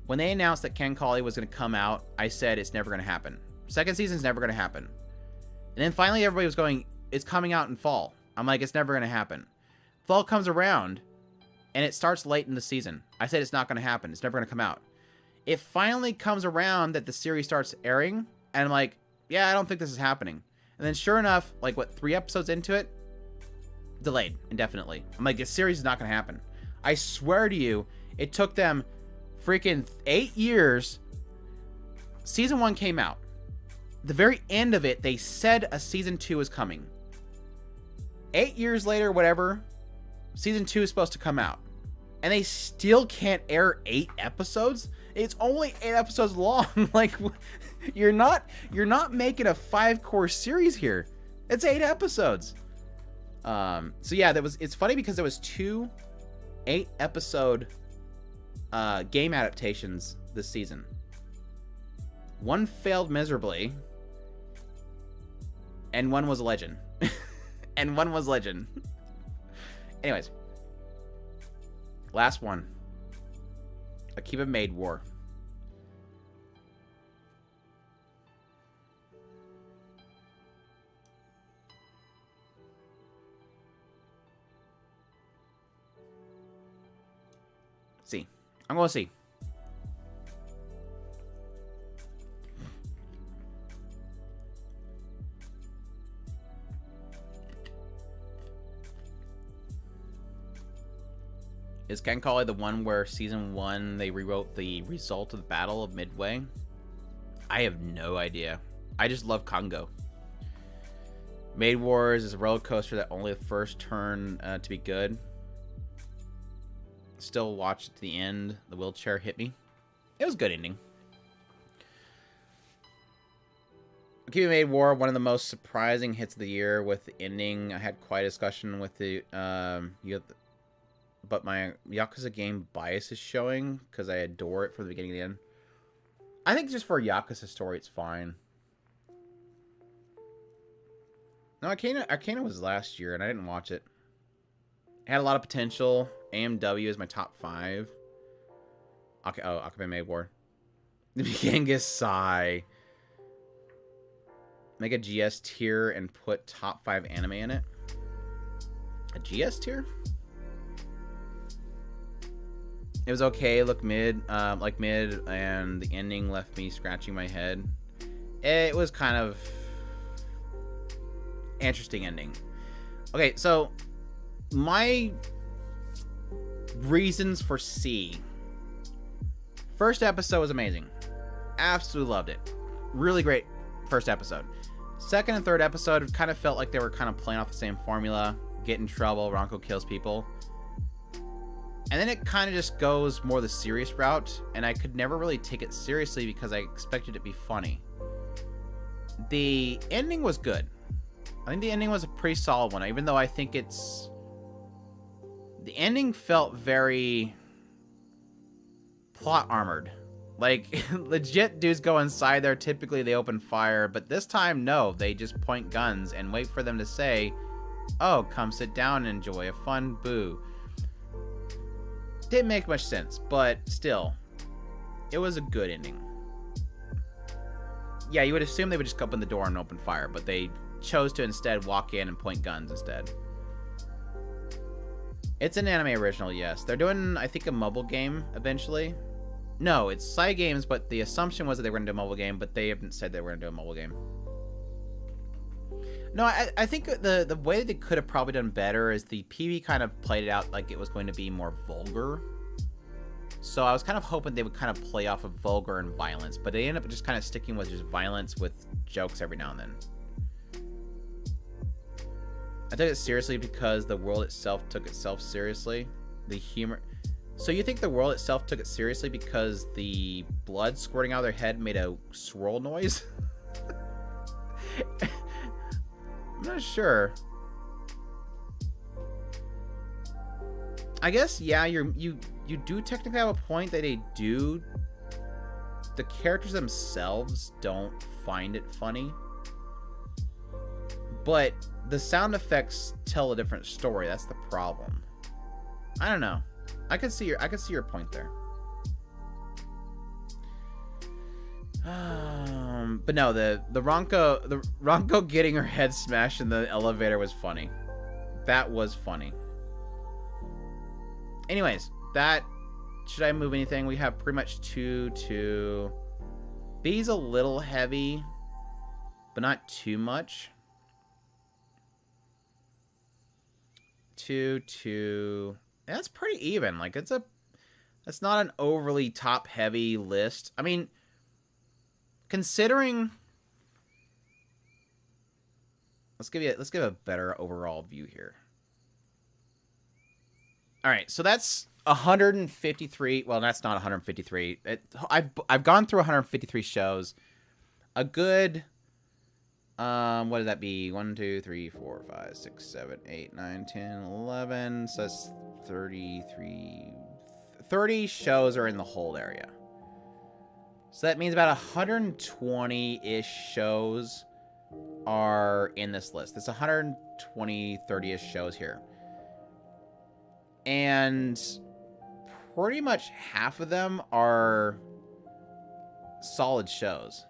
when they announced that Kankali was gonna come out, I said it's never gonna happen. Second season's never gonna happen. And then finally everybody was going, it's coming out in fall. I'm like, it's never going to happen. Fall comes around, and it starts late in the season. I said it's not going to happen. It's never going to come out. It finally comes around that the series starts airing, and I'm like, yeah, I don't think this is happening. And then sure enough, like, 3 episodes into it? Delayed indefinitely. I'm like, this series is not going to happen. I swear to you, it took them freaking 8 years. Season 1 came out. The very end of it, they said a season 2 is coming. 8 years later, whatever, season 2 is supposed to come out. And they still can't air 8 episodes? It's only 8 episodes long. Like, you're not making a 5-course series here. It's 8 episodes. So yeah, it's funny because there was 2 8-episode game adaptations this season. One failed miserably, and one was a legend. And one was legend. Anyways. Last one. Akiba Maid War. See. I'm going to see. Is Kankali the one where season 1 they rewrote the result of the Battle of Midway? I have no idea. I just love Congo. Maid Wars is a roller coaster that only the first turn to be good. Still watched at the end. The wheelchair hit me. It was a good ending. Akiba Maid War, one of the most surprising hits of the year with the ending. I had quite a discussion with the but my Yakuza game bias is showing because I adore it from the beginning to the end. I think just for a Yakuza story, it's fine. No, Arcana was last year, and I didn't watch it. It had a lot of potential. AMW is my top 5. Akiba Maid War. Genghis Sai. Make a GS tier and put top 5 anime in it. A GS tier? It was okay, look mid, and the ending left me scratching my head. It was kind of interesting ending. Okay, so my reasons for C. First episode was amazing. Absolutely loved it. Really great first episode. Second and third episode kind of felt like they were kind of playing off the same formula. Get in trouble, Ronko kills people. And then it kind of just goes more the serious route, and I could never really take it seriously because I expected it to be funny. The ending was good. I think the ending was a pretty solid one, even though I think it's... The ending felt very plot armored. Like, legit dudes go inside there, typically they open fire, but this time, no, they just point guns and wait for them to say, oh, come sit down and enjoy a fun boo. Didn't make much sense, but still, it was a good ending. Yeah, you would assume they would just open the door and open fire, but they chose to instead walk in and point guns instead. It's an anime original, yes. They're doing, I think, a mobile game eventually. No, it's side games, but the assumption was that they were going to do a mobile game, but they haven't said they were going to do a mobile game. No, I think the way they could have probably done better is the PV kind of played it out like it was going to be more vulgar. So I was kind of hoping they would kind of play off of vulgar and violence, but they ended up just kind of sticking with just violence with jokes every now and then. I took it seriously because the world itself took itself seriously. The humor... So you think the world itself took it seriously because the blood squirting out of their head made a swirl noise? I'm not sure. I guess, yeah, you do technically have a point that they do. The characters themselves don't find it funny. But the sound effects tell a different story. That's the problem. I don't know. I could see your point there. But no, the Ronko getting her head smashed in the elevator was funny. That was funny. Anyways, should I move anything? We have pretty much 2. B's a little heavy, but not too much. 2. That's pretty even. Like that's not an overly top heavy list. I mean, considering, let's give a better overall view here. All right, so that's 153. Well, that's not 153. I've gone through 153 shows. A good what did that be? 1, 2, 3, 4, 5, 6, 7, 8, 9, 10, 11. So that's 33. 30 shows are in the hold area. So that means about 120-ish shows are in this list. There's 120, 30-ish shows here. And pretty much half of them are solid shows.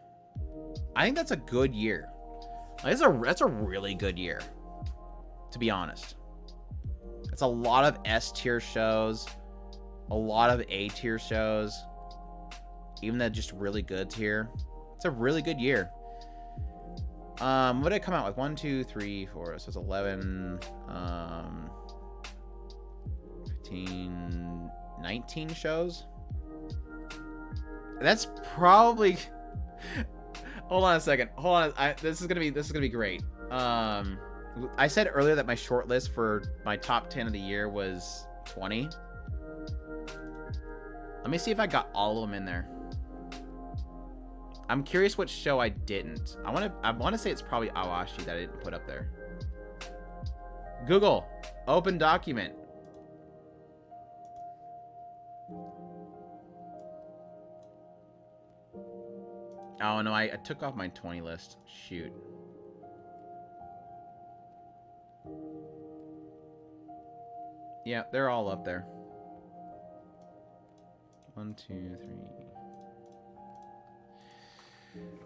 I think that's a good year. That's a really good year, to be honest. It's a lot of S-tier shows, a lot of A-tier shows, even the just really good tier. It's a really good year. What did it come out with? 1, 2, 3, 4. So it's 11, 15, 19 shows. That's probably... Hold on a second. Hold on. This is gonna be great. I said earlier that my short list for my top 10 of the year was 20. Let me see if I got all of them in there. I'm curious what show I didn't. I want to say it's probably Awashi that I didn't put up there. Google, open document. Oh no, I took off my 20 list. Shoot. Yeah, they're all up there. 1, 2,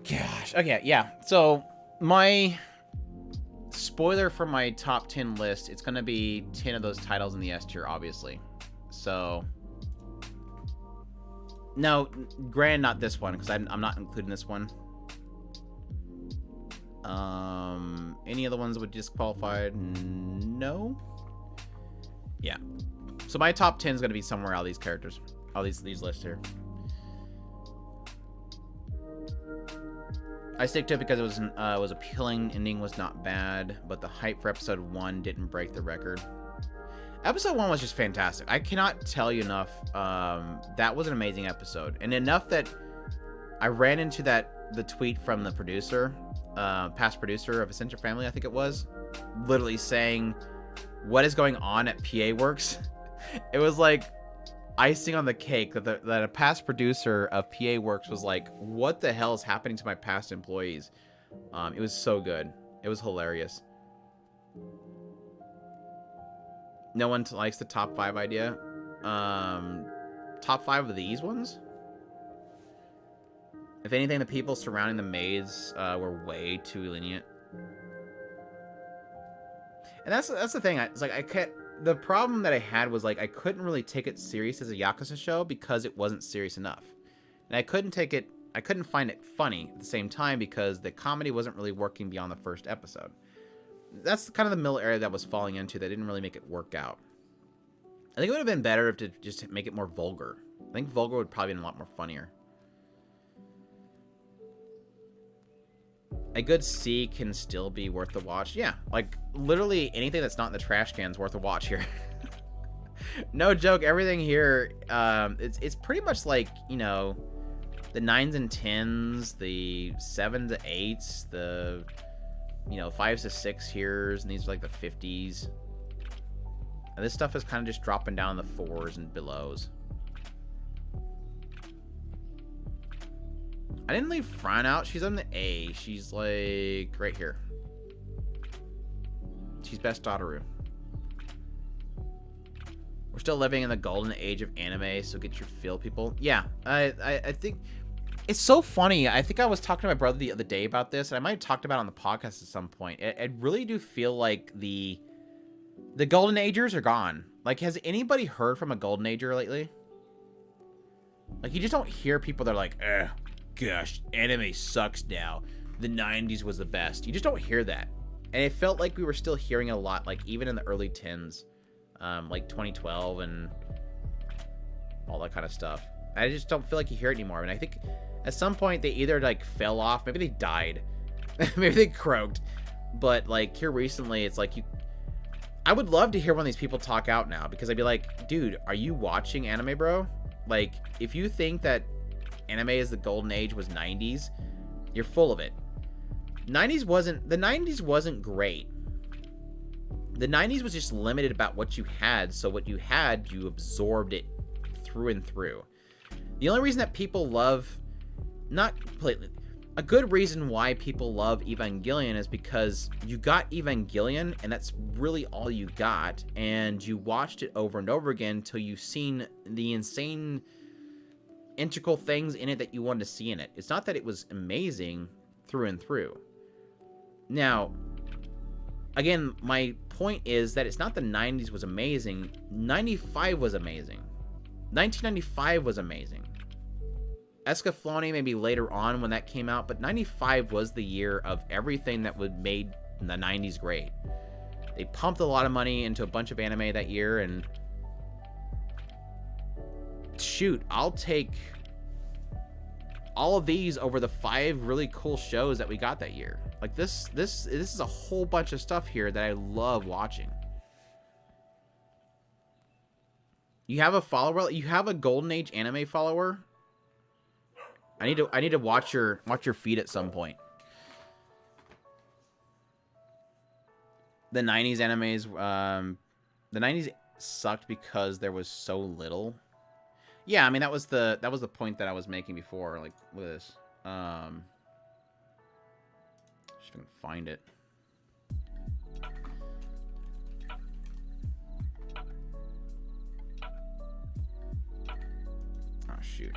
3. Gosh. Okay, yeah. So my spoiler for my top 10 list, it's gonna be 10 of those titles in the S tier, obviously. So no, granted, not this one, because I'm not including this one. Any other ones would disqualify? No. Yeah. So my top 10 is going to be somewhere all these characters, all these lists here. I stick to it because it was appealing. Ending was not bad, but the hype for episode 1 didn't break the record. Episode 1 was just fantastic. I cannot tell you enough. That was an amazing episode. And enough that I ran into the tweet from the producer past producer of Essential Family, I think it was, literally saying what is going on at PA Works. It was like icing on the cake that a past producer of PA Works was like, what the hell is happening to my past employees? It was so good. It was hilarious. No one likes the top 5 idea. Top 5 of these ones? If anything, the people surrounding the maids were way too lenient. And that's the thing. It's like the problem that I had was like I couldn't really take it serious as a Yakuza show because it wasn't serious enough, and I couldn't find it funny at the same time because the comedy wasn't really working beyond the first episode. That's kind of the middle area that I was falling into that didn't really make it work out. I think it would have been better if to just make it more vulgar. I think vulgar would probably been a lot more funnier. A good C can still be worth the watch. Yeah, like literally anything that's not in the trash can is worth a watch here. No joke, everything here, it's pretty much like, you know, the 9s and 10s, the 7s to 8s, the, you know, 5s to 6 here's, and these are like the 50s. And this stuff is kind of just dropping down the 4s and belows. I didn't leave Fran out. She's on the A. She's like right here. She's best Dotaru. We're still living in the golden age of anime, so get your feel, people. Yeah, I think it's so funny. I think I was talking to my brother the other day about this, and I might have talked about it on the podcast at some point. I really do feel like the golden agers are gone. Like, has anybody heard from a golden ager lately? Like, you just don't hear people that are like, gosh, anime sucks now. The 90s was the best. You just don't hear that. And it felt like we were still hearing a lot, like even in the early 10s, like 2012 and all that kind of stuff. I just don't feel like you hear it anymore. And I think at some point they either like fell off, maybe they died, maybe they croaked. But like here recently, it's like I would love to hear one of these people talk out now, because I'd be like, dude, are you watching anime, bro? Like, if you think that anime is the golden age was 90s, you're full of it. The 90s wasn't great. The 90s was just limited about what you had, so what you had, you absorbed it through and through. The only reason that people love, not completely, a good reason why people love Evangelion is because you got Evangelion, and that's really all you got, and you watched it over and over again until you've seen the insane integral things in it that you wanted to see in it. It's not that it was amazing through and through. Now, again, my point is that it's not the 90s was amazing. 95 was amazing. 1995 was amazing. Escaflowne maybe later on when that came out, but 95 was the year of everything that would made the 90s great. They pumped a lot of money into a bunch of anime that year, and shoot, I'll take all of these over the 5 really cool shows that we got that year. Like this is a whole bunch of stuff here that I love watching. You have a follower, you have a golden age anime follower. I need to watch your feed at some point. The 90s animes, the 90s sucked because there was so little. Yeah, I mean that was the point that I was making before, like with this. Just gonna find it. Oh shoot.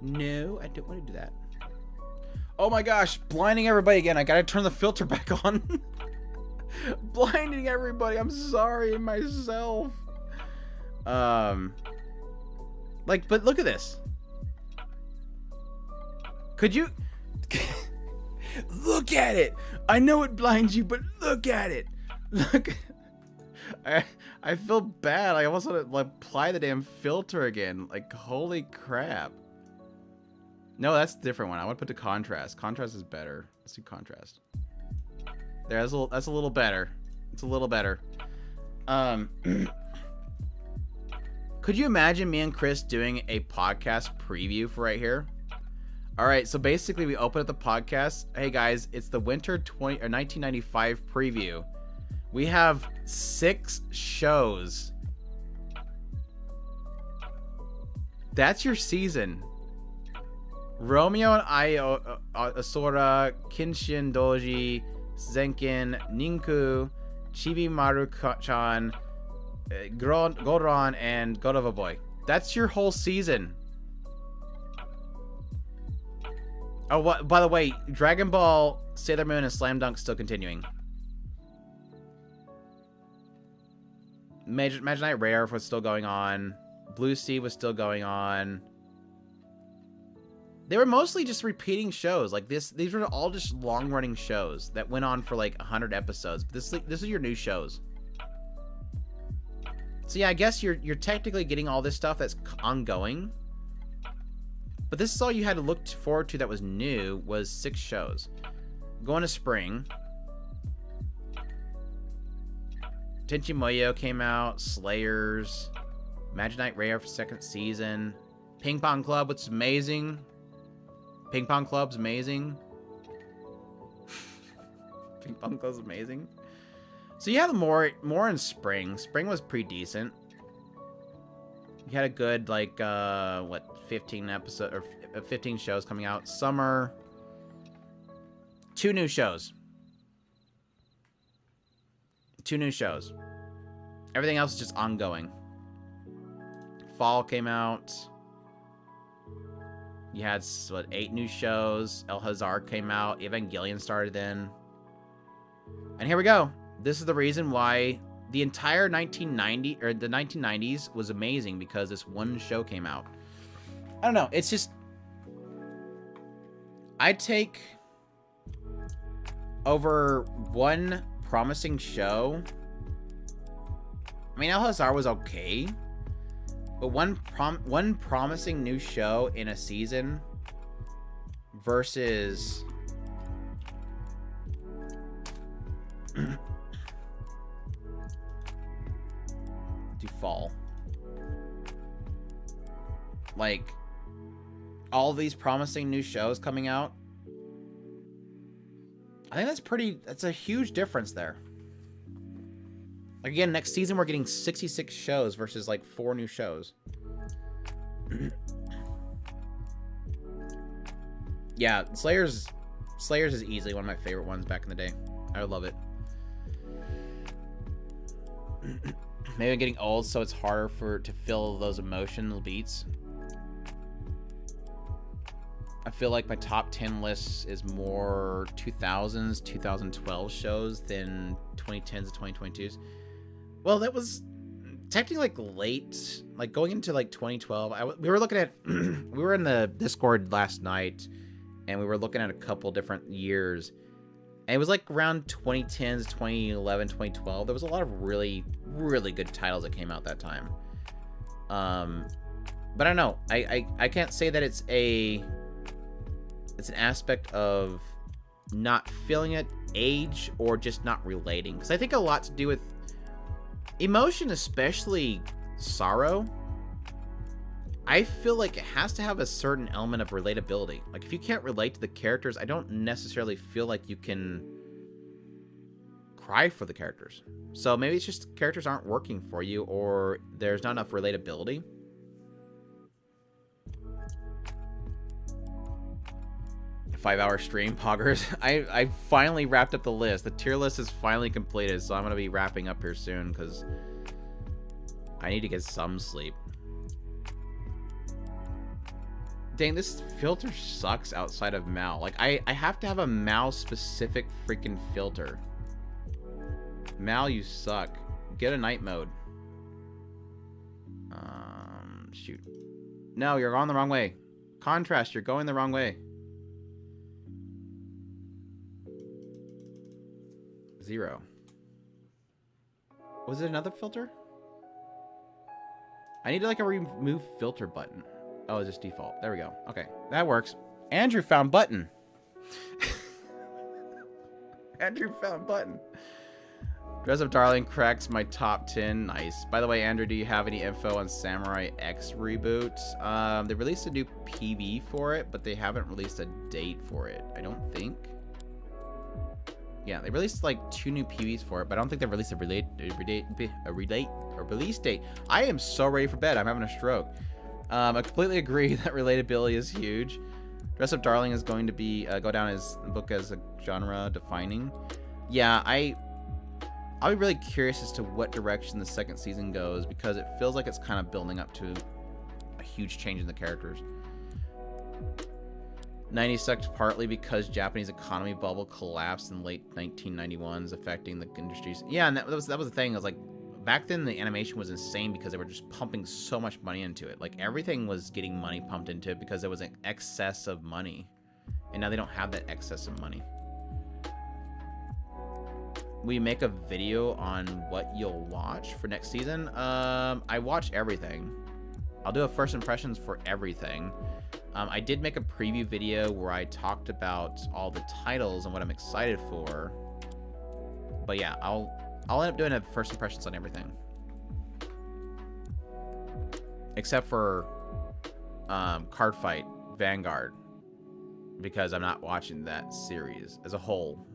No, I don't want to do that. Oh my gosh, blinding everybody again. I gotta turn the filter back on. Blinding everybody. I'm sorry myself. Like, but look at this. Could you look at it? I know it blinds you, but look at it. Look. I feel bad. I almost want to like, apply the damn filter again. Like, holy crap. No, that's a different one. I want to put the contrast. Contrast is better. Let's do contrast. There, that's a little better. It's a little better. Could you imagine me and Chris doing a podcast preview for right here? All right, so basically we open up the podcast. Hey guys, it's the winter 1995 preview. We have 6 shows. That's your season. Romeo and Asura, Kenshin Doji, Zenkin, Ninku, Chibi Maru-chan, Goron, and Godova Boy. That's your whole season. Oh, what? By the way, Dragon Ball, Sailor Moon, and Slam Dunk still continuing. Magic Knight Rare was still going on. Blue Sea was still going on. They were mostly just repeating shows. Like this, these were all just long-running shows that went on for like 100 episodes. But this is your new shows. So yeah, I guess you're technically getting all this stuff that's ongoing. But this is all you had to look forward to that was new was 6 shows. Going to spring. Tenchi Muyo came out. Slayers. Magic Knight Rare for 2nd season. Ping Pong Club, which is amazing. Ping Pong Club's amazing. Ping Pong Club's amazing. So you had more in spring. Spring was pretty decent. You had a good, like, 15 episodes or 15 shows coming out. Summer, 2 new shows. 2 new shows. Everything else is just ongoing. Fall came out. You had, what, 8 new shows. El Hazard came out. Evangelion started then. And here we go. This is the reason why the entire 1990s was amazing, because this one show came out. I don't know. It's just, I take over one promising show. I mean, El Hazard was okay, but one promising new show in a season versus to fall. Like, all these promising new shows coming out. I think that's a huge difference there. Like, again, next season we're getting 66 shows versus like 4 new shows. Yeah, Slayers is easily one of my favorite ones back in the day. I love it. Maybe I'm getting old, so it's harder to feel those emotional beats. I feel like my top 10 list is more 2000s, 2012 shows than 2010s and 2022s. Well, that was technically like late, like going into like 2012. We were looking at, we were in the Discord last night, and we were looking at a couple different years. And it was like around 2010s, 2011, 2012. There was a lot of really, really good titles that came out that time. But I don't know. I can't say that it's an aspect of not feeling it, age, or just not relating. Because I think a lot to do with emotion, especially sorrow. I feel like it has to have a certain element of relatability. Like, if you can't relate to the characters, I don't necessarily feel like you can cry for the characters. So maybe it's just characters aren't working for you, or there's not enough relatability. A 5-hour stream, poggers. I finally wrapped up the list. The tier list is finally completed, so I'm going to be wrapping up here soon, because I need to get some sleep. Dang, this filter sucks outside of Mal. Like, I have to have a Mal specific freaking filter. Mal, you suck. Get a night mode. Shoot. No, you're going the wrong way. Contrast, you're going the wrong way. 0. Was it another filter? I need like a remove filter button. Oh, it's just default. There we go. Okay, that works. Andrew found button. Andrew found button. Dress Up Darling cracks my top 10. Nice. By the way, Andrew, do you have any info on Samurai X reboot? They released a new PV for it, but they haven't released a date for it. I don't think. Yeah, they released like 2 new PVs for it, but I don't think they've released a release date. I am so ready for bed. I'm having a stroke. I completely agree that relatability is huge. Dress Up Darling is going to be go down as the book as a genre defining. Yeah, I'll be really curious as to what direction the second season goes, because it feels like it's kind of building up to a huge change in the characters. 90s sucked partly because Japanese economy bubble collapsed in late 1991s, affecting the industries. Yeah, and that was the thing. It was like back then the animation was insane because they were just pumping so much money into it. Like everything was getting money pumped into it because there was an excess of money, and now they don't have that excess of money. We make a video on what you'll watch for next season. I watch everything. I'll do a first impressions for everything. I did make a preview video where I talked about all the titles and what I'm excited for. But yeah, I'll end up doing a first impressions on everything, except for Card Fight Vanguard, because I'm not watching that series as a whole.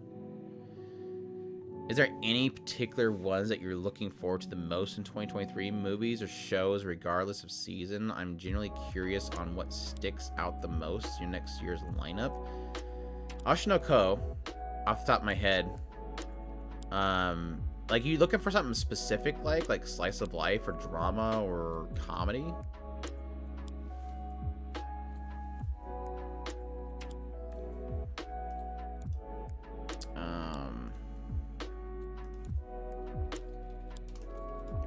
Is there any particular ones that you're looking forward to the most in 2023? Movies or shows, regardless of season? I'm genuinely curious on what sticks out the most in your next year's lineup. Oshinoko, off the top of my head. Like, you looking for something specific, like slice of life or drama or comedy?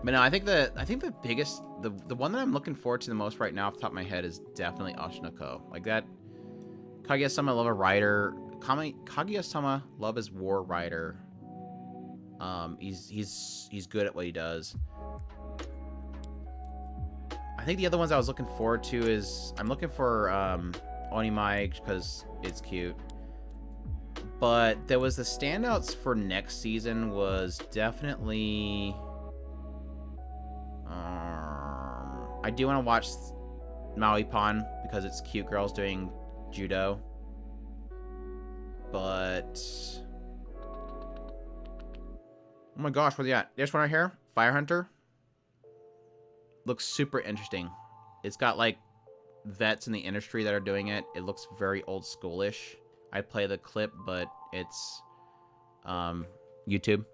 But no, I think the biggest, the one that I'm looking forward to the most right now off the top of my head is definitely Oshinoko. Like that, Kaguya-sama, love a writer. Kaguya-sama, love his war writer. He's good at what he does. I think the other ones I was looking forward to is, I'm looking for Onimai because it's cute. But there was the standouts for next season was definitely... I do want to watch Maui Pon because it's cute girls doing judo. But... oh my gosh, where's that? There's one right here. Fire Hunter. Looks super interesting. It's got like vets in the industry that are doing it. It looks very old schoolish. I'd play the clip, but it's YouTube.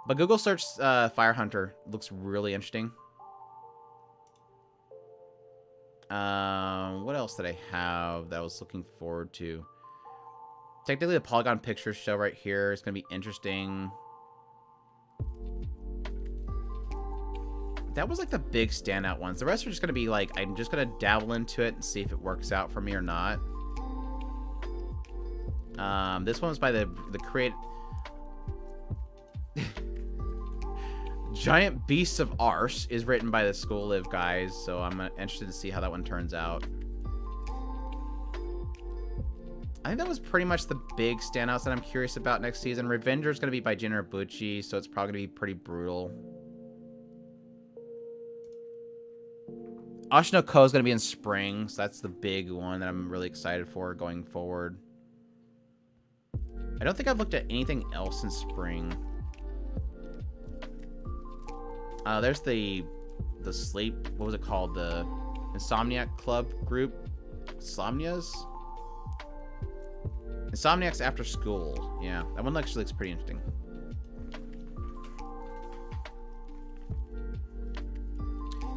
But Google search Fire Hunter. Looks really interesting. What else did I have that I was looking forward to? Technically, the Polygon Pictures show right here is going to be interesting. That was like the big standout ones. The rest are just going to be like, I'm just going to dabble into it and see if it works out for me or not. This one's by the create... Giant Beasts of Arse is written by the School Live guys, so I'm interested to see how that one turns out. I think that was pretty much the big standouts that I'm curious about next season. Revenger is going to be by Jin Bocchi, so it's probably going to be pretty brutal. Oshinoko is going to be in spring, so that's the big one that I'm really excited for going forward. I don't think I've looked at anything else in spring. There's the sleep, what was it called? The Insomniac Club group? Insomnias? Insomniacs After School. Yeah, that one actually looks pretty interesting.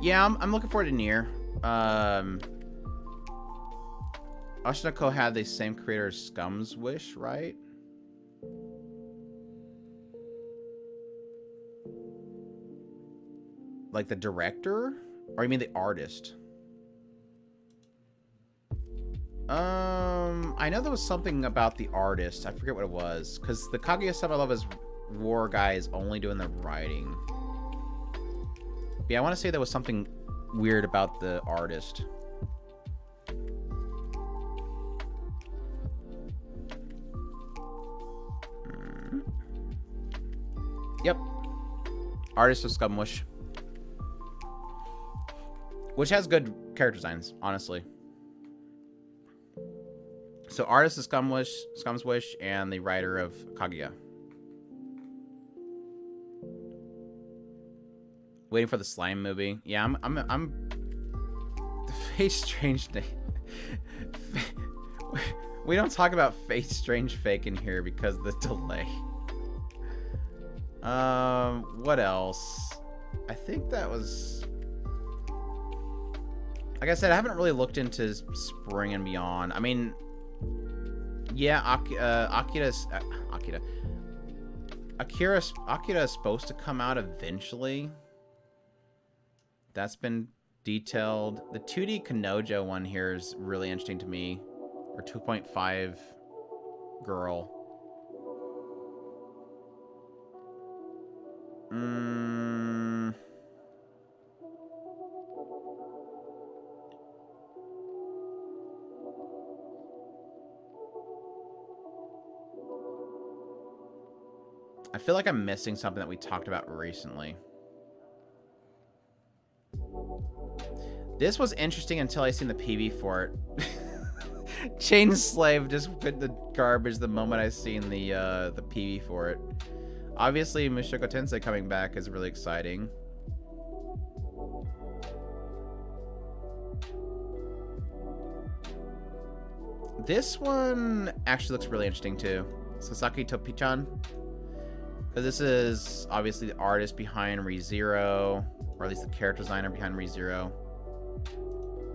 Yeah, I'm looking forward to Nier. Oshinoko had the same creator as Scum's Wish, right? Like the director? Or you mean the artist? I know there was something about the artist. I forget what it was. Because the Kaguya-sama Love is War guy is only doing the writing. But yeah, I want to say there was something weird about the artist. Yep. Artist of Scumwish. Which has good character designs, honestly. So artist of Scumwish, and the writer of Kaguya. Waiting for the slime movie. Yeah, I'm Fate Strange Day. We don't talk about Fate Strange Fake in here because of the delay. What else? I think that was... Like I said, I haven't really looked into spring and beyond. I mean, yeah, Akira is supposed to come out eventually. That's been detailed. The 2D Kanojo one here is really interesting to me. Or 2.5 girl. I feel like I'm missing something that we talked about recently. This was interesting until I seen the PV for it. Chain Slave just put the garbage the moment I seen the PV for it. Obviously, Mushoku Tensei coming back is really exciting. This one actually looks really interesting too. Sasaki Topi-chan. Because this is obviously the artist behind ReZero, or at least the character designer behind ReZero.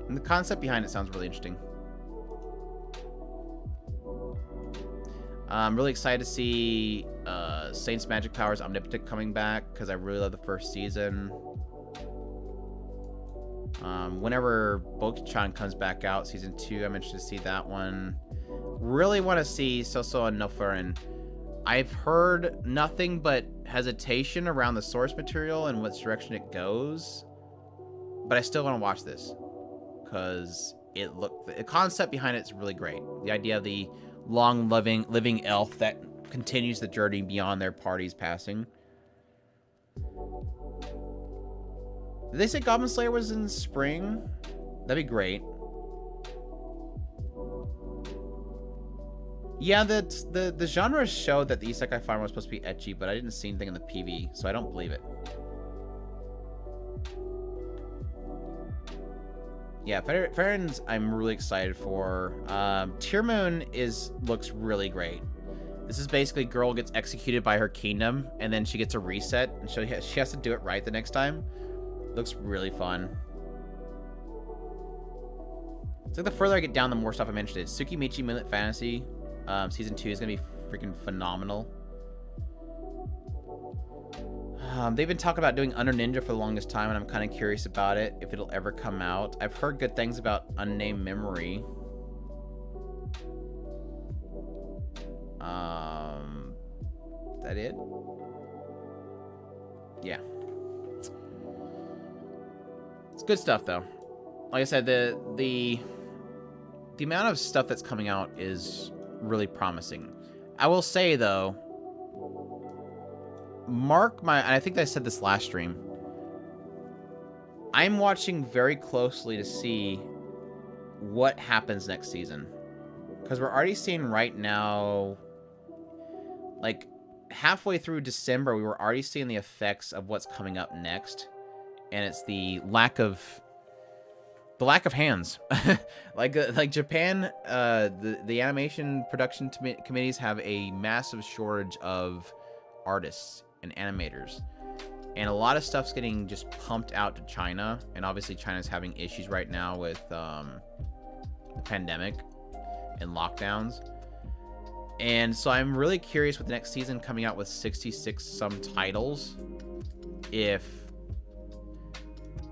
And the concept behind it sounds really interesting. I'm really excited to see Saint's Magic Powers Omnipotent coming back, because I really love the first season. Whenever Bocchi-chan comes back out, season 2, I'm interested to see that one. Really want to see Soso and Nofurin. I've heard nothing but hesitation around the source material and which direction it goes, but I still want to watch this because the concept behind it is really great. The idea of the long living elf that continues the journey beyond their party's passing. Did they say Goblin Slayer was in spring? That'd be great. Yeah, the genre showed that the Isekai Farm was supposed to be ecchi, but I didn't see anything in the PV, so I don't believe it. Yeah, Farron's I'm really excited for. Tear Moon looks really great. This is basically girl gets executed by her kingdom, and then she gets a reset, and she has to do it right the next time. Looks really fun. It's like the further I get down, the more stuff I'm interested in. Tsukimichi Moonlit Fantasy. Season 2 is going to be freaking phenomenal. They've been talking about doing Under Ninja for the longest time, and I'm kind of curious about it, if it'll ever come out. I've heard good things about Unnamed Memory. Is that it? Yeah. It's good stuff, though. Like I said, the amount of stuff that's coming out is really promising. I will say, though, and I think I said this last stream, I'm watching very closely to see what happens next season. Because we're already seeing right now, like, halfway through December, we were already seeing the effects of what's coming up next. And it's the lack of hands. like Japan, the animation production committees have a massive shortage of artists and animators, and a lot of stuff's getting just pumped out to China, and obviously China's having issues right now with the pandemic and lockdowns. And so I'm really curious with the next season coming out with 66 some titles.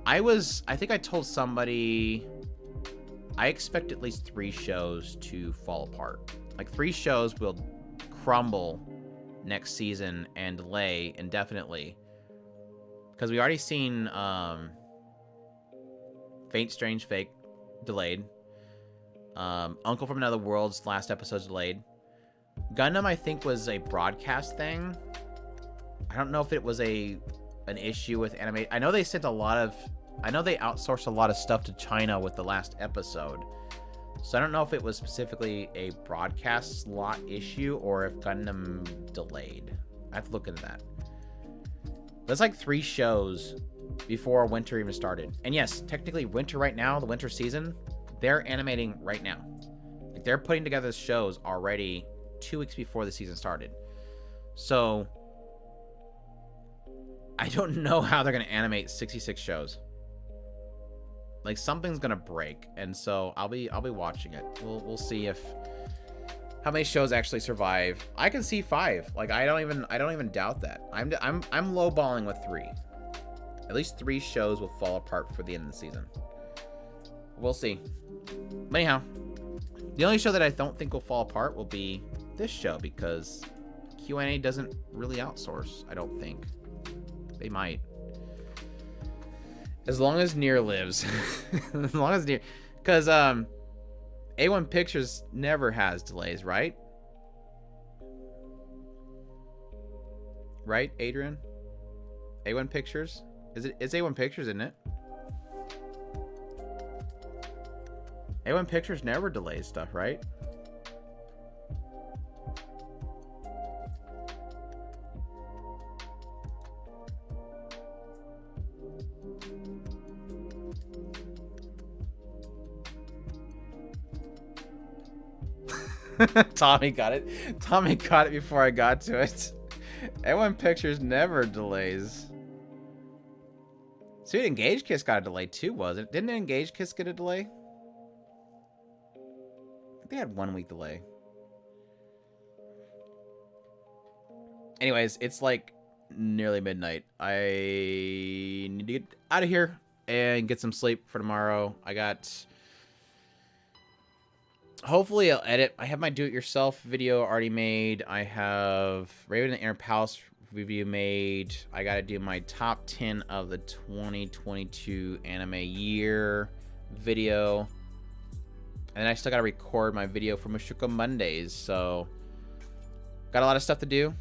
I think I told somebody I expect at least 3 shows to fall apart. Like 3 shows will crumble next season and delay indefinitely. Because we already seen Fate Strange Fake delayed. Uncle from Another World's last episode's delayed. Gundam, I think, was a broadcast thing. I don't know if it was an issue with anime. I know they sent a lot of... I know they outsourced a lot of stuff to China with the last episode. So I don't know if it was specifically a broadcast slot issue or if Gundam delayed. I have to look into that. There's like 3 shows before winter even started. And yes, technically winter right now, the winter season, they're animating right now. Like they're putting together shows already 2 weeks before the season started. So I don't know how they're going to animate 66 shows. Like something's going to break, and so I'll be watching it. We'll see if how many shows actually survive. I can see 5. Like I don't even doubt that. I'm lowballing with 3. At least 3 shows will fall apart for the end of the season. We'll see. But anyhow, the only show that I don't think will fall apart will be this show, because Q&A doesn't really outsource, I don't think. They might. As long as Nier lives. As long as Nier... Because, A1 Pictures never has delays, right? Right, Adrian? A1 Pictures? It's A1 Pictures, isn't it? A1 Pictures never delays stuff, right? Tommy got it. Tommy got it before I got to it. A1 Pictures never delays. Sweet Engage Kiss got a delay too, was it? Didn't Engage Kiss get a delay? I think they had 1 week delay. Anyways, it's like nearly midnight. I need to get out of here and get some sleep for tomorrow. I got... Hopefully I'll edit. I have my do-it-yourself video already made. I have Raven and the Inner Palace review made. I got to do my top 10 of the 2022 anime year video. And then I still got to record my video for Mushoku Mondays. So, got a lot of stuff to do.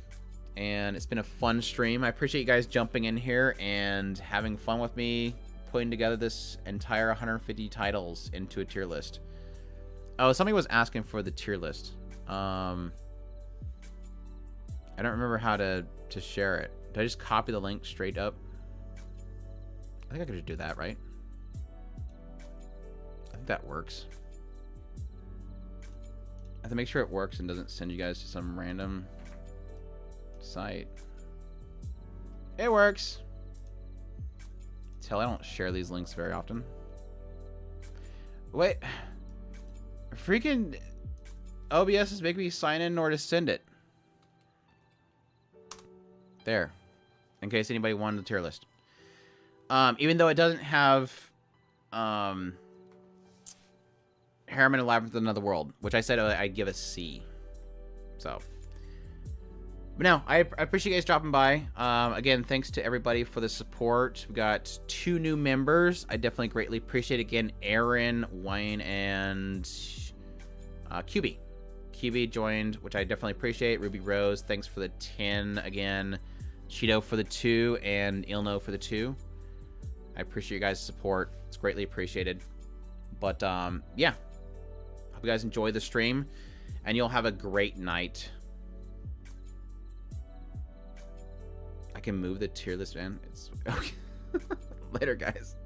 And it's been a fun stream. I appreciate you guys jumping in here and having fun with me putting together this entire 150 titles into a tier list. Oh, somebody was asking for the tier list. I don't remember how to share it. Did I just copy the link straight up? I think I could just do that, right? I think that works. I have to make sure it works and doesn't send you guys to some random site. It works. Tell I don't share these links very often. Wait. Freaking OBS is making me sign in or to send it. There. In case anybody wanted the tier list. Even though it doesn't have Harem and Labyrinth of Another World, which I said I'd give a C. So. But no, I appreciate you guys dropping by. Again, thanks to everybody for the support. We got 2 new members. I definitely greatly appreciate it. Again, Aaron, Wayne, and QB. QB joined, which I definitely appreciate. Ruby Rose, thanks for the 10 again. Cheeto for the 2, and Ilno for the 2. I appreciate you guys' support. It's greatly appreciated. But, yeah. Hope you guys enjoy the stream, and you'll have a great night. I can move the tier list, man. It's okay. Later, guys.